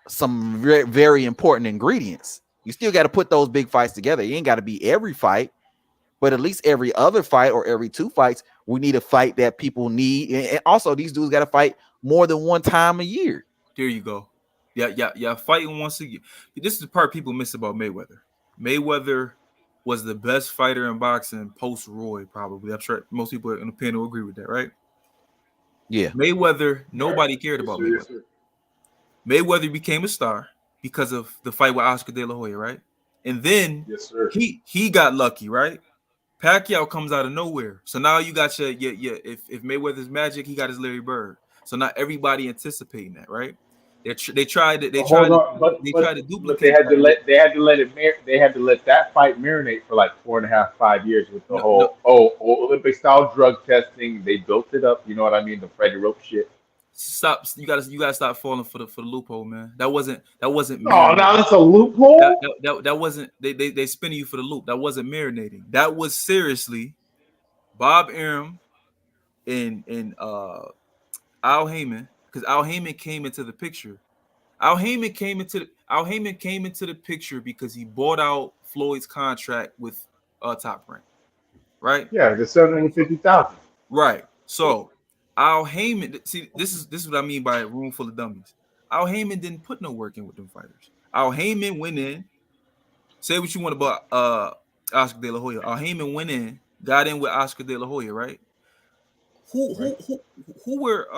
some very, very important ingredients. You still got to put those big fights together. You ain't got to be every fight, but at least every other fight or every two fights, we need a fight that people need. And also, these dudes got to fight more than one time a year. There you go. Yeah, fighting once a year. This is the part people miss about Mayweather. Mayweather was the best fighter in boxing post Roy, probably. I'm sure most people in the panel agree with that, right? Yeah. Mayweather, nobody cared about Mayweather. Mayweather became a star because of the fight with Oscar De La Hoya, right? And then he got lucky, right? Pacquiao comes out of nowhere. So now you got your if Mayweather's magic, he got his Larry Bird. So not everybody anticipating that, right? They tried to duplicate. But they had to let that fight marinate for like 4.5, 5 years with the whole Olympic style drug testing. They built it up. You know what I mean? The Freddie Rope shit. Stop! You gotta stop falling for the loophole, man. That wasn't. No, now that's a loophole. That wasn't. They spinning you for the loop. That wasn't marinating. That was seriously Bob Arum and Al Heyman, because Al Heyman came into the picture. Al Heyman came into the picture because he bought out Floyd's contract with Top Rank, right? Yeah, the $750,000. Right. So Al Heyman, see, this is what I mean by a room full of dummies. Al Heyman didn't put no work in with them fighters. Al Heyman went in. Say what you want about Oscar De La Hoya. Al Heyman went in, got in with Oscar De La Hoya, right? Who were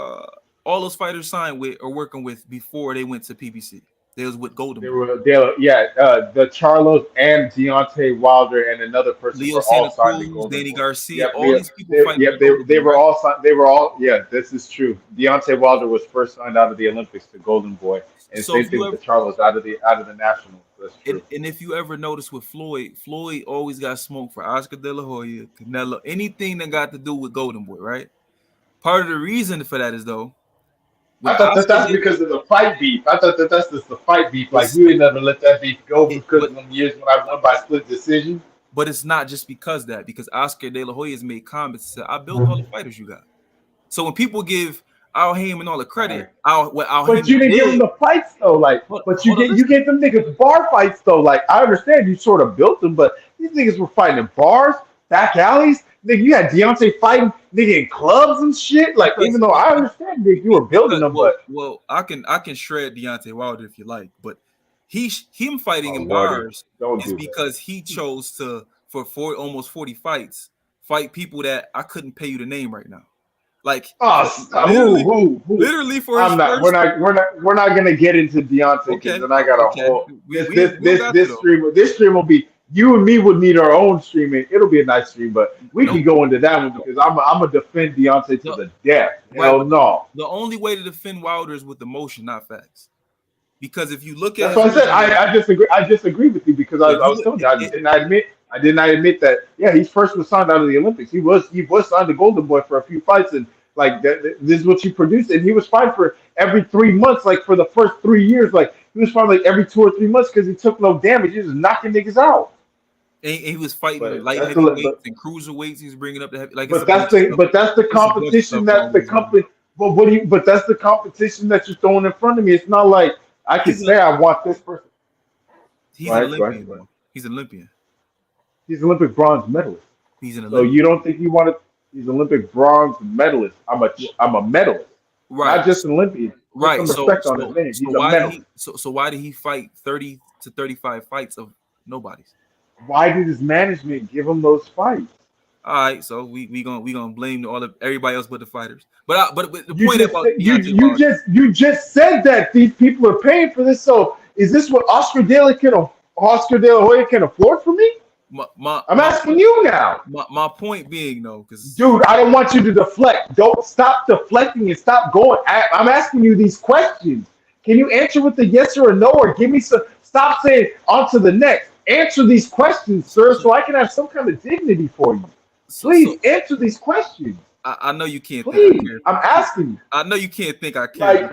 all those fighters signed with or working with before they went to PBC? They was with Golden. The Charlos and Deontay Wilder and another person Leo were all signed to Golden. Danny Garcia, all these people fighting. They were all signed. They were all. Yeah, this is true. Deontay Wilder was first signed out of the Olympics to Golden Boy, and same thing with the Charlos out of the Nationals. That's true. And if you ever notice with Floyd always got smoke for Oscar De La Hoya, Canelo, anything that got to do with Golden Boy, right? Part of the reason for that is though. I thought that's because of the fight beef. I thought that's just the fight beef. Like, we would never let that beef go because of them years when I won by split decision. But it's not just because Oscar De La Hoya has made comments and said, I built all the fighters you got. So when people give Al Heyman all the credit, but you didn't give them the fights though. Like, but you gave them niggas bar fights though. Like, I understand you sort of built them, but these niggas were fighting in bars, back alleys. Nigga, you had Deontay fighting nigga in clubs and shit. Like, even though I understand that you were building them, but I can shred Deontay Wilder if you like, but him fighting in bars is because he chose to for almost 40 fights fight people that I couldn't pay you to name right now. Like, literally for we're not gonna get into Deontay because then I got a whole this stream will be. You and me would need our own stream, and it'll be a nice stream, but we can go into that one because I'm gonna defend Deontay to the death. Hell no. The only way to defend Wilder is with emotion, not facts. Because if you look at that's what I said, I disagree with you because I was telling you I did not admit that. Yeah, he first was signed out of the Olympics. He was signed to Golden Boy for a few fights, and like this is what you produced, and he was fighting for every 3 months, like for the first 3 years, like. He was fighting like every 2 or 3 months because he took no damage. He was knocking niggas out. And he was fighting But light that's heavyweights and cruiserweights. He was bringing up the heavy. Like, but that's the competition that the company. But But that's the competition that you're throwing in front of me. It's not like I can say I want this person. He's an Olympian. He's an Olympian. He's an Olympic bronze medalist. He's an Olympian. So you don't think he wanted? He's an Olympic bronze medalist. I'm a medalist, right? Not just an Olympian. Right. Some respect on his name. He's a medalist. So why did he fight 30 to 35 fights of nobodies? Why did his management give him those fights? All right, so we gonna blame everybody else but the fighters. But the point about you just said that these people are paying for this. So is this what Oscar De La Hoya can afford for me? I'm asking you now. My point being, though, because dude, I don't want you to deflect. Don't stop deflecting and stop going. I'm asking you these questions. Can you answer with a yes or a no, or give me some? Stop saying on to the next. Answer these questions, sir, so I can have some kind of dignity for you. Please answer these questions. I know you can't. Please, I'm asking you. I know you can't think I care. Like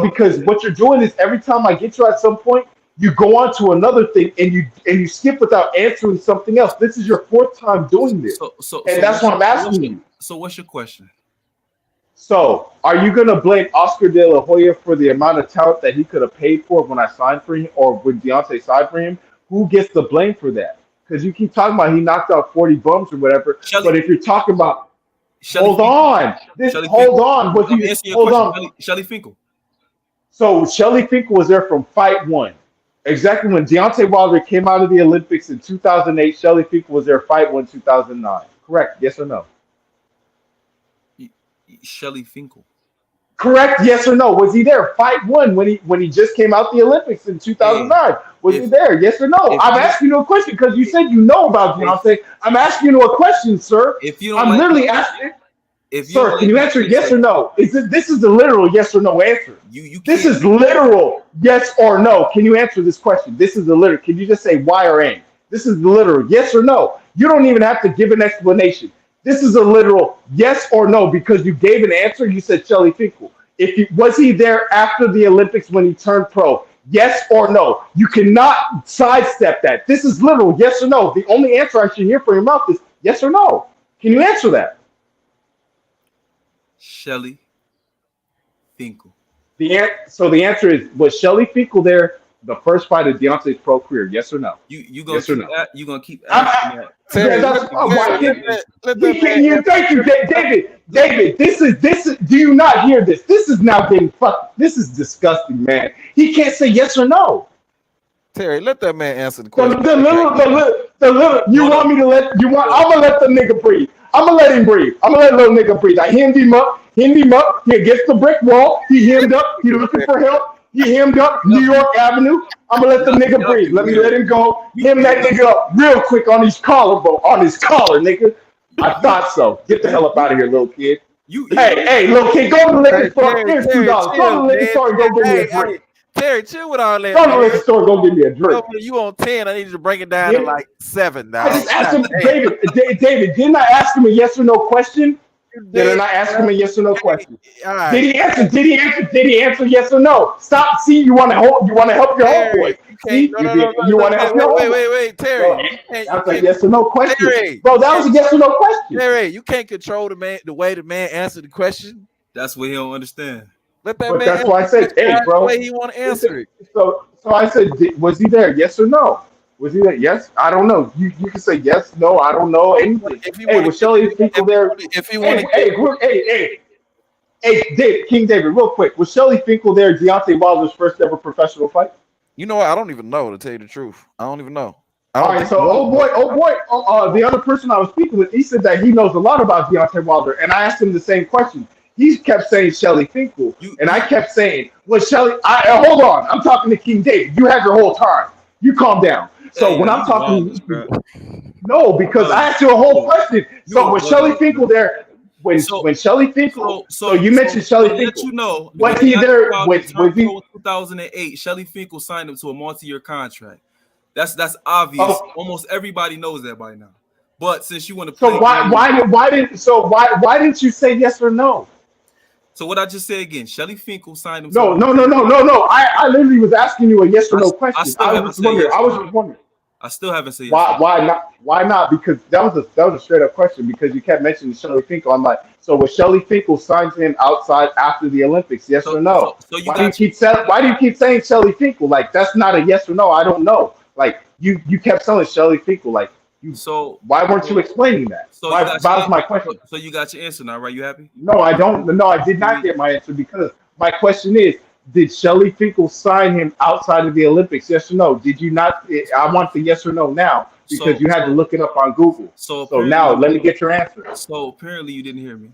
because what you're doing is every time I get you at some point, you go on to another thing and you skip without answering something else. This is your 4th time doing this, and that's what I'm asking you. So what's your question? So, are you going to blame Oscar De La Hoya for the amount of talent that he could have paid for when I signed for him, or when Deontay signed for him? Who gets the blame for that? Because you keep talking about he knocked out 40 bums or whatever. But if you're talking about, hold on. Shelly Finkel. So Shelly Finkel was there from fight 1. Exactly when Deontay Wilder came out of the Olympics in 2008, Shelly Finkel was there fight 1 2009. Correct? Yes or no? Shelly Finkel. Correct? Yes or no? Was he there? Fight 1 when he just came out the Olympics in 2009. Was he there? Yes or no? I'm asking you a question because you said you know about Deontay. I'm asking you a question, sir. I'm literally asking. Sir, can you answer yes or no? This is the literal yes or no answer. This is literal yes or no. Can you answer this question? This is the literal. Can you just say why or ain't? This is the literal yes or no. You don't even have to give an explanation. This is a literal yes or no because you gave an answer. You said Shelly Finkel. Was he there after the Olympics when he turned pro? Yes or no? You cannot sidestep that. This is literal yes or no. The only answer I should hear from your mouth is yes or no. Can you answer that? Shelly Finkel. So the answer is, was Shelly Finkel there the first fight of Deontay's pro career? Yes or no? You gonna keep asking that? Thank you, David. This is. Do you not hear this? This is now getting fucked. This is disgusting, man. He can't say yes or no. Terry, let that man answer the question. The little. You want me to let? I'm gonna let the nigga breathe. I'm gonna let him breathe. I'm gonna let little nigga breathe. I hemmed him up. He against the brick wall. He hemmed up. He looking for help. He hemmed up New York Avenue. I'm gonna let the nigga breathe. Let him go. Hem that nigga up real quick on his collarbone, on his collar, nigga. I thought so. Get the hell up out of here, little kid. Hey, little kid, go to the liquor store. Here's $2. Go to the liquor store and go get me a drink. Terry, chill with all that. Go to the liquor store, go get me a drink. You on 10? I need you to break it down to like 7 now. I just asked him, David. Didn't I ask him a yes or no question? Did I not ask him a yes or no question? Right. Did he answer? Did he answer yes or no? Stop. See, you want to help your homeboy. You want to help your homeboy. Wait, Terry. That's a yes or no question, Terry, bro. That was a yes or no question. Terry, you can't control the way the man answered the question. That's what he don't understand. Let that man. That's why I said, hey, bro. The way he want to answer it. So I said, was he there? Yes or no? Was he there? Yes. I don't know. You can say yes, no. I don't know anything. Hey, was Shelly Finkel there? If he wanted, hey, King David, real quick. Was Shelly Finkel there? Deontay Wilder's first ever professional fight? You know what? I don't even know, to tell you the truth. I don't even know. All right. So, oh boy. The other person I was speaking with, he said that he knows a lot about Deontay Wilder, and I asked him the same question. He kept saying Shelly Finkel, and I kept saying, "Was Shelly?" Hold on. I'm talking to King David. You had your whole time. You calm down. So when I'm talking, no, because I asked you a whole question. So was Shelly Finkel there? When Shelly Finkel, so you mentioned Shelly Finkel. You know, was he there? Was he? 2008, Shelly Finkel signed him to a multi-year contract. That's obvious. Oh. Almost everybody knows that by now. But since you want to, so why didn't you say yes or no? So what I just said again, Shelly Finkel signed him. No. I literally was asking you a yes or no question. I was just wondering. I still haven't said why. Yes. Why not? Why not? Because that was a straight up question. Because you kept mentioning Shelly Finkel. I'm like, so was Shelly Finkel signed to him outside after the Olympics? Yes or no? Why do you keep saying Shelly Finkel? Like that's not a yes or no. I don't know. Like you kept saying Shelly Finkel. Like you. So why weren't you explaining that? So that was my question. So you got your answer now, right? You happy? No, I don't. No, I did not get my answer because my question is. Did Shelly Finkel sign him outside of the Olympics? Yes or no? Did you not? I want the yes or no now because you had to look it up on Google. So now let me get your answer. So apparently you didn't hear me.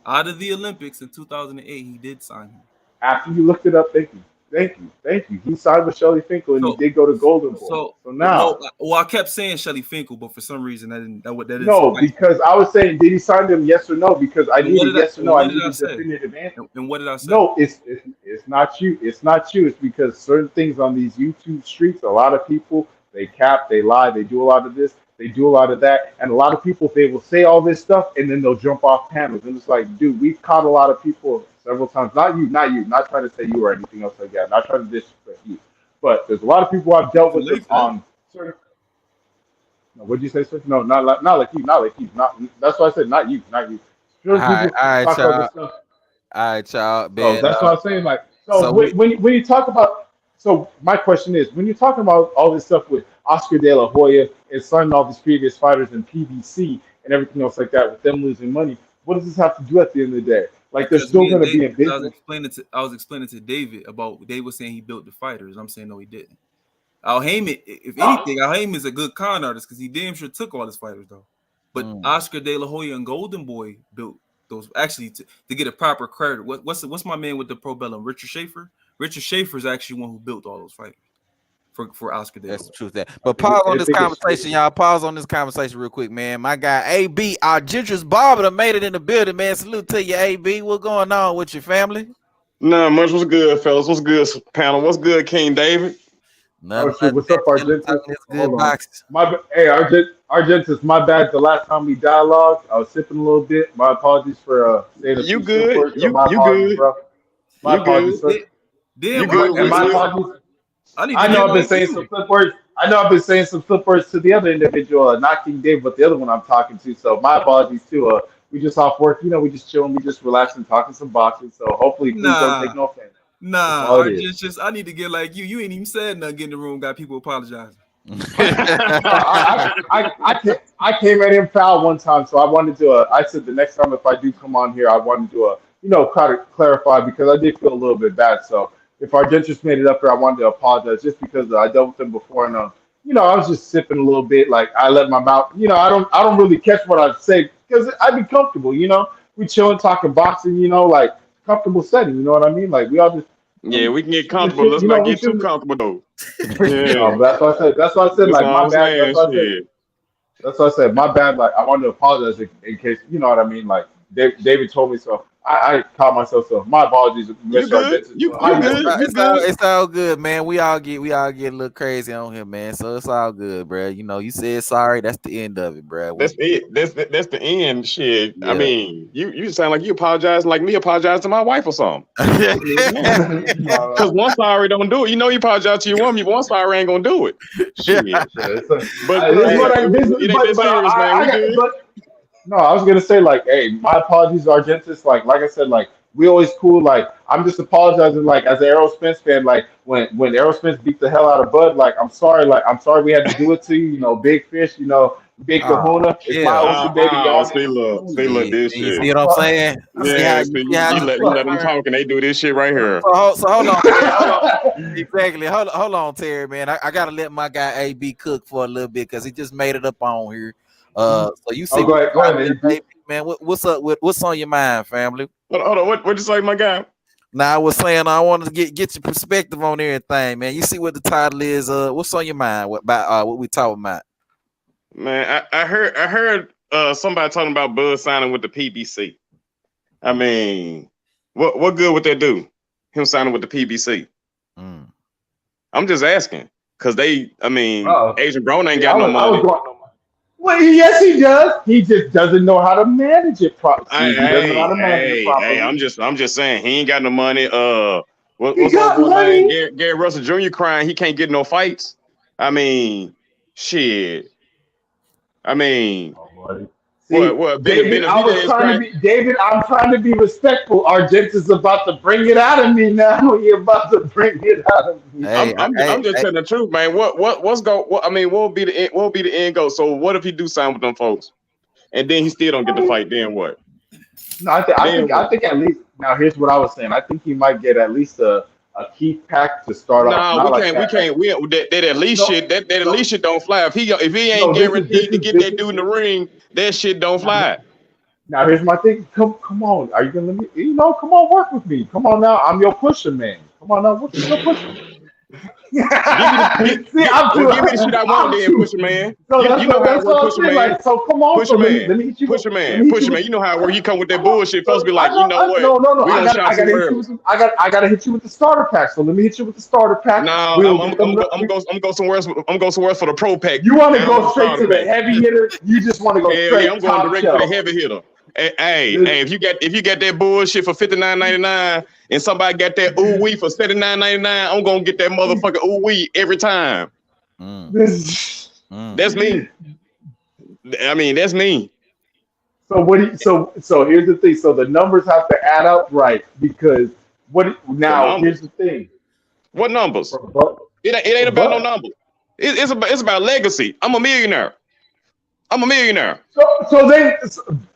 Out of the Olympics in 2008, he did sign him. After you looked it up, thank you. He signed with Shelly Finkel and he did go to Golden Boy. So now, well, I kept saying Shelly Finkel, but for some reason that didn't. No, because I was saying, did he sign them? Yes or no? Because I needed yes or no. I needed a definitive answer. And what did I say? No, it's not you. It's not you. It's because certain things on these YouTube streets, a lot of people they cap, they lie, they do a lot of this, they do a lot of that, and a lot of people they will say all this stuff and then they'll jump off panels. And it's like, dude, we've caught a lot of people several times. Not you. Not trying to say you or anything else like that. Not trying to disrespect you, but there's a lot of people I've dealt with this on certain. No, what did you say, sir? No, not like you. That's why I said not you. All right, child. So that's what I'm saying. Like, when you talk about, so my question is, when you're talking about all this stuff with Oscar De La Hoya and signing all these previous fighters in PBC and everything else like that, with them losing money, what does this have to do at the end of the day? Like, they're still going to be in business. I was explaining to David about David was saying he built the fighters. I'm saying no, he didn't. Al Heyman, if anything, Al Heyman is a good con artist because he damn sure took all his fighters though. But Oscar De La Hoya and Golden Boy built those actually to get a proper credit. What's my man with the Pro Bellum? Richard Schaefer. Richard Schaefer is actually one who built all those fighters for Oscar De La Hoya. That's the truth. But pause on this conversation, y'all. Pause on this conversation real quick, man. My guy AB, our Demetrius Barber, made it in the building, man. Salute to you, AB. What's going on with your family? Not much. What's good, fellas? What's good, panel? What's good, King David? What's up, Argentus? Argentus, my bad. The last time we dialogued, I was sipping a little bit. My apologies for saying a you few good. Words, you good. Bro. My apologies, sir. You good. And my apologies. I know I've been saying some flip words. I know I've been saying some flip words to the other individual, not King Dave, but the other one I'm talking to. So my apologies too. We just off work. We just chilling. We just relaxing, talking some boxing. So hopefully, please don't take no offense. Nah, I need to get like you. You ain't even said nothing. Get in the room, got people apologizing. I came at him foul one time, so I wanted to. I said the next time if I do come on here, I wanted to, try to clarify because I did feel a little bit bad. So if Argentus made it up here, I wanted to apologize just because I dealt with him before, and I was just sipping a little bit. Like I let my mouth. I don't really catch what I say because I'd be comfortable. We chilling, talking boxing. Like comfortable setting. You know what I mean? Like we all just. Yeah, we can get comfortable. Let's not get too comfortable though. Yeah. That's what I said. That's what I said. Like my bad. That's what I said. My bad. Like I wanted to apologize in case you know what I mean. Like David told me so. I caught myself. So my apologies. You good? It's all good, man. We all get a little crazy on here, man. So it's all good, bro. You said sorry. That's the end of it, bro. That's it. That's the end. Shit. Yeah. I mean, you sound like you apologize like me apologize to my wife or something. Because one sorry don't do it. You apologize to your woman. One sorry ain't gonna do it. Shit. No, I was gonna say like, hey, my apologies, Argentus. Like I said, like we always cool. Like I'm just apologizing. Like as an Errol Spence fan, like when Errol Spence beat the hell out of Bud, like I'm sorry. Like I'm sorry we had to do it to you. Big fish. Big kahuna. It's my ocean, baby. Y'all they look this shit. You see what I'm saying? Yeah. You let them talk and they do this shit right here. So hold on. Exactly. Hold on, Terry, man. I gotta let my guy AB cook for a little bit because he just made it up on here. So you see, go ahead, man. What's up? What's on your mind, family? Hold on. What you say, my guy? Now I was saying I wanted to get your perspective on everything, man. You see what the title is? What's on your mind? What we talking about? Man, I heard somebody talking about Bud signing with the PBC. I mean, what good would that do? Him signing with the PBC? I'm just asking because Agent Brown ain't got no money. Well, yes, he does. He just doesn't know how to manage it properly. He doesn't know how to manage it properly. I'm just saying he ain't got no money. What's He got old boy name? money. Gary Russell Jr. crying he can't get no fights. I mean, shit. I mean, See, what? David, David, I'm trying to be respectful. Argentin's about to bring it out of me now. You're about to bring it out of me. Hey, I'm just telling the truth, man. What will be the end goal? So what if he do sign with them folks, and then he still don't get the fight? Then what? No, I think at least now. Here's what I was saying. I think he might get at least a key pack to start off. No, we can't. That at least shit. That at least shit don't fly. If he ain't guaranteed to get that dude in the ring, that shit don't fly. Now here's my thing. Come on. Are you gonna let me? Come on, work with me. Come on now. I'm your pusher, man. Come on now. What's your pusher? Give me the shit I want, then pusher, man. So you know how it works, pusher, man. Like, so come on, pusher, man. Let me hit you. Pusher, man. You know how it works. You come with that bullshit. Supposed to be like, you know what? No. I gotta hit you with the starter pack. So let me hit you with the starter pack. No, I'm go somewhere else. I'm go somewhere else for the pro pack. You want to go straight to the heavy hitter? You just want to go straight. I'm going direct to the heavy hitter. Hey, if you get that bullshit for $59.99 and somebody got that ooh wee for $79.99, I'm gonna get that motherfucker ooh wee every time. That's me. I mean, that's me. So so here's the thing. So the numbers have to add up right because here's the thing. What numbers? It ain't about no numbers. It's about legacy. I'm a millionaire. So then,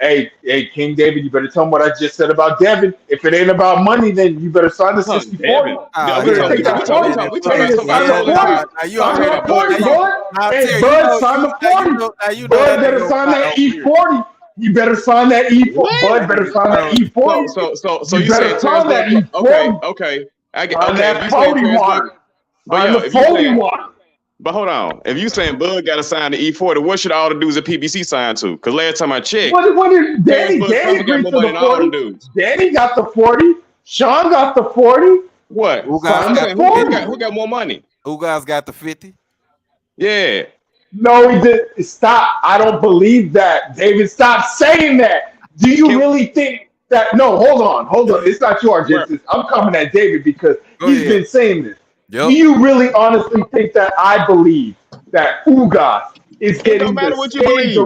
hey, King David, you better tell him what I just said about Devin. If it ain't about money, then you better sign the 60-40. We talking about Hey, Bud, sign the 40. Bud better sign that E40. You better sign that E40. Bud better sign that E40. So you better sign that E40. Okay. I get that Pody water. On the Pody water. But hold on. If you saying Bud got to sign the E40, what should all the dudes at PBC sign to? Because last time I checked, what did Danny agreed to the 40? Danny got the 40. Sean got the 40. What? Who got more money? Who guys got the 50? Yeah. No, he did. Stop. I don't believe that. David, stop saying that. Do you really think that? No, hold on. It's not you, Argentina. I'm coming at David because he's been saying this. Yep. Do you really honestly think that I believe that Ugas is getting the stage?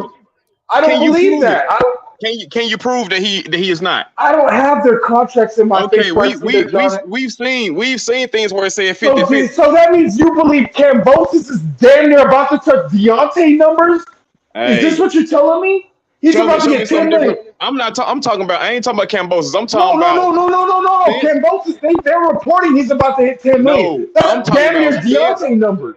I don't believe that. Can you prove that he is not? I don't have their contracts in my face. We've seen things where it said 50. So that means you believe Kambosos is damn near about to touch Deontay numbers? Hey. Is this what you're telling me? He's about to get 10 million. I'm talking about. I ain't talking about Kambosos. I'm talking about. No. Kambosos, they're reporting he's about to hit 10 million. That's damn near Deontay numbers.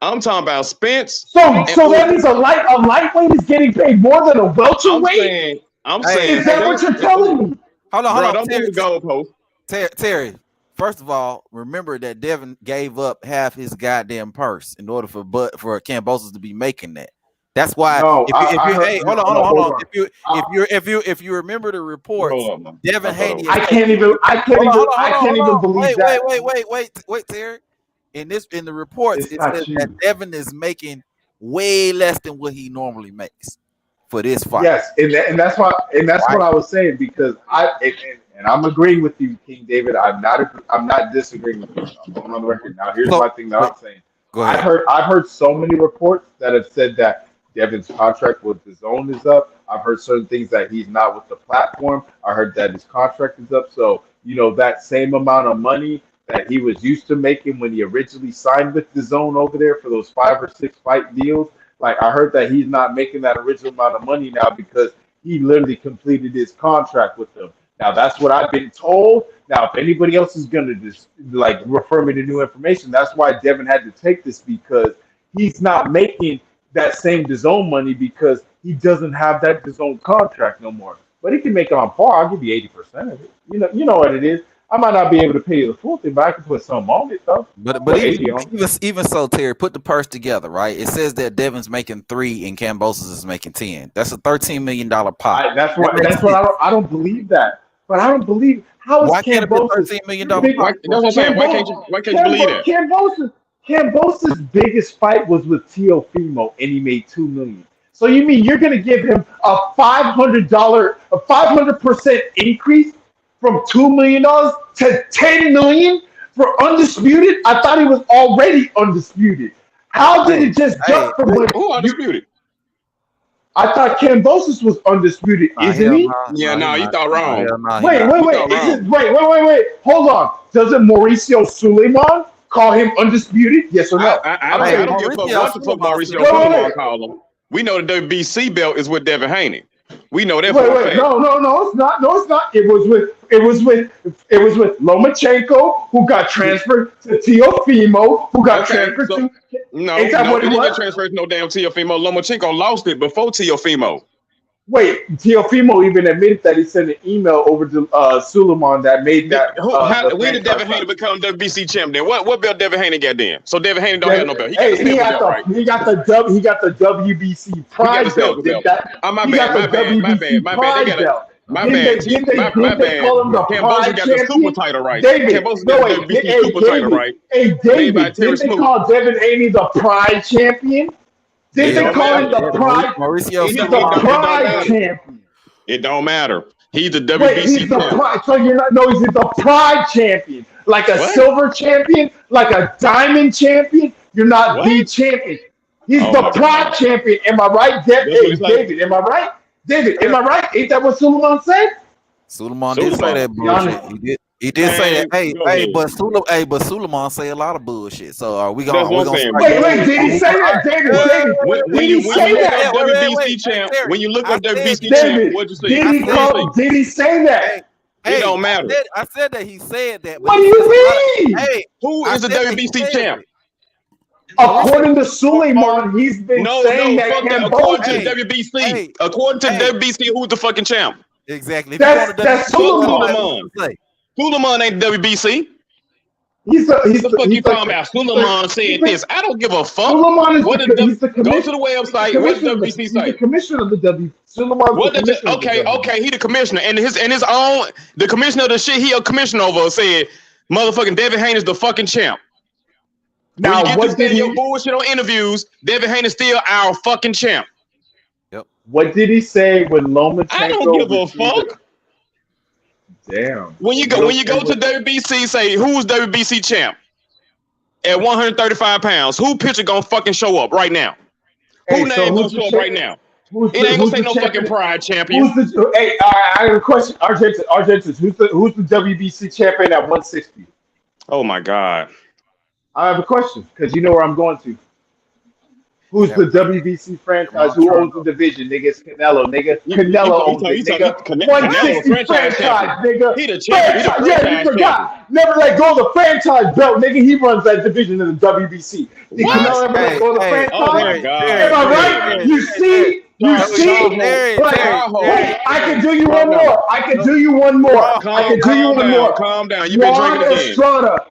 I'm talking about Spence. So that means a lightweight is getting paid more than a welterweight. I'm saying. Is that what you're telling me? Hold on. Don't move the goalpost. Terry, first of all, remember that Devin gave up half his goddamn purse in order for Kambosos to be making that. That's why. No, hold on. If you remember the reports, Devin Haney. I can't even believe that. Wait, Terry. In the reports, it says that Devin is making way less than what he normally makes for this fight. Yes, and that's what I was saying because I'm agreeing with you, King David. I'm not disagreeing with you. I'm going on the record now. Here's my thing that I'm saying. Go ahead. I've heard so many reports that have said that Devin's contract with DAZN is up. I've heard certain things that he's not with the platform. I heard that his contract is up. So, that same amount of money that he was used to making when he originally signed with DAZN over there for those 5 or 6 fight deals. Like, I heard that he's not making that original amount of money now because he literally completed his contract with them. Now, that's what I've been told. Now, if anybody else is going to just refer me to new information, that's why Devin had to take this because he's not making that same DAZN money because he doesn't have that DAZN contract no more. But he can make it on par. I'll give you 80% of it. You know what it is. I might not be able to pay you the full thing, but I can put some on it though. But even so, Terry, put the purse together, right? It says that Devin's making 3 and Kambosos is making 10. That's a $13 million pot. That's what I don't believe that. But I don't believe how is Kambosos $13 million? That's what I'm saying. Why can't you believe that? Kambosos' biggest fight was with Teofimo, and he made $2 million. So you mean you're going to give him a $500% increase from $2 million to $10 million for undisputed? I thought he was already undisputed. How did it just jump from what? Who undisputed? I thought Kambosos was undisputed, isn't he? Yeah, no, you thought wrong. Wait. Hold on. Doesn't Mauricio Suleiman call him undisputed? Yes or no? I don't give a fuck what the fuck Mauricio Suleiman call him. We know the WBC belt is with Devin Haney. We know that. Wait. No, it's not. No, it's not. It was with Lomachenko, who got transferred to Teofimo, who got transferred to. No, he didn't get transferred to no damn Teofimo. Lomachenko lost it before Teofimo. Wait, Teofimo even admitted that he sent an email over to Suleiman that made that. When did Devin Haney become WBC champion? What belt Devin Haney got then? So Devin Haney don't have no belt. He got the WBC Pride belt. My bad. Cambosos got the super title right. Cambosos got the WBC super title right. Hey, David, did they call Devin Haney the Pride champion? Did they call him the Pride? Mauricio, he's the Pride champion. It don't matter. He's the WBC he's the Pride. So you're not? No, he's the Pride champion, like a silver champion, like a diamond champion. You're not the champion. He's the Pride champion. Am I right, David? Am I right? David, am I right? Ain't that what Suleiman said? Suleiman did say that bullshit. He did say that. But Suleiman say a lot of bullshit. So are we gonna? Wait, did he say that, David? When you say that, WBC champ. When you look up WBC champ, what'd you say? Did he say that? It don't matter. I said that he said that. What do you mean? Hey, who is the WBC champ? According to Suleiman, he's been saying that. According to WBC, according to WBC, who's the fucking champ? Exactly. That's Suleiman. Suleiman ain't WBC. He's the fuck you talking about? Suleiman said this. I don't give a fuck. Suleiman is go to the website. What's the WBC site? He's the commissioner of the WBC. Okay, he the commissioner, and his own the commissioner of the shit he a commissioner over said, motherfucking Devin Haney is the fucking champ. Now, when you get to your bullshit on interviews, Devin Haney is still our fucking champ. Yep. What did he say when Lomachenko? I don't give a fuck. Damn. When you go to WBC, say who's WBC champ at 135 pounds. Who pitcher gonna fucking show up right now? Who name gonna show up right now? It ain't gonna say no fucking Pride champion. I have a question. Argentina. Who's the WBC champion at 160? Oh my God. I have a question because you know where I'm going to. Who's the WBC franchise? Who owns the division? Nigga, it's Canelo. Nigga, Canelo owns it. Nigga, 160 franchise. Nigga, he the champion. Yeah, you forgot. Never let go of the franchise belt. Nigga, he runs that division in the WBC. Did Canelo ever let go of the franchise? Oh my God. Am I right? You see? Wait, I can do you one more. Calm down. You've been drinking again. Estrada.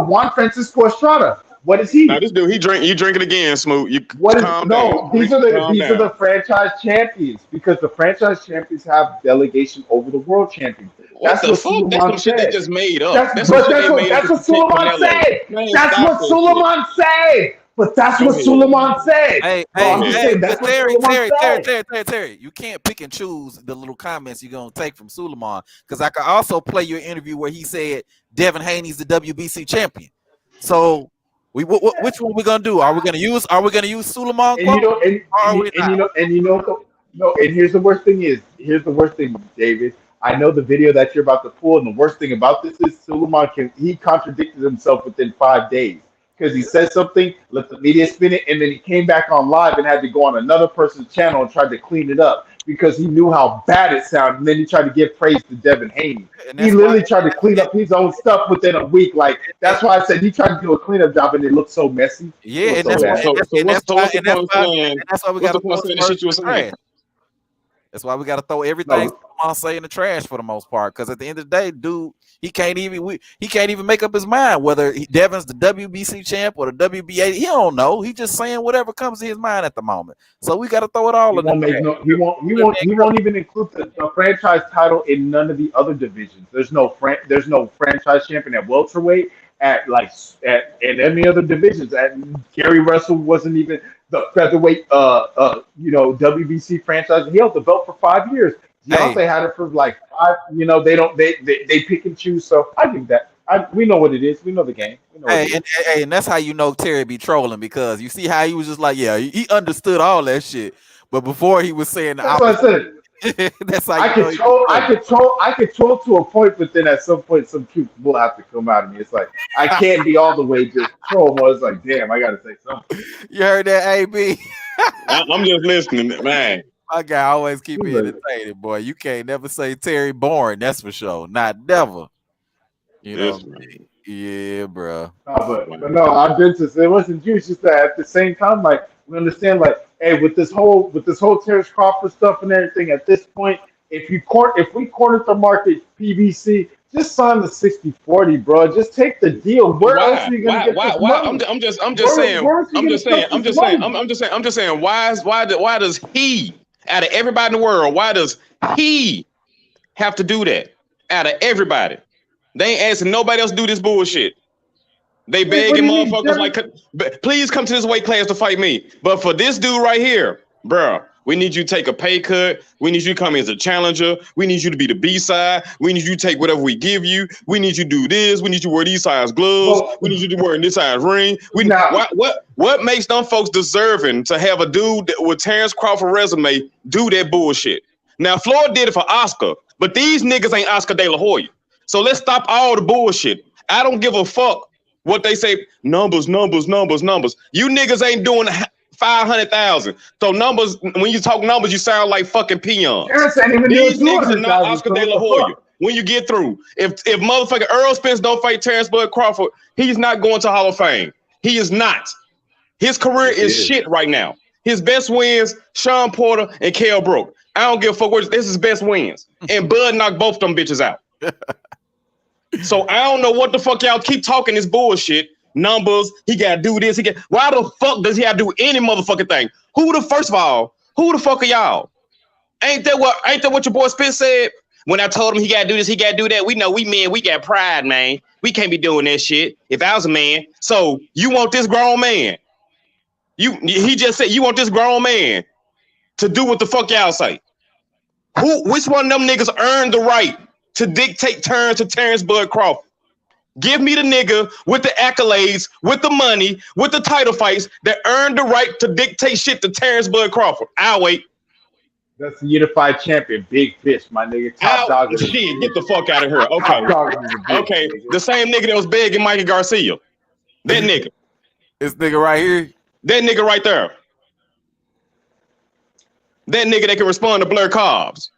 Juan Francisco Estrada. What is he? Now this dude, you drinking again, Smoot. These are the franchise champions because the franchise champions have delegation over the world champions. That's what Suleiman said. That's some shit they just made up. That's what Suleiman said. That's what Suleiman said. But that's what Suleiman said. Terry, you can't pick and choose the little comments you're gonna take from Suleiman because I could also play your interview where he said Devin Haney's the WBC champion. So which one we gonna do? Are we gonna use Suleiman? And here's the worst thing, David. I know the video that you're about to pull, and the worst thing about this is Suleiman he contradicted himself within 5 days. Because he said something, let the media spin it, and then he came back on live and had to go on another person's channel and tried to clean it up because he knew how bad it sounded. And then he tried to give praise to Devin Haney. He literally tried to clean up his own stuff within a week. Like that's why I said he tried to do a cleanup job, and it looked so messy. Yeah, and that's why we got to throw That's why we got to throw everything Suleiman say in the trash for the most part. Because at the end of the day, dude, he can't even make up his mind whether Devin's the WBC champ or the WBA. He don't know. He just saying whatever comes to his mind at the moment. So we got to throw it all in. He won't even include the franchise title in none of the other divisions. There's no franchise champion at welterweight. At any other divisions. Gary Russell wasn't even the featherweight, WBC franchise. He held the belt for 5 years. Deontay had it for like 5. They pick and choose. So I give that. We know what it is. We know the game. We know and that's how you know Terry be trolling, because you see how he was just like, yeah, he understood all that shit, but before he was saying the that's what I said. That's how I could troll to a point, but then at some point, some cute will have to come out of me. It's like I can't be all the way just troll. It's like, damn, I gotta say something. You heard that, AB? I'm just listening, man. My guy always keep me entertained, boy. You can't never say Terry boring. That's for sure. Not never. You know, yeah, bro. But no, I've been to. It wasn't you. It's just that at the same time, like we understand, like, hey, with this whole Terence Crawford stuff and everything. At this point, if we cornered the market, PBC, just sign the 60-40, bro. Just take the deal. Where else are you gonna get this money? I'm just saying. Why does he, out of everybody in the world, why does he have to do that? Out of everybody. They ain't asking nobody else to do this bullshit. They begging motherfuckers like, please come to this weight class to fight me. But for this dude right here, bro, we need you to take a pay cut. We need you to come as a challenger. We need you to be the B-side. We need you to take whatever we give you. We need you to do this. We need you to wear these size gloves. We need you to wear this size ring. What makes them folks deserving to have a dude with Terence Crawford resume do that bullshit? Now, Floyd did it for Oscar, but these niggas ain't Oscar De La Hoya. So let's stop all the bullshit. I don't give a fuck what they say. Numbers. You niggas ain't doing 500,000. So numbers, when you talk numbers, you sound like fucking peons. These niggas are not Oscar De La Hoya. When you get through, if motherfucking Earl Spence don't fight Terence Bud Crawford, he's not going to Hall of Fame. He is not. His career is shit right now. His best wins, Sean Porter and Kell Brook. I don't give a fuck what this is best wins. And Bud knocked both them bitches out. So I don't know what the fuck y'all keep talking this bullshit. Numbers, he gotta do this. Why the fuck does he have to do any motherfucking thing? First of all, who the fuck are y'all? Ain't that what your boy Spence said? When I told him he gotta do this, he gotta do that. We know we men, we got pride, man. We can't be doing that shit. If I was a man, so you want this grown man? He just said you want this grown man to do what the fuck y'all say. Which one of them niggas earned the right to dictate terms to Terence Bud Crawford? Give me the nigga with the accolades, with the money, with the title fights that earned the right to dictate shit to Terence Bud Crawford. I'll wait. That's the unified champion, Big Fish, my nigga. Top dog of the shit. Get the fuck out of here. Okay. The same nigga that was begging Mikey Garcia. That nigga. This nigga right here. That nigga right there. That nigga that can respond to Blair Cobbs.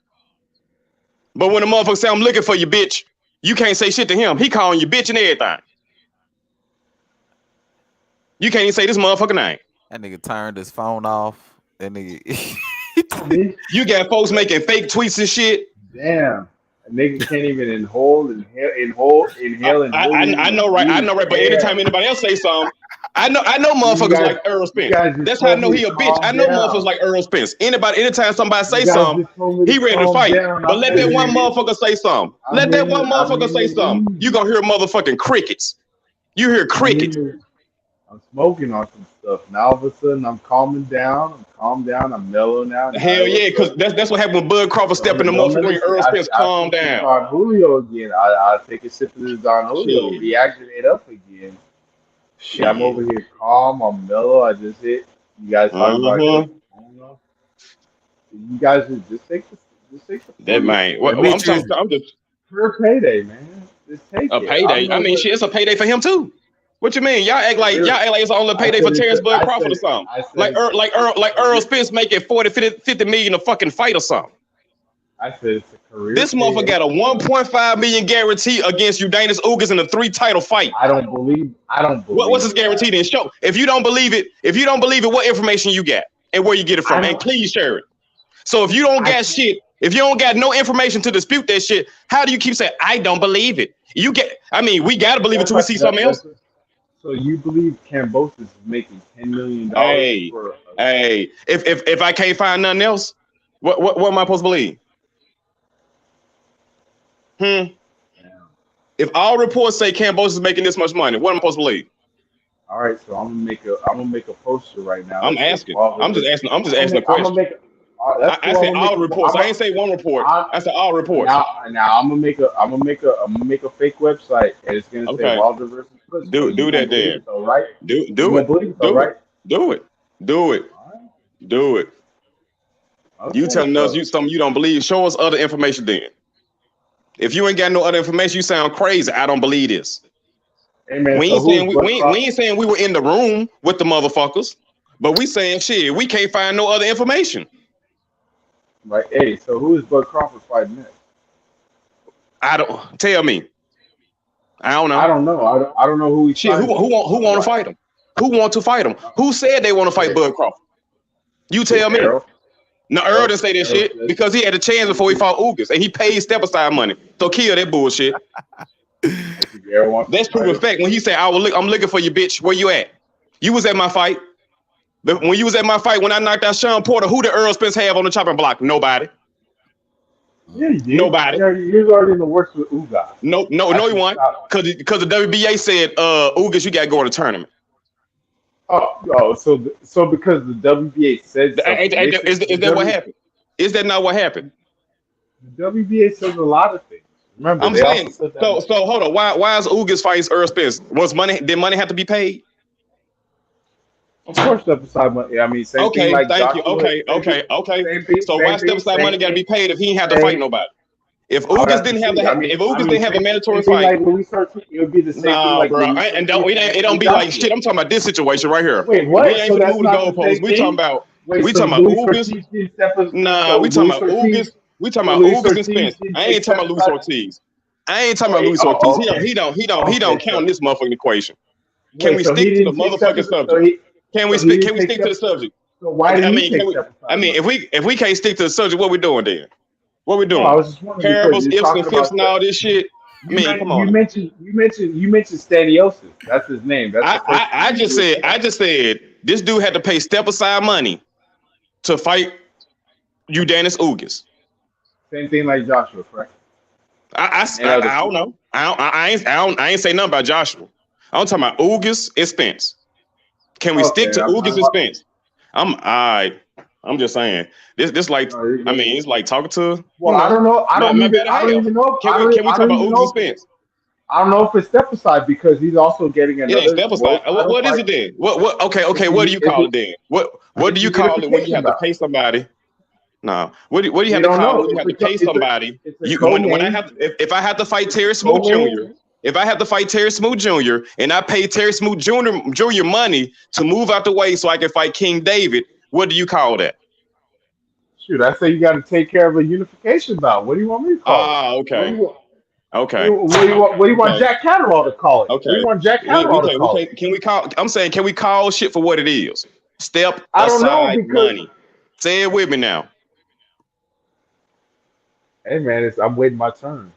But when the motherfucker say, I'm looking for you, bitch, you can't say shit to him. He calling you bitch and everything. You can't even say this motherfucker name. That nigga turned his phone off. That nigga. You got folks making fake tweets and shit. Damn. A nigga can't even inhale. I know, right? But anytime anybody else say something, I know motherfuckers like Earl Spence. That's how I know he a bitch. I know motherfuckers like Earl Spence. Anytime somebody say something, he ready to fight. But let that one motherfucker say something. You gonna hear motherfucking crickets. You hear crickets. I'm smoking on some stuff. Now all of a sudden I'm calming down. I'm mellow now. Hell yeah, because that's what happened when Bud Crawford stepped in the motherfucking Earl Spence calm down. Don Julio again. I'll take a sip of this Don Julio. Reactivate up again. Yeah, I'm over here calm. I'm mellow. I just hit. You guys talking about it. I don't know. You guys just take the that man. I'm just for a payday, man. Just take a payday. I mean, shit, it's a payday for him too. What you mean? Y'all act like it's only a payday for Terence Bud Crawford or something. Like Earl Spence making 50 million a fucking fight or something. I said it's a career. This motherfucker got a 1.5 million guarantee against Udanis Ugas in a 3 title fight. I don't believe. What's his guarantee then? Show. If you don't believe it, what information you got and where you get it from, and please share it. So if you don't got shit, if you don't got no information to dispute that shit, how do you keep saying I don't believe it? We gotta believe it till we see something else. So you believe Kambosos is making $10 million? Hey, if I can't find nothing else, what am I supposed to believe? If all reports say Kambosos is making this much money, what am I supposed to believe? All right, so I'm gonna make a poster right now. I'm That says asking. Wilder I'm just versus. asking. I'm just I'm asking a gonna question. make. That's I cool. said I'm gonna all make. reports. I ain't say one report. I said all reports. Now I'm gonna make a fake website, and it's gonna say Okay. Wilder versus Push. So Do that then. Though, right? Do You gonna it. believe it, though, Do it. right? Do it. Do it. All right. Do it. You Okay, telling us so something you don't believe? Show us other information then. If you ain't got no other information, you sound crazy. I don't believe this. hey man, We so ain't who's saying we ain't saying we were in the room with the motherfuckers, but we saying shit. We can't find no other information. Right. Hey, so who is Bud Crawford fighting next? I don't tell me. I don't know. I don't know. I don't know who he's Shit. Who fighting. want to fight him? Who want to fight him? Who said they want to fight Bud Crawford? You tell me. Errol. No, Earl didn't say that shit because he had a chance before he fought Ugas, and he paid step aside money. So kill that bullshit. That's proven fact. When he said, I'm looking for you, bitch. Where you at? You was at my fight. But when you was at my fight, when I knocked out Sean Porter, who did Earl Spence have on the chopping block? Nobody. Yeah, you did. Nobody. He was already in the works with Ugas. No, he won. Because the WBA said, Ugas, you got to go in the tournament. So because the WBA said something, is that what happened? Is that not what happened? The WBA says a lot of things. Remember, I'm saying, so hold on. Why is Ugas fighting Earl Spence? Did money have to be paid? Of course, step aside money. I mean, same okay, thing like thank Joshua, you. Okay. So why step aside money got to be paid if he ain't have to fight nobody? If Ugas didn't have a mandatory fight, like when we start, it would be the same thing. Like bro, it don't be like shit. I'm talking about this situation right here. Wait, what? We ain't so gonna move the goalposts. We talking about Ugas. Nah, we talking about Ugas. We talking about Ugas and Spence. I ain't talking about Luis Ortiz. I ain't talking about Luis Ortiz. He don't count in this motherfucking equation. Can we stick to the motherfucking subject? Can we stick to the subject? So why did he take if we can't stick to the subject, what we doing then? What we doing? I was just wondering parables, ifs and fifths, and all this shit. Come on. You mentioned Staniosis. That's his name. I just said this dude had to pay step aside money to fight Dennis Ugas. Same thing like Joshua, correct? I don't know. I ain't say nothing about Joshua. I'm talking about Ugas and Spence. Can we stick to Ugas and Spence? I'm just saying. This like it's like talking to. Well, I don't know. I don't even know. Can we talk about Ugas and Spence? I don't know if it's step aside because he's also getting another. It ain't step aside. What is it then? What? Okay. What do you call it then? What do you call it when you have to pay somebody? No. What do you have to call it when you have to pay somebody? If I have to fight Terry Smoot Jr. If I have to fight Terry Smoot Jr. and I pay Terry Smoot Jr. money to move out the way so I can fight King David, what do you call that? Shoot, I say you got to take care of a unification bout. What do you want me to call it? Okay. Okay. What do you want Jack Catterall to call it? Okay. What do you want Jack Catterall to call it? Can we call? I'm saying, can we call shit for what it is? Step aside money. Say it with me now. Hey man, I'm waiting my turn.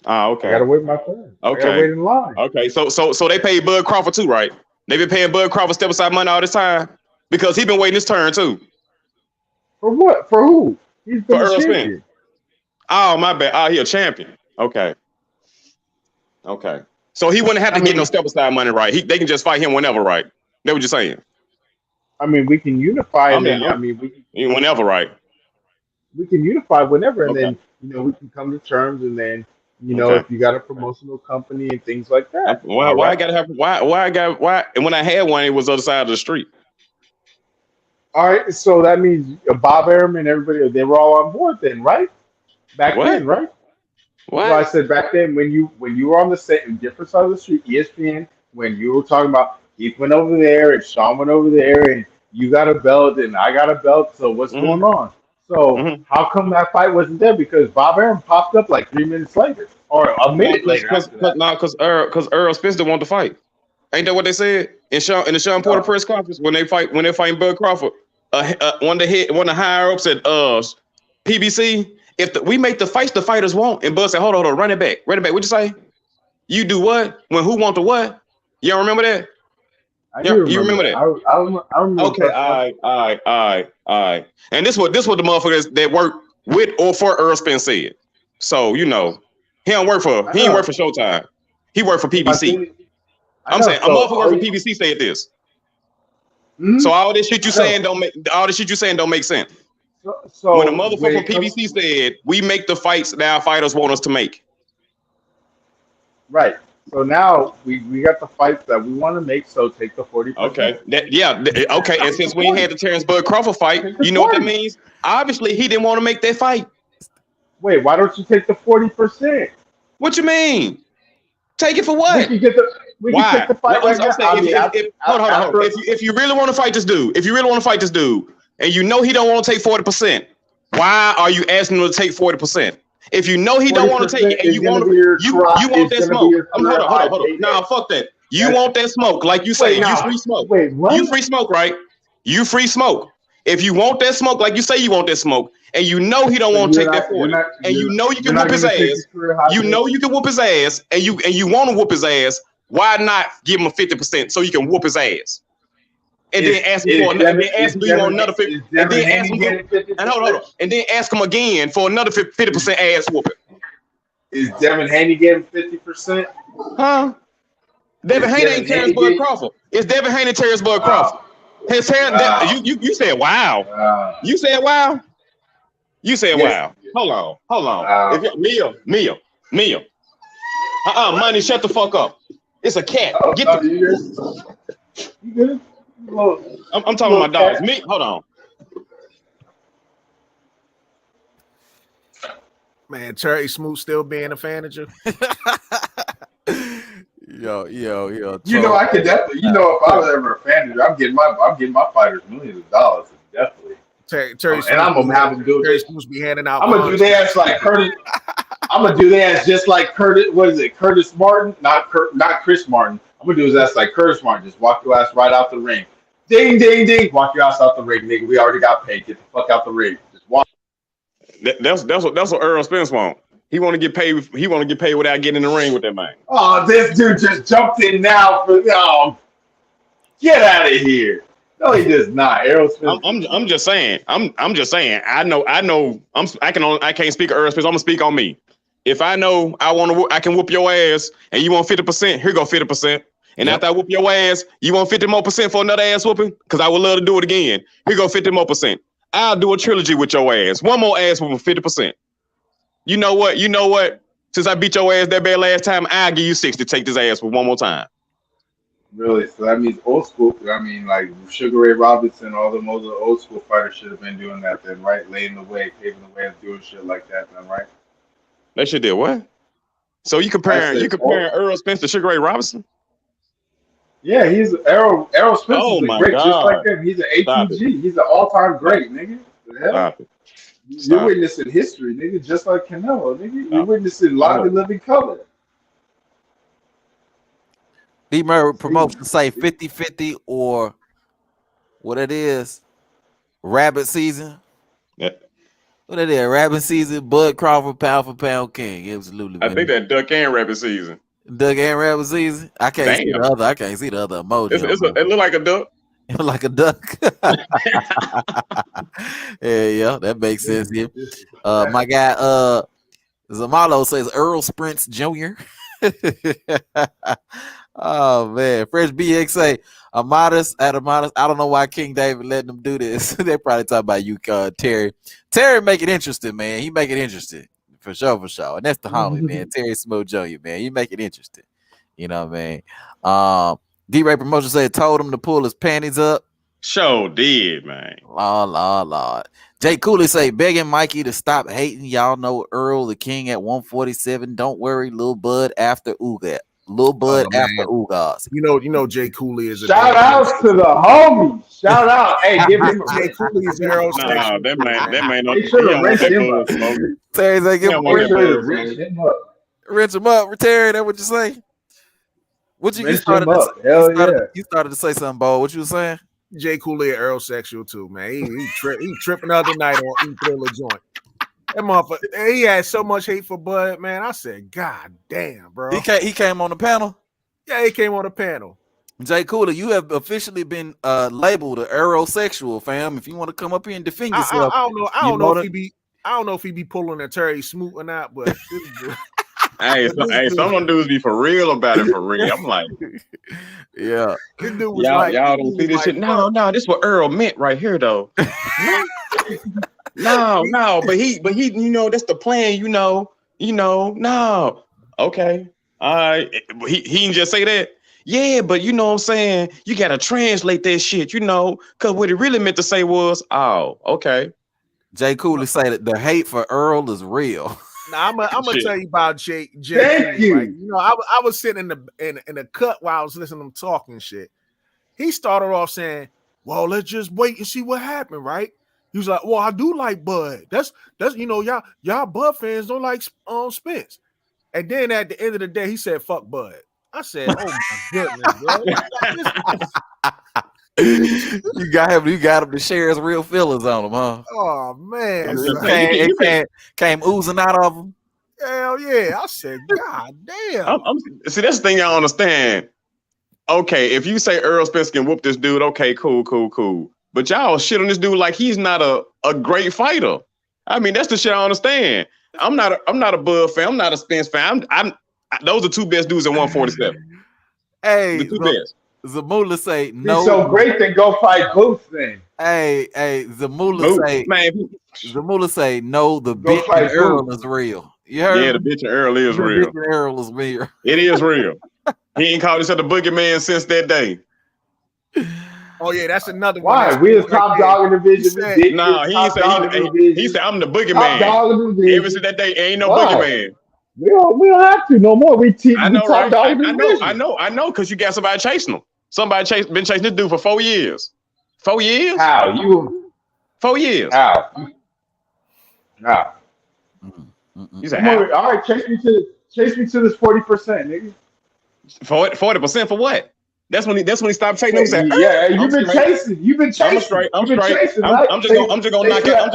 Okay. I gotta wait my turn. Okay. I gotta wait in line. Okay. So they paid Bud Crawford too, right? They've been paying Bud Crawford step aside money all this time because he been waiting his turn too. For what? For who? He's been for a champion. Oh my bad. Oh, he a champion. Okay. So he wouldn't have to get no step aside money, right? They can just fight him whenever, right? That's what you're saying. I mean, we can unify. Whenever, right? We can unify whenever, and then we can come to terms, and then if you got a promotional company and things like that. Why I gotta have why? And when I had one, it was other side of the street. All right, so that means Bob Arum and everybody, they were all on board then, right? Back then, right? What? So I said back then when you were on the set, different side of the street, ESPN, when you were talking about Keith went over there and Sean went over there and you got a belt and I got a belt, so what's going on? So how come that fight wasn't there? Because Bob Arum popped up like 3 minutes later or a minute later. Because Earl Spence didn't want to fight. Ain't that what they said in the Sean Porter press conference when they're fighting Bud Crawford? One of the higher ups at PBC. If we make the fights the fighters want, and Bud said, hold on, run it back. What'd you say? You do what? When who want the what? You don't remember that? You remember that? I remember. Okay, all right. And this what the motherfuckers that work with or for Earl Spence said. So he ain't work for Showtime. He worked for PBC. I'm saying a motherfucker from PBC said this. So all this shit you saying don't make sense. So when a motherfucker from PBC said we make the fights that our fighters want us to make. Right. So now we got the fights that we want to make. So take the 40%. Okay. Okay. And since we ain't had the Terence Crawford fight, you know what that means? Obviously, he didn't want to make that fight. Wait, why don't you take the 40%? What you mean? Take it for what? We can get the. We can take the fight right now. Hold on. If you really want to fight this dude, and you know he don't want to take 40%, why are you asking him to take 40%? If you know he don't want to take it and you want that smoke, hold on. Nah, fuck that. You want that smoke, like you say, you free smoke. Wait, what? You free smoke, right? You free smoke. If you want that smoke, like you say you want that smoke, and you know he don't want to take that 40, and you know you can whoop his ass, you know you can whoop his ass, and you want to whoop his ass, why not give him a 50% so you can whoop his ass? And then ask him for another, do you want another 50? And then ask him and then ask him again for another 50% ass whooping. Is Devin Haney getting 50%? Huh? Devin Haney ain't Terence Bud Crawford. It's Devin Haney, Terence Bud Crawford. His you said wow. You said wow. You said wow. Hold on. Mia. Money, shut the fuck up. It's a cat. Get the. You good? I'm talking about dogs. Me, hold on. Man, Terry Smoot still being a fan of you. Yo. You know, I could definitely. You know, if I was ever a fan of you, I'm getting my fighters millions of dollars. Definitely. Terry Smoot, and I'm gonna have them do Terry Smoot be handing out. I'm gonna do their ass like Curtis. I'm gonna do their ass just like Curtis. What is it? Curtis Martin, not Chris Martin. I'm gonna do his ass like Curtis Martin. Just walk your ass right out the ring. Ding, ding, ding. Walk your ass out the ring, nigga. We already got paid. Get the fuck out the ring. Just walk. That's what Earl Spence want. He want to get paid. He want to get paid without getting in the ring with that man. Oh, this dude just jumped in now. Get out of here. No, he does not. Earl Spence. I'm just saying. I'm just saying. I know. I can't speak of Earl Spence. I'm gonna speak on me. If I know I can whoop your ass, and you want 50%, here go 50%. And after I whoop your ass, you want 50% more for another ass whooping? Because I would love to do it again. Here go 50% more. I'll do a trilogy with your ass. One more ass whooping, 50%. You know what? Since I beat your ass that bad last time, I'll give you 60 to take this ass for one more time. Really? So that means old school. I mean, like Sugar Ray Robinson, all the other old school fighters should have been doing that then, right? Laying the way, paving the way, and doing shit like that then, right? They shit did what? So you comparing Earl Spence to Sugar Ray Robinson? Yeah, he's Errol Spence is a great, God. just like him. He's an ATG. He's an all-time great, nigga. The hell? You're witnessing history, nigga, just like Canelo, nigga. You're witnessing live and living color. D-Murray promotions say 50-50 or what it is, rabbit season. Yeah. What it is, rabbit season, Bud Crawford, pound for pound king. Absolutely. I think that duck and rabbit season. Duck and rabbit season. I can't see the other emoji. It look like a duck. It look like a duck. yeah, that makes sense. Yeah. My guy Zamalo says Earl Spence Jr. Oh man, Fresh BX say Amadas. I don't know why King David letting them do this. They probably talking about you, Terry. Terry make it interesting, man. He make it interesting for sure. And that's the homie, man. Terry Smoot Jr. Man, he make it interesting. You know what I mean? D-Ray Promotion said told him to pull his panties up. Sure did, man. Lord. Jay Cooley say begging Mikey to stop hating. Y'all know Earl the King at 147. Don't worry, Lil Bud after Ugat. Lil Bud after Ugas. You know Jay Cooley is a shout outs to the homie. Shout out. Hey, give him Jay Cooley is Earl. Nah, that man they should have rinsed him up. Terry say give him rinse him up. Terry, that what you say? What you started to say something, Bo. What you was saying? Jay Cooley and Earl sexual too, man. He tripping the other night on E Thriller joint. That motherfucker, he had so much hate for Bud, man. I said, God damn, bro. He came on the panel. Yeah, he came on the panel. Jay Cooley, you have officially been labeled an aerosexual, fam. If you want to come up here and defend yourself, I don't know if he be pulling a Terry Smoot or not, but Hey, some of them dudes be for real about it for real. I'm like, yeah. Y'all don't see this shit. No, this what Earl meant right here though. No, but he, you know, that's the plan, you know, no. Okay. He didn't just say that. Yeah, but you know what I'm saying? You gotta translate that shit, you know, because what he really meant to say was, oh, okay. Jay Cooley say that the hate for Earl is real. Now I'm gonna tell you about Jay. Thank you. Right? You know, I was sitting in the cut while I was listening to him talking shit. He started off saying, "Well, let's just wait and see what happened." Right? He was like, "Well, I do like Bud. That's you know, y'all Bud fans don't like Spence." And then at the end of the day, he said, "Fuck Bud." I said, "Oh my goodness, bro." You got him to share his real feelings on him, huh? Oh man, it came oozing out of him. Hell yeah! I said, God damn. See, that's the thing y'all understand. Okay, if you say Earl Spence can whoop this dude, okay, cool. But y'all shit on this dude like he's not a great fighter. I mean, that's the shit I understand. I'm not a Bud fan. I'm not a Spence fan. Those are two best dudes at 147. Hey, the two best. Zamula say no. He's so great, then go fight Booth then. Hey, Zamula say no. The bitch and Earl is real. You heard? Yeah, the bitch and Earl is real. The bitch and Earl is real. It is real. He ain't called himself the boogeyman since that day. Oh yeah, that's another one. Why? We the top dog in the division. No, he said I'm the boogeyman. Ever since that day, ain't no boogeyman. We don't have to no more. I know, right? I know, because you got somebody chasing him. Somebody been chasing this dude for 4 years. 4 years? How? You 4 years. How? You said how? All right, chase me to this 40%, nigga. 40% for what? That's when he stopped chasing. He said, yeah, you've been chasing. I'm straight. I'm just gonna knock out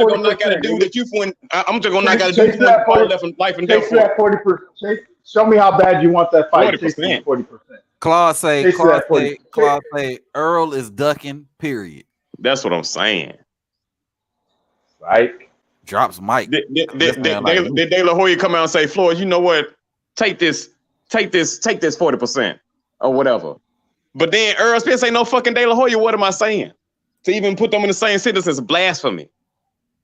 a dude that you win. I'm just gonna knock out a dude that left life and death for. 40%. Show me how bad you want that fight. 40%. Claude say Earl is ducking, period. That's what I'm saying. Right. Drops mic. Did De La Hoya come out and say, Floyd, you know what? Take this 40% or whatever. But then Earl Spence ain't no fucking De La Hoya. What am I saying? To even put them in the same sentence is blasphemy.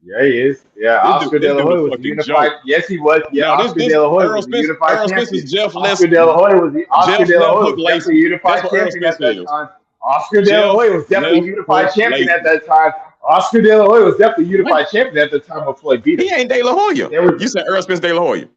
Yeah, he is. Yeah, Oscar De La Hoya was unified. Yes, he was. Yeah, Oscar De La Hoya was unified champion. Oscar De La Hoya was definitely unified champion at that time. Oscar De La Hoya was definitely unified champion at that time. Oscar De La Hoya was definitely unified champion at the time of Floyd beat him. He ain't De La Hoya. You said Earl Spence De La Hoya.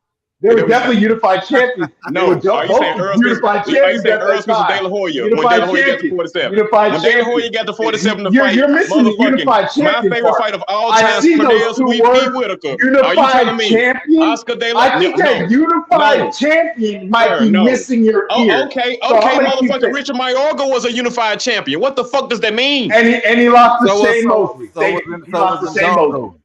They were definitely unified champions. No, are you saying Earl Spence? Are you saying Earl Spence De La Hoya? When De La Hoya got the 47. When De La Hoya got the 47 to fight, you're missing the unified champion. My favorite fight of all time, Cornelius Whitaker. Unified champion. Oscar De La Hoya. I think that unified champion might be missing your ear. Okay, motherfucker. Richard Mayorga was a unified champion. What the fuck does that mean? And he lost to Shane Mosley.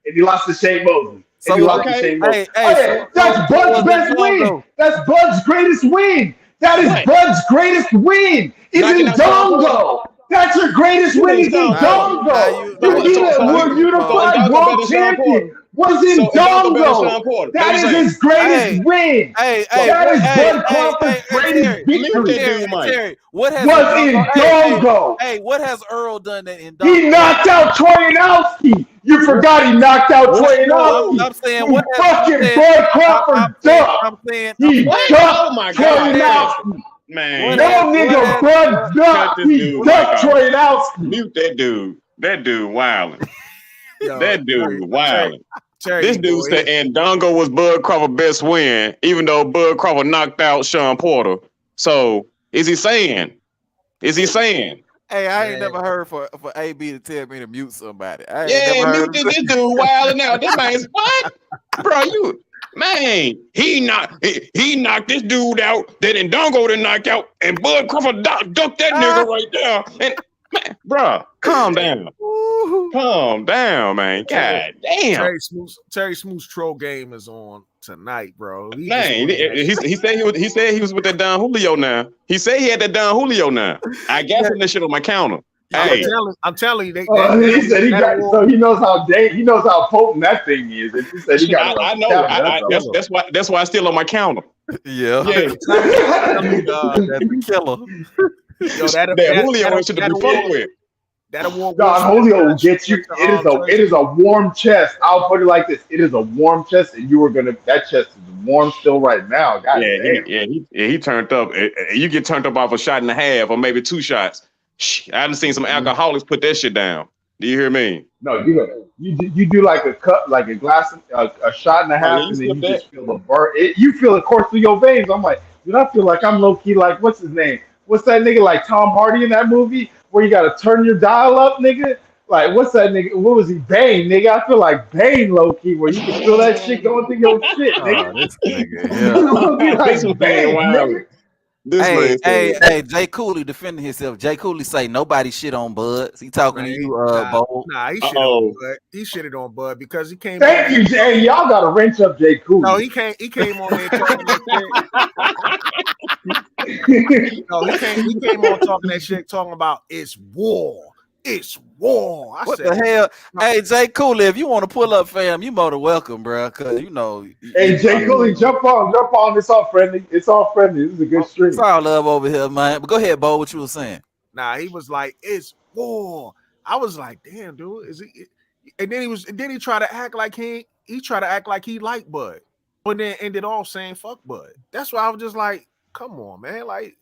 He lost to Shane Mosley. That's Bud's best win. That's Bud's greatest win. That is Bud's greatest win. It's in Dongo. That's your greatest win. It's in Dongo. We're unified world champion. Was in Dongo. That is his greatest win. That is Bud Crawford's greatest victory. What has was in Dongo? Hey, what has Earl done that in Dongo? He knocked out Troyanowski. You forgot he knocked out Troyanowski. I'm saying what fucking Bud Crawford ducked. I'm saying he ducked Troyanowski. Man, no nigga, Bud ducked. He ducked Troyanowski. Mute that dude. That dude wilding. That dude wilding. This dude said Ndongo was Bud Crawford's best win, even though Bud Crawford knocked out Sean Porter. So is he saying? Hey, I ain't never heard for AB to tell me to mute somebody. Mute this dude wilding out. This man's what? Bro, he knocked this dude out that Ndongo didn't knock out, and Bud Crawford ducked that nigga right there. And man, bro, calm down. Calm down, man. God damn. Terry Smooth's troll game is on tonight, bro. He said he was with that Don Julio now. He said he had that Don Julio now. I got him that shit on my counter. Hey. I'm telling you, he said he got so he knows how potent that thing is. And he said he got I know. That's why it's still on my counter. Yeah. That's the killer. Yo, that Julio should have been fucked with. That award. Don Julio will get you. It is a warm chest. I'll put it like this: it is a warm chest, and that chest is warm still right now. God he turned up. You get turned up off a shot and a half, or maybe 2 shots. I haven't seen some alcoholics put that shit down. Do you hear me? No, you do like a cup, like a glass, a shot and a half, and then you just feel the burn. You feel it course through your veins. I'm like, dude, I feel like I'm low key like what's his name? What's that nigga like Tom Hardy in that movie where you gotta turn your dial up, nigga? Like what's that nigga? What was he? Bane, nigga. I feel like Bane low key where you can feel that shit going through your shit, nigga. This nigga, like Bane, nigga. Hey, Jay Cooley defending himself. Jay Cooley say nobody shit on Buds. He talking to you, Bo. Nah, he shitted on Bud. He shitted on Bud because he came. Thank you, Jay. Y'all got to wrench up Jay Cooley. No, he came on there talking that shit. No, he came on talking that shit, talking about it's war. It's war. What the hell? Hey, Jay Cooley, if you want to pull up, fam, you more than welcome, bro. Cause you know. Hey, Jay Cooley, jump on. It's all friendly. This is a good stream. It's all love over here, man. But go ahead, Bo. What you were saying? Nah, he was like, it's war. I was like, damn, dude, is it? And then he tried to act like he liked Bud, but then ended off saying fuck Bud. That's why I was just like, come on, man, like.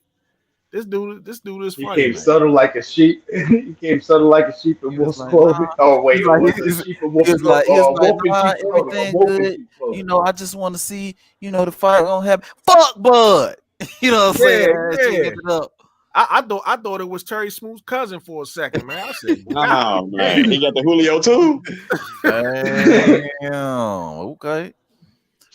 This dude is funny. He came subtle like a sheep. He came subtle like a sheep in wolf's clothing. Oh wait, everything good. You know, I just want to see, the fight gonna happen. Fuck Bud. You know what I'm saying? I thought it was Terry Smooth's cousin for a second, man. I said, "Oh man, he got the Julio too." Damn. Okay.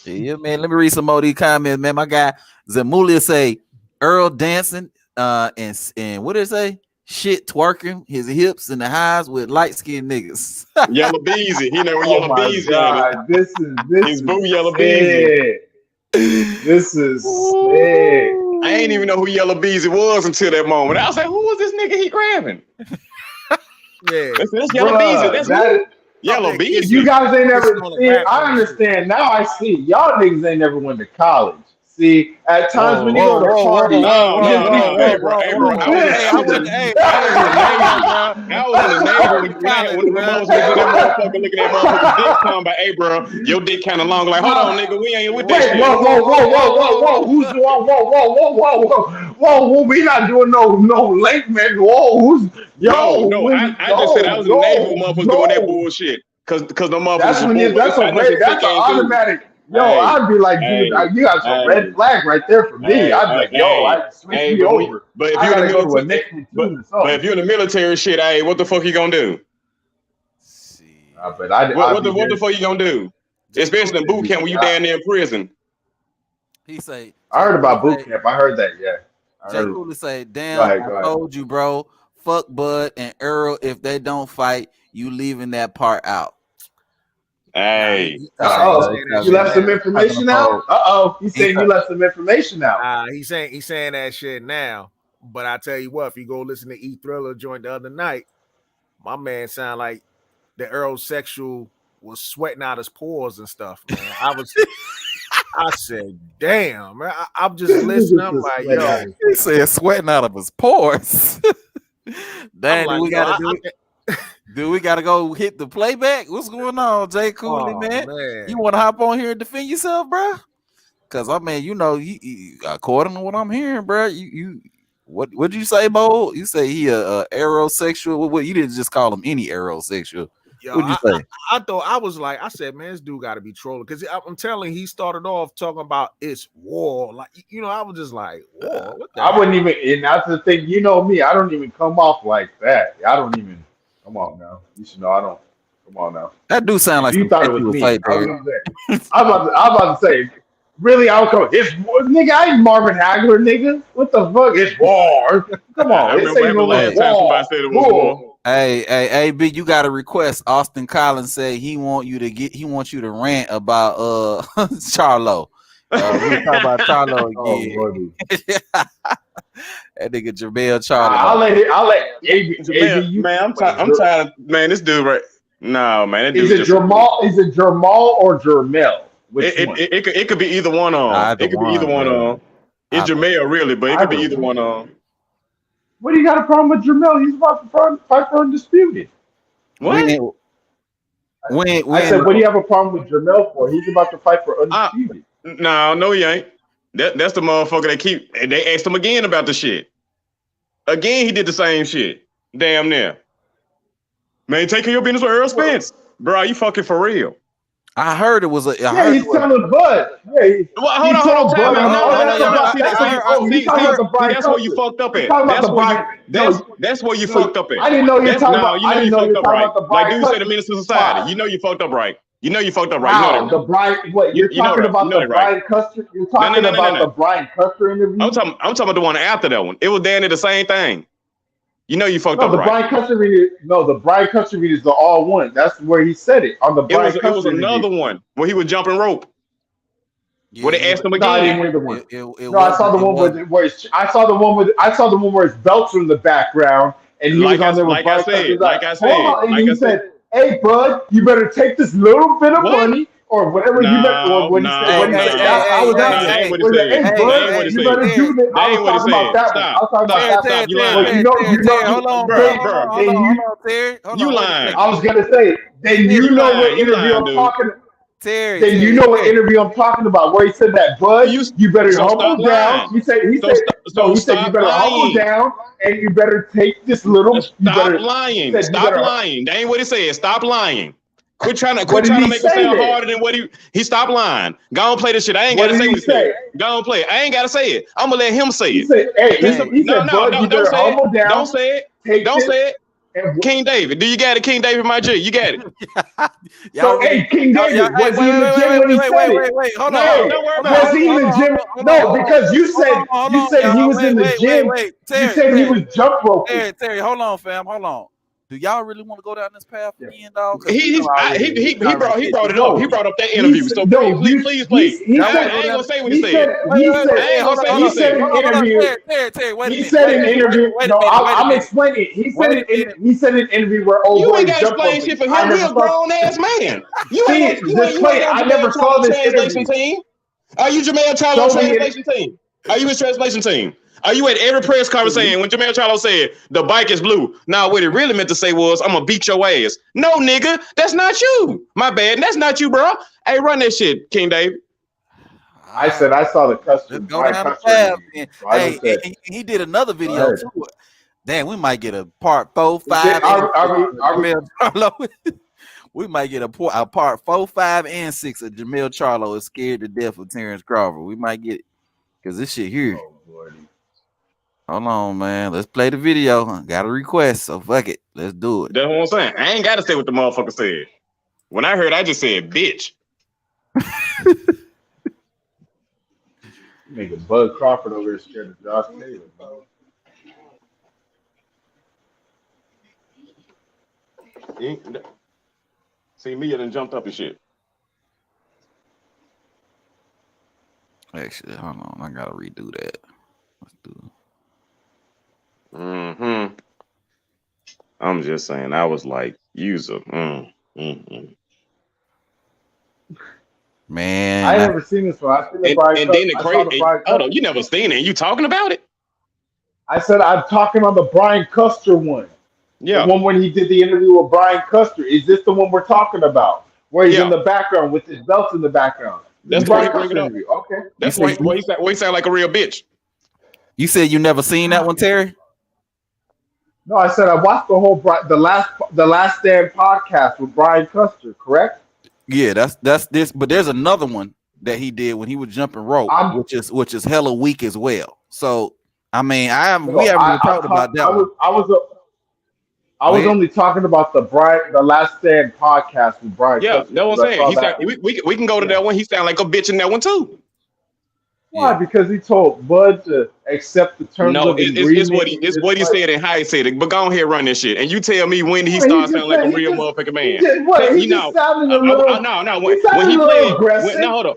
Yeah, man. Let me read some more of these comments, man. My guy Zamulia say Earl dancing. And what did it say? Shit twerking his hips and the highs with light skinned niggas. Yellow Beezy. He know where Yellow Beezy is. This is boo Yellow Beezy. This is sick. I ain't even know who Yellow Beezy was until that moment. I was like, who was this nigga he grabbing? Yeah. That's Yellow Beezy. That's Yellow Beezy. You guys ain't never seen. I understand. Now I see. Y'all niggas ain't never went to college. See, at times when you go to a party, I was in the Navy when the Ramones was in that motherfucker looking at motherfucker's dick talking about, hey, bro, your dick kind of long. Like, hold on, nigga, we ain't with that shit. Whoa. Whoa, we not doing no link, man. Whoa, I just said I was in the Navy when motherfuckers doing that bullshit. Cause the motherfuckers. That's an automatic. Yo, I'd be like, dude, you got some red flag right there for me. I'd be like, I switch me over. But if you're in the military, shit, hey, what the fuck you gonna do? What the fuck you gonna do? Especially in boot camp when you down there in prison. He say, I heard about boot camp. I heard that. Yeah. Jay Cooley say, damn, I told you, bro. Fuck Bud and Earl. If they don't fight, you leaving that part out. Hey, you left some information out. He's saying you left some information out. He's saying that shit now. But I tell you what, if you go listen to E Thriller joint the other night, my man sound like the Earl sexual was sweating out his pores and stuff. Man, I said, damn, man. I'm just listening. I'm like, yo, he said sweating out of his pores. Damn, like, we gotta do it. Dude, we gotta go hit the playback. What's going on, Jay Cooley, man? You want to hop on here and defend yourself, bro? Because I mean, according to what I'm hearing, bro, what did you say, Bo? You say he a aerosexual? What you didn't just call him any aerosexual? What'd you say? I said, man, this dude got to be trolling because I'm telling you, he started off talking about it's war. Like, I was just like, war. What the I wouldn't even, and that's the thing, me, I don't even come off like that. I don't even. Come on now. You should know I don't. Come on now. That do sound like you thought it was me. I was about to say, really? I would go, it's war, nigga. I ain't Marvin Hagler, nigga. What the fuck? It's war. Come on. War. Hey, B, you got a request. Austin Collins said he wants you to rant about Charlo. We talking about Charlo again. That nigga Jamel Charlo. I'll let AB, man. I'm tired of, man, this dude right. No, man. Is it Jamal or Jermel? Which one? It could be either one on. It could be either one on. It's Jamel really, but it could be either one on. What do you got a problem with Jamel? He's about to fight for Undisputed. What? I said, what do you have a problem with Jamel for? He's about to fight for Undisputed. No, he ain't. That's the motherfucker that keep. And they asked him again about the shit. Again, he did the same shit. Damn near. Man, take care of your business with Earl Spence. Bro, you fucking for real. I heard it was a. He's telling Bud. Yeah, hold on. That's where you fucked up at. That's where you fucked up at. I didn't know you were talking about. I didn't know you were talking about the Brian. Like dude said, the Minister of Society. You know you fucked up right. You know you fucked up right. Wow, the Brian. What you're talking about? The Brian Custer. You're talking about the Brian Custer interview. I'm talking about the one after that one. It was damn near the same thing. You know you fucked up right. The Brian Custer video is the all one. That's where he said it on the Brian Custer. It was another one where he was jumping rope. Yeah, where they asked him again. No, I didn't hear the one. I saw the one where I saw the one where his belts were in the background and he was on there with Brian Custer. Like I said, "Hey, bud, you better take this little bit of money." Or whatever you meant. When he said, I was asking, hey, bud, you better do this. I was talking about that one. I was talking about that one. You lying. I was going to say, then you know what interview I'm talking about. Then you know what interview I'm talking about, where he said that, bud, you better humble down. He said you better humble down and you better take this little. Stop lying. Stop lying. That ain't what he said. Stop lying. Quit trying to make it sound harder than what he stopped lying. Go on, play this shit. I ain't gotta say what he said. Go on, play it. I ain't gotta say it. I'm gonna let him say it. Don't say it. Don't say it. King David, do you got it? King David, my G, you got it. So, hey, King David, was he in the gym when he said it? Wait, hold on. Was he in the gym? No, because you said he was in the gym. You said he was jump roping. Terry, hold on, fam, hold on. Do y'all really want to go down this path again, dog? He brought it up. He brought up that interview. So please. I ain't gonna say what he said. He said in an interview. No, I'm explaining. He said in an interview where old boy jumped explain shit for him. He's a grown ass man. I never saw this translation team. Are you Jamel Charlo translation team? Are you his translation team? Are you at every press conference saying when Jamel Charlo said the bike is blue? Now what it really meant to say was I'm gonna beat your ass. No, nigga, that's not you. My bad, that's not you, bro. Hey, run that shit, King David. I said I saw the custom. Go down the path. Hey, he did another video too. Damn, we might get a part 4, 5. We might get a part 4, 5, and 6 of Jamel Charlo is scared to death of Terence Crawford. We might get it because this shit here. Hold on, man. Let's play the video. Got a request, so fuck it. Let's do it. That's what I'm saying. I ain't got to say what the motherfucker said. When I heard, I just said, bitch. Nigga, Bud Crawford over there scared of Josh Taylor, bro. See, Mia done jumped up and shit. Actually, hold on. I got to redo that. Let's do it. I'm just saying, I was like, user. Man, I never seen this one. And then the crazy. Hold on, you never seen it. You talking about it? I said I'm talking on the Brian Custer one. Yeah, the one when he did the interview with Brian Custer. Is this the one we're talking about? Where he's in the background with his belts in the background. That's why he bring it up. Okay, that's why he sound like a real bitch. You said you never seen that one, Terry? No, I said I watched the last Stand podcast with Brian Custer. Correct? Yeah, that's this. But there's another one that he did when he was jumping rope, which is hella weak as well. So I mean, we haven't even talked about that. I was only talking about the last Stand podcast with Brian. Yeah, that's what I'm saying. We can go to that one. He sound like a bitch in that one too. Why? Yeah. Because he told Bud to accept the terms of agreement. It's what he said and how he said it. But go ahead, run this shit. And you tell me when he starts sounding like a real motherfucking man. He just sounded a little. When he played, hold on.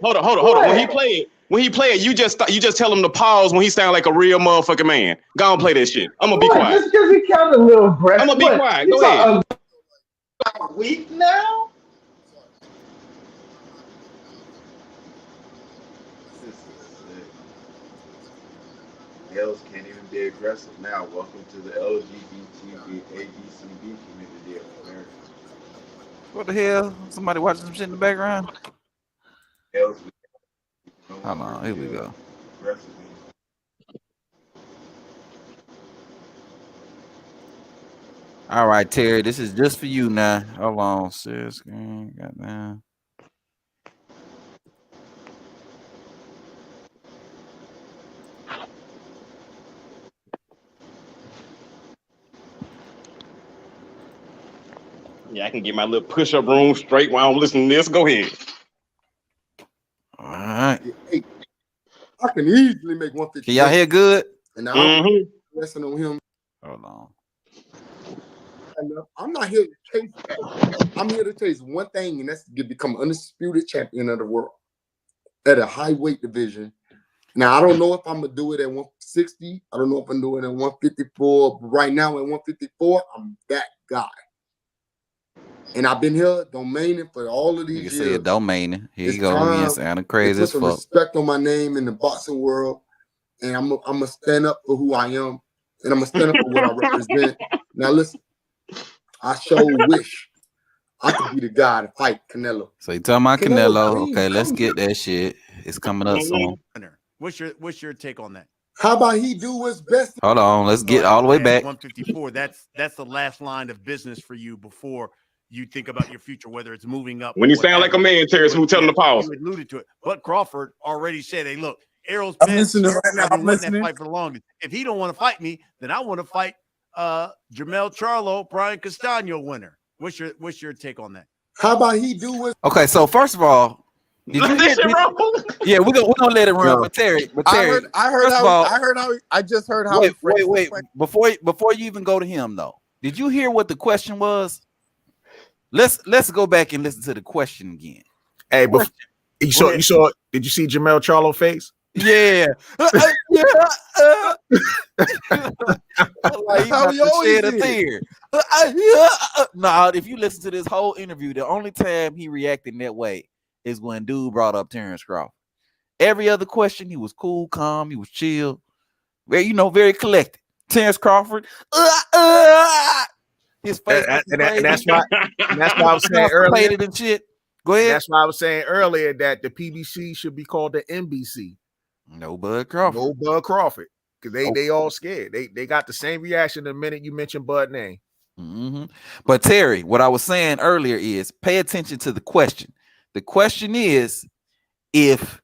When he played, you just tell him to pause when he sound like a real motherfucking man. Go on, play that shit. I'm gonna be quiet. Just because he sounded a little aggressive. I'm gonna be quiet. Go ahead. Weak now. males can't even be aggressive now. Welcome to the LGBTB community of America. What the hell? Somebody watching some shit in the background? Males Hold on, here we go. aggressive. All right, Terry, this is just for you now. Hold on, share screen. Goddamn. Yeah, I can get my little push-up room straight while I'm listening to this. Go ahead. All right. Hey, I can easily make 150. Can y'all hear good? And I'm listening on him. Hold on. I'm not here to chase that. I'm here to chase one thing, and that's to become undisputed champion of the world at a high weight division. Now, I don't know if I'm going to do it at 160. I don't know if I'm doing it at 154. But right now at 154, I'm that guy. And I've been here domaining for all of these years. You can say it domaining. Here you go again, sounding crazy as fuck. Respect on my name in the boxing world, and I'm gonna stand up for who I am, and I'm gonna stand up for what I represent. Now listen, I sure wish I could be the guy to fight Canelo. So you talking about Canelo? Okay, let's get that shit. It's coming up soon. What's your take on that? How about he do what's best? Hold on, let's get all the way back. 154. That's the last line of business for you before you think about your future, whether it's moving up. When you sound like a man, Terrence, who telling the pause. You alluded to it, but Crawford already said, "Hey, look, Errol Spence. I'm listening right now. I'm listening. That fight for the longest. If he don't want to fight me, then I want to fight Jermell Charlo, Brian Castano winner. What's your take on that? How about he do what? Okay, so first of all, did you yeah, we're gonna let it run. But Terry, I just heard how. Wait. Before you even go to him though, did you hear what the question was? Let's go back and listen to the question again. Hey, but you saw? Did you see Jermell Charlo face? Yeah. Like how he always shed a tear. Nah, if you listen to this whole interview, the only time he reacted in that way is when dude brought up Terence Crawford. Every other question, he was cool, calm, he was chill, very collected. Terence Crawford, his face, and that's why I was saying earlier. And shit. Go ahead. That's why I was saying earlier that the PBC should be called the NBC. No Bud Crawford. No Bud Crawford. Because they all scared. They got the same reaction the minute you mention Bud name. Mm-hmm. But Terry, what I was saying earlier is pay attention to the question. The question is, if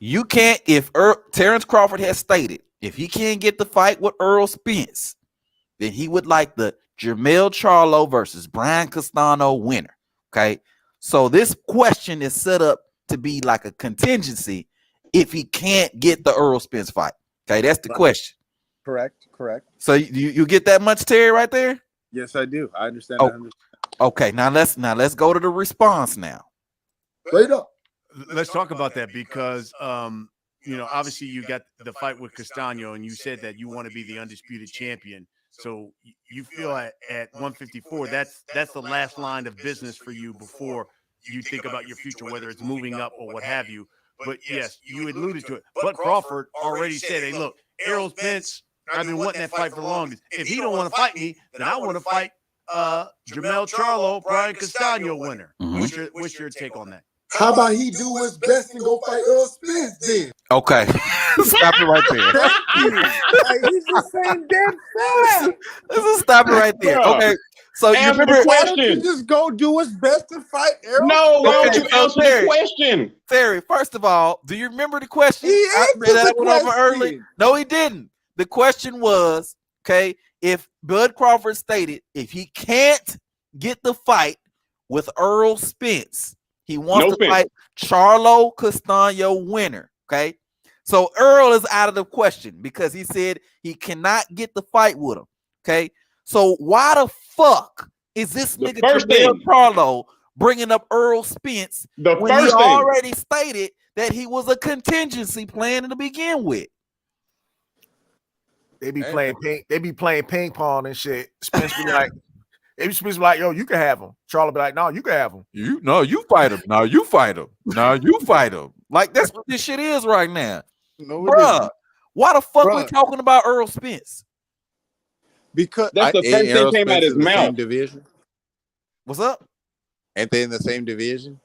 Terence Crawford has stated, if he can't get the fight with Errol Spence, then he would like the Jermell Charlo versus Brian Castano winner. Okay, so this question is set up to be like a contingency if he can't get the Errol Spence fight. Okay, that's the question. Correct. So you get that much, Terry, right there? Yes, I do. I understand. Okay, now let's go to the response now. Straight up. Let's talk about that because obviously you got the fight with Castano, and you said that you want to be the undisputed champion. So you feel at 154, that's the last line of business for you before you think about your future, whether it's moving up or what have you. But yes, you alluded to it. But Crawford already said, "Hey, look, Errol Spence, I've been wanting that fight for the longest. If he don't want to fight me, then I want to fight Jermell Charlo, Brian Castano winner." Mm-hmm. What's your take on that? How about he do what's best and go fight Errol Spence then? Okay. Stop it right there. He's the same damn fella. Let's stop it right there. Okay. So you remember, why don't you just go do what's best to fight Errol? No, why don't you answer the question? Terry, first of all, do you remember the question? He answered the question. Early. No, he didn't. The question was, okay, if Bud Crawford stated if he can't get the fight with Errol Spence, he wants to fight Charlo Castano winner. Okay. So Earl is out of the question because he said he cannot get the fight with him. Okay. So why the fuck is this nigga Jermell Charlo bringing up Errol Spence when he already stated that he was a contingency plan to begin with? They be playing ping pong and shit. Spence be like, yo, you can have him. Charlo be like, no, you can have him. You fight him. No, you fight him. No, you fight him. Like that's what this shit is right now. No, bruh. Why the fuck we Bruh. talking about Earl Spence? Because That's the first thing came out of his Same mouth. division. What's up? Ain't they in the same division?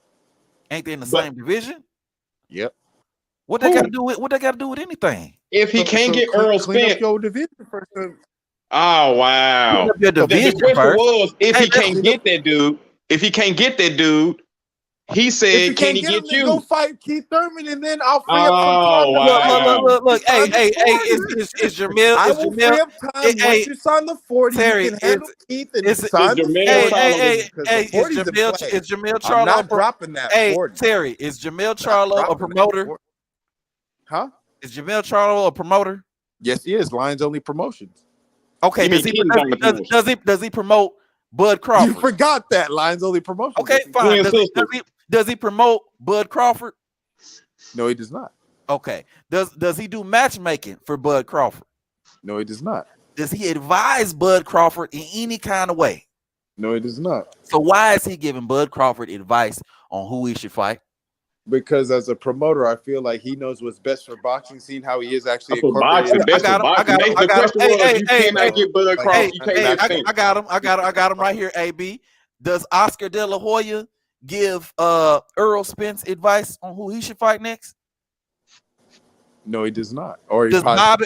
Ain't they in the same division? Yep. What they got to do with anything? If he can't get Earl clean Spence, up your division first. oh wow. Clean up your The division question first. was if Hey, he can't get that dude, he If said, you can can't he get him, get then go you? fight Keith Thurman, and then I'll free up some Oh time. wow. Look. Hey, is Jamil? I is will Jamil? free up time once you sign the 40. Terry, you can handle Keith and is sign the 40. Hey, because is the 40's in Jamil? play. Is Jamil I'm Charlo? not dropping that Hey, 40. Terry, is Jamil Charlo a promoter? Huh? Is Jamil Charlo a promoter? Yes, he is. Lions Only Promotions. Okay, does he promote Bud Crawford? You forgot that Lions Only Promotions. Okay, fine. Does he promote Bud Crawford? No, he does not. Okay. Does he do matchmaking for Bud Crawford? No, he does not. Does he advise Bud Crawford in any kind of way? No, he does not. So why is he giving Bud Crawford advice on who he should fight? Because as a promoter, I feel like he knows what's best for boxing, seeing how he is actually I got him. I got him right here, AB. Does Oscar De La Hoya give Earl Spence advice on who he should fight next? No, he does not. Or does Bob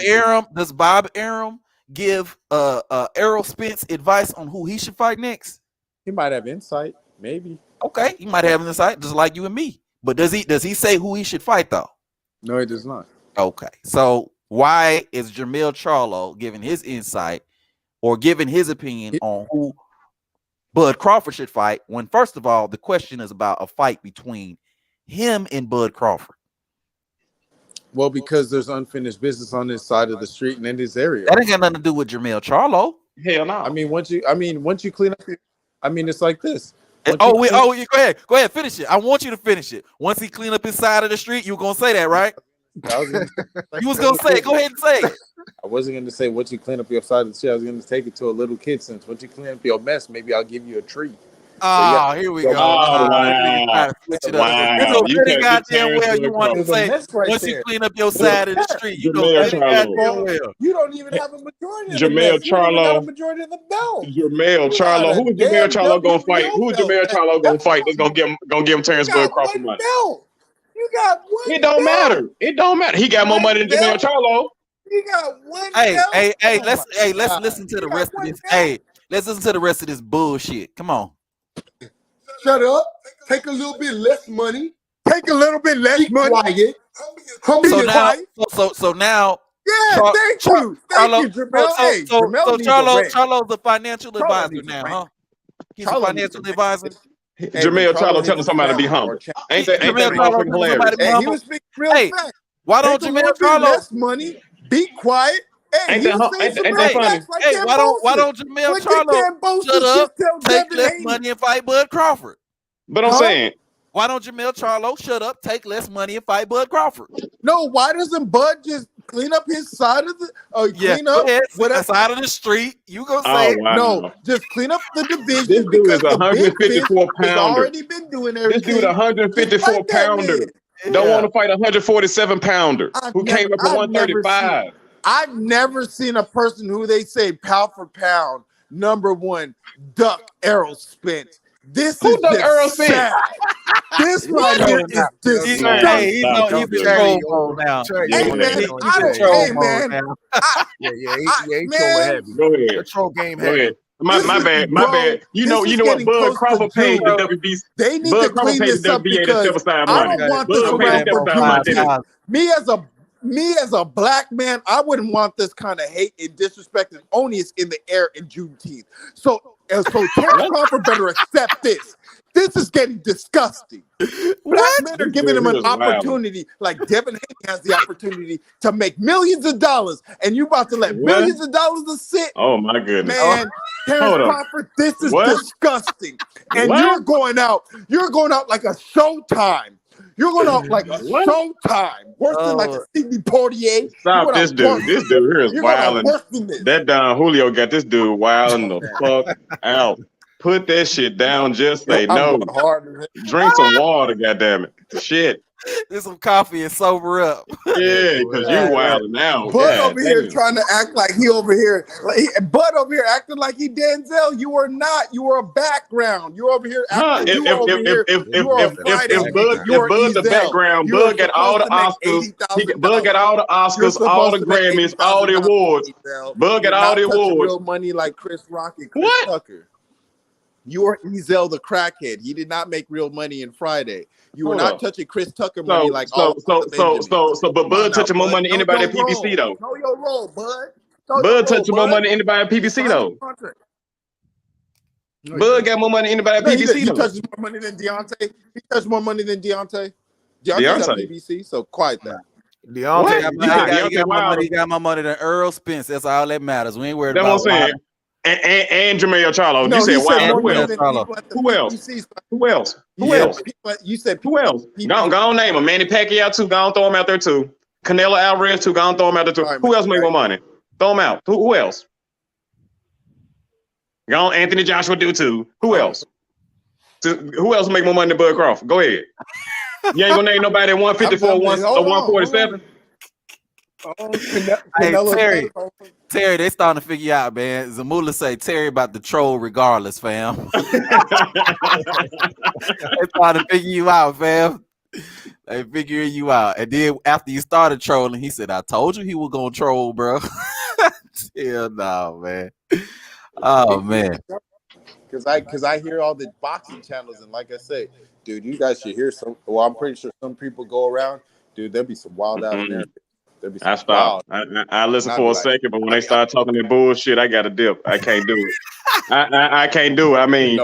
Arum give Earl Spence advice on who he should fight next? He might have insight, maybe. Okay, he might have an insight, just like you and me. But does he say who he should fight though? No, he does not. Okay, so why is Jamil Charlo giving his insight or giving his opinion on who Bud Crawford should fight when, first of all, the question is about a fight between him and Bud Crawford? Well, because there's unfinished business on this side of the street and in this area. That ain't got nothing to do with Jamil Charlo. Hell no. I mean, once you clean up it's like this. Go ahead, finish it. I want you to finish it. Once he clean up his side of the street, you were gonna say that, right? You was gonna say it. Go ahead and say it. I wasn't gonna say once you clean up your side of the street, I was gonna take it to a little kid sense. Once you clean up your mess, maybe I'll give you a treat. Oh, here we go. Wow. You pretty goddamn well you want to say once you clean up your side of the street. You know pretty goddamn well. You don't even have a majority of Jamil Charlo. a majority of the belt. Jamil Charlo. Who is Jamil Charlo gonna fight? Who is Jamil Charlo gonna fight that's gonna give him Terence Bud Crawford money? You got one. It don't matter. It don't matter. He got more money than Jamil Charlo. You got one. Hey, let's listen to the rest of this. Hey, let's listen to the rest of this bullshit. Come on. Shut up. Take a little bit less money. Take a little bit less money. Quiet. So now. Yeah, thank you, Jamel. Charlo's a financial advisor now, huh? He's a financial advisor. Jamil Charlo telling somebody to be humble. Ain't that motherfucking hilarious? Hey, he was speaking real fast. Why don't Jamil Charlo less money? Be quiet. Hey, ain't that funny? Hey, why don't Jamil Charlo shut up, take less money and fight Bud Crawford? But I'm saying, why don't Jamil Charlo shut up, take less money and fight Bud Crawford? No, why doesn't Bud just clean up his side of the clean up the side of the street? You gonna say no? Just clean up the division. This dude is 154 pounder. Already been doing everything. This dude 154 pounder. Don't want to fight 147 pounder who came up at 135. I've never seen a person who they say pound for pound number one duck Errol Spence. This is duck Errol Spence? This right here is disgusting. He's in troll mode now. Hey man, Go ahead. Troll game Go ahead. My bad. You know what Bud Crawford paid the WBC. They need to clean this up because I don't want this around for me as a black man. I wouldn't want this kind of hate and disrespect and onus in the air in Juneteenth. So Terence Crawford better accept this. This is getting disgusting. Black men are giving him an opportunity, like Devin Haney has the opportunity to make millions of dollars, and you about to let millions of dollars to sit. Oh my goodness, man! Terence Crawford, this is disgusting. And you're going out like a Showtime. You're going out like a Showtime. Worse than like a Sidney Poitier. Stop this dude. This dude here is wilding. That Don Julio got this dude wilding the fuck out. Put that shit down. Just say no. Drink some water, goddammit. Shit. Get some coffee and sober up. Yeah, because you wild now. Bud God over here damn. trying to act like he over here. Bud over here acting like he Denzel. You are not. You are a background. You're over here acting. You are over here. You are a Friday. If Bud the background, Bud got all the Oscars. Bud got all the Oscars, all the Grammys, all the awards. Bud got all the awards. Real money like Chris Rock and Chris Tucker. You are Ezel the crackhead. He did not make real money in Friday. You were not touching Chris Tucker money like but Bud touching more money than anybody at PBC though. Know your role, Bud. Bud touching more money than anybody at PBC though. Bud got more money than anybody at PBC He though. touches more money than Deontay. He touches more money than Deontay. Deontay's at PBC, so quiet that. Deontay got my money than Earl Spence. That's all that matters. We ain't worried That's about what I'm saying. And Jermaine Charlo. No, you said wow. Who else? Who else? Who else? You said who else? Go on name him. Manny Pacquiao too. Go on throw him out there too. Canelo Alvarez too. Go on throw him out there too. Right, who else make more money? Throw him out. Who else? Go on Anthony Joshua do too. Who else? Who else make more money than Bud Crawford? Go ahead. You ain't gonna name nobody at 154 or 147. Hey, Terry, they starting to figure you out, man. Zamula say Terry about to troll regardless, fam. They starting to figure you out, fam. They figuring you out. And then after you started trolling, he said, I told you he was gonna troll, bro. Hell no, man. Oh man. Because I hear all the boxing channels, and like I say, dude, you guys should hear some. Well, I'm pretty sure some people go around, dude. There'll be some wild ass narratives. I stopped. I listened for a second, but when they start talking that bullshit, I got to dip. I can't do it. I can't do it. I mean,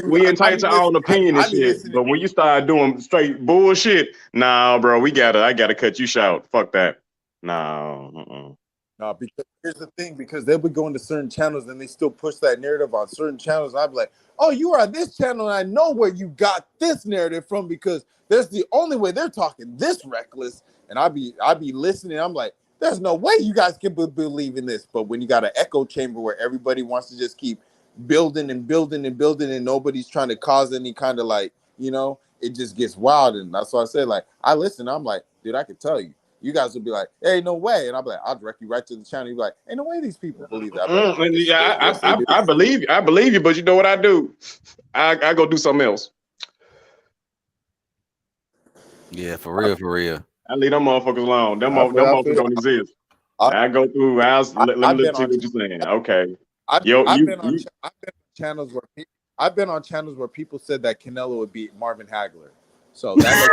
we entitled to our own opinion and shit, but when you start doing straight bullshit, nah, bro, I gotta cut you short. Fuck that. No. No, because here's the thing, because they'll be going to certain channels and they still push that narrative on certain channels. I'd be like, oh, you are on this channel, and I know where you got this narrative from because there's the only way they're talking this reckless. And I'd be listening. I'm like, there's no way you guys can believe in this. But when you got an echo chamber where everybody wants to just keep building and building and building, and nobody's trying to cause any kind of like, it just gets wild. And that's why I said, like, I listen. I'm like, dude, I can tell you. You guys will be like, hey, no way. And I'll be like, I'll direct you right to the channel. You'll be like, ain't no way these people believe that. I believe you, but you know what I do? I go do something else. Yeah, for real. I leave them motherfuckers alone. Them motherfuckers don't exist. I go through. Let me see what you're saying. Okay. I've been on channels where people said that Canelo would beat Marvin Hagler. So that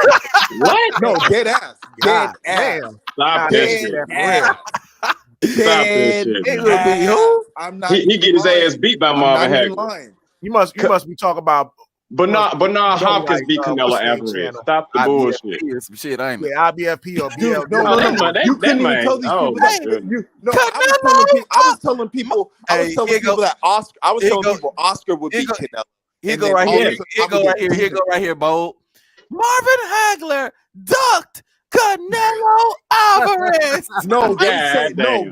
what? No, dead ass. Dead ass. Stop this shit. Stop this shit. It would be who? I'm not. He get his ass beat by Marvin Hagler. You must be talking about. But Hopkins beat Canelo Alvarez. Stop the bullshit. Some shit, ain't it? Yeah, IBFP or BL. No. You couldn't even tell these people that. I was telling people that Oscar would beat Canelo. Here go right here, Bo. Marvin Hagler ducked Canelo Alvarez. No,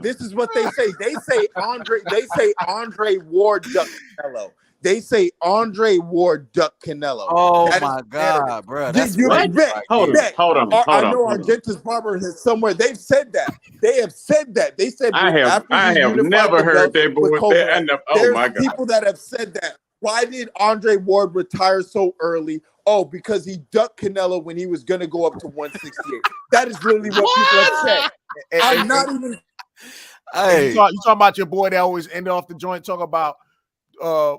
this is what they say. They say Andre Ward ducked Canelo. They say Andre Ward ducked Canelo. Oh my God, bro. That's Hold on. I know Argentus Barber has somewhere. They've said that. They have said that. They said I have never heard that, boy. Oh my God. People that have said that. Why did Andre Ward retire so early? Oh, because he ducked Canelo when he was going to go up to 168. That is literally what people have said. I'm not even. Hey, you talking about your boy that always ended off the joint talking about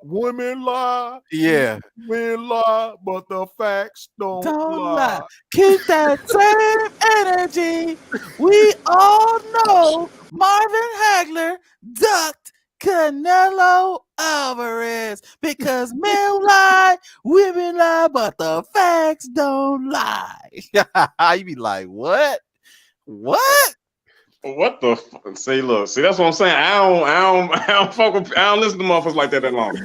women lie. Yeah. Men lie, but the facts don't lie. Keep that same energy. We all know Marvin Hagler ducked Canelo Alvarez because men lie, women lie, but the facts don't lie. You be like, what? What? What the see? Look, see, that's what I'm saying. I don't fuck with. I don't listen to motherfuckers like that long.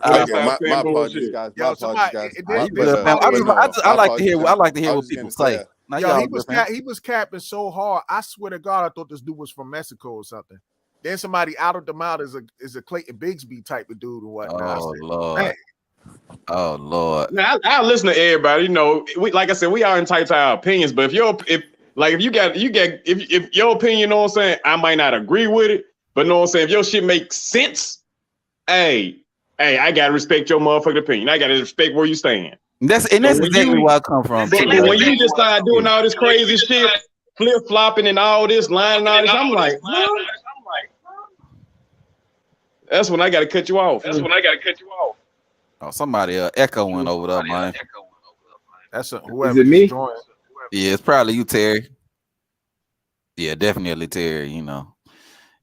My apologies, guys. I like to hear what people say. Yo, he was capping so hard. I swear to God, I thought this dude was from Mexico or something. Then somebody outed them out as a Clayton Bigsby type of dude or whatnot. Oh Lord. Oh Lord. Now I listen to everybody. You know, we like I said, we are entitled to our opinions. But if your opinion, you know what I'm saying, I might not agree with it, but know what I'm saying, if your shit makes sense, hey, I gotta respect your motherfucking opinion. I gotta respect where you stand. That's exactly where I come from. But when you just start doing all this crazy shit, flip flopping and all this, lying and all this, I'm like, huh? That's when I gotta cut you off. Oh, somebody echoing over there, man. That's Is it me? Yeah, it's probably you, Terry. Yeah, definitely Terry. You know.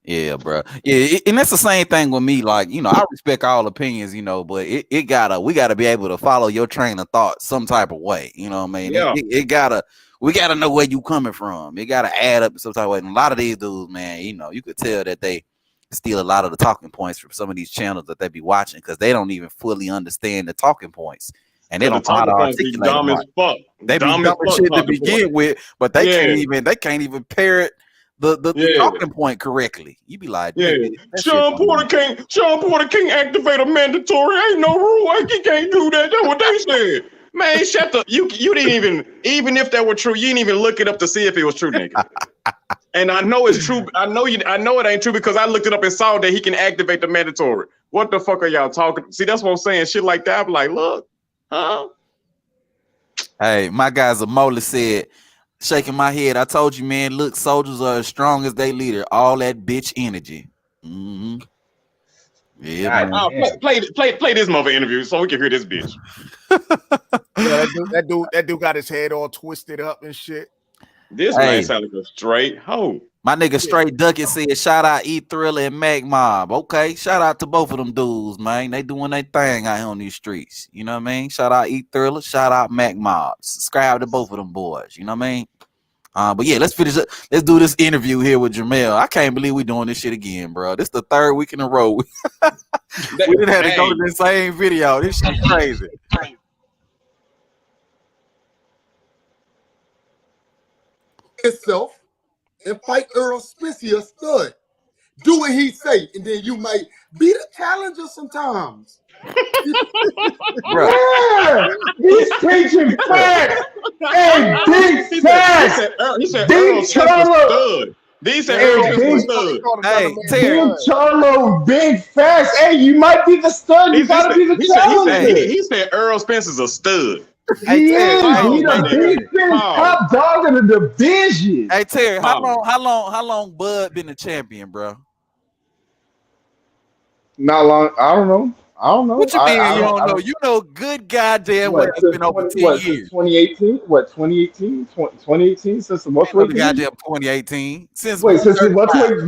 Yeah, bro. Yeah, and that's the same thing with me. Like, you know, I respect all opinions, you know, but we gotta be able to follow your train of thought some type of way. You know what I mean? Yeah. We gotta know where you coming from. It gotta add up in some type of way. And a lot of these dudes, man, you know, you could tell that they steal a lot of the talking points from some of these channels that they be watching because they don't even fully understand the talking points. And they don't know how to articulate dumb them. as fuck. They be dumb as shit to begin with, but they can't even parrot the talking point correctly. You be like, Sean Porter can't activate a mandatory. Ain't no rule. He can't do that. That's what they said. Man, shut the you didn't even if that were true, you didn't even look it up to see if it was true, nigga. And I know it's true. I know it ain't true because I looked it up and saw that he can activate the mandatory. What the fuck are y'all talking? See, that's what I'm saying. Shit like that. I'm like, look, huh? Hey, my guy Zamola said, shaking my head, I told you, man, look, soldiers are as strong as they leader. All that bitch energy. Mm-hmm. Yeah, man. Play this mother interview so we can hear this bitch. Yeah, that dude got his head all twisted up and shit. This man sound like a straight hoe. My nigga Straight Ducket said, shout out E Thriller and Mac Mob. Okay, shout out to both of them dudes, man. They doing their thing out here on these streets. You know what I mean? Shout out E Thriller, shout out Mac Mob. Subscribe to both of them boys. You know what I mean? But yeah, let's finish up. Let's do this interview here with Jamel. I can't believe we doing this shit again, bro. This is the third week in a row. We didn't have to go to the same video. This shit crazy. Itself and fight Earl Spence, a stud. Do what he say, and then you might be the challenger sometimes. Yeah, he's preaching facts. Hey, big facts. He said Big Charlo. He said Earl Spence stud. Hey, Big Charlo, big facts. Hey, you might be the stud. You gotta be the challenger. He said Earl Spence is a stud. He is. He's a big top dog in the division. Hey Terry, how long Bud been the champion, bro? Not long. I don't know. What you mean you don't know? You know good goddamn well it's been over 10 years. 2018? What, 2018? 2018 since the welterweight division? Goddamn 2018. Since since the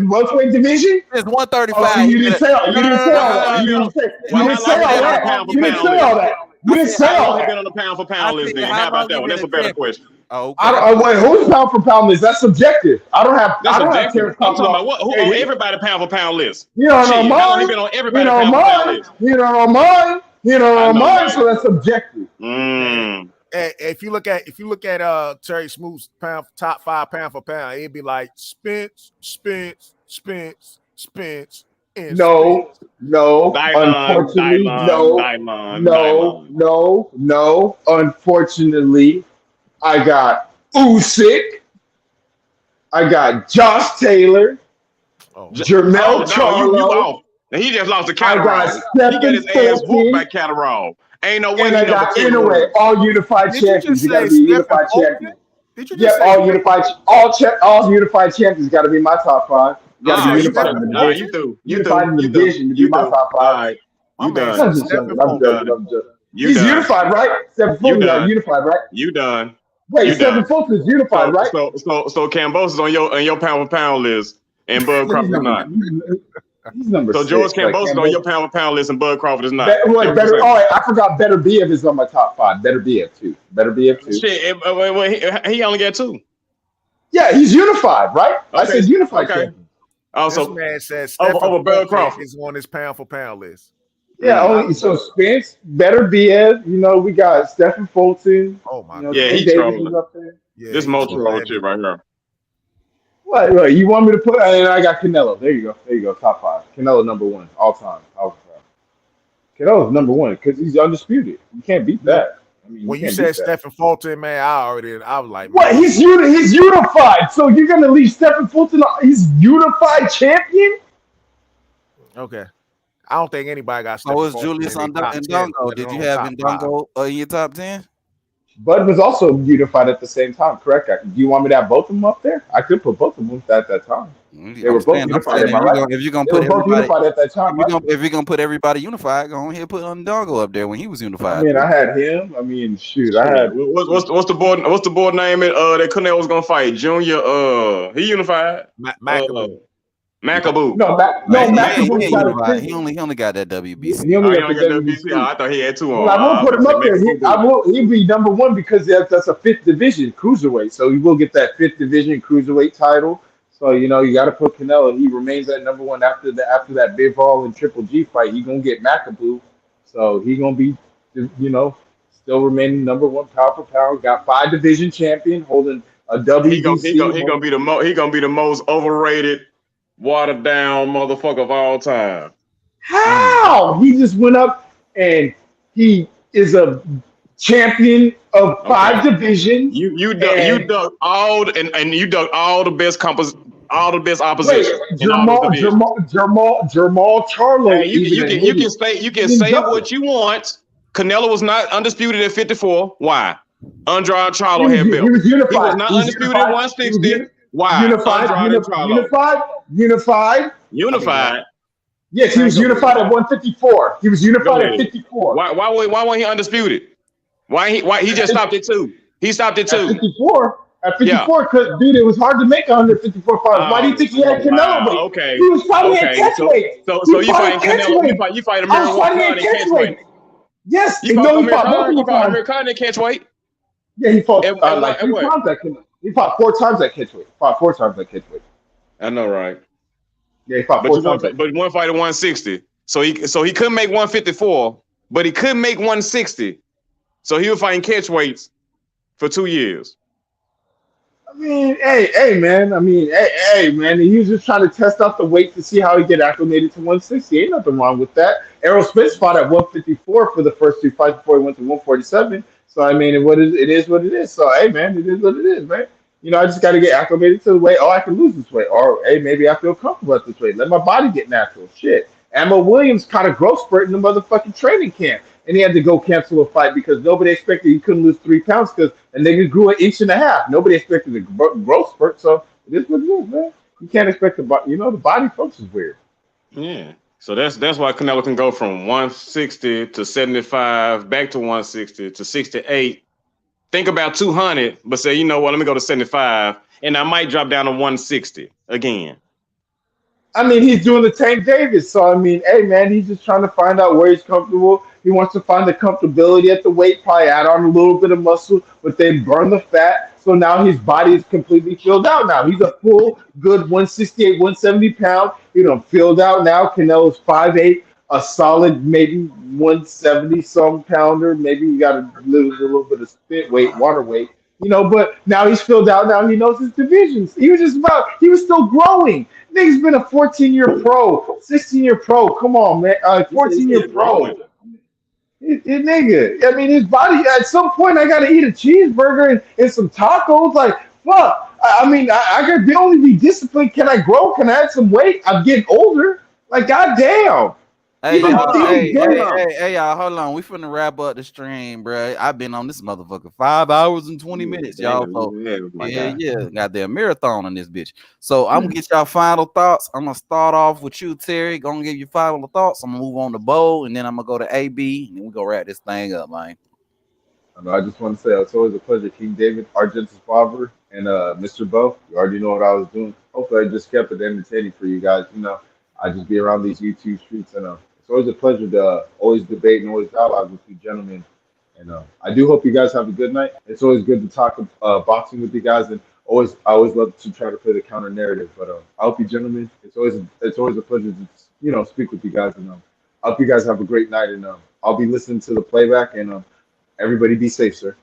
welterweight division? Since 135. Oh, you didn't say all that. You didn't say all that. You didn't say all that. You didn't say all that. Been on the pound for pound list then. How about that one? That's a better question. Oh, wait, who's pound for pound list? That's subjective. I don't have Terence I'm talking about who on everybody pound for pound list. You don't know mine. He's been on everybody pound for pound list. You don't know mine. You don't know mine, so that's subjective. If you look at Terry Smooth's top 5 pound for pound, it'd be like Spence, and no, unfortunately, no. Unfortunately, I got Usyk. I got Josh Taylor. Jermell Charlo. He just lost to Catterall. He got his ass whooped by Catterall. Ain't no way. And I got anyway, all unified champions. You gotta be unified champion. Did you just say all unified champions got to be my top 5. You got to be unified in the division. Unified in the division to be my top 5. You done. I'm done. He's unified, right? Stephen Fulton unified, right? You done. Wait, Stephen Fulton is unified, right? So Cambosis on your pound for pound list, and Bud Crawford is not. So George Cambosis on your pound for pound list, and Bud Crawford is not. All right, I forgot Better Biev is on my top 5. Better Biev too. Shit, he only got 2. Yeah, he's unified, right? Okay. I said unified. Okay. Also, this man says Stephen Bud Crawford is on his pound for pound list. Yeah, so Spence, Better Biev. You know, we got Stephen Fulton. Oh my God. Yeah, he's trolling. Up there. Yeah, this Motorola shit right here. What? You want me to put? I got Canelo. There you go. Top 5. Canelo number 1 all time. Canelo's number one because he's undisputed. You can't beat that. I mean, When you can't said beat that. Stephen Fulton, man, I was like, What? man, He's unified. So you're gonna leave Stephen Fulton? He's unified champion. okay. I don't think anybody got So Stephen was Fulton Julius in their top 10, Ndongo. let Did you alone have top 5. Ndongo in your top 10? Bud was also unified at the same time, correct? Do you want me to have both of them up there? I could put both of them at that time. They were both unified. Am I right? If you're gonna They put were both everybody, unified at that time. if you're gonna put everybody unified, go ahead and put Ndongo up there when he was unified. I mean, I had him. I mean, shoot, I had. What's the board? What's the board name? That Canelo was gonna fight Junior. He unified. Macaboo. Macaboo. No, Macaboo. He only got that WBC. He only got the WBC. I thought he had two on. Well, I will put him up there. He'll be number one because that's a 5th division cruiserweight. So he will get that 5th division cruiserweight title. So you got to put Canelo. He remains at number one after that Bivol and Triple G fight. He gonna get Macaboo. So he gonna be, still remaining number one pound for pound. Got 5 division champion, holding a WBC. He gonna be the most overrated, watered down motherfucker of all time. How? He just went up and he is a champion of 5 divisions. You dug all the best opposition. Jamal Charlo. Hey, you can say what you want. Canelo was not undisputed at 54. Why? Andrade Charlo had built. He was unified. He was not undisputed at 160. Why? Unified. Yes, he was unified at 154. He was unified at 54. Why wasn't he undisputed? Why he just stopped at 2? He stopped at 2. At 54. At 54, because dude, it was hard to make 154 fights. Why do you think he had Canelo weight? Okay. He was fighting at catchweight. So you fighting Canelo? You fight Amir Khan at catchweight. Yes, you fought Amir Khan at catchweight. Yeah, he fought like 3 times at catchweight. He fought 4 times at catchweight. I know, right? Yeah, he fought 4 times. But one fight at 160. So he couldn't make 154, but he could make 160. So he was fighting catchweights for 2 years. I mean, hey, man. He was just trying to test out the weight to see how he get acclimated to 160. Ain't nothing wrong with that. Errol Spence fought at 154 for the first 2 fights before he went to 147. So I mean, it is what it is. So hey, man, it is what it is, man. I just got to get acclimated to the weight. Oh, I can lose this weight. Or hey, maybe I feel comfortable at this weight. Let my body get natural. Shit. Ammo Williams caught a growth spurt in the motherfucking training camp. And he had to go cancel a fight because nobody expected he couldn't lose 3 pounds because the nigga grew 1.5 inches. Nobody expected a growth spurt. So it is what it is, man. You can't expect the body functions weird. Yeah. So that's why Canelo can go from 160 to 75, back to 160 to 68. Think about 200, but say, you know what, let me go to 75, and I might drop down to 160 again. I mean, he's doing the Tank Davis. So, I mean, hey, man, he's just trying to find out where he's comfortable. He wants to find the comfortability at the weight, probably add on a little bit of muscle, but then burn the fat. So now his body is completely filled out now. He's a full, good 168, 170 pound. Filled out now. Canelo's 5'8", a solid maybe 170 some pounder. Maybe you got to lose a little bit of spit weight, water weight. But now he's filled out. Now he knows his divisions. He was still growing. Nigga's been a 14-year pro, 16-year pro. Come on, man. 14-year pro. Nigga, I mean, his body, at some point, I got to eat a cheeseburger and some tacos. Like, fuck. I mean, I could only be disciplined. Can I grow? Can I add some weight? I'm getting older. Like, goddamn. Hey, y'all, hold on. We finna wrap up the stream, bro. I've been on this motherfucker 5 hours and 20 minutes, y'all. So, yeah, goddamn marathon on this bitch. So I'm gonna get y'all final thoughts. I'm gonna start off with you, Terry. Gonna give you final thoughts. I'm gonna move on to Bo, and then I'm gonna go to AB, and then we gonna wrap this thing up, man. I just want to say it's always a pleasure, King David, Argentus Barber, and Mr. Bo. You already know what I was doing. Hopefully, I just kept it entertaining for you guys. I just be around these YouTube streets, and it's always a pleasure to always debate and always dialogue with you gentlemen. And I do hope you guys have a good night. It's always good to talk boxing with you guys, and I always love to try to play the counter narrative. But I hope you gentlemen, it's always a pleasure to speak with you guys. And I hope you guys have a great night. And I'll be listening to the playback. And everybody be safe, sir.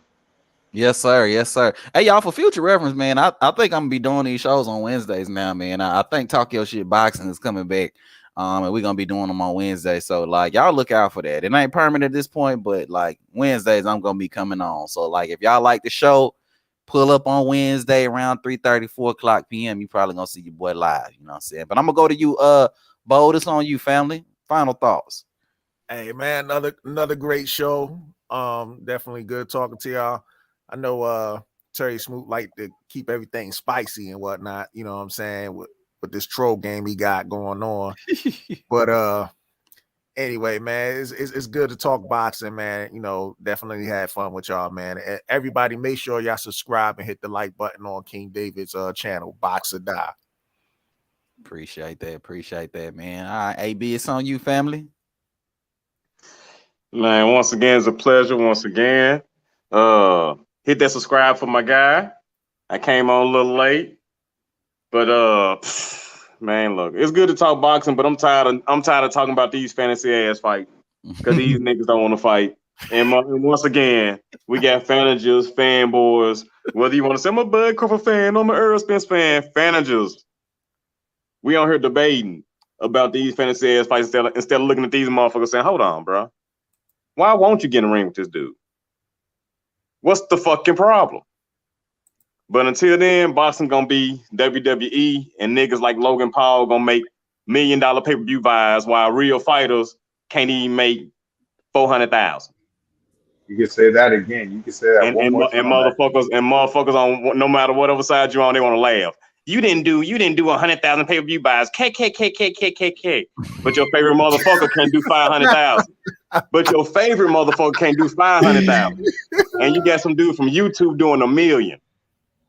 Yes, sir. Yes, sir. Hey, y'all, for future reference, man, I think I'm gonna be doing these shows on Wednesdays now, man. I think Talk Your Shit Boxing is coming back And we're gonna be doing them on Wednesday. So like y'all look out for that. It ain't permanent at this point, but like Wednesdays, I'm gonna be coming on. So like if y'all like the show, pull up on Wednesday around 3:30, 4 o'clock p.m. You probably gonna see your boy live. You know what I'm saying? But I'm gonna go to you, Bo. This on you, family. Final thoughts. Hey man, another great show. Definitely good talking to y'all. I know Terry Smoot like to keep everything spicy and whatnot, you know what I'm saying, with this troll game he got going on. But anyway, man, it's good to talk boxing, man. You know, definitely had fun with y'all, man. Everybody, make sure y'all subscribe and hit the like button on King David's channel, Box or Die. Appreciate that, man. All right, AB, it's on you, family. Man, once again, it's a pleasure. Once again, hit that subscribe for my guy. I came on a little late, but man, look, it's good to talk boxing, but I'm tired of talking about these fantasy ass fights because these niggas don't want to fight. And once again, we got fanagers, fanboys. Whether you want to say I'm a Bud Crawford fan, I'm an Earl Spence fan, fanagers. We on here debating about these fantasy ass fights instead of looking at these motherfuckers saying, "Hold on, bro. Why won't you get in a ring with this dude? What's the fucking problem?" But until then, boxing gonna be WWE, and niggas like Logan Paul gonna make $1 million pay-per-view buys while real fighters can't even make 400,000. You can say that again. You can say that one more time. Motherfuckers on no matter whatever side you're on, they want to laugh. You didn't do 100,000 pay-per-view buys. KKKKKKK. But your favorite motherfucker can't do 500,000. But your favorite motherfucker can't do 500,000. And you got some dude from YouTube doing $1 million.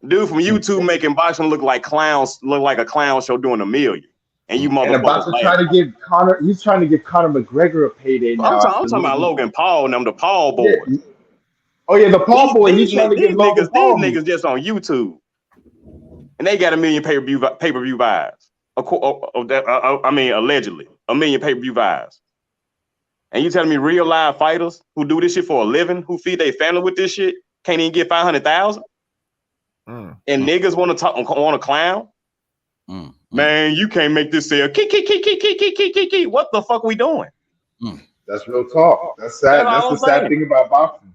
Dude from YouTube making boxing look like a clown show doing $1 million. And you motherfuckers. And about to try to give Conor. He's trying to give Conor McGregor a payday now. I'm talking about Logan Paul and them, the Paul boys. Yeah. Oh yeah, the Paul boy. He's trying to give Logan Paul. These niggas just on YouTube, and they got $1 million pay-per-view buys. Allegedly $1 million pay-per-view buys. And you telling me real live fighters who do this shit for a living, who feed their family with this shit, can't even get 500,000? And niggas want to clown? Man, you can't make this sell. What the fuck we doing? That's real talk. That's sad. That's the sad thing about boxing.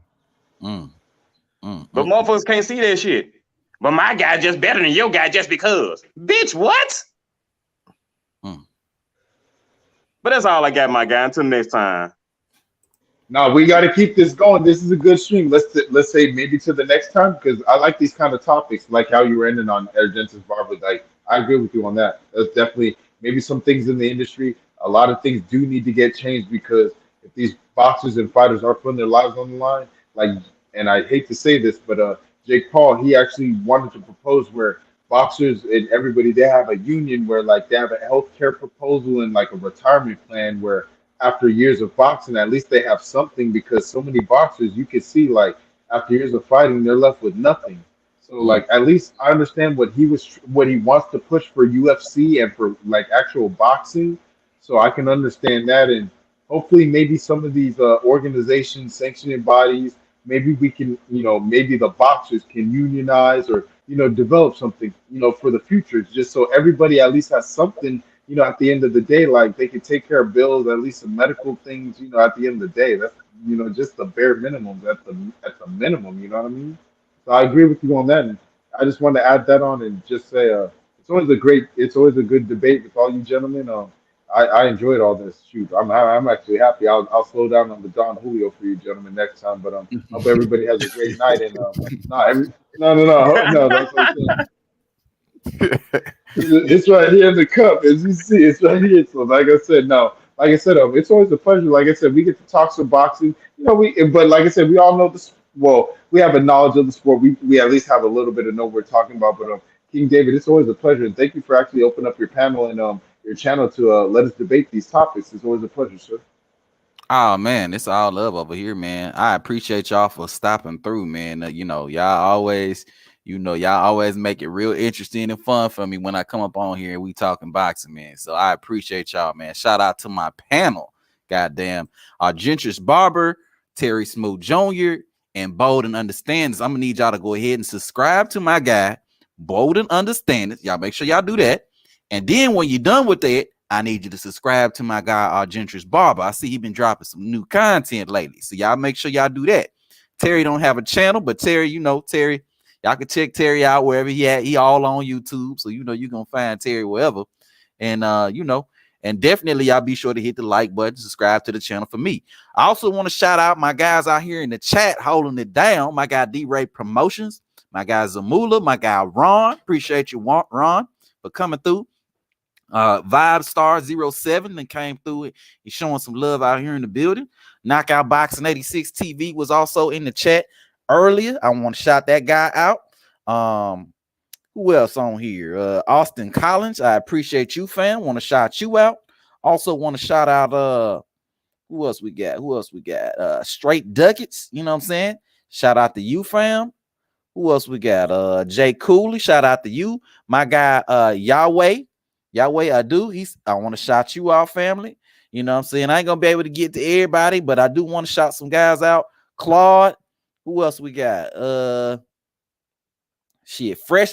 But motherfuckers can't see that shit. But my guy just better than your guy just because. Bitch, what? But that's all I got, my guy. Until next time. No, we got to keep this going. This is a good stream. Let's say maybe to the next time, because I like these kind of topics, like how you were ending on Argentin's Barber. Like, I agree with you on that. That's definitely maybe some things in the industry. A lot of things do need to get changed, because if these boxers and fighters are putting their lives on the line, like, and I hate to say this, but Jake Paul, he actually wanted to propose where boxers and everybody, they have a union where like they have a healthcare proposal and like a retirement plan where after years of boxing, at least they have something, because so many boxers you can see like after years of fighting, they're left with nothing. So like at least I understand what he wants to push for UFC and for like actual boxing. So I can understand that, and hopefully maybe some of these organizations, sanctioning bodies, maybe we can, maybe the boxers can unionize or, develop something, for the future, just so everybody at least has something, at the end of the day, like they can take care of bills, at least some medical things, at the end of the day. That's, just the bare minimum, at the minimum, you know what I mean? So I agree with you on that. And I just want to add that on and just say, it's always a good debate with all you gentlemen. I enjoyed all this. Shoot, I'm actually happy. I'll slow down on the Don Julio for you gentlemen next time. But hope everybody has a great night. And no, that's what I'm saying. It's right here in the cup, as you see. It's right here. So like I said, it's always a pleasure. Like I said, we get to talk some boxing. But like I said, we all know this. Well, we have a knowledge of the sport. We at least have a little bit of know what we're talking about. But King David, it's always a pleasure, and thank you for actually opening up your panel and your channel to let us debate these topics. It's always a pleasure, sir. Oh man, it's all love over here, man. I appreciate y'all for stopping through, man. Y'all always make it real interesting and fun for me when I come up on here and we talking boxing, man. So I appreciate y'all, man. Shout out to my panel, goddamn, Demetrius Barber, Terry Smoot Jr., and Bold and Understanders. I'm gonna need y'all to go ahead and subscribe to my guy, Bold and Understanders. Y'all make sure y'all do that. And then when you're done with that, I need you to subscribe to my guy, Argentris Barber. I see he been dropping some new content lately. So y'all make sure y'all do that. Terry don't have a channel, but Terry, Terry, y'all can check Terry out wherever he at. He all on YouTube. So, you're going to find Terry wherever. And, and definitely y'all be sure to hit the like button, subscribe to the channel for me. I also want to shout out my guys out here in the chat holding it down. My guy D-Ray Promotions, my guy Zamula, my guy Ron. Appreciate you, Ron, for coming through. Vibe Star 07 that came through it. He's showing some love out here in the building. Knockout Boxing 86 TV was also in the chat earlier. I want to shout that guy out. Who else on here? Austin Collins. I appreciate you, fam. Want to shout you out. Also want to shout out who else we got? Straight Ducats. You know what I'm saying? Shout out to you, fam. Who else we got? Jay Cooley. Shout out to you. My guy Yahweh, I do. I want to shout you out, family. You know what I'm saying? I ain't gonna be able to get to everybody, but I do want to shout some guys out. Claude. Who else we got? Fresh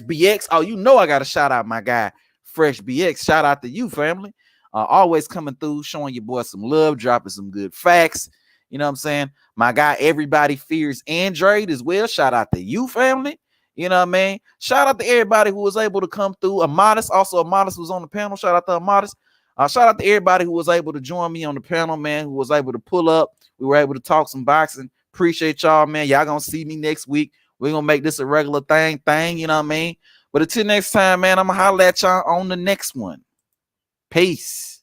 BX. Oh, I gotta shout out my guy Fresh BX. Shout out to you, family. Always coming through, showing your boy some love, dropping some good facts. You know what I'm saying? My guy Everybody Fears Andrade as well. Shout out to you, family. You know what I mean? Shout out to everybody who was able to come through. Amadis was on the panel. Shout out to Amadis. Shout out to everybody who was able to join me on the panel, man, who was able to pull up. We were able to talk some boxing. Appreciate y'all, man. Y'all gonna see me next week. We're gonna make this a regular thing, you know what I mean? But until next time, man, I'm gonna holler at y'all on the next one. Peace.